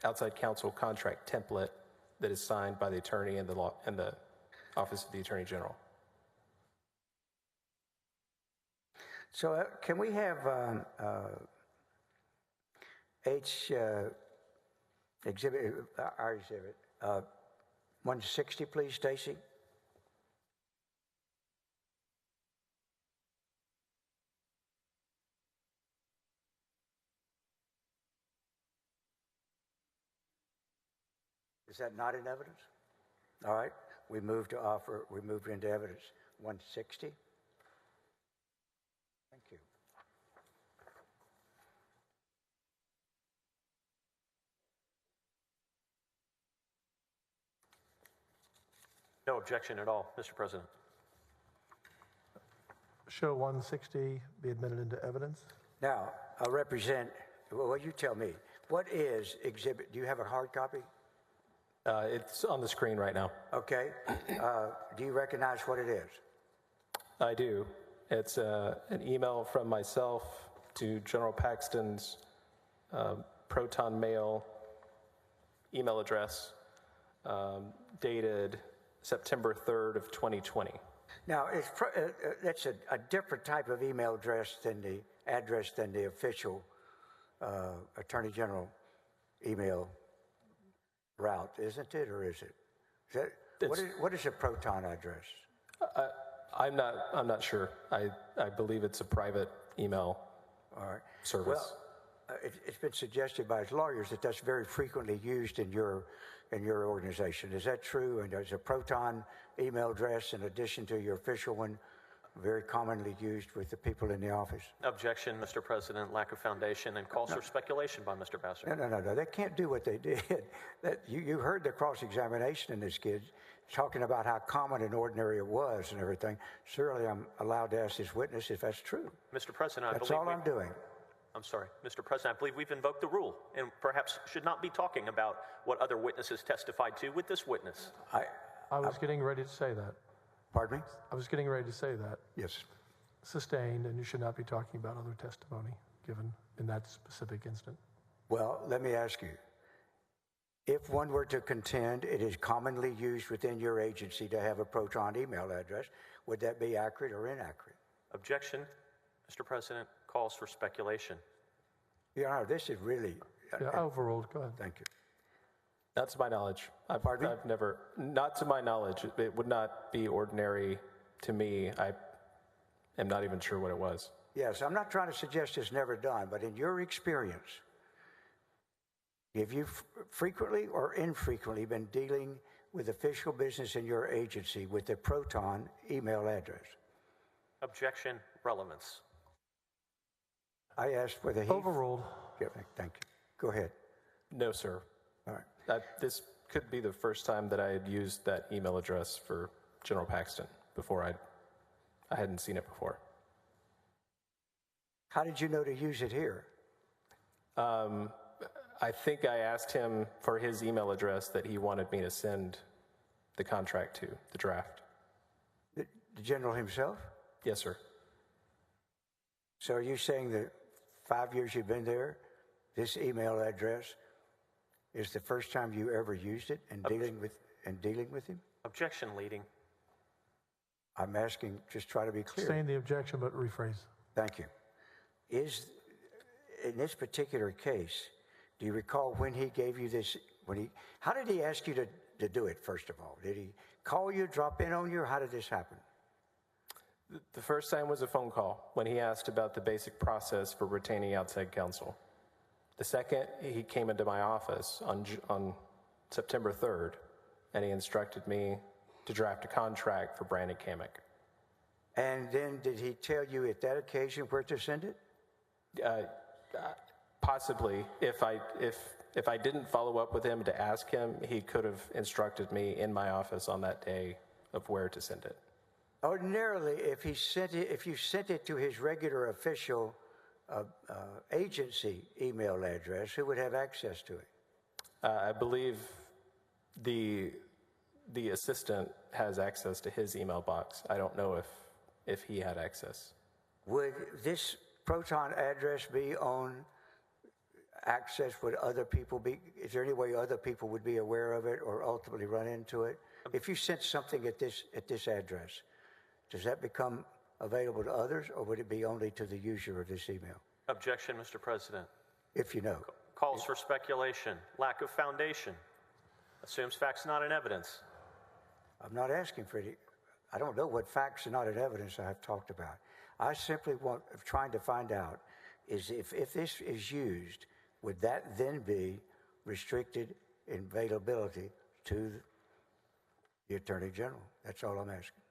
outside counsel contract template that is signed by the attorney and the Office of the Attorney General. So can we have exhibit, our exhibit, 160, please, Stacy. Is that not in evidence? All right, we moved into evidence. 160. Thank you. No objection at all, Mr. President. Show 160 be admitted into evidence. Now, I'll represent, well, you tell me. What is exhibit? Do you have a hard copy? It's on the screen right now. Okay. Do you recognize what it is? I do. It's an email from myself to General Paxton's Proton Mail email address dated September 3rd of 2020. Now, that's a different type of email address than the official Attorney General email route, isn't it, or is it? What is a Proton address? I'm not sure. I believe it's a private email service. Well, it's been suggested by his lawyers that that's very frequently used in your organization. Is that true? And there's a Proton email address in addition to your official one, very commonly used with the people in the office. Objection, Mr. President. Lack of foundation and calls for speculation by Mr. Bassett. No. They can't do what they did. You heard the cross-examination in this kid talking about how common and ordinary it was and everything. Surely I'm allowed to ask this witness if that's true. Mr. President, That's all I'm doing. I'm sorry, Mr. President, I believe we've invoked the rule and perhaps should not be talking about what other witnesses testified to with this witness. I was getting ready to say that. Pardon me? I was getting ready to say that. Yes. Sustained, and you should not be talking about other testimony given in that specific instant. Well, let me ask you. If one were to contend it is commonly used within your agency to have a Proton email address, would that be accurate or inaccurate? Objection, Mr. President, calls for speculation. Your Honor, this is really... Yeah, overruled. Go ahead. Thank you. Not to my knowledge. I've never, not to my knowledge. It would not be ordinary to me. I am not even sure what it was. Yes, I'm not trying to suggest it's never done, but in your experience, have you frequently or infrequently been dealing with official business in your agency with the Proton email address? Objection, relevance. I asked whether he... Overruled. Yeah, thank you. Go ahead. No, sir. All right. This could be the first time that I had used that email address for General Paxton before. I hadn't seen it before. How did you know to use it here? I think I asked him for his email address that he wanted me to send the contract to, the draft. The general himself? Yes, sir. So are you saying that 5 years you've been there, this email address is the first time you ever used it in dealing with him? Objection, leading. I'm asking, just try to be clear. Sustain the objection, but rephrase. Thank you. In this particular case, do you recall when he gave you this, how did he ask you to do it, first of all? Did he call you, drop in on you, or how did this happen? The first time was a phone call when he asked about the basic process for retaining outside counsel. The second, he came into my office on September 3rd, and he instructed me to draft a contract for Brandon Kamek. And then did he tell you at that occasion where to send it? Possibly. If I didn't follow up with him to ask him, he could have instructed me in my office on that day of where to send it. Ordinarily, if you sent it to his regular official agency email address, who would have access to it? I believe the assistant has access to his email box. I don't know if he had access. Would this Proton address be on access? Would other people be? Is there any way other people would be aware of it or ultimately run into it? If you sent something at this address, does that become available to others, or would it be only to the user of this email? Objection, Mr. President. If you know. Calls for speculation, lack of foundation, assumes facts not in evidence. I'm not asking for any, I don't know what facts are not in evidence I have talked about. I simply trying to find out is if this is used, would that then be restricted in availability to the Attorney General? That's all I'm asking.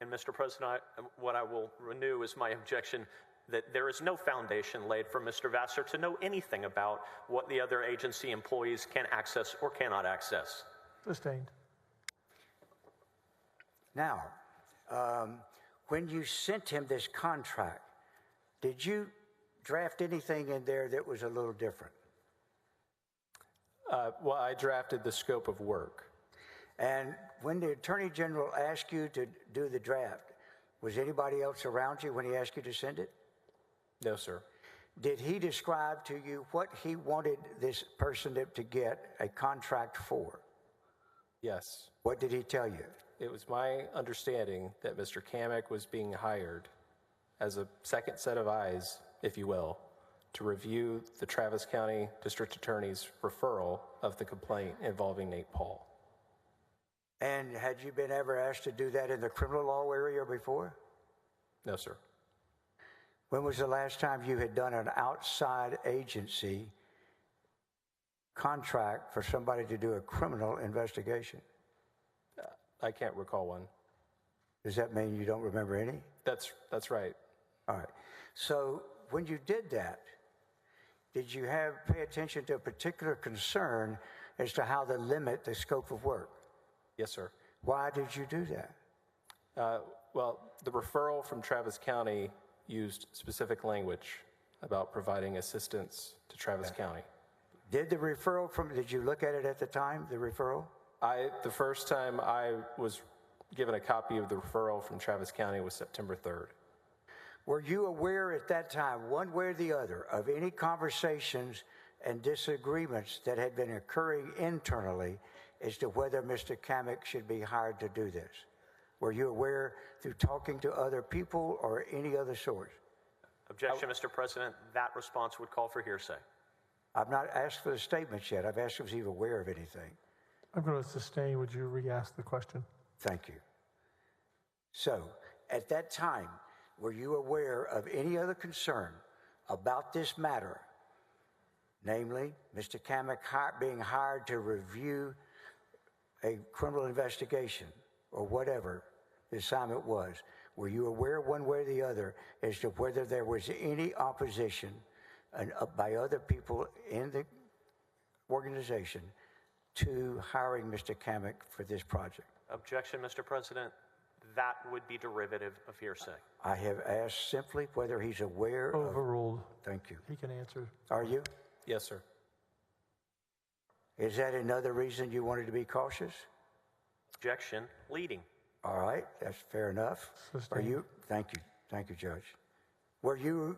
And Mr. President, what I will renew is my objection that there is no foundation laid for Mr. Vassar to know anything about what the other agency employees can access or cannot access. Sustained. Now, when you sent him this contract, did you draft anything in there that was a little different? Well, I drafted the scope of work. And when the Attorney General asked you to do the draft, was anybody else around you when he asked you to send it? No, sir. Did he describe to you what he wanted this person to get a contract for? Yes. What did he tell you? It was my understanding that Mr. Kamek was being hired as a second set of eyes, if you will, to review the Travis County District Attorney's referral of the complaint involving Nate Paul. And had you been ever asked to do that in the criminal law area before? No, sir. When was the last time you had done an outside agency contract for somebody to do a criminal investigation? I can't recall one. Does that mean you don't remember any? That's right. All right. So when you did that, did you pay attention to a particular concern as to how to limit the scope of work? Yes, sir. Why did you do that? Well, the referral from Travis County used specific language about providing assistance to Travis County. Did you look at it at the time, the referral? The first time I was given a copy of the referral from Travis County was September 3rd. Were you aware at that time, one way or the other, of any conversations and disagreements that had been occurring internally as to whether Mr. Kamek should be hired to do this? Were you aware through talking to other people or any other source? Objection, Mr. President. That response would call for hearsay. I've not asked for the statements yet. I've asked if he's aware of anything. I'm going to sustain. Would you re-ask the question? Thank you. So, at that time, were you aware of any other concern about this matter, namely Mr. Kamek being hired to review a criminal investigation or whatever the assignment was? Were you aware one way or the other as to whether there was any opposition by other people in the organization to hiring Mr. Kamek for this project? Objection, Mr. President. That would be derivative of hearsay. I have asked simply whether he's aware Overruled. Thank you. He can answer. Are you? Yes, sir. Is that another reason you wanted to be cautious? Objection, leading. All right, that's fair enough. Sustained. Are you? Thank you, Judge. Were you,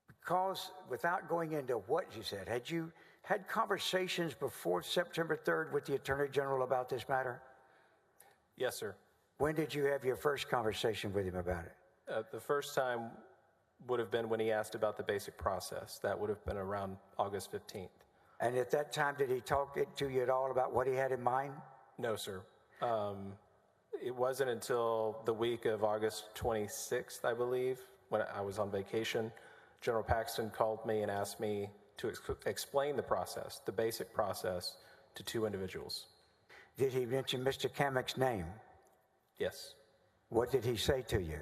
because without going into what you said, had you had conversations before September 3rd with the Attorney General about this matter? Yes, sir. When did you have your first conversation with him about it? The first time would have been when he asked about the basic process. That would have been around August 15th. And at that time, did he talk to you at all about what he had in mind? No, sir. It wasn't until the week of August 26th, I believe, when I was on vacation, General Paxton called me and asked me to explain the process, the basic process, to two individuals. Did he mention Mr. Kamek's name? Yes. What did he say to you?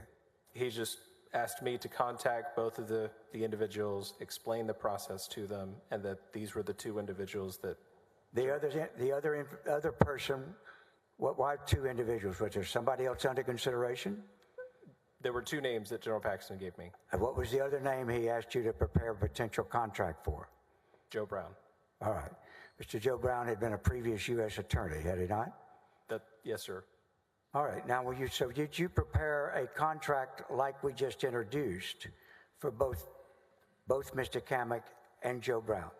He just asked me to contact both of the individuals, explain the process to them, and that these were the two individuals that... The other person, why two individuals? Was there somebody else under consideration? There were two names that General Paxton gave me. And what was the other name he asked you to prepare a potential contract for? Joe Brown. All right. Mr. Joe Brown had been a previous U.S. attorney, had he not? Yes, sir. All right. Now, so did you prepare a contract like we just introduced for both Mr. Kamek and Joe Brown?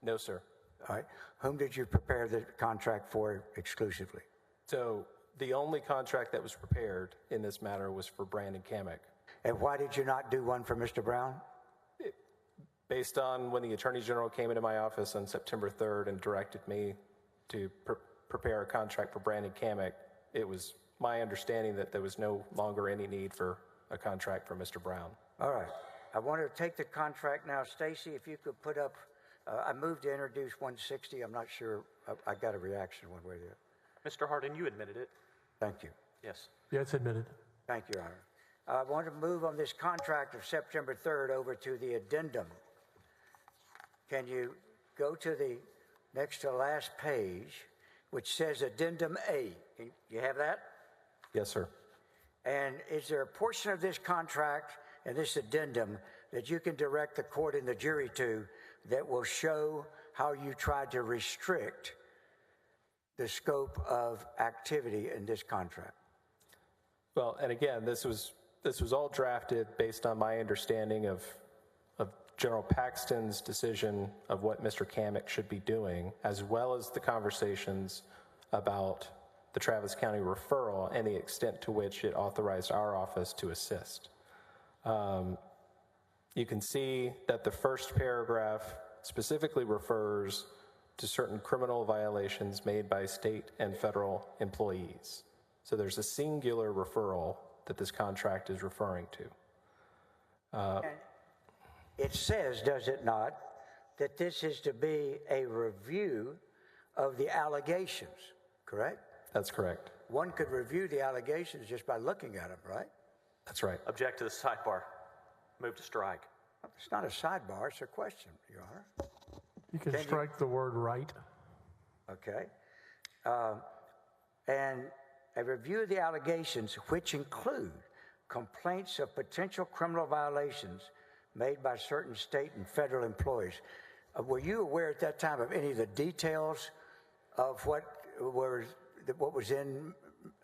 No, sir. All right. Whom did you prepare the contract for exclusively? So the only contract that was prepared in this matter was for Brandon Kamek. And why did you not do one for Mr. Brown? Based on when the Attorney General came into my office on September 3rd and directed me to prepare a contract for Brandon Kamek, it was my understanding that there was no longer any need for a contract for Mr. Brown. All right. I want to take the contract now. Stacy, if you could put up, I moved to introduce 160. I'm not sure I got a reaction one way or the other. Mr. Hardin, you admitted it. Thank you. Yes. Yeah, it's admitted. Thank you, Your Honor. I want to move on this contract of September 3rd over to the addendum. Can you go to the next to last page, which says Addendum A? You have that? Yes, sir. And is there a portion of this contract and this addendum that you can direct the court and the jury to that will show how you tried to restrict the scope of activity in this contract? Well, and again, this was all drafted based on my understanding of General Paxton's decision of what Mr. Kamek should be doing, as well as the conversations about the Travis County referral and the extent to which it authorized our office to assist. You can see that the first paragraph specifically refers to certain criminal violations made by state and federal employees. So there's a singular referral that this contract is referring to. It says, does it not, that this is to be a review of the allegations, correct? That's correct. One could review the allegations just by looking at them, right? That's right. Object to the sidebar. Move to strike. It's not a sidebar, it's a question, Your Honor. You can strike the word right. Okay. And a review of the allegations, which include complaints of potential criminal violations made by certain state and federal employees. Were you aware at that time of any of the details of what was in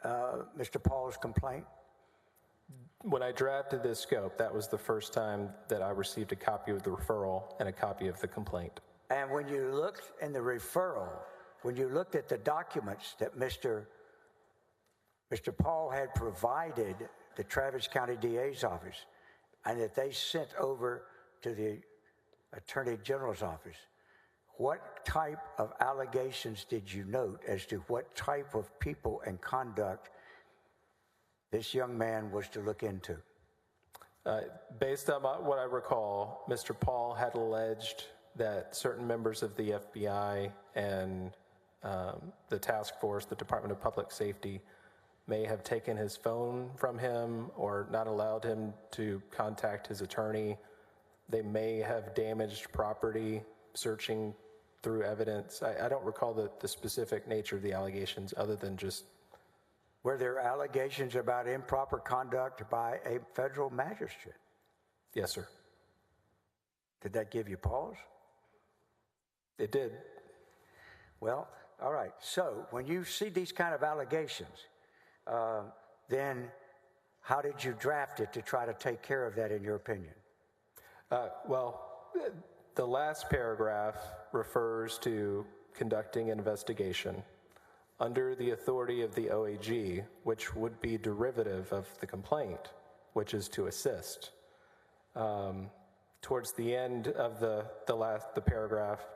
Mr. Paul's complaint? When I drafted this scope, that was the first time that I received a copy of the referral and a copy of the complaint. And when you looked in the referral, when you looked at the documents that Mr. Paul had provided the Travis County DA's office and that they sent over to the Attorney General's office, what type of allegations did you note as to what type of people and conduct this young man was to look into? Based on what I recall, Mr. Paul had alleged that certain members of the FBI and the task force, the Department of Public Safety, may have taken his phone from him or not allowed him to contact his attorney. They may have damaged property, searching through evidence. I don't recall the specific nature of the allegations other than just... Were there allegations about improper conduct by a federal magistrate? Yes, sir. Did that give you pause? It did. Well, all right. So when you see these kind of allegations, then how did you draft it to try to take care of that, in your opinion? Well, the last paragraph refers to conducting an investigation under the authority of the OAG, which would be derivative of the complaint, which is to assist. Towards the end of the paragraph,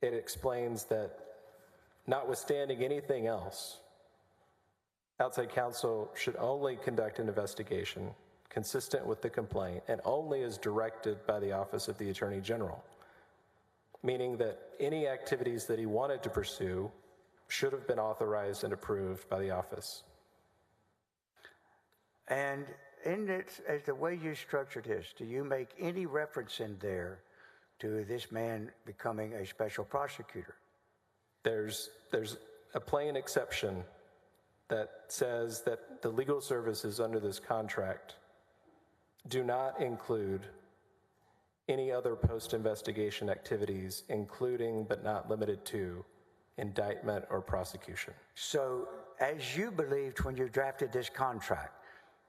it explains that notwithstanding anything else, outside counsel should only conduct an investigation consistent with the complaint and only as directed by the Office of the Attorney General, meaning that any activities that he wanted to pursue should have been authorized and approved by the office. And in it, as the way you structured this, do you make any reference in there to this man becoming a special prosecutor? There's a plain exception that says that the legal services under this contract do not include any other post-investigation activities, including but not limited to indictment or prosecution. So, as you believed when you drafted this contract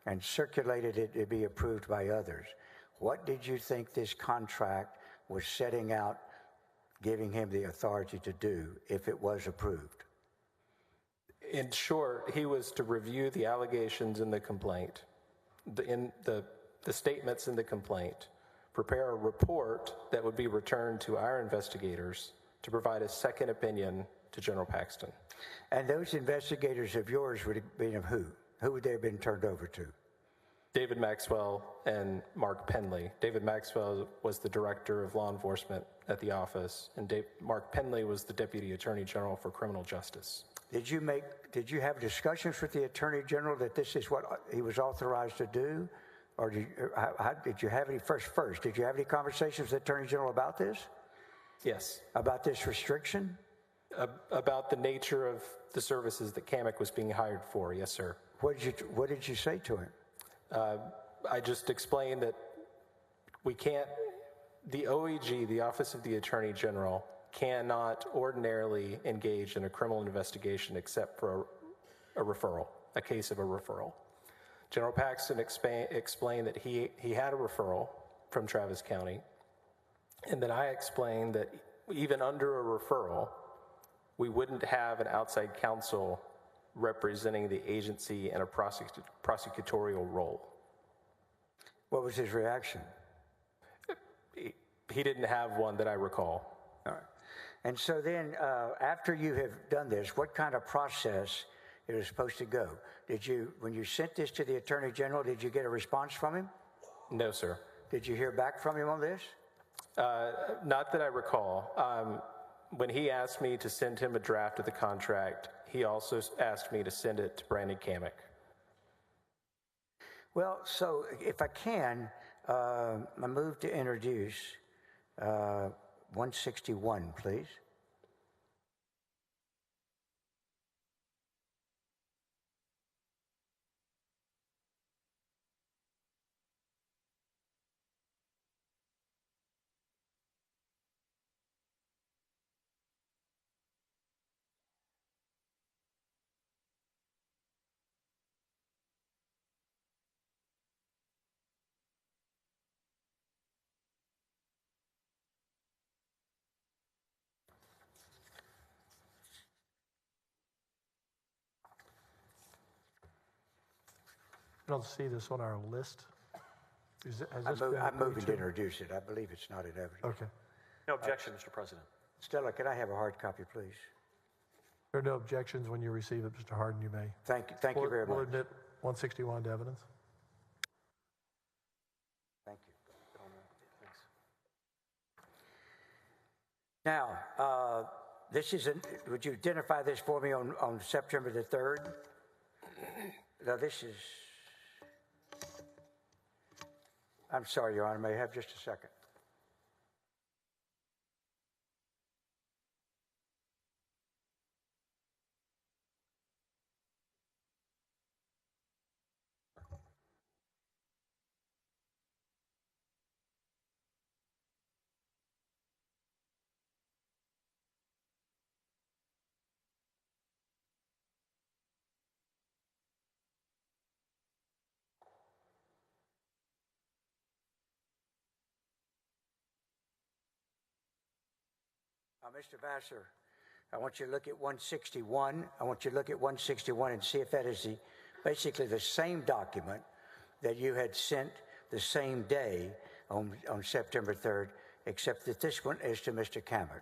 and circulated it to be approved by others, what did you think this contract was setting out, giving him the authority to do if it was approved? In short, he was to review the allegations in the complaint, the statements in the complaint, prepare a report that would be returned to our investigators to provide a second opinion to General Paxton. And those investigators of yours would have been of who? Who would they have been turned over to? David Maxwell and Mark Penley. David Maxwell was the director of law enforcement at the office, and Mark Penley was the deputy attorney general for criminal justice. Did you have discussions with the Attorney General that this is what he was authorized to do? Or did you have any, first, did you have any conversations with the Attorney General about this? Yes. About this restriction? About the nature of the services that Kamek was being hired for, yes, sir. What did you say to him? I just explained that we can't, the OEG, the Office of the Attorney General, cannot ordinarily engage in a criminal investigation except for a referral, a case of a referral. General Paxton explained that he had a referral from Travis County, and then I explained that even under a referral, we wouldn't have an outside counsel representing the agency in a prosecutorial role. What was his reaction? He didn't have one that I recall. All right. And so then, after you have done this, what kind of process it was supposed to go? When you sent this to the Attorney General, did you get a response from him? No, sir. Did you hear back from him on this? Not that I recall. When he asked me to send him a draft of the contract, he also asked me to send it to Brandon Kamek. Well, so if I can, I move to introduce 161, please. I don't see this on our list. I'm moving to introduce it. I believe it's not in evidence. Okay. No objection, Mr. President. Stella, can I have a hard copy, please? There are no objections when you receive it, Mr. Harden, you may. Thank you very We'll much. admit 161 to evidence. Thank you. Now, this is would you identify this for me on September the 3rd? Now, this is, I'm sorry, Your Honor, may I have just a second? Mr. Vassar, I want you to look at 161. I want you to look at 161 and see if that is basically the same document that you had sent the same day on September 3rd, except that this one is to Mr. Kamek.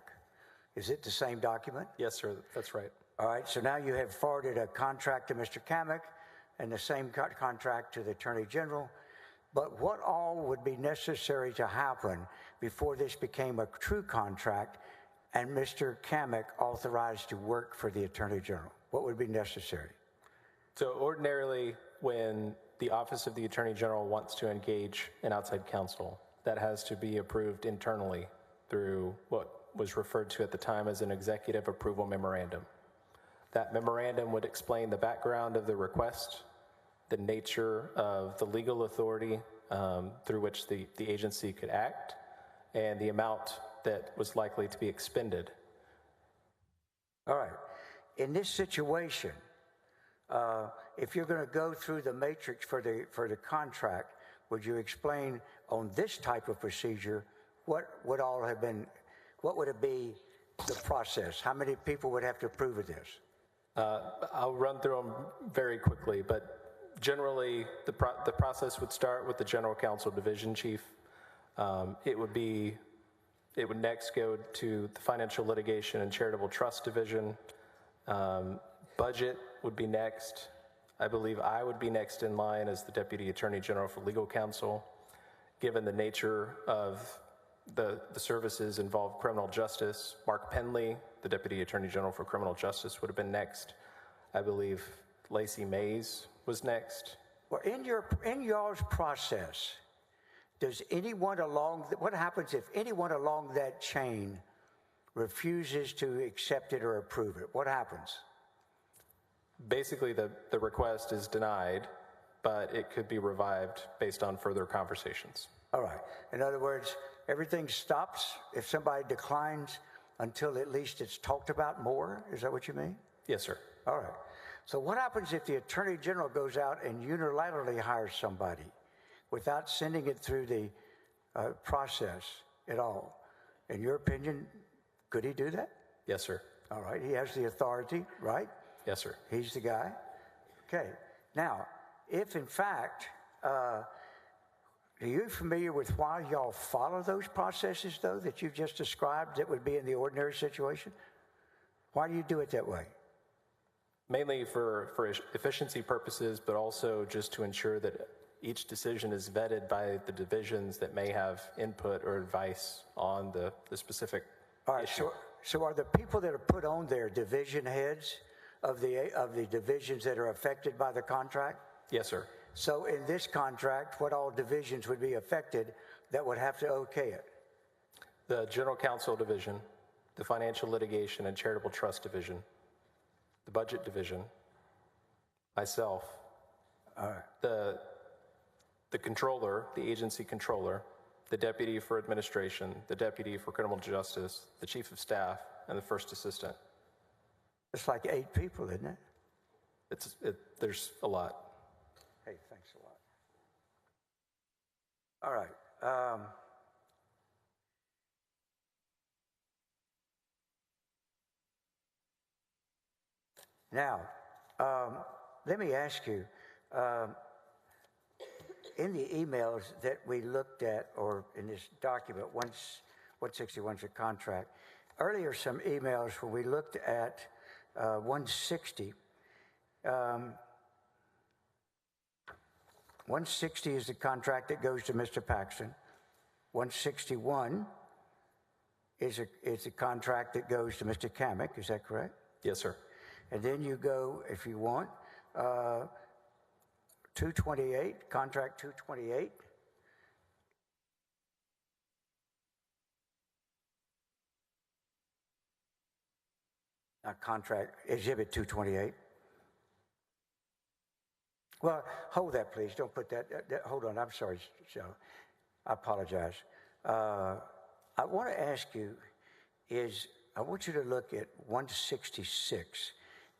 Is it the same document? Yes, sir, that's right. All right, so now you have forwarded a contract to Mr. Kamek and the same contract to the Attorney General. But what all would be necessary to happen before this became a true contract and Mr. Kamek authorized to work for the Attorney General? What would be necessary? So ordinarily, when the Office of the Attorney General wants to engage an outside counsel, that has to be approved internally through what was referred to at the time as an executive approval memorandum. That memorandum would explain the background of the request, the nature of the legal authority through which the agency could act, and the amount that was likely to be expended. All right. In this situation, if you're going to go through the matrix for the contract, would you explain on this type of procedure what would it be the process? How many people would have to approve of this? I'll run through them very quickly, but generally the process would start with the General Counsel Division Chief. It would next go to the Financial Litigation and Charitable Trust Division. Budget would be next. I believe I would be next in line as the Deputy Attorney General for Legal Counsel. Given the nature of the services involved criminal justice, Mark Penley, the Deputy Attorney General for Criminal Justice, would have been next. I believe Lacey Mays was next. Well, in y'all's process, does anyone what happens if anyone along that chain refuses to accept it or approve it? What happens? Basically, the request is denied, but it could be revived based on further conversations. All right. In other words, everything stops if somebody declines until at least it's talked about more? Is that what you mean? Yes, sir. All right. So what happens if the Attorney General goes out and unilaterally hires somebody without sending it through the process at all? In your opinion, could he do that? Yes, sir. All right. He has the authority, right? Yes, sir. He's the guy. Okay. Now, if in fact, are you familiar with why y'all follow those processes, though, that you've just described that would be in the ordinary situation? Why do you do it that way? Mainly for efficiency purposes, but also just to ensure that each decision is vetted by the divisions that may have input or advice on the specific issue. So are the people that are put on there division heads of the divisions that are affected by the contract? Yes, sir. So in this contract, what all divisions would be affected that would have to okay it? The General Counsel Division, the Financial Litigation and Charitable Trust Division, the Budget Division, myself, the controller, the agency controller, the Deputy for Administration, the Deputy for Criminal Justice, the Chief of Staff, and the First Assistant. It's like 8 people, isn't it? There's a lot. Hey, thanks a lot. All right. Now, let me ask you, in the emails that we looked at, or in this document, 161 is a contract, earlier some emails where we looked at 160. 160 is the contract that goes to Mr. Paxton. 161 is a contract that goes to Mr. Kamek. Is that correct? Yes, sir. And then you go, if you want, 228, contract 228. Not contract, exhibit 228. Well, hold that, please. Don't put that hold on. I'm sorry, Shelley. I apologize. I want to ask you I want you to look at 166.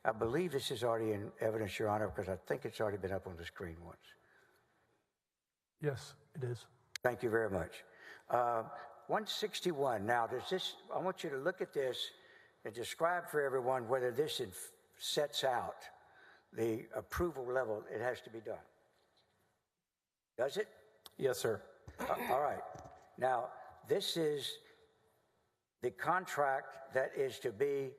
I believe this is already in evidence, Your Honor, because I think it's already been up on the screen once. Yes, it is. Thank you very much. 161. Now, I want you to look at this and describe for everyone whether this sets out the approval level it has to be done. Does it? Yes, sir. All right. Now, this is the contract that is to be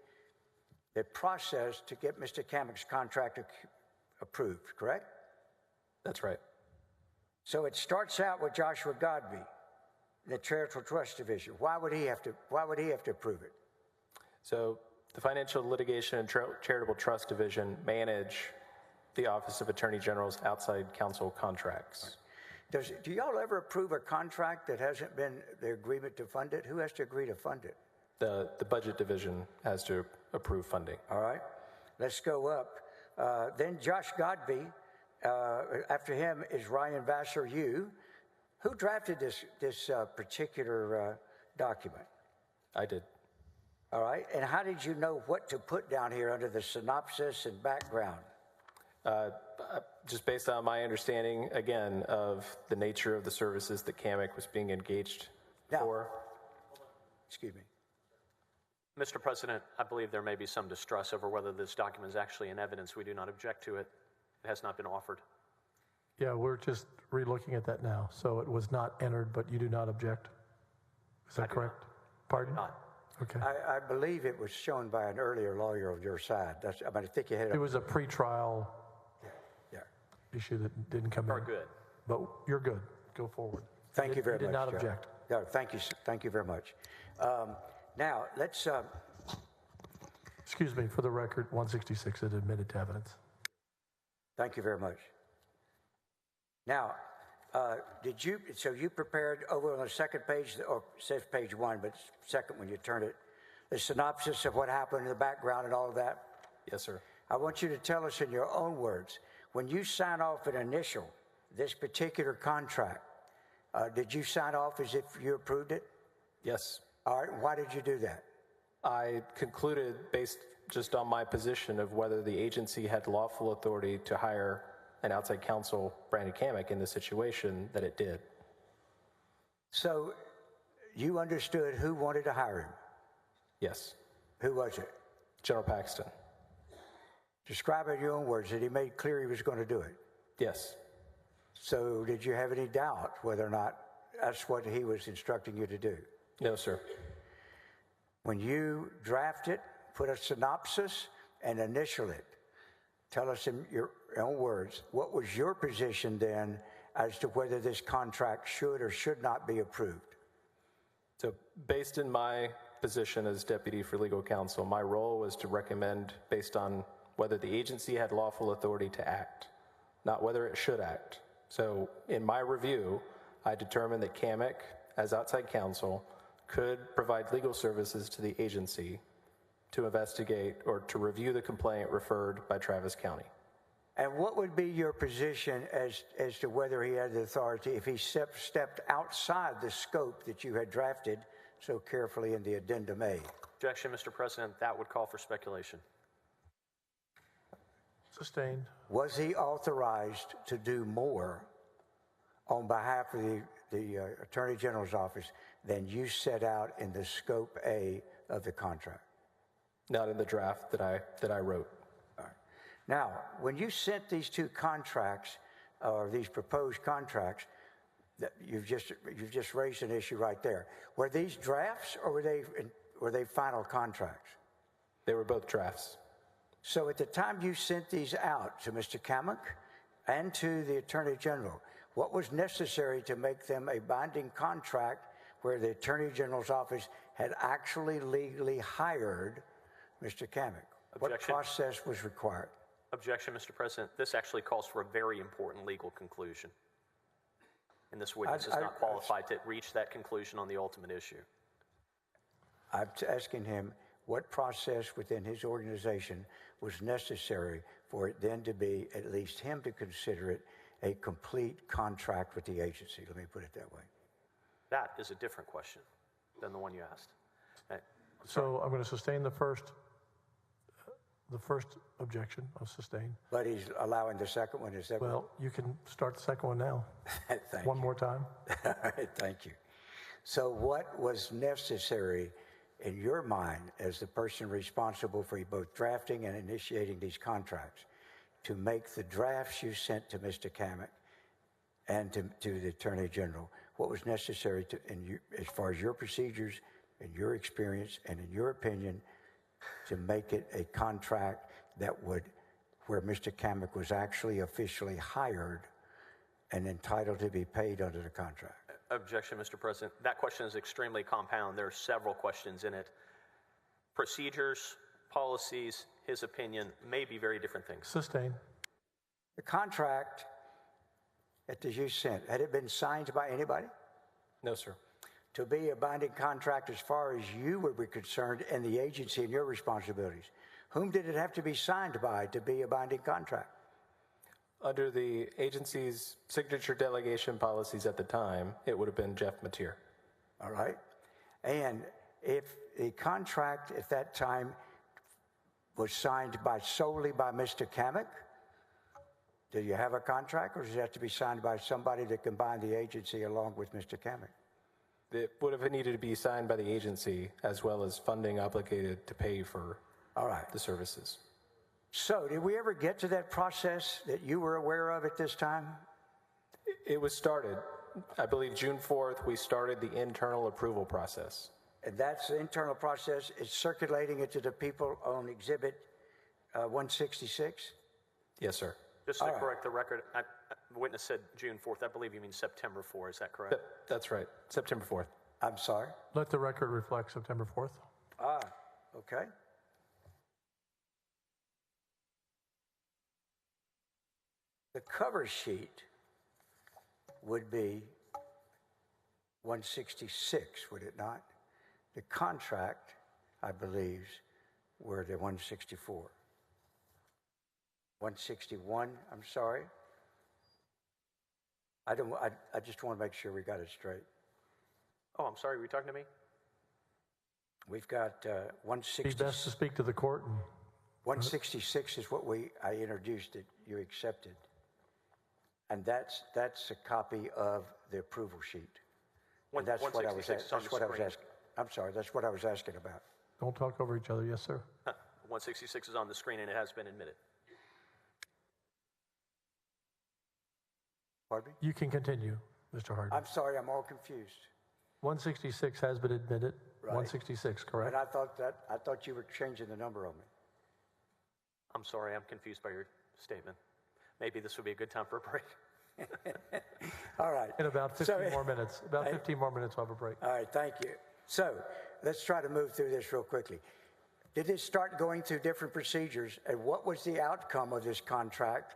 the process to get Mr. Kamek's contract approved, correct? That's right. So it starts out with Joshua Godby, the Charitable Trust Division. Why would he have to approve it? So the Financial Litigation and Charitable Trust Division manage the Office of Attorney General's outside counsel contracts. Do y'all ever approve a contract that hasn't been the agreement to fund it? Who has to agree to fund it? The Budget Division has to approve funding. All right. Let's go up. Then Josh Godby. After him is Ryan Vassar. Who drafted this particular document? I did. All right. And how did you know what to put down here under the synopsis and background? Just based on my understanding, again, of the nature of the services that Kamek was being engaged for. Excuse me. Mr. President, I believe there may be some distrust over whether this document is actually in evidence. We do not object to it. It has not been offered. Yeah, we're just relooking at that now. So it was not entered, but you do not object? Is that correct? Pardon? Not. Okay. I believe it was shown by an earlier lawyer on your side. I think you had It was a pretrial Yeah. issue that didn't come in. Are good. But you're good. Go forward. Thank you very much. You did not Joe. object. No, thank you. Thank you very much. Now, let's, Excuse me, for the record, 166 is admitted to evidence. thank you very much. Now, so you prepared over on the second page, or it says page 1, but second when you turn it, the synopsis of what happened in the background and all of that? Yes, sir. I want you to tell us in your own words, when you sign off an initial, this particular contract, did you sign off as if you approved it? Yes. All right, why did you do that? I concluded, based just on my position of whether the agency had lawful authority to hire an outside counsel, Brandon Kamek, in this situation, that it did. So you understood who wanted to hire him? Yes. Who was it? General Paxton. Describe it in your own words that he made clear he was going to do it. Yes. So did you have any doubt whether or not that's what he was instructing you to do? No, sir. When you draft it, put a synopsis and initial it. Tell us in your own words, what was your position then as to whether this contract should or should not be approved? So based in my position as Deputy for Legal Counsel, my role was to recommend based on whether the agency had lawful authority to act, not whether it should act. So in my review, I determined that Kamek, as outside counsel, could provide legal services to the agency to investigate or to review the complaint referred by Travis County. And what would be your position as to whether he had the authority if he stepped outside the scope that you had drafted so carefully in the addendum A? Objection, Mr. President. That would call for speculation. Sustained. Was he authorized to do more on behalf of the Attorney General's office than you set out in the scope A of the contract? Not in the draft that I wrote. All right. Now, when you sent these two contracts, or these proposed contracts, that you've just raised an issue right there. Were these drafts or were they final contracts? They were both drafts. So at the time you sent these out to Mr. Kamek and to the Attorney General, what was necessary to make them a binding contract where the Attorney General's office had actually legally hired Mr. Kamek? What process was required? Objection, Mr. President. This actually calls for a very important legal conclusion. And this witness is not qualified to reach that conclusion on the ultimate issue. I'm asking him what process within his organization was necessary for it then to be, at least him to consider it, a complete contract with the agency. Let me put it that way. That is a different question than the one you asked. So I'm going to sustain the first objection. I'll sustain. But he's allowing the second one. Is that Well, you can start the second one now. Thank One you. more time. All right, thank you. So what was necessary in your mind as the person responsible for both drafting and initiating these contracts to make the drafts you sent to Mr. Kamek and to the Attorney General? What was necessary as far as your procedures and your experience and in your opinion to make it a contract where Mr. Kamek was actually officially hired and entitled to be paid under the contract? Objection, Mr. President. That question is extremely compound. There are several questions in it. Procedures, policies, his opinion may be very different things. Sustain. The contract that you sent, had it been signed by anybody? No, sir. To be a binding contract as far as you were concerned and the agency and your responsibilities, whom did it have to be signed by to be a binding contract? Under the agency's signature delegation policies at the time, it would have been Jeff Mateer. All right. And if the contract at that time was signed solely by Mr. Kamek, do you have a contract, or does it have to be signed by somebody that can bind the agency along with Mr. Kamek? It would have needed to be signed by the agency as well as funding obligated to pay for the services. So did we ever get to that process that you were aware of at this time? It was started, I believe June 4th, we started the internal approval process. And that's the internal process. It's circulating it to the people on Exhibit 166? Yes, sir. Just to correct the record, the witness said June 4th. I believe you mean September 4th. Is that correct? That's right, September 4th. I'm sorry? Let the record reflect September 4th. Okay. The cover sheet would be 166, would it not? The contract, I believe, were the 164. 161, I'm sorry. I just want to make sure we got it straight. Oh, I'm sorry. Were you talking to me? We've got Be 166. best to speak to the court. And 166 is what I introduced that you accepted. And that's a copy of the approval sheet. And that's what I was asking. I'm sorry, that's what I was asking about. don't talk over each other. Yes, sir. 166 is on the screen and it has been admitted. Pardon me? You can continue, Mr. Hardin. I'm sorry, I'm all confused. 166 has been admitted. Right. 166, correct? And I thought you were changing the number on me. I'm sorry. I'm confused by your statement. Maybe this would be a good time for a break. All right. In about 15 more minutes. About 15 more minutes, we'll have a break. All right, thank you. So let's try to move through this real quickly. Did it start going through different procedures, and what was the outcome of this contract?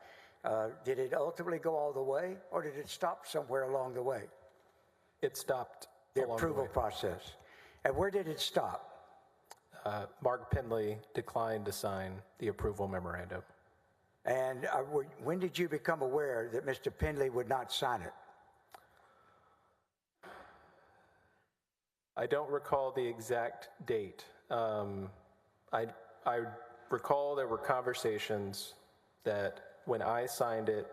Did it ultimately go all the way, or did it stop somewhere along the way? It stopped The along approval the way. process. And where did it stop? Mark Penley declined to sign the approval memorandum. And when did you become aware that Mr. Penley would not sign it? I don't recall the exact date. I recall there were conversations that when I signed it,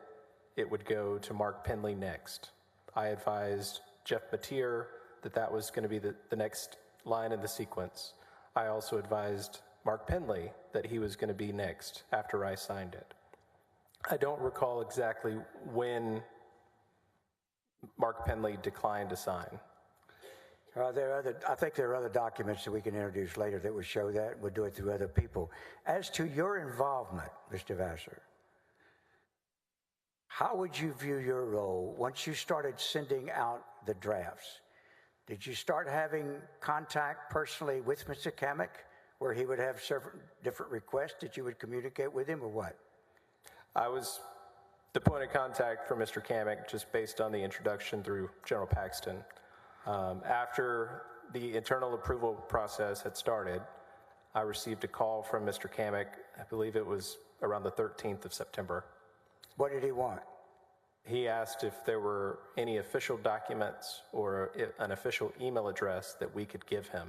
it would go to Mark Penley next. I advised Jeff Mateer that that was going to be the next line in the sequence. I also advised Mark Penley that he was going to be next after I signed it. I don't recall exactly when Mark Penley declined to sign. I think there are other documents that we can introduce later that would show that. We'll do it through other people. As to your involvement, Mr. Vassar, how would you view your role once you started sending out the drafts? Did you start having contact personally with Mr. Kamek, where he would have several different requests that you would communicate with him, or what? I was the point of contact for Mr. Kamek just based on the introduction through General Paxton. After the internal approval process had started, I received a call from Mr. Kamek. I believe it was around the 13th of September. What did he want? He asked if there were any official documents or an official email address that we could give him.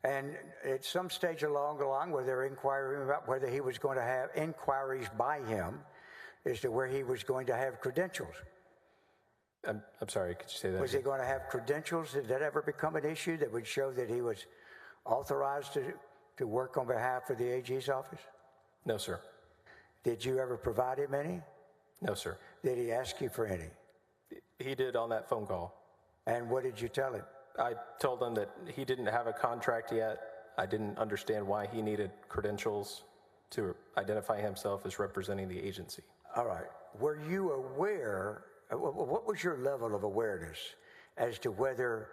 And at some stage along the line, were there inquiring about whether he was going to have inquiries by him as to where he was going to have credentials? I'm sorry, could you say that? Was he going to have credentials? Did that ever become an issue that would show that he was authorized to work on behalf of the AG's office? No, sir. Did you ever provide him any? No, sir. Did he ask you for any? He did on that phone call. And what did you tell him? I told him that he didn't have a contract yet. I didn't understand why he needed credentials to identify himself as representing the agency. All right. Were you aware, what was your level of awareness as to whether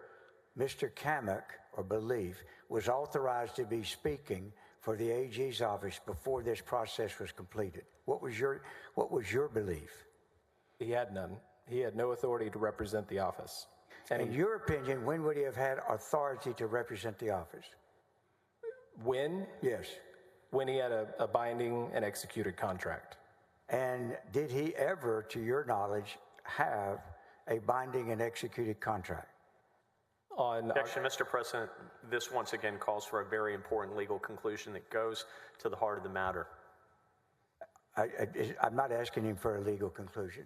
Mr. Kamek, or belief, was authorized to be speaking for the AG's office before this process was completed? What was your belief? He had none. He had no authority to represent the office. And In your opinion, when would he have had authority to represent the office? when? Yes. When he had a binding and executed contract. And did he ever, to your knowledge, have a binding and executed contract? Objection, Mr. President. This once again calls for a very important legal conclusion that goes to the heart of the matter. I'm not asking him for a legal conclusion.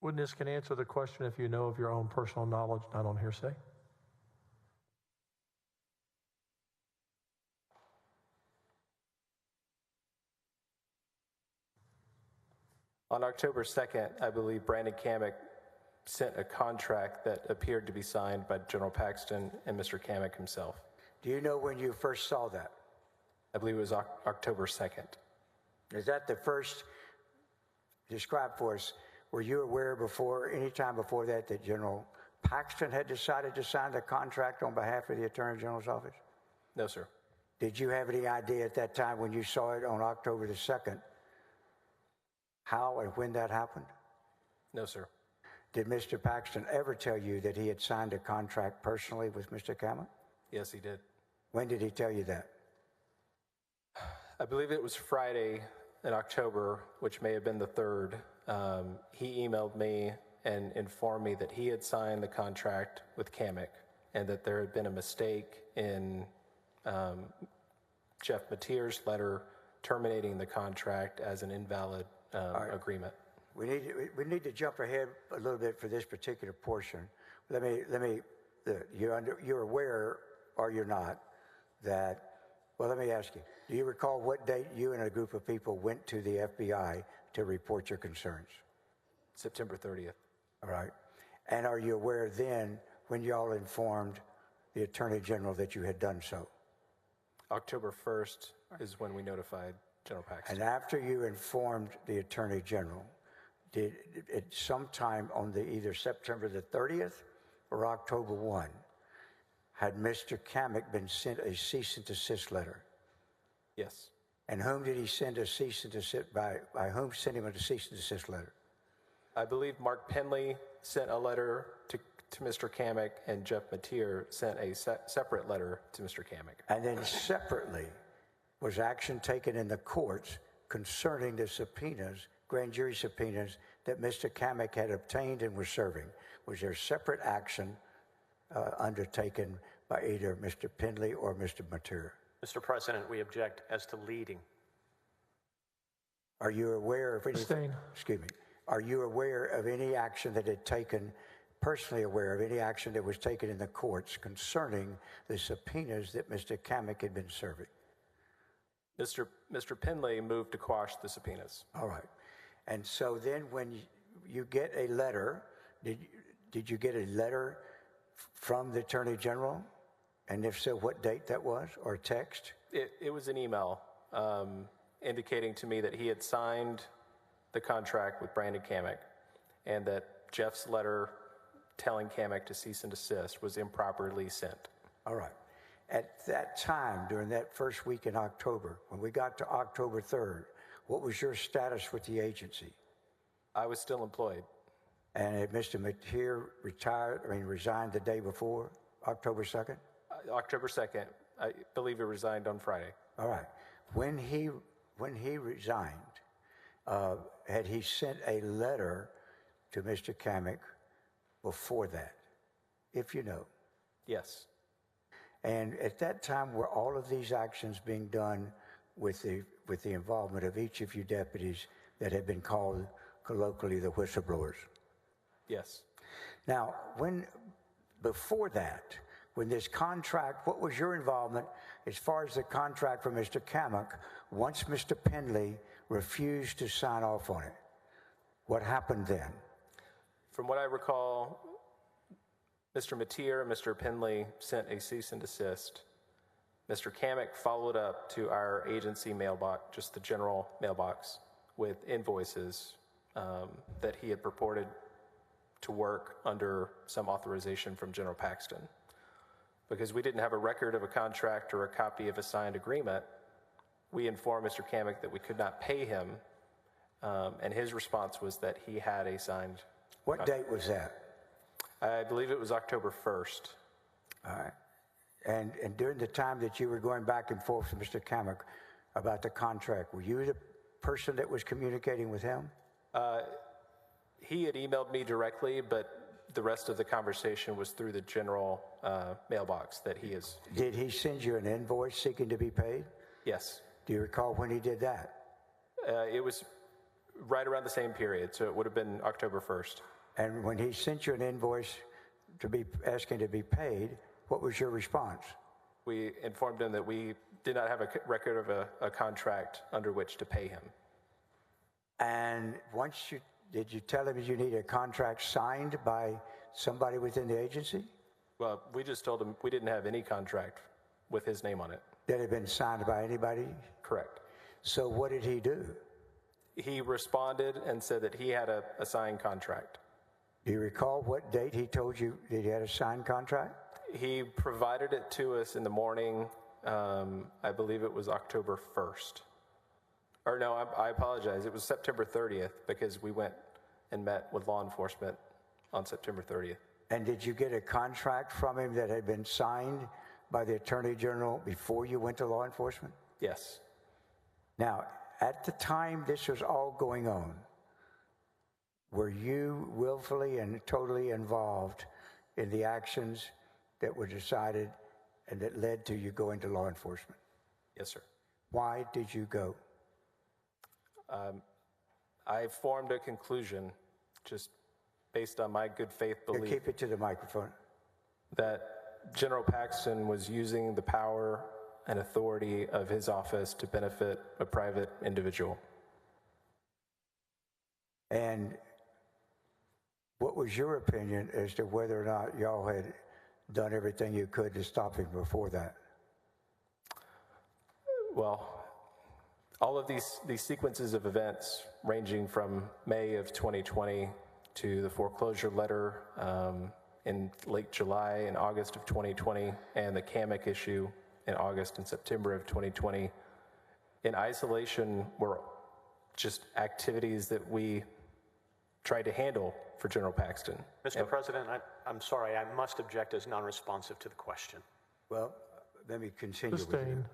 Witness can answer the question if you know of your own personal knowledge, not on hearsay. On October 2nd, I believe Brandon Kamek sent a contract that appeared to be signed by General Paxton and Mr. Kamek himself. Do you know when you first saw that? I believe it was October 2nd. Is that the first? Describe for us, were you aware before, any time before that, that General Paxton had decided to sign the contract on behalf of the Attorney General's office? No, sir. Did you have any idea at that time when you saw it on October the 2nd, how and when that happened? No, sir. Did Mr. Paxton ever tell you that he had signed a contract personally with Mr. Kamek? Yes, he did. When did he tell you that? I believe it was Friday in October, which may have been the 3rd. He emailed me and informed me that he had signed the contract with Kamek and that there had been a mistake in Jeff Mateer's letter terminating the contract as an invalid agreement. We need to jump ahead a little bit for this particular portion. You're aware, or you're not, that, well, let me ask you, do you recall what date you and a group of people went to the FBI to report your concerns? September 30th. All right. And are you aware then when y'all informed the Attorney General that you had done so? October 1st is when we notified General Paxton. And after you informed the Attorney General, did it sometime on either September the 30th or October 1, had Mr. Kamek been sent a cease and desist letter? Yes. And whom did he send a cease and desist by whom sent him a cease and desist letter? I believe Mark Penley sent a letter to Mr. Kamek, and Jeff Mateer sent a separate letter to Mr. Kamek. And then separately was action taken in the courts concerning the subpoenas, grand jury subpoenas, that Mr. Kamek had obtained and was serving. Was there separate action undertaken by either Mr. Penley or Mr. Mateer? Mr. President, we object as to leading. Are you aware of anything? Excuse me. Are you aware of any action that had taken, personally aware of any action that was taken in the courts concerning the subpoenas that Mr. Kamek had been serving? Mr. Penley moved to quash the subpoenas. All right. And so then when you get a letter, did you get a letter from the Attorney General? And if so, what date that was, or text? It was an email indicating to me that he had signed the contract with Brandon Kamek and that Jeff's letter telling Kamek to cease and desist was improperly sent. All right. At that time, during that first week in October, when we got to October 3rd, what was your status with the agency? I was still employed. And had Mr. Mateer resigned the day before, October 2nd? October 2nd. I believe he resigned on Friday. All right. When he resigned, had he sent a letter to Mr. Kamek before that, if you know? Yes. And at that time, were all of these actions being done with the involvement of each of you deputies that had been called colloquially the whistleblowers? Yes. Now, before that, when this contract, what was your involvement as far as the contract for Mr. Kamek once Mr. Penley refused to sign off on it? What happened then? From what I recall, Mr. Mateer and Mr. Penley sent a cease and desist. Mr. Kamek followed up to our agency mailbox, just the general mailbox, with invoices that he had purported to work under some authorization from General Paxton. Because we didn't have a record of a contract or a copy of a signed agreement, we informed Mr. Kamek that we could not pay him, and his response was that he had a signed What date was that? I believe it was October 1st. All right. And during the time that you were going back and forth with Mr. Kamek about the contract, were you the person that was communicating with him? He had emailed me directly, but the rest of the conversation was through the general mailbox that he is. Did he send you an invoice seeking to be paid? Yes. Do you recall when he did that? It was right around the same period, so it would have been October 1st. And when he sent you an invoice to be asking to be paid, what was your response? We informed him that we did not have a record of a contract under which to pay him. And did you tell him you need a contract signed by somebody within the agency? Well, we just told him we didn't have any contract with his name on it. That had been signed by anybody? Correct. So what did he do? He responded and said that he had a signed contract. Do you recall what date he told you that he had a signed contract? He provided it to us in the morning. I believe it was October 1st. Or no, I apologize. It was September 30th because we went and met with law enforcement on September 30th. And did you get a contract from him that had been signed by the Attorney General before you went to law enforcement? Yes. Now, at the time this was all going on, were you willfully and totally involved in the actions that were decided and that led to you going to law enforcement? Yes, sir. Why did you go? I formed a conclusion, just based on my good faith Here, belief, keep it to the microphone. that General Paxton was using the power and authority of his office to benefit a private individual. And what was your opinion as to whether or not y'all had done everything you could to stop him before that? Well, all of these sequences of events, ranging from May of 2020 to the foreclosure letter in late July and August of 2020, and the CAMIC issue in August and September of 2020, in isolation were just activities that we tried to handle for General Paxton. Mr. President, I'm sorry, I must object as non-responsive to the question. Well, let me continue. Sustain.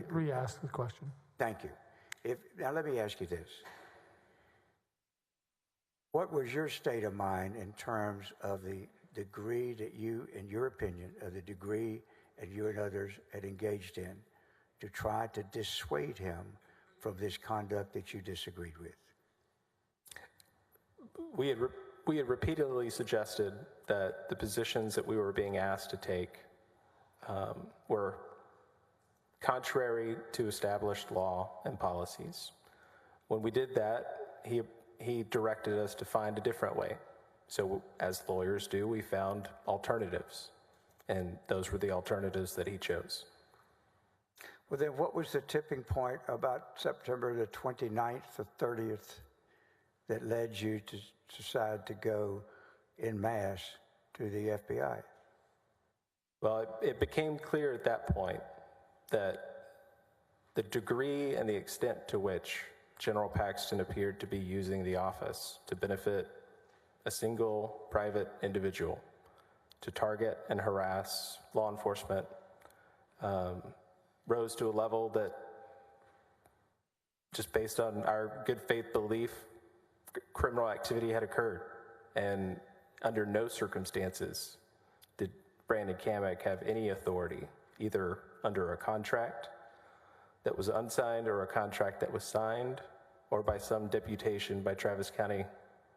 Re-ask the question. Thank you. Now let me ask you this. What was your state of mind in terms of the degree that you, in your opinion, of the degree that you and others had engaged in to try to dissuade him from this conduct that you disagreed with? We had repeatedly suggested that the positions that we were being asked to take were contrary to established law and policies. When we did that, he directed us to find a different way. So as lawyers do, we found alternatives, and those were the alternatives that he chose. Well, then what was the tipping point about September the 29th or 30th that led you to decide to go en masse to the FBI? Well, it became clear at that point that the degree and the extent to which General Paxton appeared to be using the office to benefit a single private individual, to target and harass law enforcement, rose to a level that, just based on our good faith belief, criminal activity had occurred. And under no circumstances did Brandon Kamek have any authority, either under a contract that was unsigned or a contract that was signed, or by some deputation by Travis County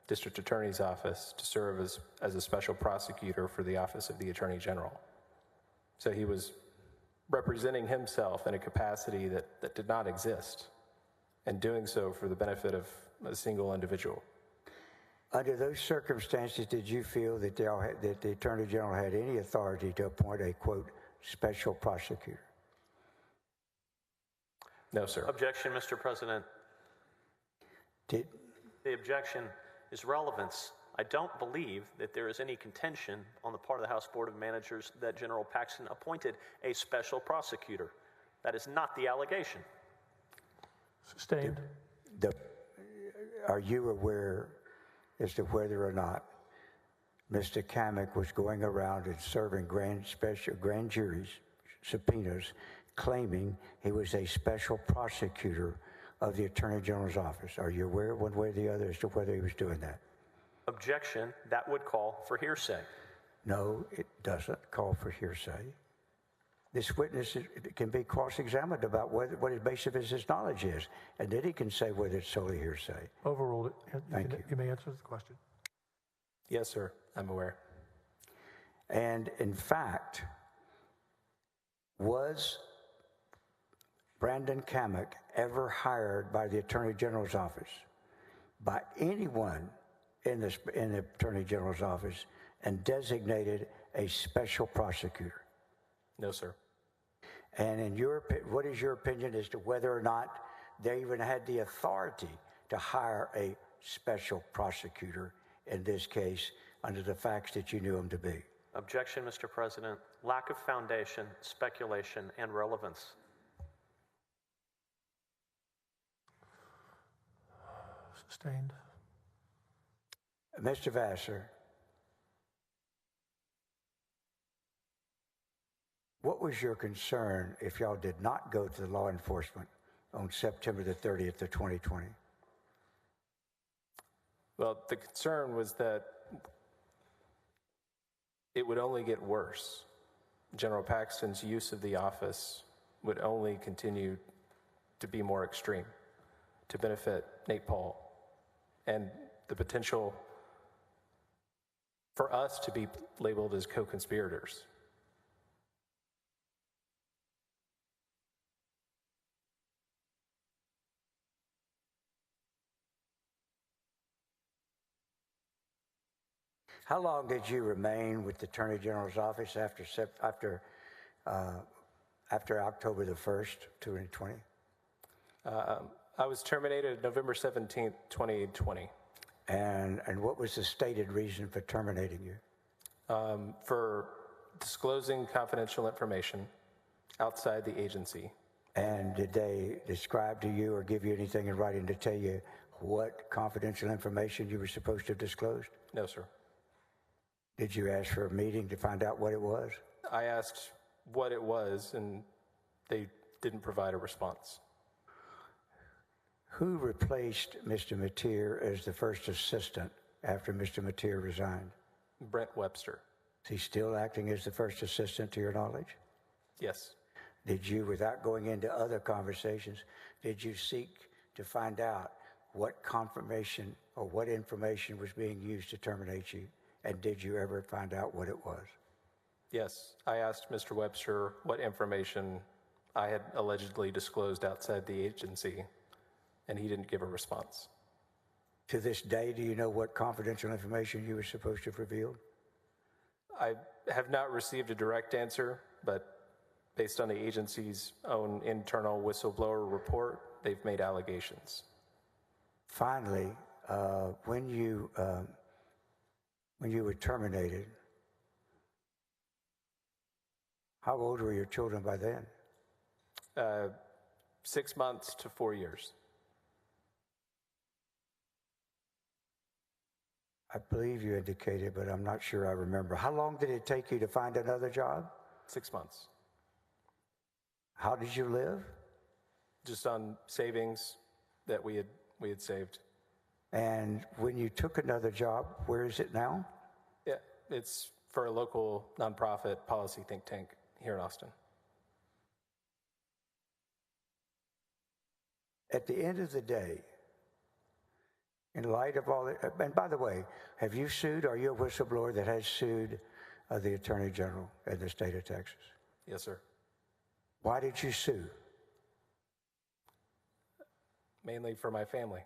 District Attorney's Office to serve as a special prosecutor for the Office of the Attorney General. So he was representing himself in a capacity that did not exist, and doing so for the benefit of a single individual. Under those circumstances, did you feel that the Attorney General had any authority to appoint a, quote, special prosecutor? No, sir. Objection, Mr. President. The objection is relevance. I don't believe that there is any contention on the part of the House Board of Managers that General Paxton appointed a special prosecutor. That is not the allegation. Sustained. Are you aware as to whether or not Mr. Kamek was going around and serving grand juries subpoenas, claiming he was a special prosecutor of the Attorney General's office? Are you aware one way or the other as to whether he was doing that? Objection, that would call for hearsay. No, it doesn't call for hearsay. This witness can be cross-examined about what his basis of his knowledge is, and then he can say whether it's solely hearsay. Overruled it. Thank you. You may answer the question. Yes, sir. I'm aware. And in fact, was Brandon Kamek ever hired by the Attorney General's office by anyone in the Attorney General's office and designated a special prosecutor? No, sir. And what is your opinion as to whether or not they even had the authority to hire a special prosecutor in this case under the facts that you knew him to be? Objection, Mr. President. Lack of foundation, speculation, and relevance. Sustained. Mr. Vassar, what was your concern if y'all did not go to the law enforcement on September the 30th of 2020? Well, the concern was that it would only get worse. General Paxton's use of the office would only continue to be more extreme, to benefit Nate Paul, and the potential for us to be labeled as co-conspirators. How long did you remain with the Attorney General's office after October the 1st, 2020? I was terminated November 17th, 2020. And what was the stated reason for terminating you? For disclosing confidential information outside the agency. And did they describe to you or give you anything in writing to tell you what confidential information you were supposed to have disclosed? No, sir. Did you ask for a meeting to find out what it was? I asked what it was, and they didn't provide a response. Who replaced Mr. Mateer as the first assistant after Mr. Mateer resigned? Brent Webster. Is he still acting as the first assistant to your knowledge? Yes. Did you, without going into other conversations, did you seek to find out what confirmation or what information was being used to terminate you? And did you ever find out what it was? Yes. I asked Mr. Webster what information I had allegedly disclosed outside the agency, and he didn't give a response. To this day, do you know what confidential information you were supposed to have revealed? I have not received a direct answer, but based on the agency's own internal whistleblower report, they've made allegations. Finally, when you were terminated, how old were your children by then? 6 months to 4 years. I believe you indicated, but I'm not sure I remember. How long did it take you to find another job? 6 months. How did you live? Just on savings that we had saved. And when you took another job, where is it now? Yeah, it's for a local nonprofit policy think tank here in Austin. At the end of the day, in light of all that, and by the way, have you sued? Are you a whistleblower that has sued the Attorney General in the state of Texas? Yes, sir. Why did you sue? Mainly for my family.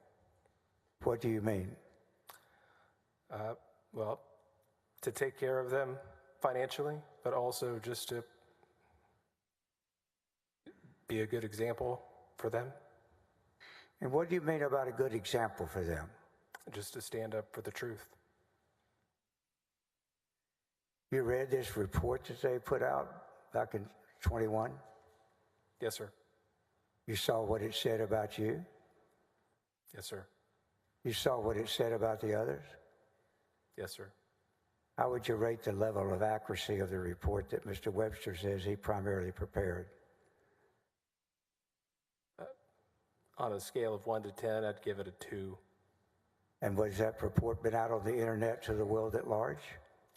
What do you mean? Well, to take care of them financially, but also just to be a good example for them. And what do you mean about a good example for them? Just to stand up for the truth. You read this report that they put out back in 21? Yes, sir. You saw what it said about you? Yes, sir. You saw what it said about the others? Yes, sir. How would you rate the level of accuracy of the report that Mr. Webster says he primarily prepared? On a scale of 1 to 10, I'd give it a 2. And was that report been out on the internet to the world at large?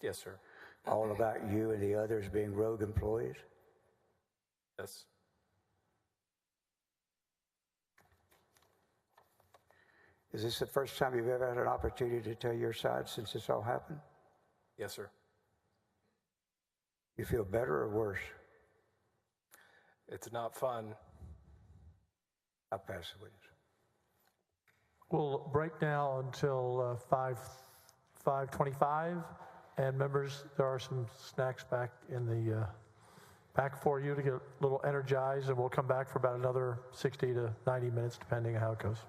Yes, sir. All about you and the others being rogue employees? Yes. Is this the first time you've ever had an opportunity to tell your side since this all happened? Yes, sir. You feel better or worse? It's not fun. I'll pass the witness. We'll break now until 5:25, and members, there are some snacks back in the back for you to get a little energized, and we'll come back for about another 60 to 90 minutes, depending on how it goes.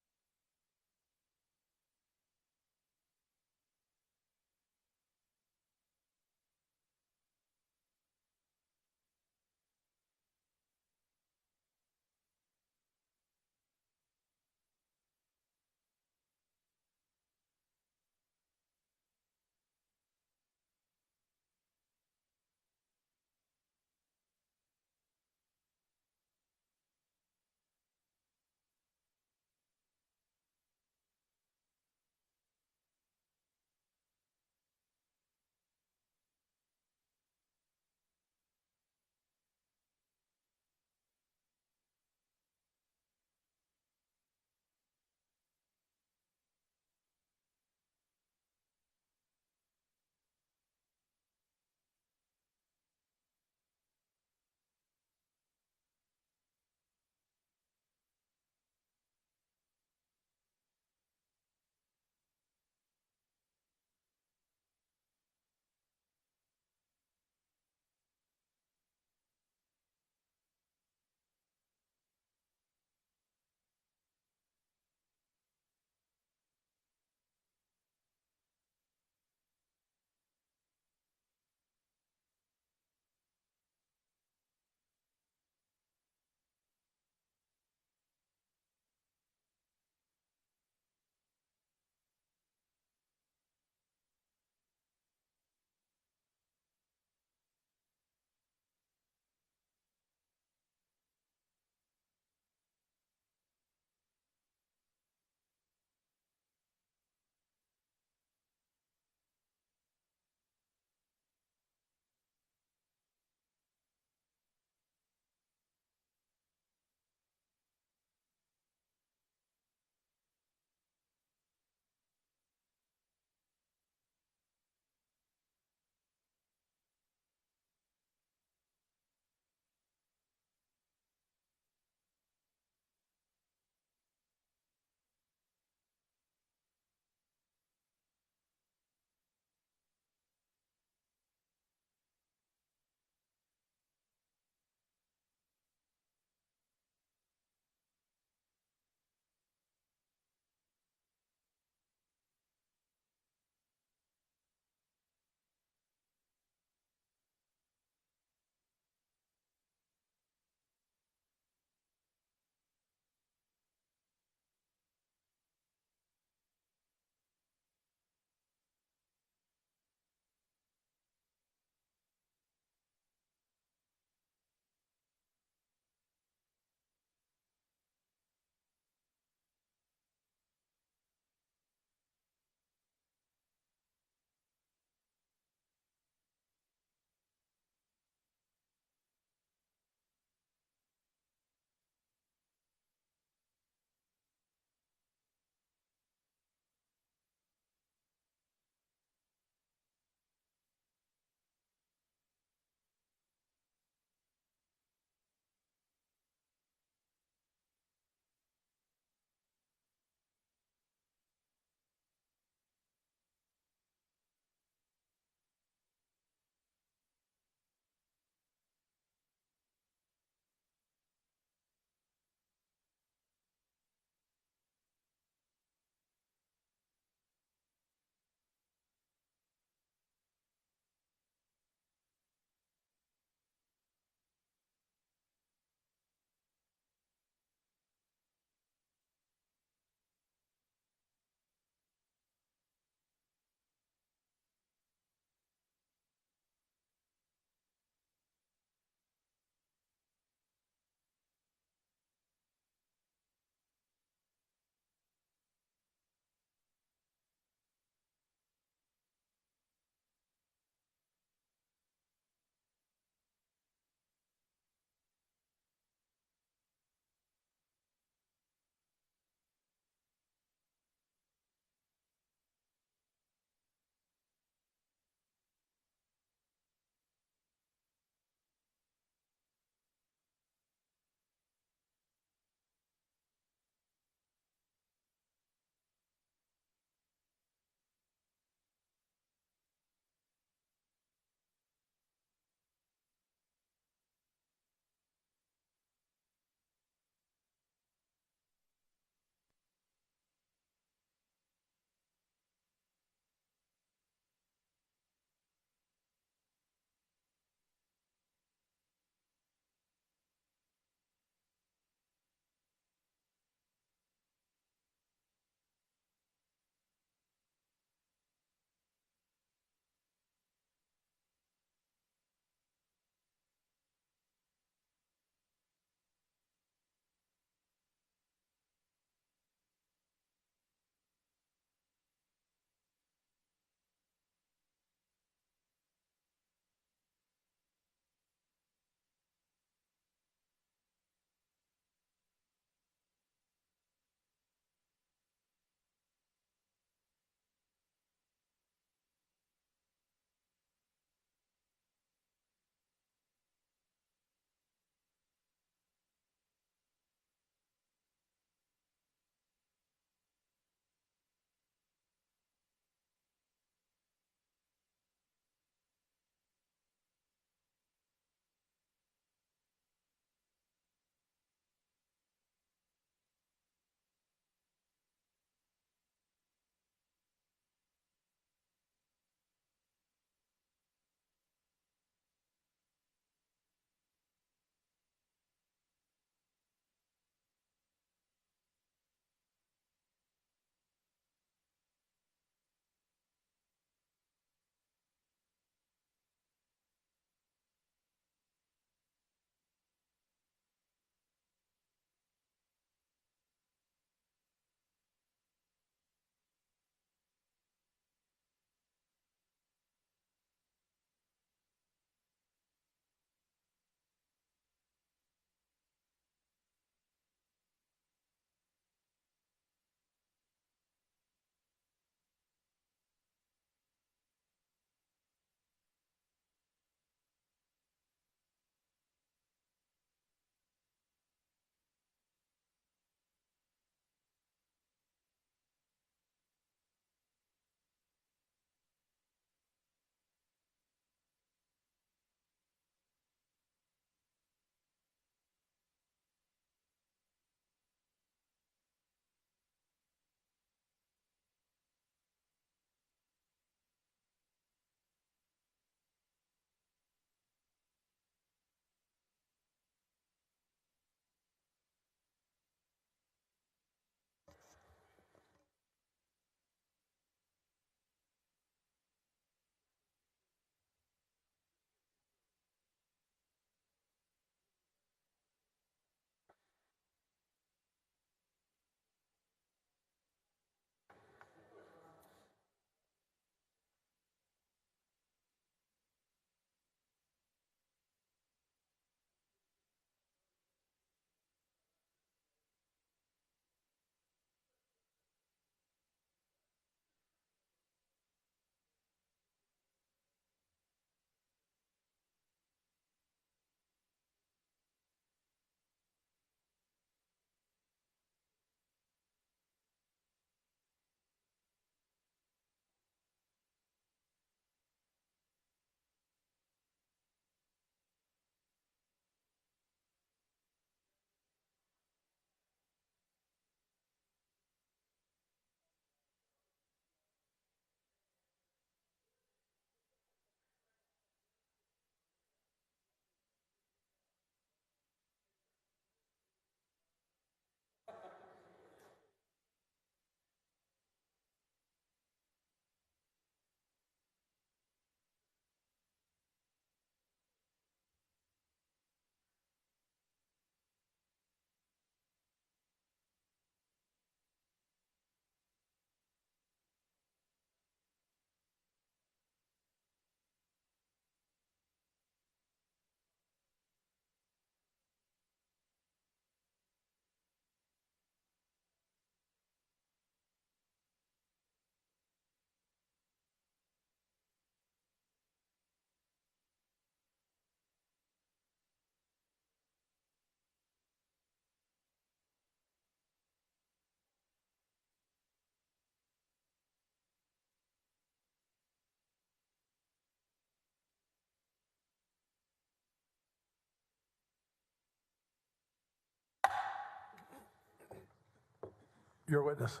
Your witness.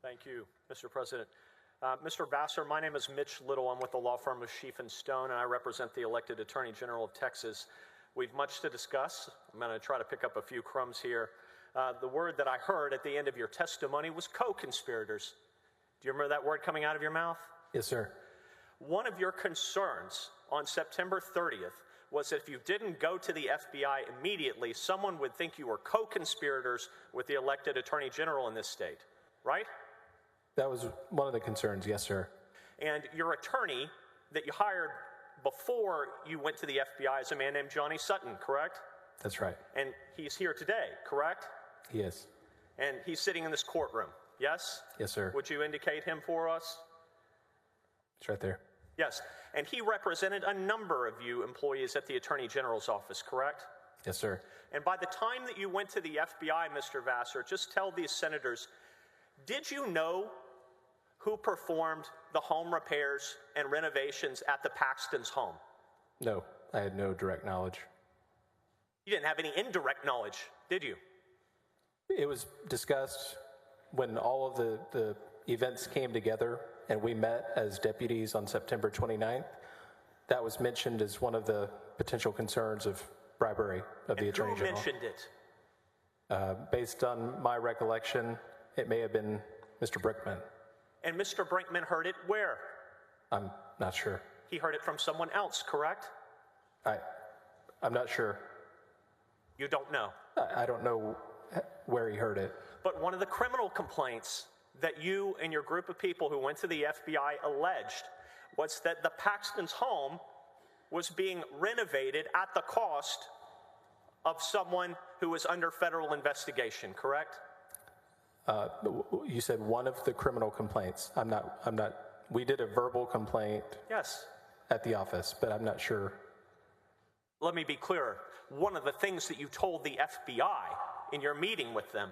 Thank you, Mr. President. Mr. Vassar, my name is Mitch Little. I'm with the law firm of Sheaf and Stone, and I represent the elected Attorney General of Texas. We've much to discuss. I'm going to try to pick up a few crumbs here. The word that I heard at the end of your testimony was co-conspirators. Do you remember that word coming out of your mouth? Yes, sir. One of your concerns on September 30th was that if you didn't go to the FBI immediately, someone would think you were co-conspirators with the elected Attorney General in this state, right? That was one of the concerns, yes, sir. And your attorney that you hired before you went to the FBI is a man named Johnny Sutton, correct? That's right. And he's here today, correct? He is. And he's sitting in this courtroom, yes? Yes, sir. Would you indicate him for us? It's right there. Yes. And he represented a number of you employees at the Attorney General's office, correct? Yes, sir. And by the time that you went to the FBI, Mr. Vassar, just tell these senators, did you know who performed the home repairs and renovations at the Paxton's home? No, I had no direct knowledge. You didn't have any indirect knowledge, did you? It was discussed when all of the events came together and we met as deputies on September 29th. That was mentioned as one of the potential concerns of bribery of the Attorney General. Who mentioned it? Based on my recollection, it may have been Mr. Brickman. And Mr. Brinkman heard it where? I'm not sure. He heard it from someone else, correct? I'm not sure. You don't know? I don't know where he heard it. But one of the criminal complaints that you and your group of people who went to the FBI alleged was that the Paxton's home was being renovated at the cost of someone who was under federal investigation, correct? You said one of the criminal complaints. I'm not, we did a verbal complaint. Yes. At the office, but I'm not sure. Let me be clearer. One of the things that you told the FBI in your meeting with them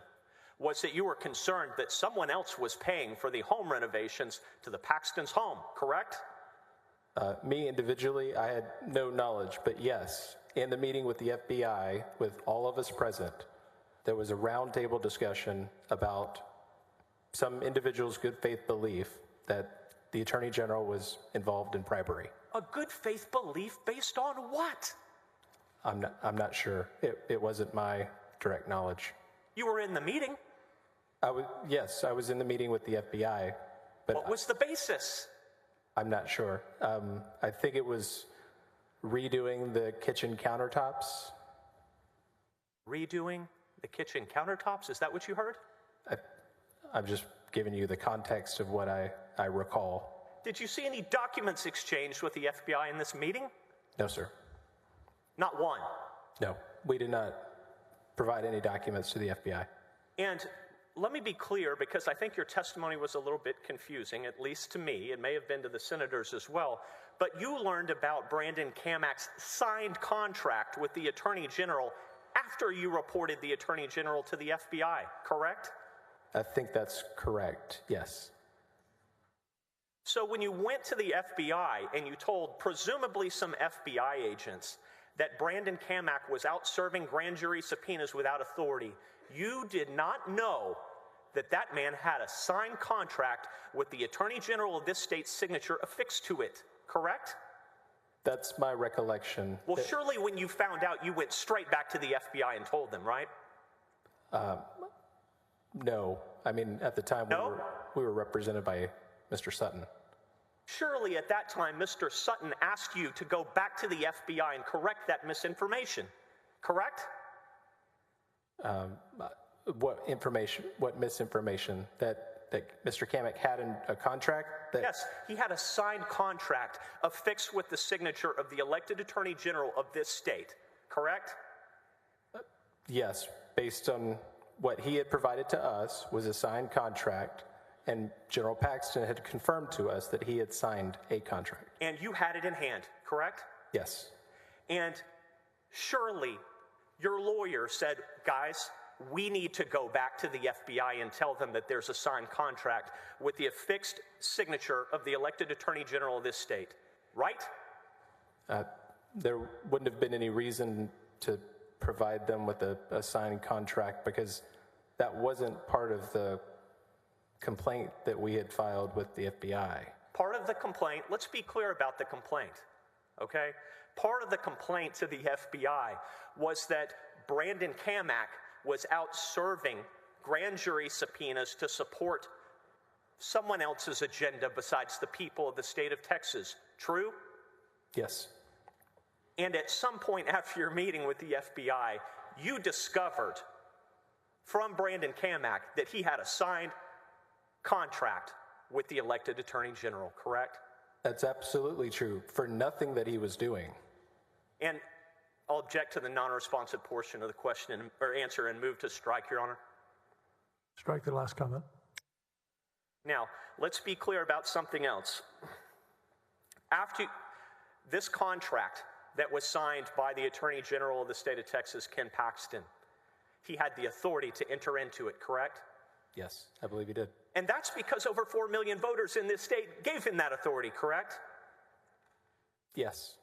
was that you were concerned that someone else was paying for the home renovations to the Paxton's home, correct? Me individually, I had no knowledge, but yes, in the meeting with the FBI, with all of us present, there was a roundtable discussion about some individuals' good faith belief that the Attorney General was involved in bribery. A good faith belief based on what? I'm not sure. It wasn't my direct knowledge. You were in the meeting. Yes, I was in the meeting with the FBI. But what was the basis? I'm not sure. I think it was redoing the kitchen countertops. Redoing the kitchen countertops? Is that what you heard? I'm just giving you the context of what I recall. Did you see any documents exchanged with the FBI in this meeting? No, sir. Not one? No, we did not provide any documents to the FBI. And let me be clear, because I think your testimony was a little bit confusing, at least to me. It may have been to the senators as well. But you learned about Brandon Kamak's signed contract with the Attorney General after you reported the Attorney General to the FBI, correct? I think that's correct, yes. So when you went to the FBI and you told presumably some FBI agents that Brandon Kamak was out serving grand jury subpoenas without authority, you did not know that that man had a signed contract with the Attorney General of this state's signature affixed to it, correct? That's my recollection. Well, surely when you found out, you went straight back to the FBI and told them, right? No. I mean, at the time, no? we were represented by Mr. Sutton. Surely at that time, Mr. Sutton asked you to go back to the FBI and correct that misinformation, correct? What information, what misinformation? That Mr. Kamak had a contract? Yes, he had a signed contract affixed with the signature of the elected Attorney General of this state, correct? Yes, based on what he had provided to us was a signed contract, and General Paxton had confirmed to us that he had signed a contract. And you had it in hand, correct? Yes. And surely your lawyer said, guys, we need to go back to the FBI and tell them that there's a signed contract with the affixed signature of the elected Attorney General of this state, right? There wouldn't have been any reason to provide them with a signed contract because That wasn't part of the complaint that we had filed with the FBI. Part of the complaint, let's be clear about the complaint, okay? Part of the complaint to the FBI was that Brandon Kamak was out serving grand jury subpoenas to support someone else's agenda besides the people of the state of Texas. True? Yes. And at some point after your meeting with the FBI, you discovered from Brandon Kamak that he had a signed contract with the elected Attorney General, correct? That's absolutely true, for nothing that he was doing. And I'll object to the non-responsive portion of the question or answer and move to strike, Your Honor. Strike the last comment. Now, let's be clear about something else. After this contract that was signed by the Attorney General of the state of Texas, Ken Paxton, he had the authority to enter into it, correct? Yes, I believe he did. And that's because over 4 million voters in this state gave him that authority, correct? Yes.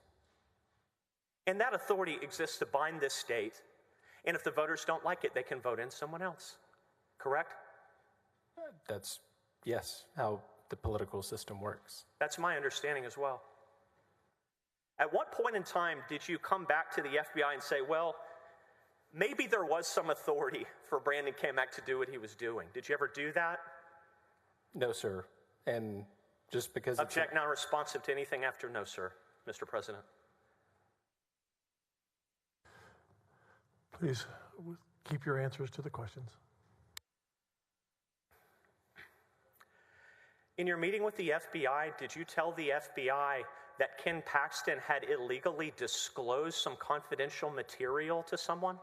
And that authority exists to bind this state. And if the voters don't like it, they can vote in someone else, correct? That's, yes, how the political system works. That's my understanding as well. At what point in time did you come back to the FBI and say, well, maybe there was some authority for Brandon Kamak to do what he was doing? Did you ever do that? No, sir. And just because Object non-responsive to anything after no, sir, Mr. President. Please keep your answers to the questions. In your meeting with the FBI, did you tell the FBI that Ken Paxton had illegally disclosed some confidential material to someone?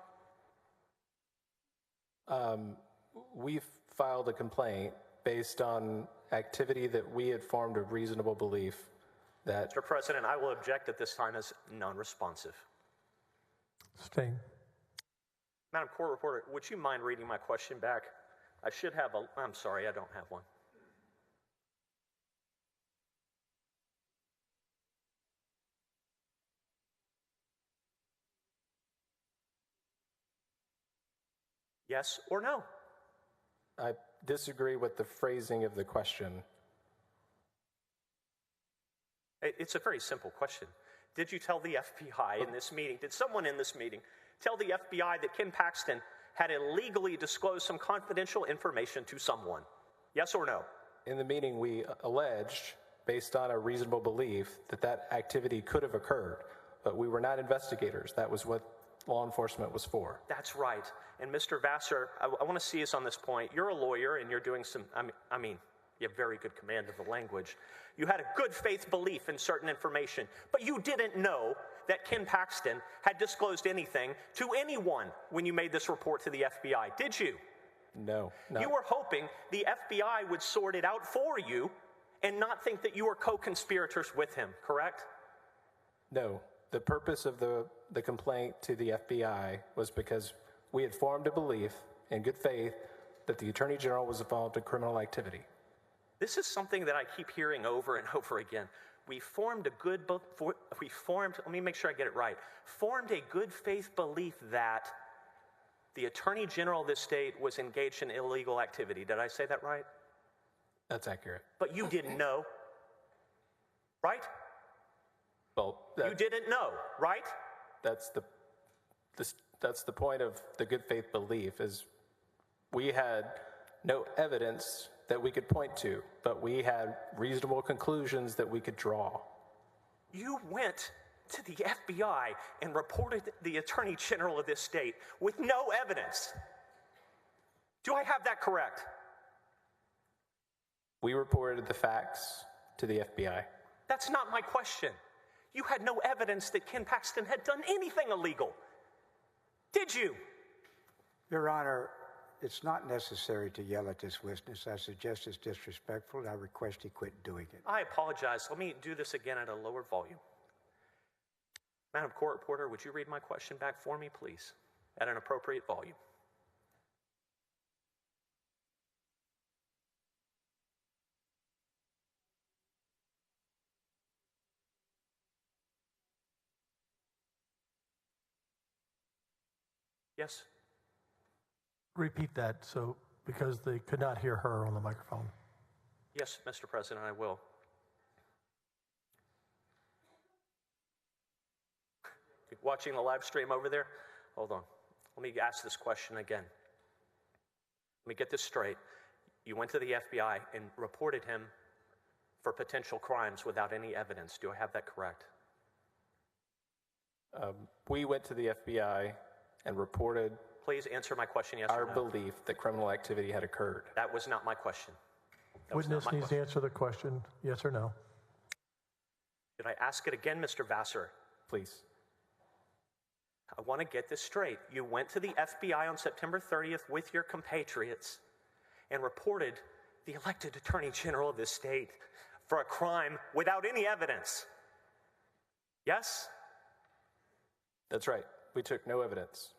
We filed a complaint based on activity that we had formed a reasonable belief that... Mr. President, I will object at this time as non-responsive. Sustain. Madam Court Reporter, would you mind reading my question back? I should have a... I'm sorry, I don't have one. Yes or no? I disagree with the phrasing of the question. It's a very simple question. Did you tell the FBI in this meeting, did someone in this meeting tell the FBI that Ken Paxton had illegally disclosed some confidential information to someone? Yes or no? In the meeting, we alleged, based on a reasonable belief, that that activity could have occurred, but we were not investigators. That was what law enforcement was for. That's right. And Mr. Vassar, I want to see us on this point. You're a lawyer and you're doing some, I mean, you have very good command of the language. You had a good faith belief in certain information, but you didn't know that Ken Paxton had disclosed anything to anyone when you made this report to the FBI, did you? No. You were hoping the FBI would sort it out for you and not think that you were co-conspirators with him, correct? No. The purpose of the complaint to the FBI was because we had formed a belief in good faith that the Attorney General was involved in criminal activity. This is something that I keep hearing over and over again. We formed a good, let me make sure I get it right, formed a good faith belief that the Attorney General of this state was engaged in illegal activity. Did I say that right? That's accurate. But you didn't know, right? Well, you didn't know, right? That's the point of the good faith belief, is we had no evidence that we could point to, but we had reasonable conclusions that we could draw. You went to the FBI and reported the Attorney General of this state with no evidence. Do I have that correct? We reported the facts to the FBI. That's not my question. You had no evidence that Ken Paxton had done anything illegal. Did you? Your Honor, it's not necessary to yell at this witness. I suggest it's disrespectful, and I request he quit doing it. I apologize. Let me do this again at a lower volume. Madam Court Reporter, would you read my question back for me, please, at an appropriate volume? Yes. Repeat that, because they could not hear her on the microphone. Yes, Mr. President, I will. You watching the live stream over there? Hold on. Let me ask this question again. Let me get this straight. You went to the FBI and reported him for potential crimes without any evidence. Do I have that correct? We went to the FBI and reported Please answer my question, yes our or no. belief that criminal activity had occurred. That was not my question. That was not Witness my needs question. to answer the question, yes or no. Did I ask it again, Mr. Vassar? Please. I want to get this straight. You went to the FBI on September 30th with your compatriots and reported the elected Attorney General of this state for a crime without any evidence. Yes? That's right. We took no evidence.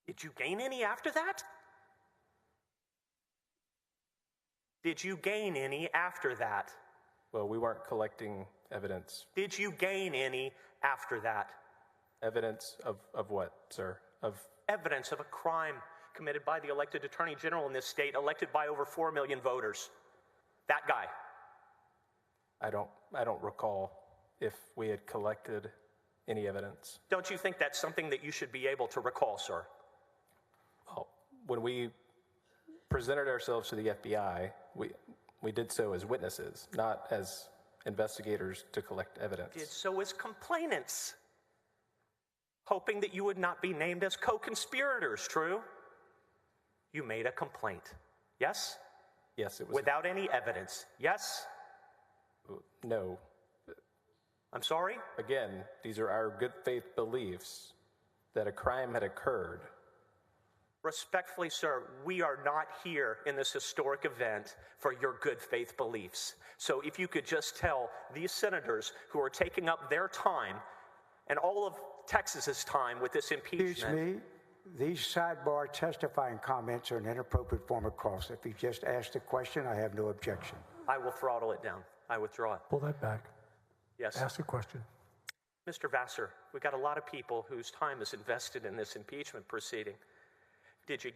Did you gain any after that? Did you gain any after that? Well, we weren't collecting evidence. Did you gain any after that? Evidence of what, sir? Of Evidence of a crime committed by the elected Attorney General in this state, elected by over 4 million voters. That guy. I don't recall if we had collected any evidence. Don't you think that's something that you should be able to recall, sir? Well, when we presented ourselves to the FBI, we did so as witnesses, not as investigators to collect evidence. Did so as complainants, hoping that you would not be named as co-conspirators, true? You made a complaint, yes? Yes, it was. Without any evidence, yes? No. I'm sorry? Again, these are our good faith beliefs that a crime had occurred. Respectfully, sir, we are not here in this historic event for your good faith beliefs. So if you could just tell these senators who are taking up their time and all of Texas's time with this impeachment. Excuse me. These sidebar testifying comments are an inappropriate form of cross. If you just asked a question, I have no objection. I will throttle it down. I withdraw it. Pull that back. Yes. Ask a question. Mr. Vassar, we've got a lot of people whose time is invested in this impeachment proceeding. Did you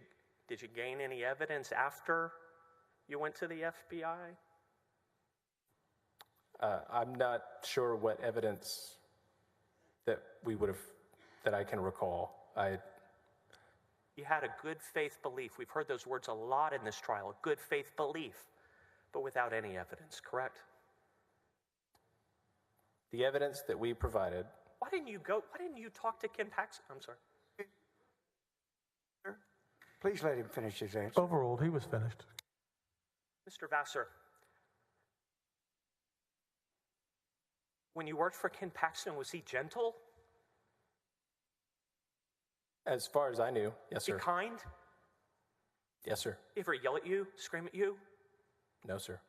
gain any evidence after you went to the FBI? I'm not sure what evidence that I can recall. You had a good faith belief. We've heard those words a lot in this trial, a good faith belief, but without any evidence, correct? The evidence that we provided. Why didn't you talk to Ken Paxton? I'm sorry. Please let him finish his answer. Overruled, he was finished. Mr. Vassar, when you worked for Ken Paxton, was he gentle? As far as I knew, yes, sir. Be kind? Yes, sir. Ever yell at you, scream at you? No, sir.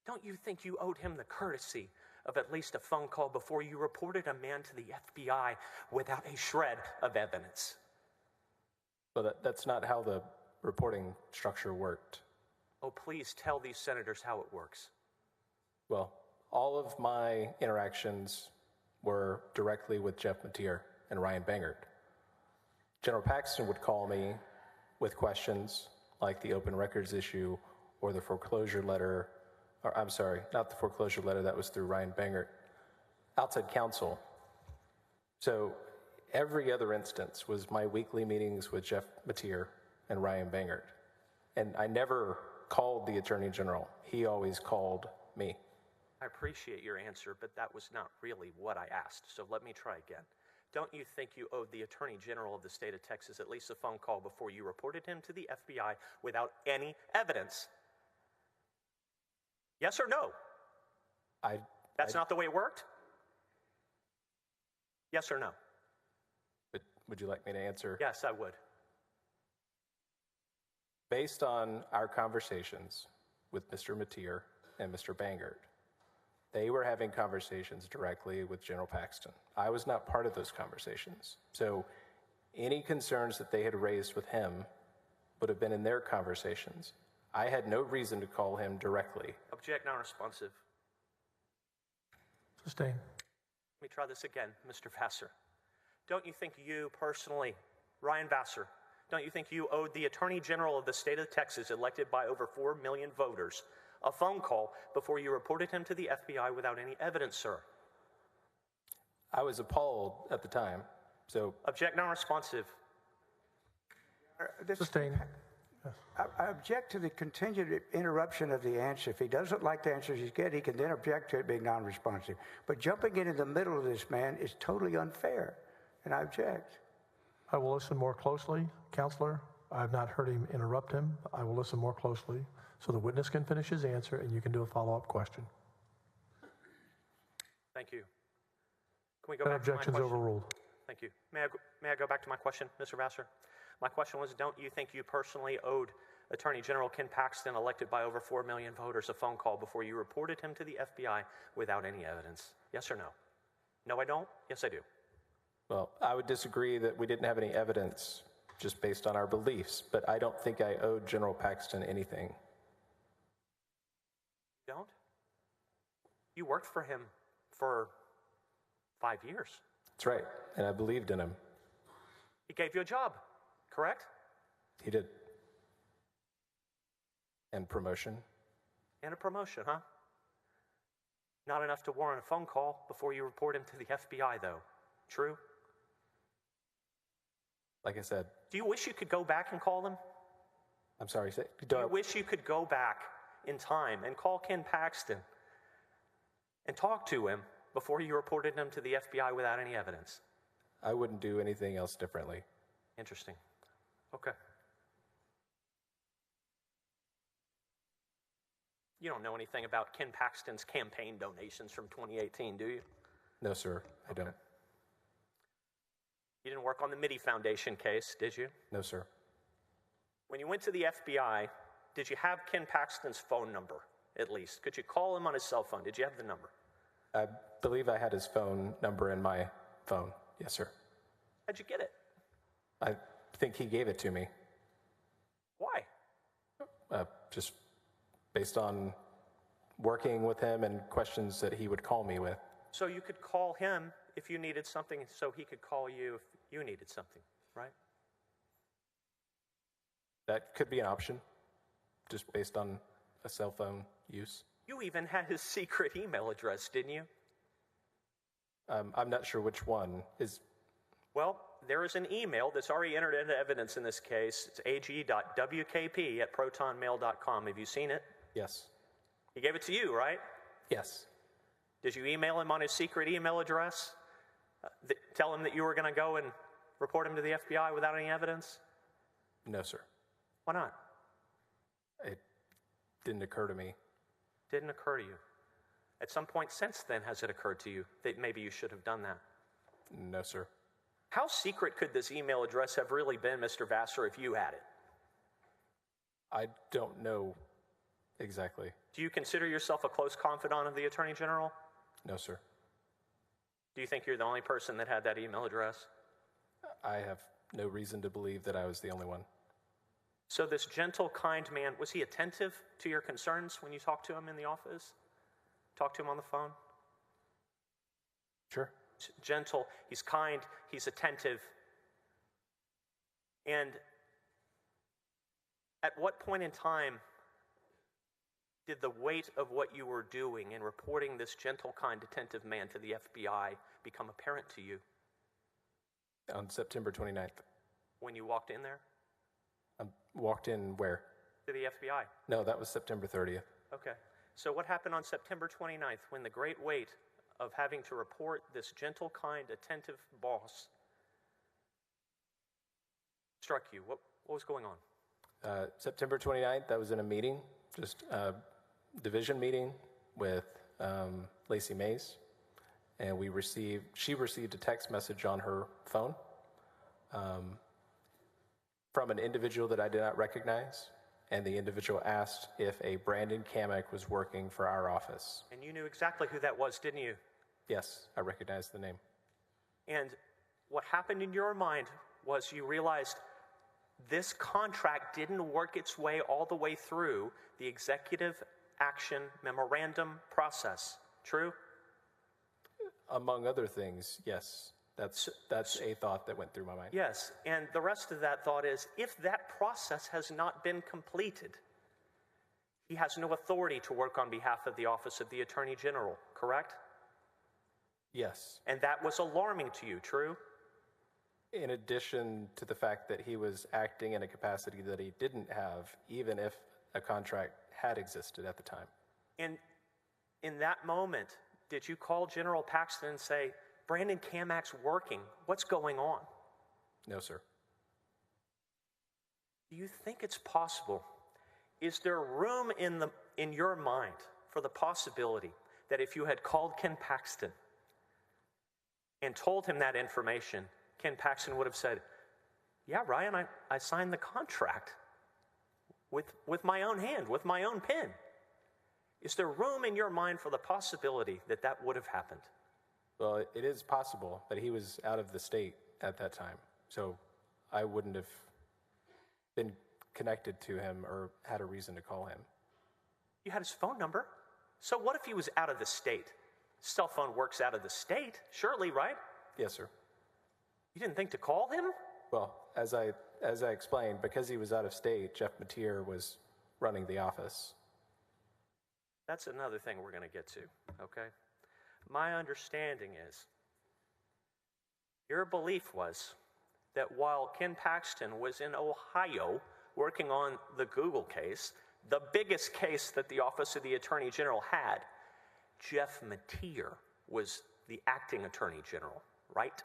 Don't you think you owed him the courtesy of at least a phone call before you reported a man to the FBI without a shred of evidence? Well, that's not how the reporting structure worked. Oh, please tell these senators how it works. Well, all of my interactions were directly with Jeff Mateer and Ryan Bangert. General Paxton would call me with questions like the open records issue or the foreclosure letter, or I'm sorry, not the foreclosure letter, that was through Ryan Bangert, outside counsel. So every other instance was my weekly meetings with Jeff Mateer and Ryan Bangert. And I never called the Attorney General. He always called me. I appreciate your answer, but that was not really what I asked. So let me try again. Don't you think you owed the Attorney General of the state of Texas at least a phone call before you reported him to the FBI without any evidence? Yes or no? That's not the way it worked? Yes or no? Would you like me to answer? Yes, I would. Based on our conversations with Mr. Mateer and Mr. Bangert, they were having conversations directly with General Paxton. I was not part of those conversations. So any concerns that they had raised with him would have been in their conversations. I had no reason to call him directly. Object non-responsive. Sustain. me try this again, Mr. Vassar. Don't you think you personally, Ryan Vassar, don't you think you owed the Attorney General of the state of Texas, elected by over 4 million voters, a phone call before you reported him to the FBI without any evidence, sir? I was appalled at the time, so... Object non-responsive. Sustained. I object to the contingent interruption of the answer. If he doesn't like the answers he's getting, he can then object to it being non-responsive. But jumping in the middle of this man is totally unfair, and I object. I will listen more closely, Counselor. I have not heard him interrupt him. I will listen more closely so the witness can finish his answer and you can do a follow-up question. Thank you. Can we go That back to my objection's question? overruled. Thank you. May I go back to my question, Mr. Vassar? My question was, don't you think you personally owed Attorney General Ken Paxton, elected by over 4 million voters, a phone call before you reported him to the FBI without any evidence? Yes or no? No, I don't? Yes, I do. Well, I would disagree that we didn't have any evidence just based on our beliefs, but I don't think I owed General Paxton anything. You don't? You worked for him for 5 years. That's right, and I believed in him. He gave you a job, correct? He did. And promotion. And a promotion, huh? Not enough to warrant a phone call before you report him to the FBI, though. True? Like I said. Do you wish you could go back and call them? I'm sorry. Do you wish you could go back in time and call Ken Paxton and talk to him before you reported him to the FBI without any evidence? I wouldn't do anything else differently. Interesting. Okay. You don't know anything about Ken Paxton's campaign donations from 2018, do you? No, sir, I don't. You didn't work on the Mitty Foundation case, did you? No, sir. When you went to the FBI, did you have Ken Paxton's phone number, at least? Could you call him on his cell phone? Did you have the number? I believe I had his phone number in my phone. Yes, sir. How'd you get it? I think he gave it to me. Why? Just based on working with him and questions that he would call me with. So you could call him if you needed something, so he could call you if you needed something, right? That could be an option, just based on a cell phone use. You even had his secret email address, didn't you? I'm not sure which one is. Well, there is an email that's already entered into evidence in this case. It's ag.wkp@protonmail.com. Have you seen it? Yes. He gave it to you, right? Yes. Did you email him on his secret email address? Tell him that you were going to go and report him to the FBI without any evidence? No, sir. Why not? It didn't occur to me. Didn't occur to you. At some point since then, has it occurred to you that maybe you should have done that? No, sir. How secret could this email address have really been, Mr. Vassar, if you had it? I don't know exactly. Do you consider yourself a close confidant of the Attorney General? No, sir. Do you think you're the only person that had that email address? I have no reason to believe that I was the only one. So this gentle, kind man, was he attentive to your concerns when you talked to him in the office? Talked to him on the phone? Sure. Gentle, he's kind, he's attentive. And at what point in time did the weight of what you were doing in reporting this gentle, kind, attentive man to the FBI become apparent to you? On September 29th. When you walked in there? Walked in where? To the FBI. No, that was September 30th. Okay. So what happened on September 29th when the great weight of having to report this gentle, kind, attentive boss struck you? What was going on? September 29th, I was in a meeting, just a division meeting with Lacey Mays, and she received a text message on her phone from an individual that I did not recognize, and the individual asked if a Brandon Kamek was working for our office. And you knew exactly who that was, didn't you? Yes, I recognized the name. And what happened in your mind was you realized this contract didn't work its way all the way through the executive action memorandum process. True? Among other things, yes. That's a thought that went through my mind. Yes, and the rest of that thought is, if that process has not been completed, he has no authority to work on behalf of the Office of the Attorney General, correct? Yes. And that was alarming to you, true? In addition to the fact that he was acting in a capacity that he didn't have, even if a contract had existed at the time. And in that moment, did you call General Paxton and say, Brandon Kamac's working, what's going on? No, sir. Do you think it's possible? Is there room in your mind for the possibility that if you had called Ken Paxton and told him that information, Ken Paxton would have said, yeah, Ryan, I signed the contract with my own hand, with my own pen. Is there room in your mind for the possibility that that would have happened? Well, it is possible, but he was out of the state at that time. So I wouldn't have been connected to him or had a reason to call him. You had his phone number. So what if he was out of the state? Cell phone works out of the state, surely, right? Yes, sir. You didn't think to call him? Well, as I explained, because he was out of state, Jeff Mateer was running the office. That's another thing we're going to get to, okay? My understanding is your belief was that while Ken Paxton was in Ohio working on the Google case, the biggest case that the Office of the Attorney General had, Jeff Mateer was the acting Attorney General, right?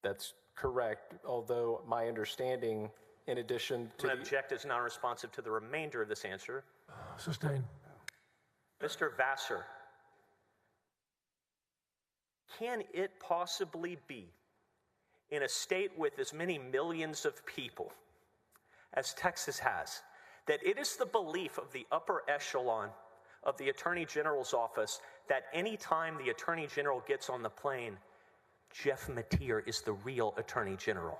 That's correct, although my understanding, in addition to I'm going to object as non-responsive to the remainder of this answer. Sustained. Mr. Vassar, can it possibly be in a state with as many millions of people as Texas has, that it is the belief of the upper echelon of the Attorney General's office that any time the Attorney General gets on the plane, Jeff Mateer is the real Attorney General?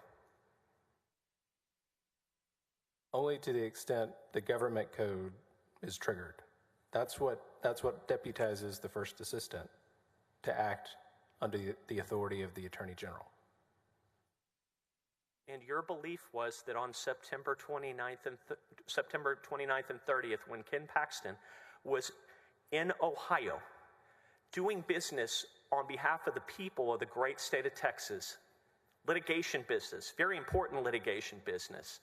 only to the extent the government code is triggered. That's what deputizes the first assistant to act under the authority of the Attorney General. And your belief was that on September 29th and 30th, when Ken Paxton was in Ohio doing business on behalf of the people of the great state of Texas, litigation business, very important litigation business,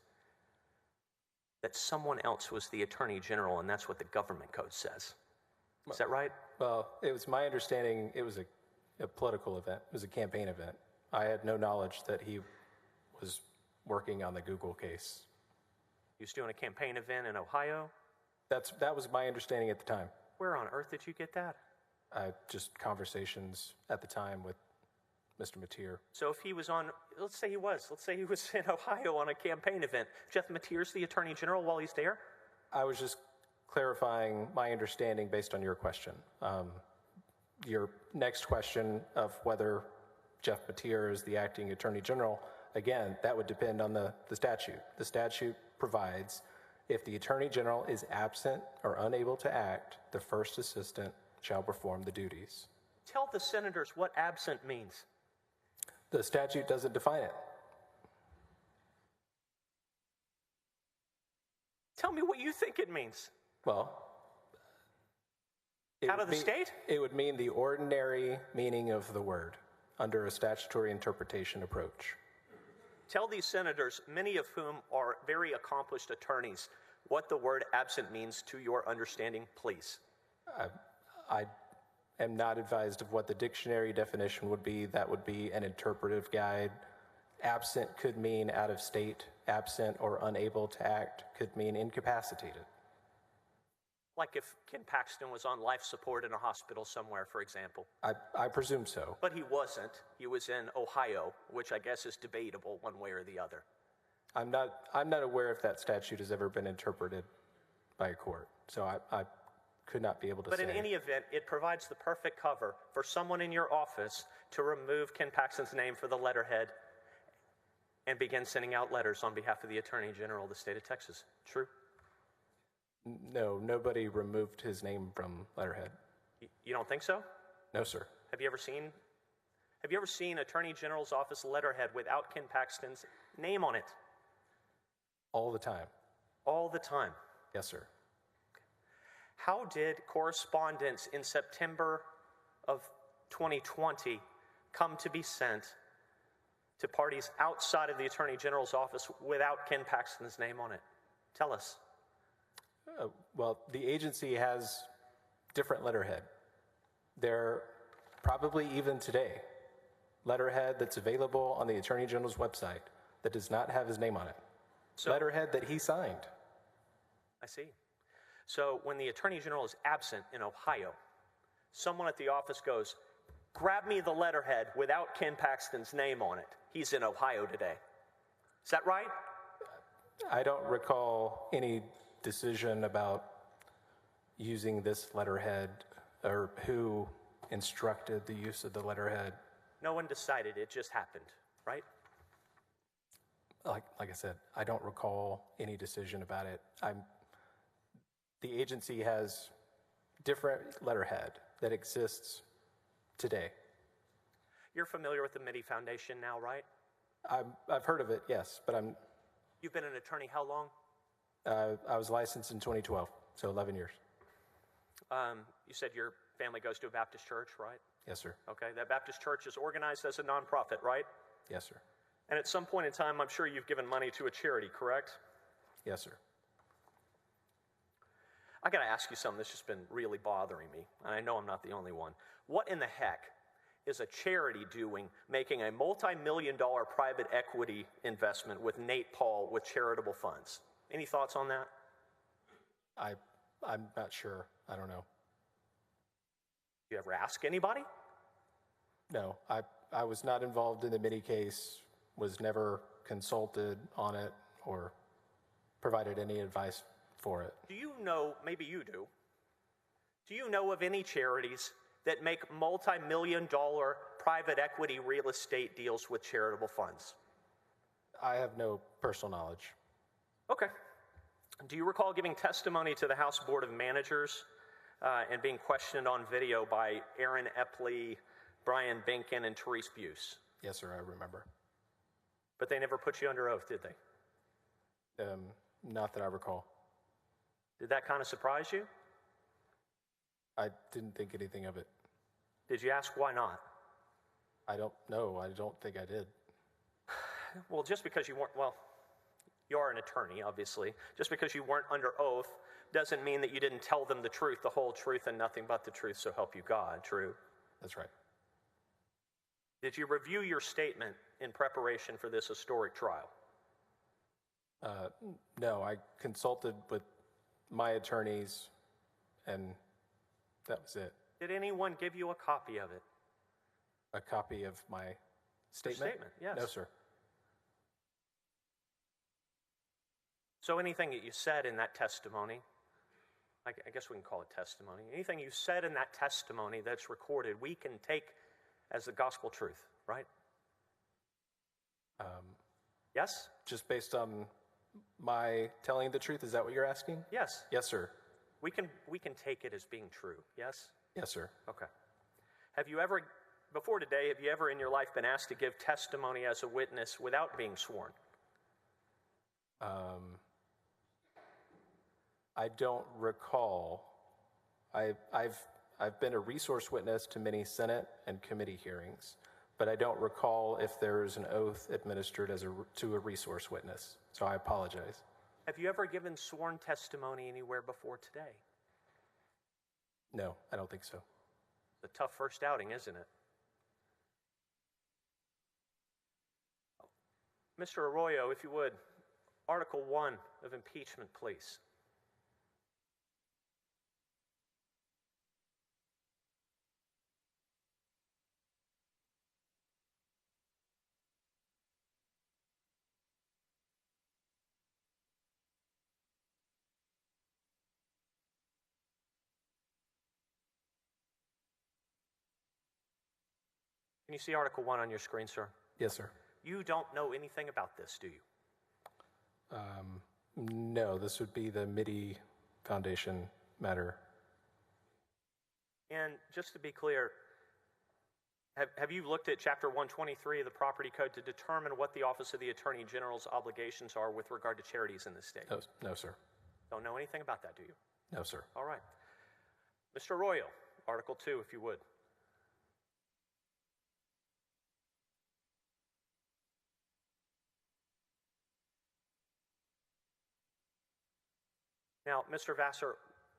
that someone else was the Attorney General, and that's what the government code says. Is that right? Well, it was my understanding it was a political event. It was a campaign event. I had no knowledge that he was working on the Google case. He was doing a campaign event in Ohio? That was my understanding at the time. Where on earth did you get that? Just conversations at the time with Mr. Mateer. So if he was on, let's say he was in Ohio on a campaign event, Jeff Mateer's the Attorney General while he's there? I was just clarifying my understanding based on your question. Your next question of whether Jeff Mateer is the acting Attorney General, again, that would depend on the statute. The statute provides if the Attorney General is absent or unable to act, the first assistant shall perform the duties. Tell the senators what absent means. The statute doesn't define it. Tell me what you think it means. Well, Out of the state? It would mean the ordinary meaning of the word under a statutory interpretation approach. Tell these senators, many of whom are very accomplished attorneys, what the word absent means to your understanding, please. I am not advised of what the dictionary definition would be. That would be an interpretive guide. Absent could mean out of state. Absent or unable to act could mean incapacitated. Like if Ken Paxton was on life support in a hospital somewhere, for example. I presume so. But he wasn't. He was in Ohio, which I guess is debatable one way or the other. I'm not aware if that statute has ever been interpreted by a court. So I could not be able to say. But in any event, it provides the perfect cover for someone in your office to remove Ken Paxton's name for the letterhead and begin sending out letters on behalf of the Attorney General of the state of Texas. True? No, nobody removed his name from letterhead. You don't think so? No, sir. Have you ever seen Attorney General's office letterhead without Ken Paxton's name on it? All the time. All the time. Yes, sir. How did correspondence in September of 2020 come to be sent to parties outside of the Attorney General's office without Ken Paxton's name on it? Tell us. Well, the agency has different letterhead. There probably even today, letterhead that's available on the Attorney General's website that does not have his name on it. So, letterhead that he signed. I see. So when the Attorney General is absent in Ohio, someone at the office goes, grab me the letterhead without Ken Paxton's name on it. He's in Ohio today. Is that right? I don't recall any decision about using this letterhead or who instructed the use of the letterhead. No one decided, it just happened, right? Like I said, I don't recall any decision about it. The agency has different letterhead that exists today. You're familiar with the Mitty Foundation now, right? I've heard of it, yes, but You've been an attorney how long? I was licensed in 2012, so 11 years. You said your family goes to a Baptist church, right? Yes, sir. Okay, that Baptist church is organized as a nonprofit, right? Yes, sir. And at some point in time, I'm sure you've given money to a charity, correct? Yes, sir. I got to ask you something that's just been really bothering me, and I know I'm not the only one. What in the heck is a charity doing making a multi-million-dollar private equity investment with Nate Paul with charitable funds? Any thoughts on that? I'm not sure. I don't know. You ever ask anybody? No, I was not involved in the Mitty case, was never consulted on it or provided any advice for it. Do you know, maybe you do you know of any charities that make multi-million-dollar private equity real estate deals with charitable funds? I have no personal knowledge. Okay. Do you recall giving testimony to the House Board of Managers and being questioned on video by Aaron Epley, Brian Binkin, and Therese Buse? Yes, sir, I remember. But they never put you under oath, did they? Not that I recall. Did that kind of surprise you? I didn't think anything of it. Did you ask why not? I don't know. I don't think I did. Well, just because you weren't, well, you are an attorney, obviously. Just because you weren't under oath doesn't mean that you didn't tell them the truth, the whole truth, and nothing but the truth, so help you God, true? That's right. Did you review your statement in preparation for this historic trial? No, I consulted with my attorneys, and that was it. Did anyone give you a copy of it? A copy of my statement? Your statement, yes. No, sir. So anything that you said in that testimony, I guess we can call it testimony, anything you said in that testimony that's recorded, we can take as the gospel truth, right? Yes? Just based on my telling the truth, is that what you're asking? Yes. Yes, sir. We can take it as being true, yes? Yes, sir. Okay. Have you ever, before today, have you ever in your life been asked to give testimony as a witness without being sworn? I don't recall. I've been a resource witness to many Senate and committee hearings, but I don't recall if there's an oath administered to a resource witness, so I apologize. Have you ever given sworn testimony anywhere before today? No, I don't think so. It's a tough first outing, isn't it? Mr. Arroyo, if you would, Article 1 of impeachment, please. Can you see Article 1 on your screen, sir? Yes, sir. You don't know anything about this, do you? No, this would be the Mitty Foundation matter. And just to be clear, Have you looked at Chapter 123 of the Property Code to determine what the Office of the Attorney General's obligations are with regard to charities in the state? No, sir. Don't know anything about that, do you? No, sir. All right. Mr. Arroyo, Article 2, if you would. Now, Mr. Vassar,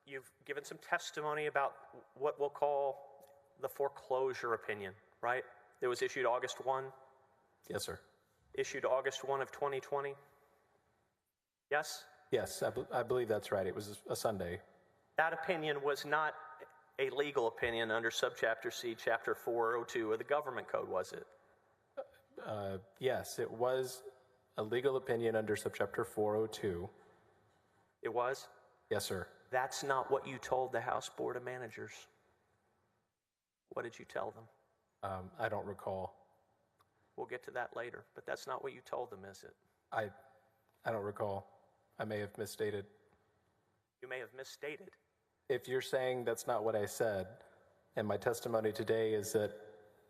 you've given some testimony about what we'll call the foreclosure opinion, right? It was issued August 1? Yes, sir. Issued August 1 of 2020? Yes? Yes, I believe that's right. It was a Sunday. That opinion was not a legal opinion under Subchapter C, Chapter 402 of the Government Code, was it? Yes, it was a legal opinion under Subchapter 402. It was? Yes, sir. That's not what you told the House Board of Managers. What did you tell them? I don't recall. We'll get to that later, but that's not what you told them, is it? I don't recall. I may have misstated. You may have misstated. If you're saying that's not what I said, and my testimony today is that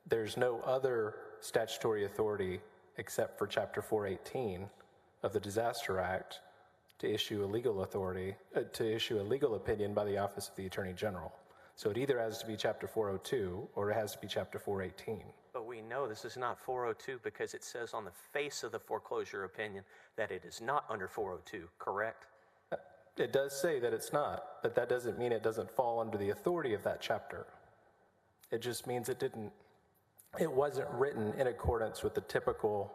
there's no other statutory authority except for Chapter 418 of the Disaster Act to issue a legal authority, to issue a legal opinion by the Office of the Attorney General. So it either has to be Chapter 402 or it has to be Chapter 418. But we know this is not 402 because it says on the face of the foreclosure opinion that it is not under 402, correct? It does say that it's not, but that doesn't mean it doesn't fall under the authority of that chapter. It just means it wasn't written in accordance with the typical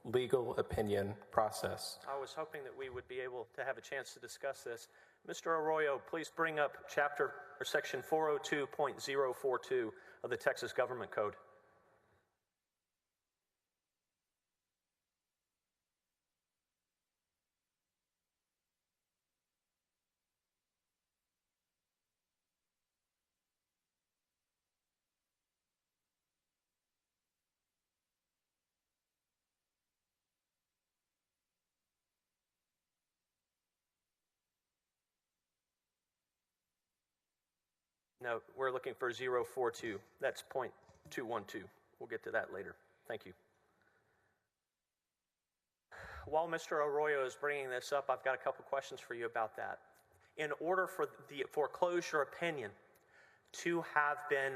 legal opinion process. I was hoping that we would be able to have a chance to discuss this. Mr. Arroyo, please bring up Section 402.042 of the Texas Government Code. No, we're looking for 042. That's .212. We'll get to that later. Thank you. While Mr. Arroyo is bringing this up, I've got a couple questions for you about that. In order for the foreclosure opinion to have been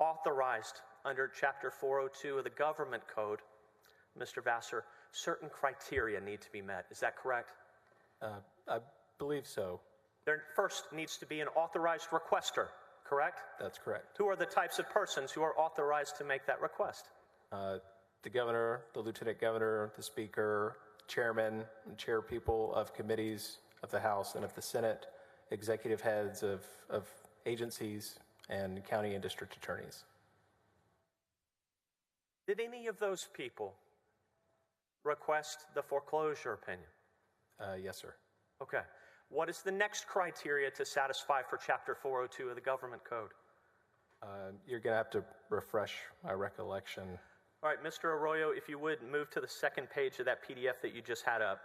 authorized under Chapter 402 of the Government Code, Mr. Vassar, certain criteria need to be met. Is that correct? I believe so. There first needs to be an authorized requester, correct? That's correct. Who are the types of persons who are authorized to make that request? The governor, the lieutenant governor, the speaker, chairman and chairpeople of committees of the House and of the Senate, executive heads of agencies, and county and district attorneys. Did any of those people request the foreclosure opinion? Yes, sir. Okay. What is the next criteria to satisfy for Chapter 402 of the Government Code? You're going to have to refresh my recollection. All right, Mr. Arroyo, if you would move to the second page of that PDF that you just had up.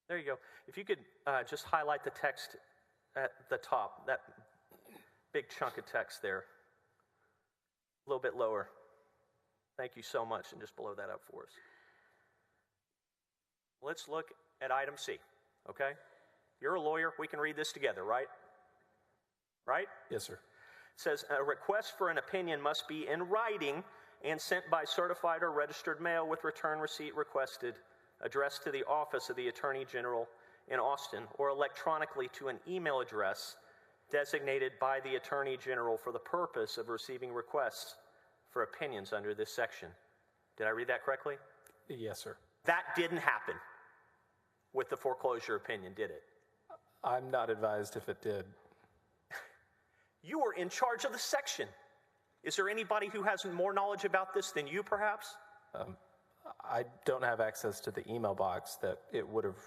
There you go. If you could just highlight the text at the top, that big chunk of text there. A little bit lower. Thank you so much, and just blow that up for us. Let's look at item C, okay? You're a lawyer. We can read this together, right? Right? Yes, sir. It says, a request for an opinion must be in writing and sent by certified or registered mail with return receipt requested, addressed to the Office of the Attorney General in Austin, or electronically to an email address designated by the Attorney General for the purpose of receiving requests for opinions under this section. Did I read that correctly? Yes, sir. That didn't happen with the foreclosure opinion, did it? I'm not advised if it did. You were in charge of the section. Is there anybody who has more knowledge about this than you, perhaps? I don't have access to the email box that it would have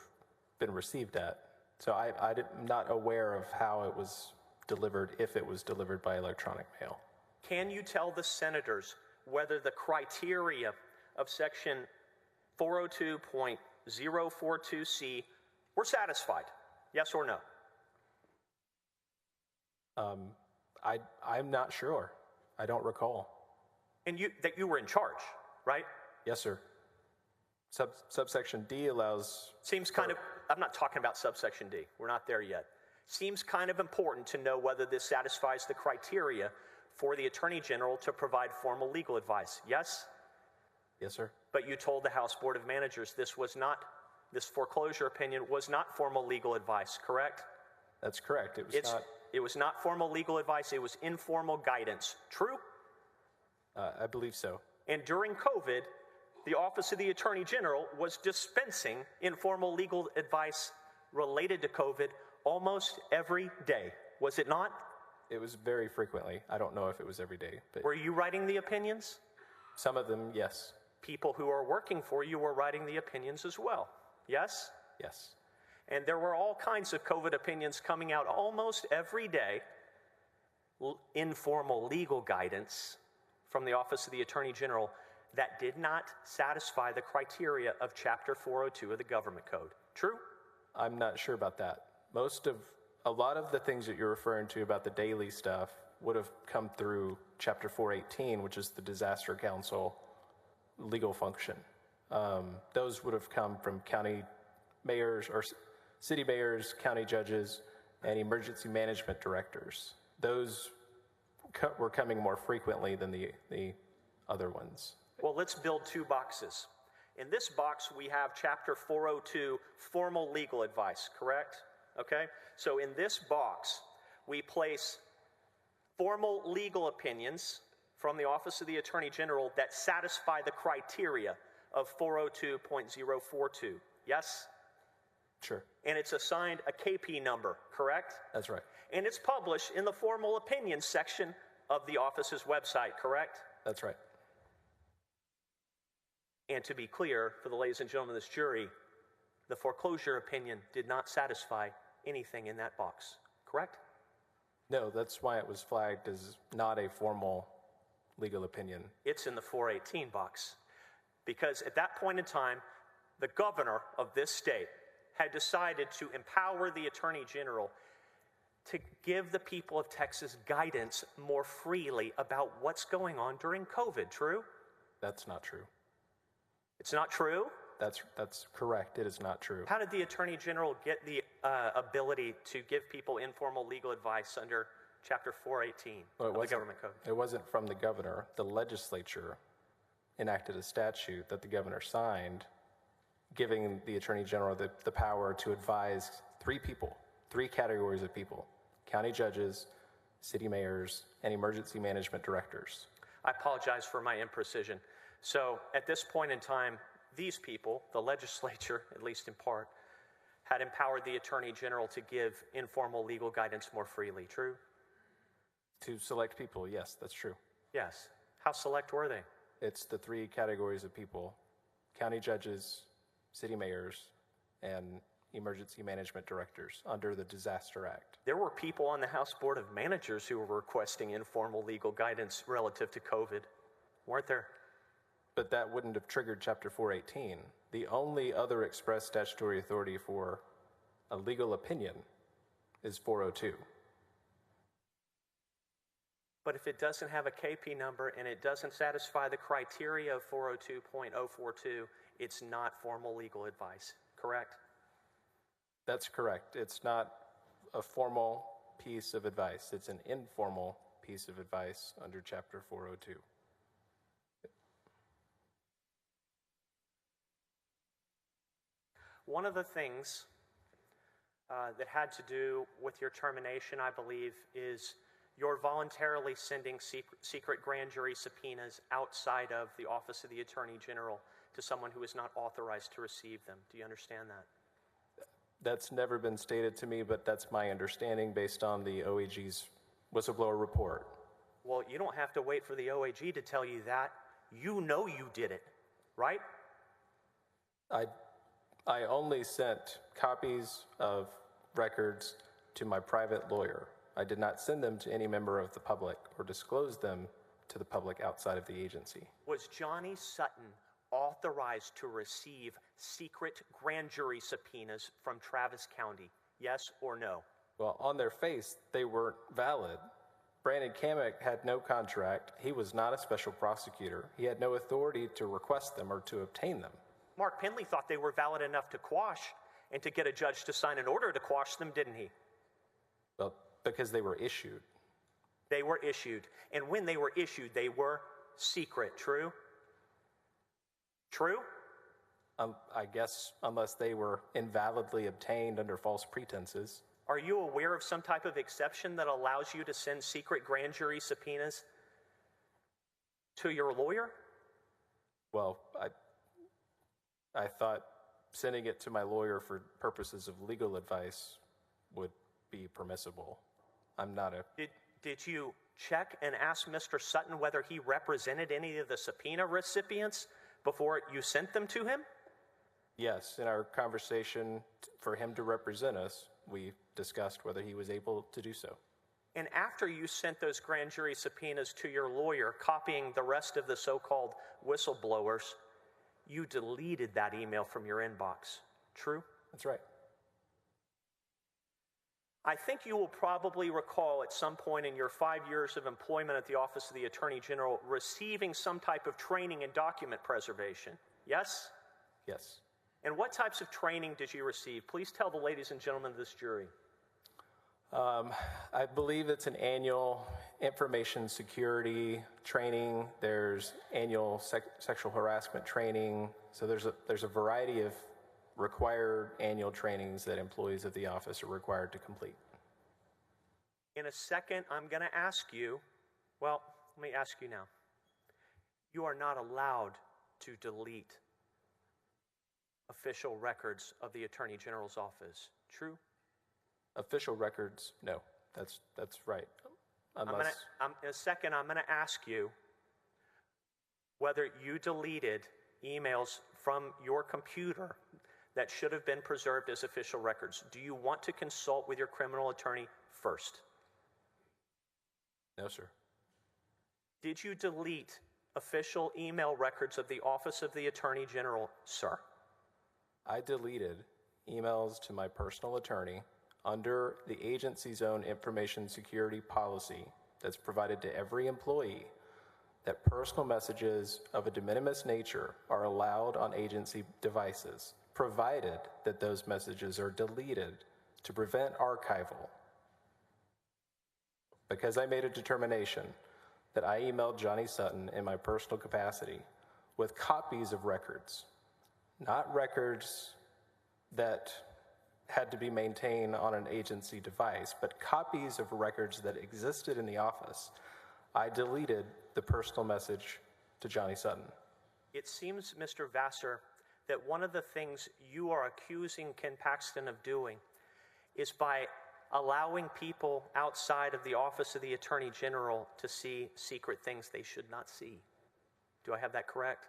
been received at. So I'm not aware of how it was delivered, if it was delivered by electronic mail. Can you tell the senators whether the criteria of section 402.042C were satisfied? Yes or no? I'm not sure. I don't recall. And that you were in charge, right? Yes, sir. Subsection D allows... Seems kind of, I'm not talking about subsection D. We're not there yet. Seems kind of important to know whether this satisfies the criteria for the Attorney General to provide formal legal advice. Yes? Yes, sir. But you told the House Board of Managers this foreclosure opinion was not formal legal advice, correct? That's correct. It was not formal legal advice. It was informal guidance. True? I believe so. And during COVID, the Office of the Attorney General was dispensing informal legal advice related to COVID almost every day. Was it not? It was very frequently. I don't know if it was every day. But were you writing the opinions? Some of them, yes. People who are working for you were writing the opinions as well. Yes? Yes. And there were all kinds of COVID opinions coming out almost every day, informal legal guidance from the Office of the Attorney General that did not satisfy the criteria of Chapter 402 of the Government Code. True? I'm not sure about that. A lot of the things that you're referring to about the daily stuff would have come through Chapter 418, which is the Disaster Council legal function. Those would have come from county mayors or city mayors, county judges, and emergency management directors. Those were coming more frequently than the other ones. Well, let's build two boxes. In this box, we have Chapter 402, formal legal advice, correct? Okay? So in this box, we place formal legal opinions from the Office of the Attorney General that satisfy the criteria of 402.042. Yes? Sure. And it's assigned a KP number, correct? That's right. And it's published in the formal opinions section of the office's website, correct? That's right. And to be clear, for the ladies and gentlemen of this jury, the foreclosure opinion did not satisfy anything in that box, correct? No, that's why it was flagged as not a formal legal opinion. It's in the 418 box. Because at that point in time, the governor of this state had decided to empower the Attorney General to give the people of Texas guidance more freely about what's going on during COVID. True? That's not true. It's not true? That's correct. It is not true. How did the Attorney General get the ability to give people informal legal advice under Chapter 418 of the Government Code? It wasn't from the governor. The legislature enacted a statute that the governor signed, giving the Attorney General the power to advise three categories of people: county judges, city mayors, and emergency management directors. I apologize for my imprecision. So at this point in time, these people, the legislature, at least in part, had empowered the Attorney General to give informal legal guidance more freely. True? To select people, yes, that's true. Yes. How select were they? It's the three categories of people: county judges, city mayors, and emergency management directors under the Disaster Act. There were people on the House Board of Managers who were requesting informal legal guidance relative to COVID, weren't there? But that wouldn't have triggered Chapter 418. The only other express statutory authority for a legal opinion is 402. But if it doesn't have a KP number and it doesn't satisfy the criteria of 402.042, it's not formal legal advice, correct? That's correct. It's not a formal piece of advice. It's an informal piece of advice under Chapter 402. One of the things that had to do with your termination, I believe, is your voluntarily sending secret grand jury subpoenas outside of the Office of the Attorney General to someone who is not authorized to receive them. Do you understand that? That's never been stated to me, but that's my understanding based on the OAG's whistleblower report. Well, you don't have to wait for the OAG to tell you that. You know you did it, right? I only sent copies of records to my private lawyer. I did not send them to any member of the public or disclose them to the public outside of the agency. Was Johnny Sutton authorized to receive secret grand jury subpoenas from Travis County? Yes or no? Well, on their face, they weren't valid. Brandon Kamek had no contract. He was not a special prosecutor. He had no authority to request them or to obtain them. Mark Penley thought they were valid enough to quash and to get a judge to sign an order to quash them, didn't he? Well, because they were issued. They were issued. And when they were issued, they were secret. True? True? I guess unless they were invalidly obtained under false pretenses. Are you aware of some type of exception that allows you to send secret grand jury subpoenas to your lawyer? Well, I thought sending it to my lawyer for purposes of legal advice would be permissible. I'm not a... Did you check and ask Mr. Sutton whether he represented any of the subpoena recipients before you sent them to him? Yes, in our conversation for him to represent us, we discussed whether he was able to do so. And after you sent those grand jury subpoenas to your lawyer, copying the rest of the so-called whistleblowers, you deleted that email from your inbox. True? That's right. I think you will probably recall at some point in your 5 years of employment at the Office of the Attorney General receiving some type of training in document preservation. Yes? Yes. And what types of training did you receive? Please tell the ladies and gentlemen of this jury. I believe it's an annual information security training. There's annual sexual harassment training. So there's a variety of required annual trainings that employees of the office are required to complete. In a second, I'm going to ask you, well, let me ask you now. You are not allowed to delete official records of the Attorney General's office. True? Official records, no. That's right. In a second, I'm going to ask you whether you deleted emails from your computer that should have been preserved as official records. Do you want to consult with your criminal attorney first? No, sir. Did you delete official email records of the Office of the Attorney General, sir? I deleted emails to my personal attorney under the agency's own information security policy that's provided to every employee that personal messages of a de minimis nature are allowed on agency devices, provided that those messages are deleted to prevent archival. Because I made a determination that I emailed Johnny Sutton in my personal capacity with copies of records, not records that had to be maintained on an agency device, but copies of records that existed in the office, I deleted the personal message to Johnny Sutton. It seems, Mr. Vassar, that one of the things you are accusing Ken Paxton of doing is by allowing people outside of the Office of the Attorney General to see secret things they should not see. Do I have that correct?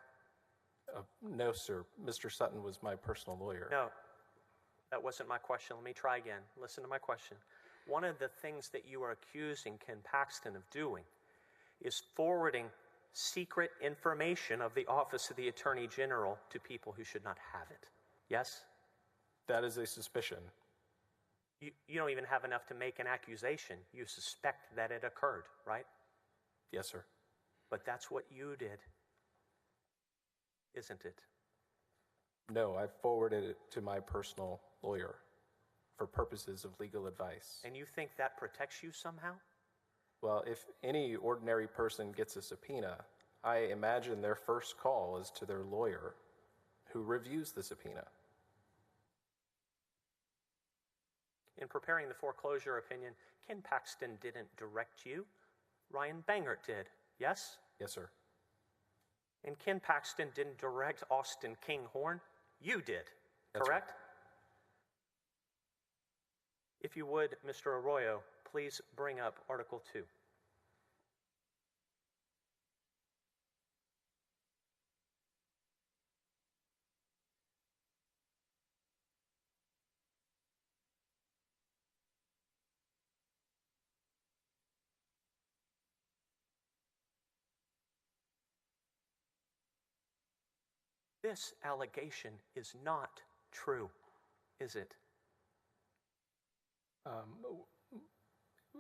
No, sir. Mr. Sutton was my personal lawyer. No, that wasn't my question. Let me try again. Listen to my question. One of the things that you are accusing Ken Paxton of doing is forwarding secret information of the Office of the Attorney General to people who should not have it. Yes? That is a suspicion. You don't even have enough to make an accusation. You suspect that it occurred, right? Yes, sir. But that's what you did, isn't it? No, I forwarded it to my personal lawyer for purposes of legal advice. And you think that protects you somehow? Well, if any ordinary person gets a subpoena, I imagine their first call is to their lawyer who reviews the subpoena. In preparing the foreclosure opinion, Ken Paxton didn't direct you. Ryan Bangert did, yes? Yes, sir. And Ken Paxton didn't direct Austin Kinghorn. You did, That's correct? Right. If you would, Mr. Arroyo, please bring up Article 2. This allegation is not true, is it?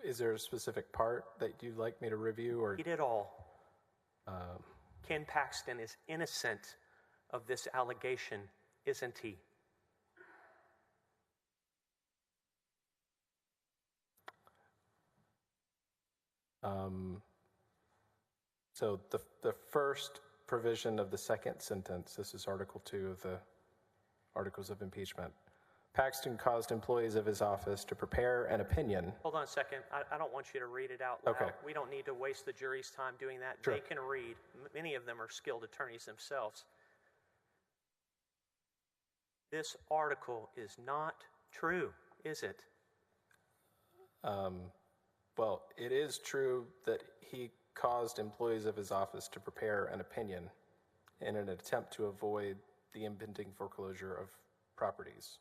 Is there a specific part that you'd like me to review, or? Read it all. Ken Paxton is innocent of this allegation, isn't he? So the first provision of the second sentence, this is Article 2 of the Articles of Impeachment. Paxton caused employees of his office to prepare an opinion. Hold on a second. I don't want you to read it out loud. Okay. We don't need to waste the jury's time doing that. Sure. They can read. Many of them are skilled attorneys themselves. This article is not true, is it? Well, it is true that he caused employees of his office to prepare an opinion in an attempt to avoid the impending foreclosure of properties.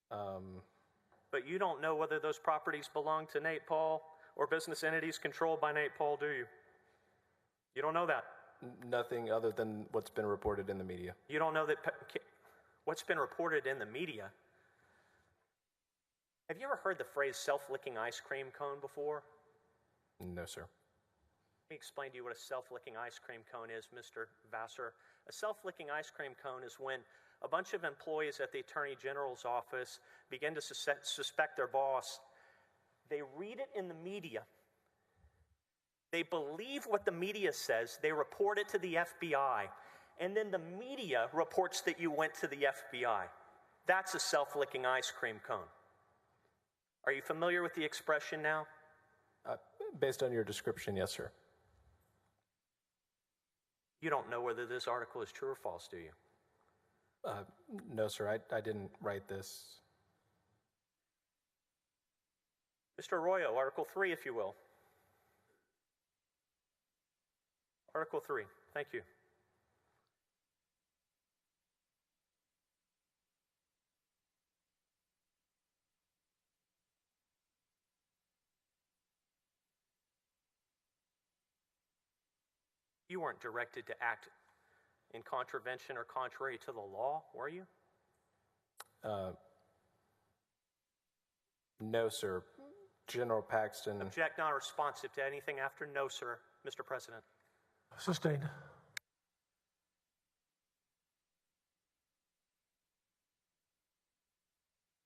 But you don't know whether those properties belong to Nate Paul or business entities controlled by Nate Paul, do you? You don't know that. Nothing other than what's been reported in the media. You don't know that what's been reported in the media. Have you ever heard the phrase self-licking ice cream cone before? No, sir. Let me explain to you what a self-licking ice cream cone is, Mr. Vassar. A self-licking ice cream cone is when a bunch of employees at the Attorney General's office begin to suspect their boss. They read it in the media. They believe what the media says. They report it to the FBI. And then the media reports that you went to the FBI. That's a self-licking ice cream cone. Are you familiar with the expression now? Based on your description, yes, sir. You don't know whether this article is true or false, do you? No, sir, I didn't write this. Mr. Arroyo, Article 3, if you will. Article 3, thank you. You weren't directed to act in contravention or contrary to the law, were you? No, sir. General Paxton. Object not responsive to anything after no, sir, Mr. President. Sustained.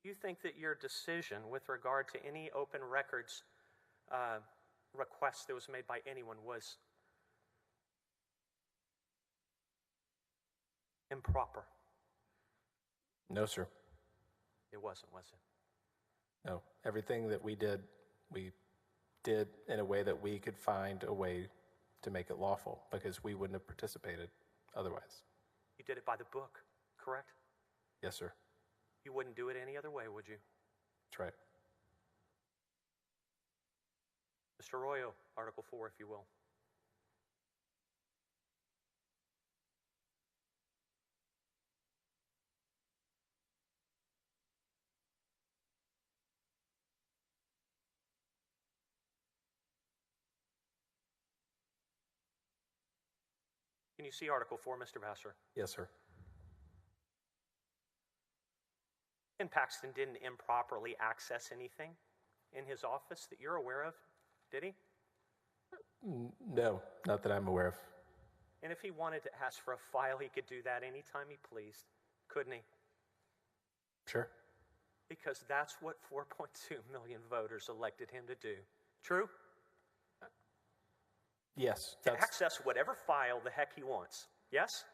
You think that your decision with regard to any open records request that was made by anyone was improper? No, sir. It wasn't, was it? No. Everything that we did in a way that we could find a way to make it lawful, because we wouldn't have participated otherwise. You did it by the book, correct? Yes, sir. You wouldn't do it any other way, would you? That's right. Mr. Arroyo, Article 4, if you will. Can you see Article 4, Mr. Vassar? Yes, sir. And Paxton didn't improperly access anything in his office that you're aware of, did he? No, not that I'm aware of. And if he wanted to ask for a file, he could do that anytime he pleased, couldn't he? Sure. Because that's what 4.2 million voters elected him to do. True? Yes. To access whatever file the heck he wants. Yes?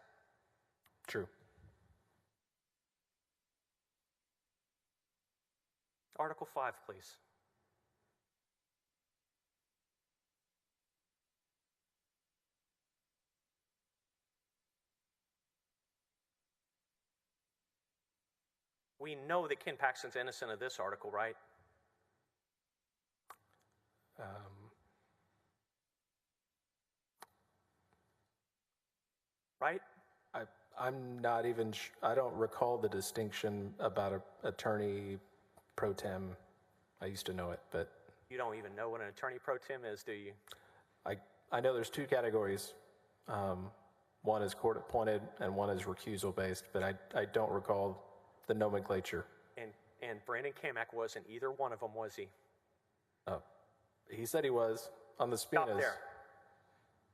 True. Article 5, please. We know that Ken Paxton's innocent of this article, right? Right? I'm not even. I don't recall the distinction about an attorney pro tem. I used to know it, but You don't even know what an attorney pro tem is, do you? I know there's two categories. One is court appointed and one is recusal based, but I don't recall the nomenclature. And Brandon Kamak wasn't either one of them, was he? He said he was on the subpoenas. Stop there.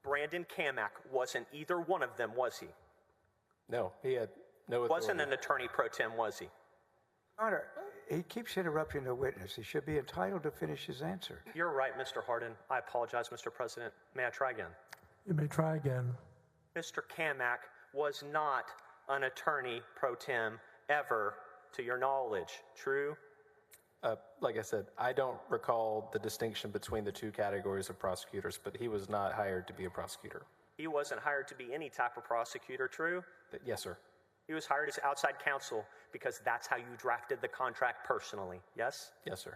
Brandon Kamak wasn't either one of them, was he? No, he had no authority. Wasn't an attorney pro tem, was he? Honor, he keeps interrupting the witness. He should be entitled to finish his answer. You're right, Mr. Hardin. I apologize, Mr. President. May I try again? You may try again. Mr. Kamak was not an attorney pro tem ever, to your knowledge. True? Like I said, I don't recall the distinction between the two categories of prosecutors, but he was not hired to be a prosecutor. He wasn't hired to be any type of prosecutor, true? Yes, sir. He was hired as outside counsel because that's how you drafted the contract personally, yes? Yes, sir.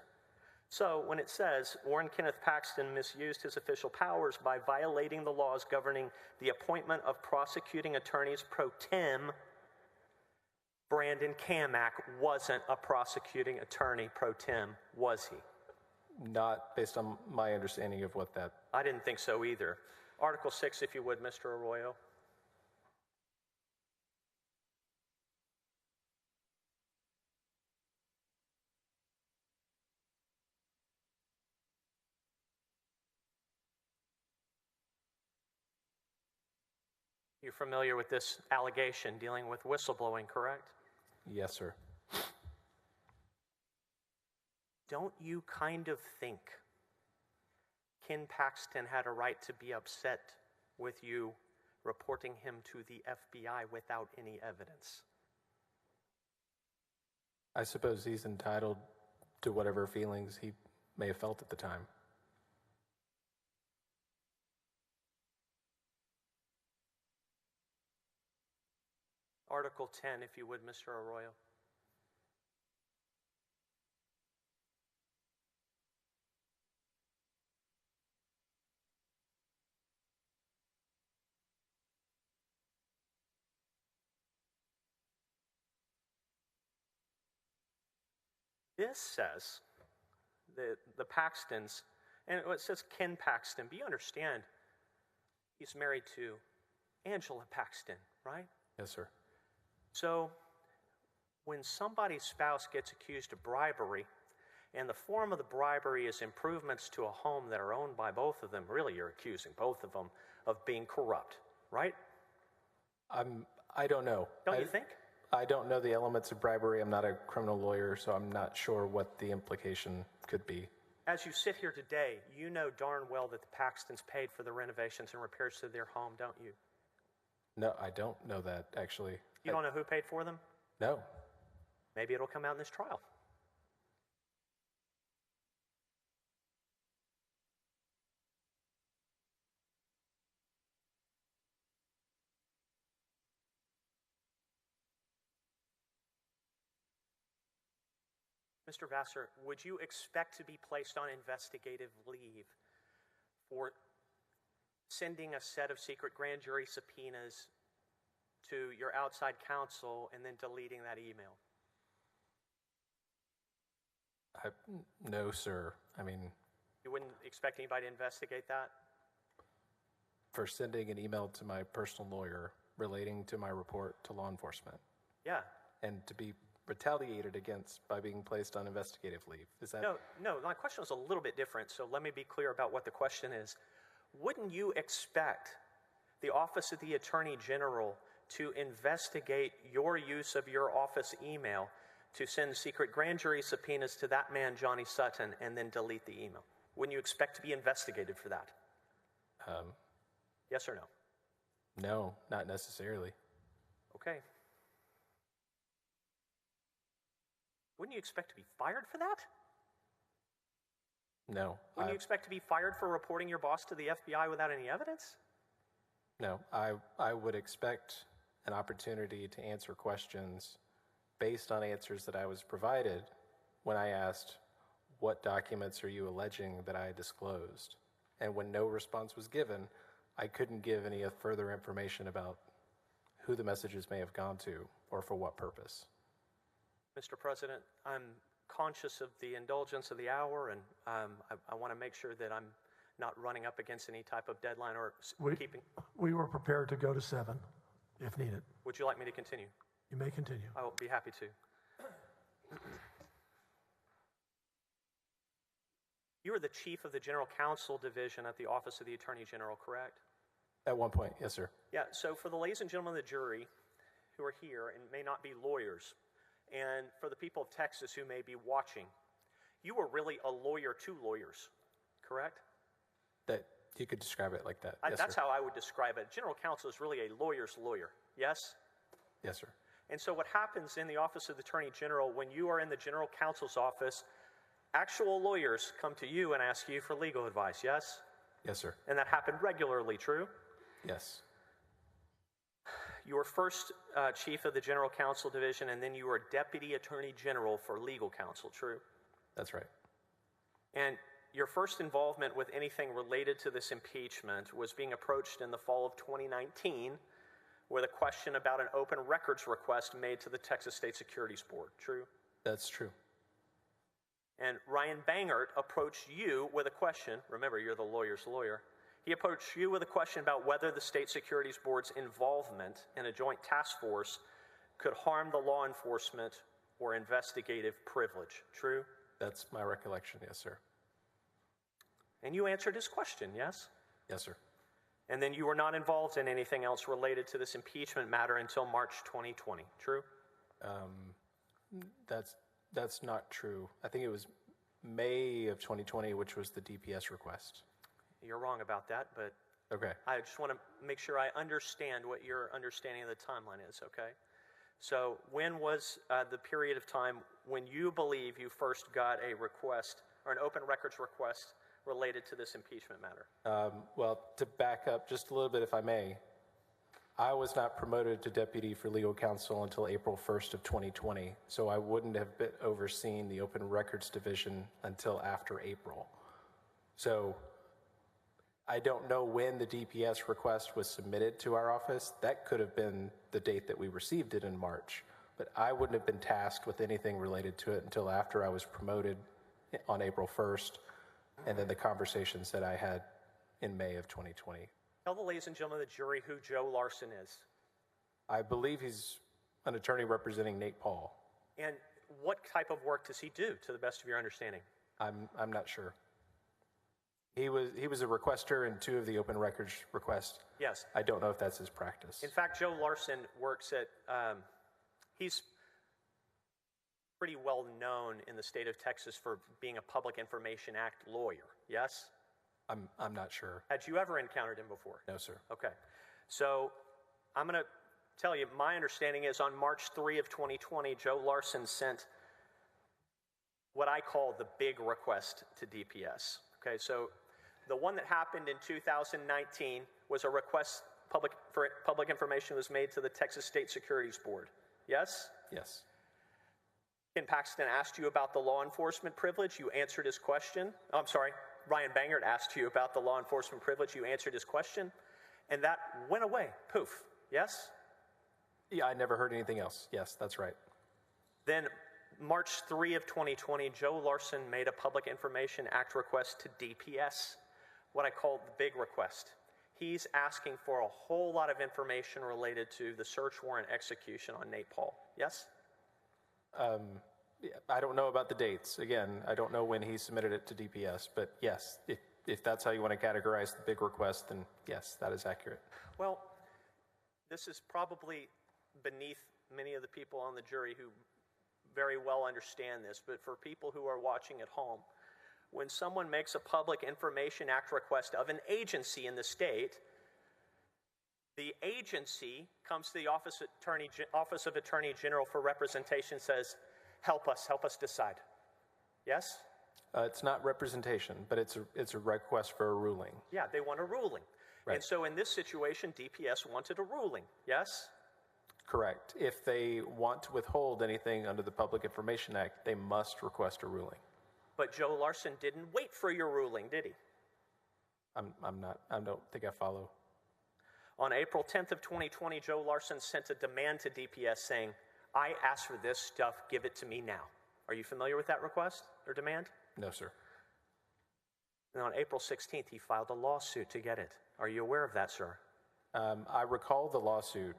So when it says Warren Kenneth Paxton misused his official powers by violating the laws governing the appointment of prosecuting attorneys pro tem, Brandon Kamak wasn't a prosecuting attorney pro tem, was he? Not based on my understanding of what that... I didn't think so either. Article 6, if you would, Mr. Arroyo. You're familiar with this allegation dealing with whistleblowing, correct? Yes, sir. Don't you kind of think Ken Paxton had a right to be upset with you reporting him to the FBI without any evidence? I suppose he's entitled to whatever feelings he may have felt at the time. Article 10, if you would, Mr. Arroyo. This says the Paxtons, and it says Ken Paxton, but you understand he's married to Angela Paxton, right? Yes, sir. So when somebody's spouse gets accused of bribery, and the form of the bribery is improvements to a home that are owned by both of them, really you're accusing both of them of being corrupt, right? I don't know. Don't you think? I don't know the elements of bribery. I'm not a criminal lawyer, so I'm not sure what the implication could be. As you sit here today, you know darn well that the Paxtons paid for the renovations and repairs to their home, don't you? No, I don't know that, actually. You don't know who paid for them? No. Maybe it'll come out in this trial. Mr. Vassar, would you expect to be placed on investigative leave for sending a set of secret grand jury subpoenas to your outside counsel and then deleting that email? No, sir. I mean... You wouldn't expect anybody to investigate that? For sending an email to my personal lawyer relating to my report to law enforcement. Yeah. And to be retaliated against by being placed on investigative leave. Is that... No, my question was a little bit different, so let me be clear about what the question is. Wouldn't you expect the Office of the Attorney General to investigate your use of your office email to send secret grand jury subpoenas to that man, Johnny Sutton, and then delete the email? Wouldn't you expect to be investigated for that? Yes or no? No, not necessarily. Okay. Wouldn't you expect to be fired for that? No. Wouldn't you expect to be fired for reporting your boss to the FBI without any evidence? No, I would expect an opportunity to answer questions based on answers that I was provided when I asked, what documents are you alleging that I disclosed? And when no response was given, I couldn't give any further information about who the messages may have gone to or for what purpose. Mr. President, I'm conscious of the indulgence of the hour, and I want to make sure that I'm not running up against any type of deadline or keeping? We were prepared to go to 7 if needed. Would you like me to continue? You may continue. I will be happy to. You are the chief of the General Counsel Division at the Office of the Attorney General, correct? At one point, yes, sir. Yeah, so for the ladies and gentlemen of the jury who are here and may not be lawyers, and for the people of Texas who may be watching, you were really a lawyer to lawyers, correct? That you could describe it like that. Yes, That's sir. how I would describe it. General counsel is really a lawyer's lawyer, yes? Yes, sir. And so what happens in the Office of the Attorney General when you are in the General Counsel's office, actual lawyers come to you and ask you for legal advice, yes? Yes, sir. And that happened regularly, true? Yes. You were first chief of the General Counsel Division, and then you were Deputy Attorney General for legal counsel, true? That's right. And your first involvement with anything related to this impeachment was being approached in the fall of 2019 with a question about an open records request made to the Texas State Securities Board, true? That's true. And Ryan Bangert approached you with a question. Remember, you're the lawyer's lawyer. He approached you with a question about whether the State Securities Board's involvement in a joint task force could harm the law enforcement or investigative privilege, true? That's my recollection, yes, sir. And you answered his question, yes? Yes, sir. And then you were not involved in anything else related to this impeachment matter until March 2020, true? That's not true. I think it was May of 2020, which was the DPS request. You're wrong about that, but Okay. I just want to make sure I understand what your understanding of the timeline is, okay? So when was the period of time when you believe you first got a request or an open records request related to this impeachment matter? Well, to back up just a little bit, if I may, I was not promoted to deputy for legal counsel until April 1st of 2020, so I wouldn't have been overseeing the open records division until after April. So I don't know when the DPS request was submitted to our office. That could have been the date that we received it in March, but I wouldn't have been tasked with anything related to it until after I was promoted on April 1st, and then the conversations that I had in May of 2020. Tell the ladies and gentlemen of the jury who Joe Larson is. I believe he's an attorney representing Nate Paul. And what type of work does he do, to the best of your understanding? I'm not sure. He was a requester in 2 of the open records requests. Yes. I don't know if that's his practice. In fact, Joe Larson works at, he's pretty well known in the state of Texas for being a Public Information Act lawyer, yes? I'm not sure. Had you ever encountered him before? No, sir. Okay. So I'm going to tell you, my understanding is on March 3 of 2020, Joe Larson sent what I call the big request to DPS. Okay, so the one that happened in 2019 was a request for public information was made to the Texas State Securities Board. Yes? Yes. Ken Paxton asked you about the law enforcement privilege. You answered his question. Oh, I'm sorry. Ryan Bangert asked you about the law enforcement privilege. You answered his question. And that went away. Poof. Yes? Yeah, I never heard anything else. Yes, that's right. Then March 3 of 2020, Joe Larson made a Public Information Act request to DPS, what I call the big request. He's asking for a whole lot of information related to the search warrant execution on Nate Paul. Yes? I don't know about the dates. Again, I don't know when he submitted it to DPS, but yes, if that's how you want to categorize the big request, then yes, that is accurate. Well, this is probably beneath many of the people on the jury who very well understand this, but for people who are watching at home, when someone makes a Public Information Act request of an agency in the state, the agency comes to the Office of Attorney General for representation, says, help us decide. Yes? It's not representation, but it's a request for a ruling. Yeah, they want a ruling. Right. And so in this situation, DPS wanted a ruling. Yes? Correct. If they want to withhold anything under the Public Information Act, they must request a ruling. But Joe Larson didn't wait for your ruling, did he? I don't think I follow. On April 10th of 2020, Joe Larson sent a demand to DPS saying, I asked for this stuff, give it to me now. Are you familiar with that request or demand? No, sir. And on April 16th, he filed a lawsuit to get it. Are you aware of that, sir? I recall the lawsuit.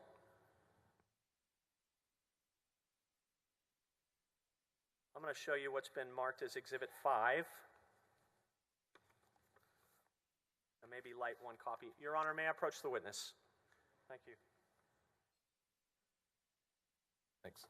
I'm going to show you what's been marked as Exhibit 5. And maybe light one copy. Your Honor, may I approach the witness? Thank you. Thanks.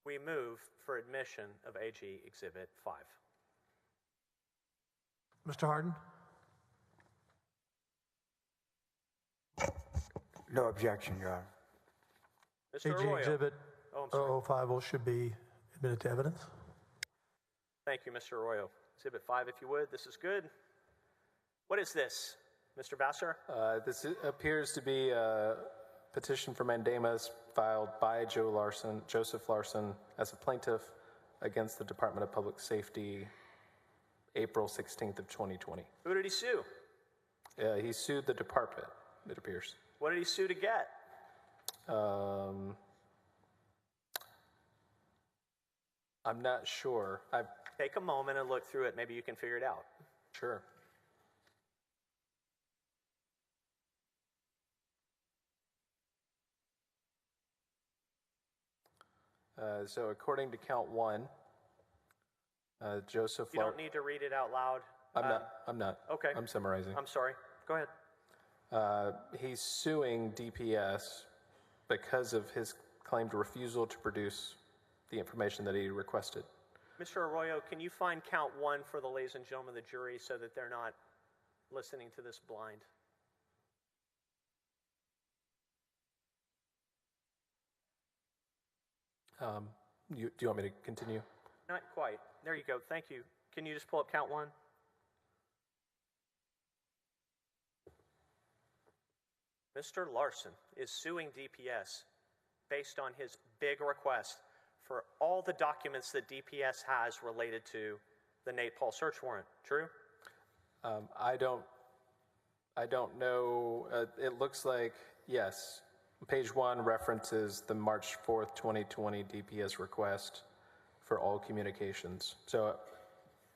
We move for admission of AG Exhibit 5. Mr. Hardin? No objection, Your Honor. Mr. AG Arroyo. Exhibit Oh, I'm sorry. 0050 should be admitted to evidence. Thank you, Mr. Arroyo. Exhibit 5, if you would. This is good. What is this, Mr. Vassar? This appears to be a petition for mandamus filed by Joseph Larson, as a plaintiff against the Department of Public Safety, April 16th of 2020. Who did he sue? He sued the department, it appears. What did he sue to get? I'm not sure. Take a moment and look through it. Maybe you can figure it out. Sure. So according to count one, Joseph You don't need to read it out loud. I'm not. Okay. I'm summarizing. I'm sorry. Go ahead. He's suing DPS because of his claimed refusal to produce the information that he requested. Mr. Arroyo, can you find count 1 for the ladies and gentlemen of the jury so that they're not listening to this blind? Do you want me to continue? Not quite. There you go. Thank you. Can you just pull up count 1? Mr. Larson is suing DPS based on his big request for all the documents that DPS has related to the Nate Paul search warrant. True? I don't know. It looks like, yes. Page 1 references the March 4th, 2020 DPS request for all communications. So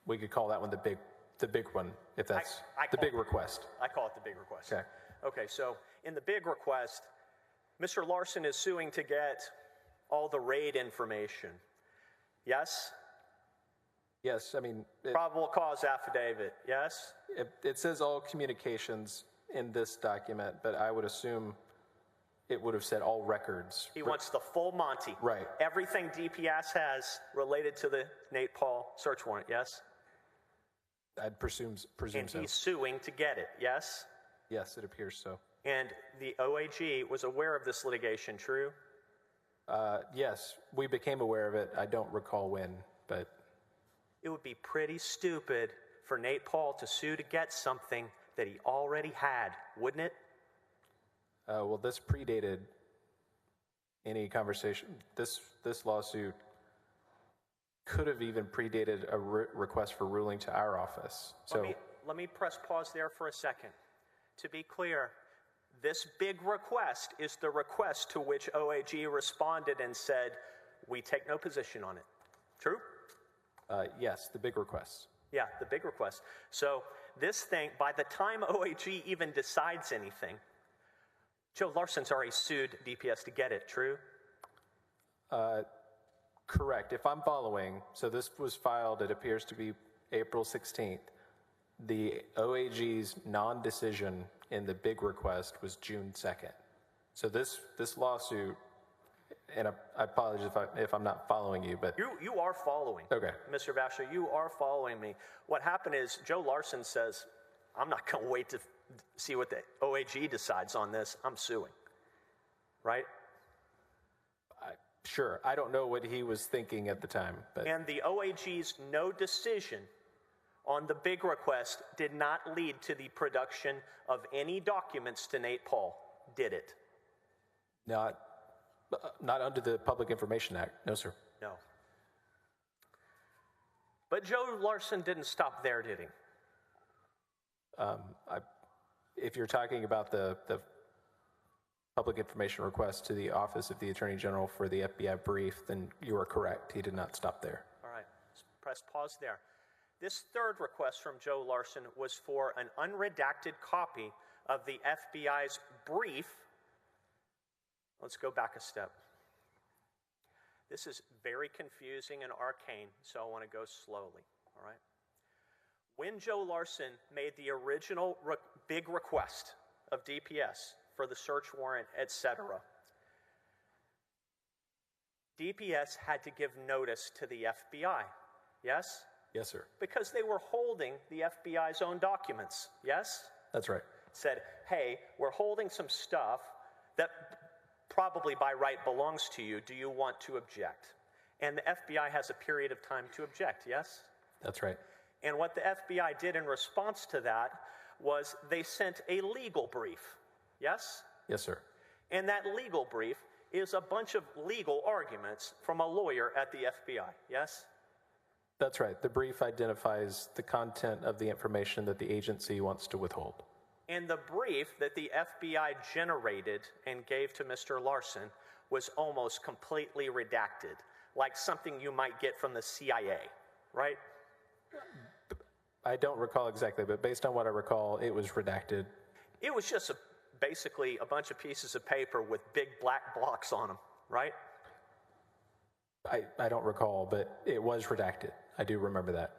we could call that one the big one, if that's the big request. I call it the big request. Okay. Okay, so in the big request, Mr. Larson is suing to get all the raid information. Yes? Yes, I mean... Probable cause affidavit, yes? It says all communications in this document, but I would assume it would have said all records. He wants the full Monty. Right. Everything DPS has related to the Nate Paul search warrant, yes? I'd presume And so. he's suing to get it, yes? Yes, it appears so. And the OAG was aware of this litigation, true? Yes, we became aware of it. I don't recall when, but... It would be pretty stupid for Nate Paul to sue to get something that he already had, wouldn't it? Well, this predated any conversation. This lawsuit could have even predated a request for ruling to our office. So let me press pause there for a second. To be clear, this big request is the request to which OAG responded and said, we take no position on it. True? yes, the big request. Yeah, the big request. So this thing, by the time OAG even decides anything, Joe Larson's already sued DPS to get it, true? Correct. If I'm following, so this was filed, it appears to be April 16th. The OAG's non-decision in the big request was June 2nd. So this lawsuit, and I apologize if I'm not following you, but... You are following. Okay. Mr. Vasher, you are following me. What happened is Joe Larson says, I'm not going to wait to see what the OAG decides on this. I'm suing. Right? Sure. I don't know what he was thinking at the time, but... And the OAG's no decision on the big request did not lead to the production of any documents to Nate Paul, did it? Not under the Public Information Act. No, sir. No. But Joe Larson didn't stop there, did he? If you're talking about the public information request to the Office of the Attorney General for the FBI brief, then you are correct. He did not stop there. All right, let's press pause there. This third request from Joe Larson was for an unredacted copy of the FBI's brief. Let's go back a step. This is very confusing and arcane, so I want to go slowly, all right? When Joe Larson made the original big request of DPS for the search warrant, etc., DPS had to give notice to the FBI, yes? Yes, sir. Because they were holding the FBI's own documents, yes? That's right. Said, hey, we're holding some stuff that probably by right belongs to you. Do you want to object? And the FBI has a period of time to object, yes? That's right. And what the FBI did in response to that was they sent a legal brief, yes? Yes, sir. And that legal brief is a bunch of legal arguments from a lawyer at the FBI, yes? That's right. The brief identifies the content of the information that the agency wants to withhold. And the brief that the FBI generated and gave to Mr. Larson was almost completely redacted, like something you might get from the CIA, right? I don't recall exactly, but based on what I recall, it was redacted. It was just basically a bunch of pieces of paper with big black blocks on them, right? I don't recall, but it was redacted. I do remember that.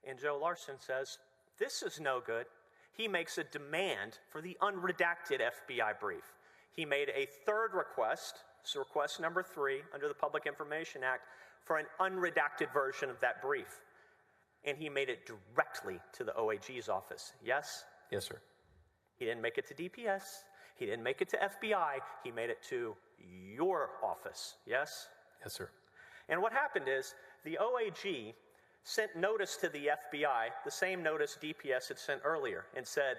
And Joe Larson says, this is no good. He makes a demand for the unredacted FBI brief. He made a third request, so request number 3 under the Public Information Act, for an unredacted version of that brief. And he made it directly to the OAG's office, yes? Yes, sir. He didn't make it to DPS. He didn't make it to FBI. He made it to your office, yes? Yes, sir. And what happened is the OAG sent notice to the FBI, the same notice DPS had sent earlier, and said,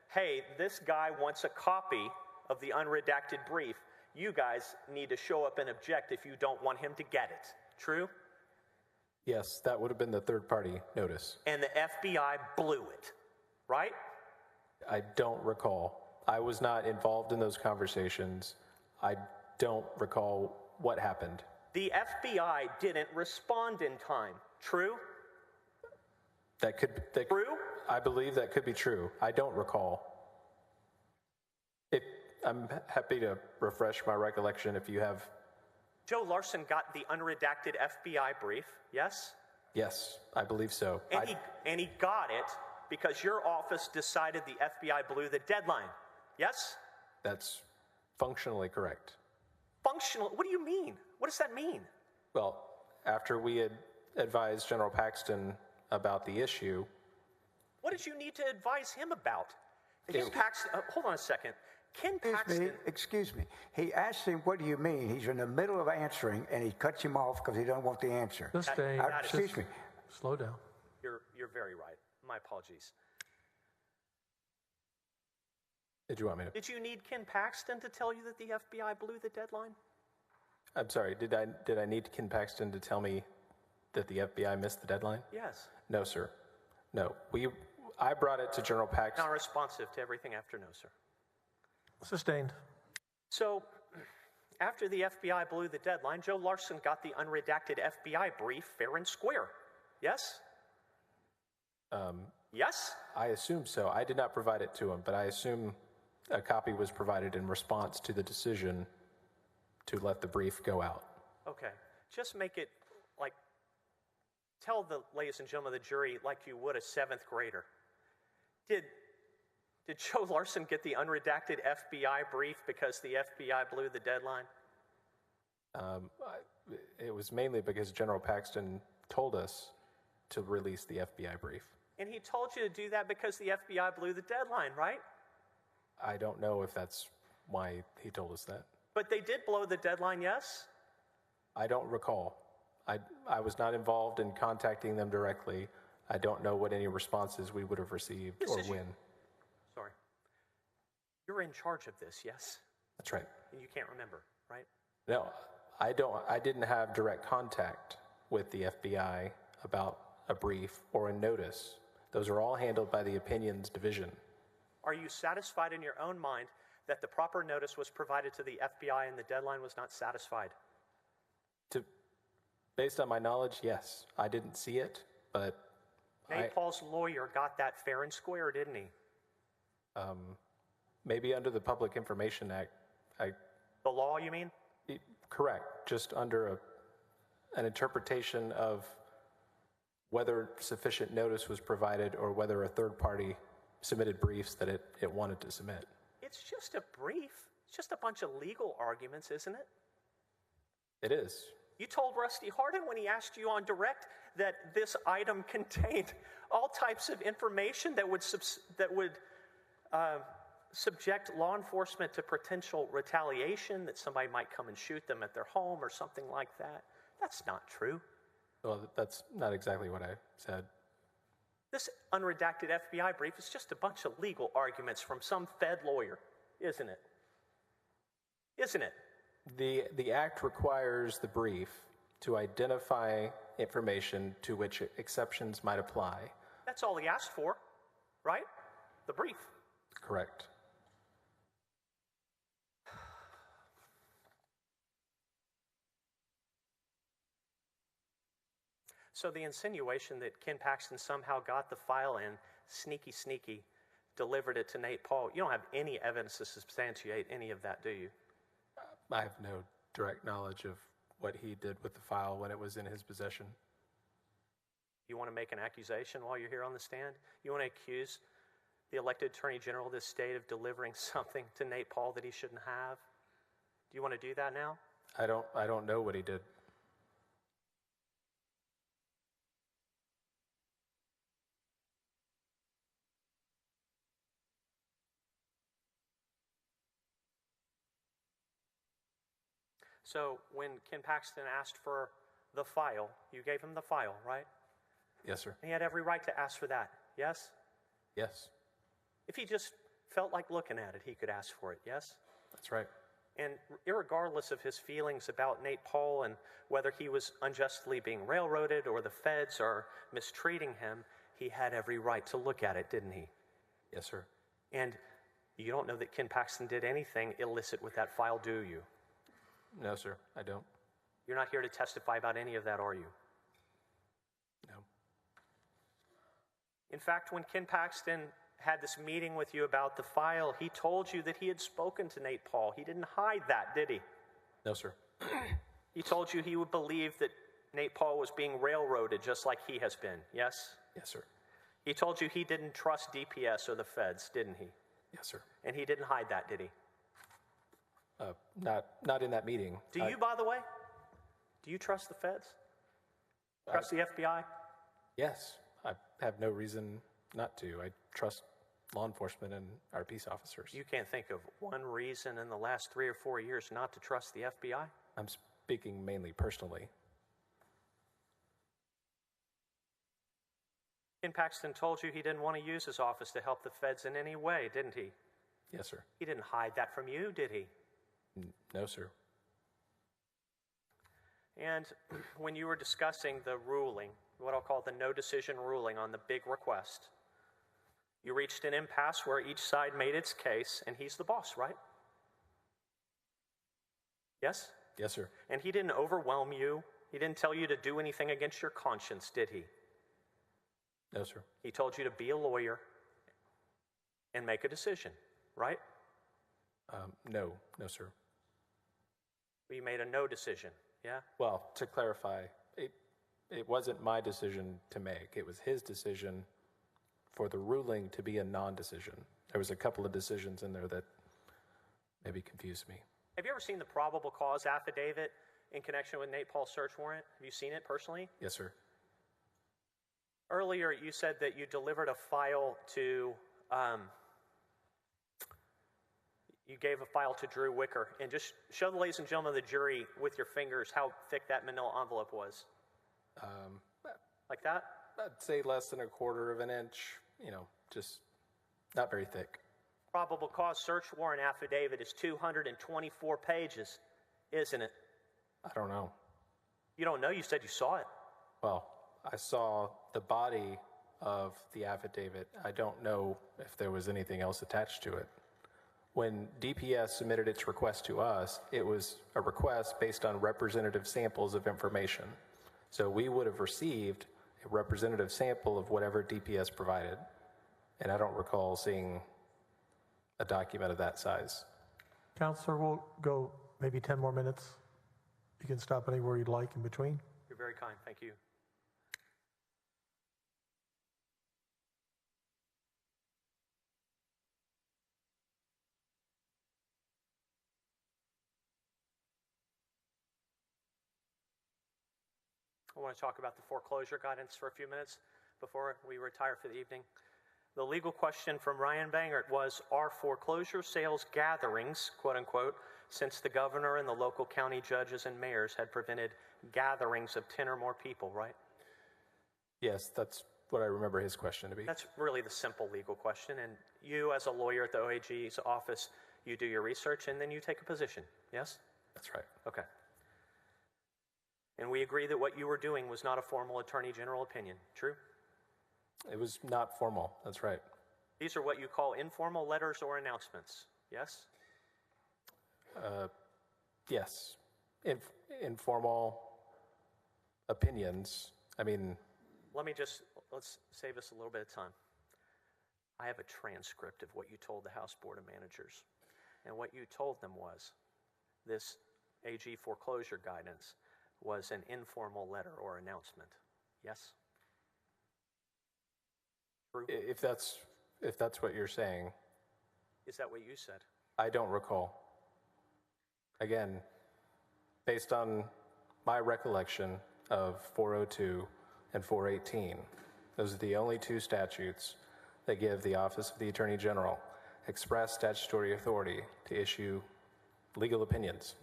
hey, this guy wants a copy of the unredacted brief. You guys need to show up and object if you don't want him to get it. True? Yes, that would have been the third-party notice. And the FBI blew it, right? I don't recall. I was not involved in those conversations. I don't recall what happened. The FBI didn't respond in time. True? True? I believe that could be true. I don't recall. I'm happy to refresh my recollection if you have. Joe Larson got the unredacted FBI brief, yes? Yes, I believe so. And he got it because your office decided the FBI blew the deadline, yes? That's functionally correct. Functional? What do you mean? What does that mean? Well, after we had advised General Paxton about the issue. What did you need to advise him about? Ken Paxton, hold on a second. Ken Paxton. Excuse me. He asked him, what do you mean? He's in the middle of answering, and he cuts him off because he doesn't want the answer. Excuse me. Slow down. You're very right. My apologies. Did you want me to? Did you need Ken Paxton to tell you that the FBI blew the deadline? I'm sorry. Did I need Ken Paxton to tell me that the FBI missed the deadline? Yes. No, sir. No. I brought it to General Paxton. Not responsive to everything after no, sir. Sustained. So, after the FBI blew the deadline, Joe Larson got the unredacted FBI brief fair and square. Yes? Yes? I assume so. I did not provide it to him, but I assume a copy was provided in response to the decision to let the brief go out. Okay. Just make it like, tell the ladies and gentlemen of the jury like you would a 7th grader. Did Joe Larson get the unredacted FBI brief because the FBI blew the deadline? It was mainly because General Paxton told us to release the FBI brief. And he told you to do that because the FBI blew the deadline, right? I don't know if that's why he told us that. But they did blow the deadline, yes? I don't recall. I was not involved in contacting them directly. I don't know what any responses we would have received or when. Sorry. You're in charge of this, yes? That's right. You can't remember, right? No, I don't. I didn't have direct contact with the FBI about a brief or a notice. Those are all handled by the opinions division. Are you satisfied in your own mind that the proper notice was provided to the FBI and the deadline was not satisfied? Based on my knowledge, yes. I didn't see it, but Nate Paul's lawyer got that fair and square, didn't he? maybe under the Public Information Act. The law, you mean? Correct. Just under an interpretation of whether sufficient notice was provided or whether a third party submitted briefs that it wanted to submit. It's just a brief. It's just a bunch of legal arguments, isn't it? It is. You told Rusty Hardin when he asked you on direct that this item contained all types of information that would subject law enforcement to potential retaliation, that somebody might come and shoot them at their home or something like that. That's not true. Well, that's not exactly what I said. This unredacted FBI brief is just a bunch of legal arguments from some Fed lawyer, isn't it? Isn't it? The act requires the brief to identify information to which exceptions might apply. That's all he asked for, right? The brief. Correct. So the insinuation that Ken Paxton somehow got the file in, sneaky, delivered it to Nate Paul, you don't have any evidence to substantiate any of that, do you? I have no direct knowledge of what he did with the file when it was in his possession. You want to make an accusation while you're here on the stand? You want to accuse the elected Attorney General of this state of delivering something to Nate Paul that he shouldn't have? Do you want to do that now? I don't know what he did. So when Ken Paxton asked for the file, you gave him the file, right? Yes, sir. He had every right to ask for that, yes? Yes. If he just felt like looking at it, he could ask for it, yes? That's right. And irregardless of his feelings about Nate Paul and whether he was unjustly being railroaded or the feds are mistreating him, he had every right to look at it, didn't he? Yes, sir. And you don't know that Ken Paxton did anything illicit with that file, do you? No, sir, I don't. You're not here to testify about any of that, are you? No. In fact, when Ken Paxton had this meeting with you about the file, he told you that he had spoken to Nate Paul. He didn't hide that, did he? No, sir. He told you he would believe that Nate Paul was being railroaded just like he has been, yes? Yes, sir. He told you he didn't trust DPS or the feds, didn't he? Yes, sir. And he didn't hide that, did he? Not in that meeting. Do you, by the way? Do you trust the feds? Trust the FBI? Yes. I have no reason not to. I trust law enforcement and our peace officers. You can't think of one reason in the last 3 or 4 years not to trust the FBI? I'm speaking mainly personally. Ken Paxton told you he didn't want to use his office to help the feds in any way, didn't he? Yes, sir. He didn't hide that from you, did he? No, sir. And when you were discussing the ruling, what I'll call the no decision ruling on the big request, you reached an impasse where each side made its case, and he's the boss, right? Yes? Yes, sir. And he didn't overwhelm you. He didn't tell you to do anything against your conscience, did he? No, sir. He told you to be a lawyer and make a decision, right? No, sir. You made a no decision, yeah? Well, to clarify, it wasn't my decision to make. It was his decision for the ruling to be a non-decision. There was a couple of decisions in there that maybe confused me. Have you ever seen the probable cause affidavit in connection with Nate Paul's search warrant? Have you seen it personally? Yes, sir. Earlier, you said that you delivered a file to, you gave a file to Drew Wicker. And just show the ladies and gentlemen of the jury with your fingers how thick that manila envelope was. Like that? I'd say less than 1/4 of an inch, just not very thick. Probable cause search warrant affidavit is 224 pages, isn't it? I don't know. You don't know? You said you saw it. Well, I saw the body of the affidavit. I don't know if there was anything else attached to it. When DPS submitted its request to us, it was a request based on representative samples of information. So we would have received a representative sample of whatever DPS provided. And I don't recall seeing a document of that size. Counselor, we'll go maybe 10 more minutes. You can stop anywhere you'd like in between. You're very kind. Thank you. I want to talk about the foreclosure guidance for a few minutes before we retire for the evening. The legal question from Ryan Bangert was, are foreclosure sales gatherings, quote unquote, since the governor and the local county judges and mayors had prevented gatherings of 10 or more people, right? Yes, that's what I remember his question to be. That's really the simple legal question. And you, as a lawyer at the OAG's office, you do your research and then you take a position, yes? That's right. Okay. And we agree that what you were doing was not a formal Attorney General opinion, true? It was not formal, that's right. These are what you call informal letters or announcements, yes? Yes. Informal opinions. I mean... Let's save us a little bit of time. I have a transcript of what you told the House Board of Managers. And what you told them was, this AG foreclosure guidance was an informal letter or announcement, yes? True? If that's what you're saying. Is that what you said? I don't recall. Again, based on my recollection of 402 and 418, those are the only two statutes that give the Office of the Attorney General express statutory authority to issue legal opinions.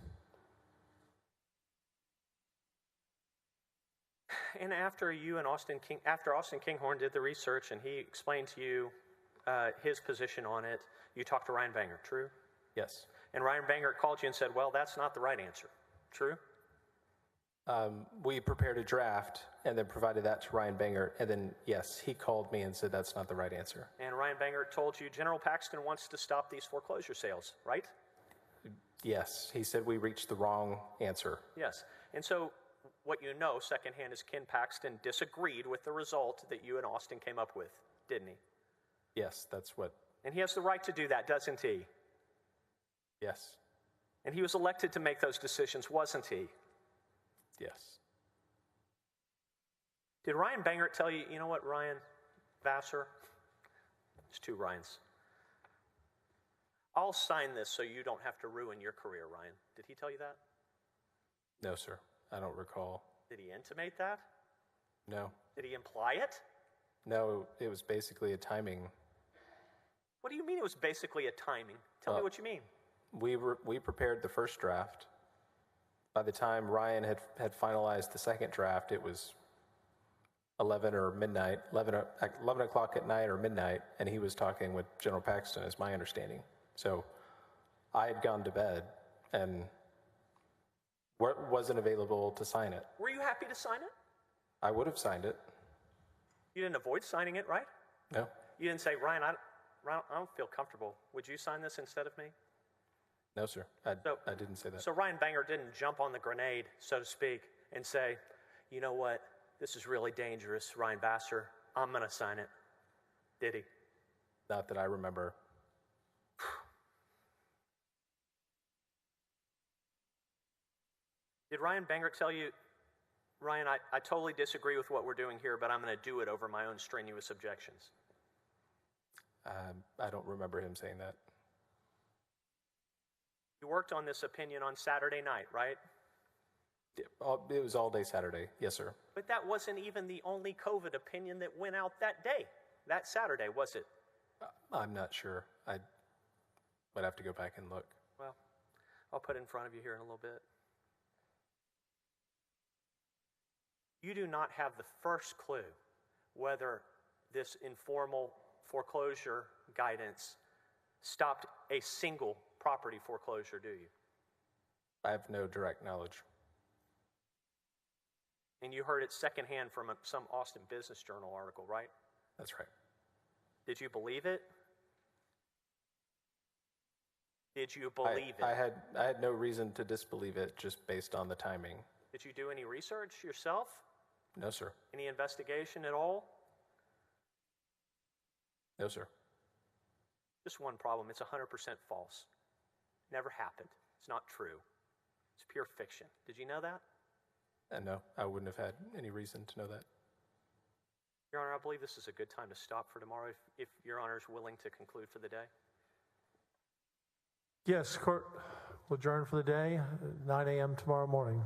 And after you and Austin Kinghorn did the research and he explained to you his position on it, you talked to Ryan Bangert, true? Yes. And Ryan Bangert called you and said, well, that's not the right answer, true? We prepared a draft and then provided that to Ryan Bangert, and then, yes, he called me and said that's not the right answer. And Ryan Bangert told you General Paxton wants to stop these foreclosure sales, right? Yes, he said we reached the wrong answer. Yes. And so what you know secondhand is Ken Paxton disagreed with the result that you and Austin came up with, didn't he? Yes, that's what... And he has the right to do that, doesn't he? Yes. And he was elected to make those decisions, wasn't he? Yes. Did Ryan Bangert tell you, you know what, Ryan Vassar? There's two Ryans. I'll sign this so you don't have to ruin your career, Ryan. Did he tell you that? No, sir. I don't recall. Did he intimate that? No. Did he imply it? No, it was basically a timing. What do you mean it was basically a timing? Tell me what you mean. We prepared the first draft. By the time Ryan had finalized the second draft, it was 11 o'clock at night or midnight, and he was talking with General Paxton, is my understanding. So I had gone to bed and wasn't available to sign it. Were you happy to sign it? I would have signed it. You didn't avoid signing it, right? No. You didn't say, Ryan, I don't feel comfortable. Would you sign this instead of me? No, sir. I didn't say that. So Ryan Bangert didn't jump on the grenade, so to speak, and say, you know what, this is really dangerous, Ryan Vassar. I'm going to sign it. Did he? Not that I remember. Did Ryan Bangert tell you, Ryan, I totally disagree with what we're doing here, but I'm going to do it over my own strenuous objections? I don't remember him saying that. You worked on this opinion on Saturday night, right? It was all day Saturday. Yes, sir. But that wasn't even the only COVID opinion that went out that day, that Saturday, was it? I'm not sure. I would have to go back and look. Well, I'll put it in front of you here in a little bit. You do not have the first clue whether this informal foreclosure guidance stopped a single property foreclosure, do you? I have no direct knowledge. And you heard it secondhand from some Austin Business Journal article, right? That's right. Did you believe it? Did you believe it? I had no reason to disbelieve it just based on the timing. Did you do any research yourself? No, sir. Any investigation at all? No, sir. Just one problem. It's 100% false. Never happened. It's not true. It's pure fiction. Did you know that? No, I wouldn't have had any reason to know that. Your Honor, I believe this is a good time to stop for tomorrow if Your Honor is willing to conclude for the day. Yes, court will adjourn for the day, 9 a.m. tomorrow morning.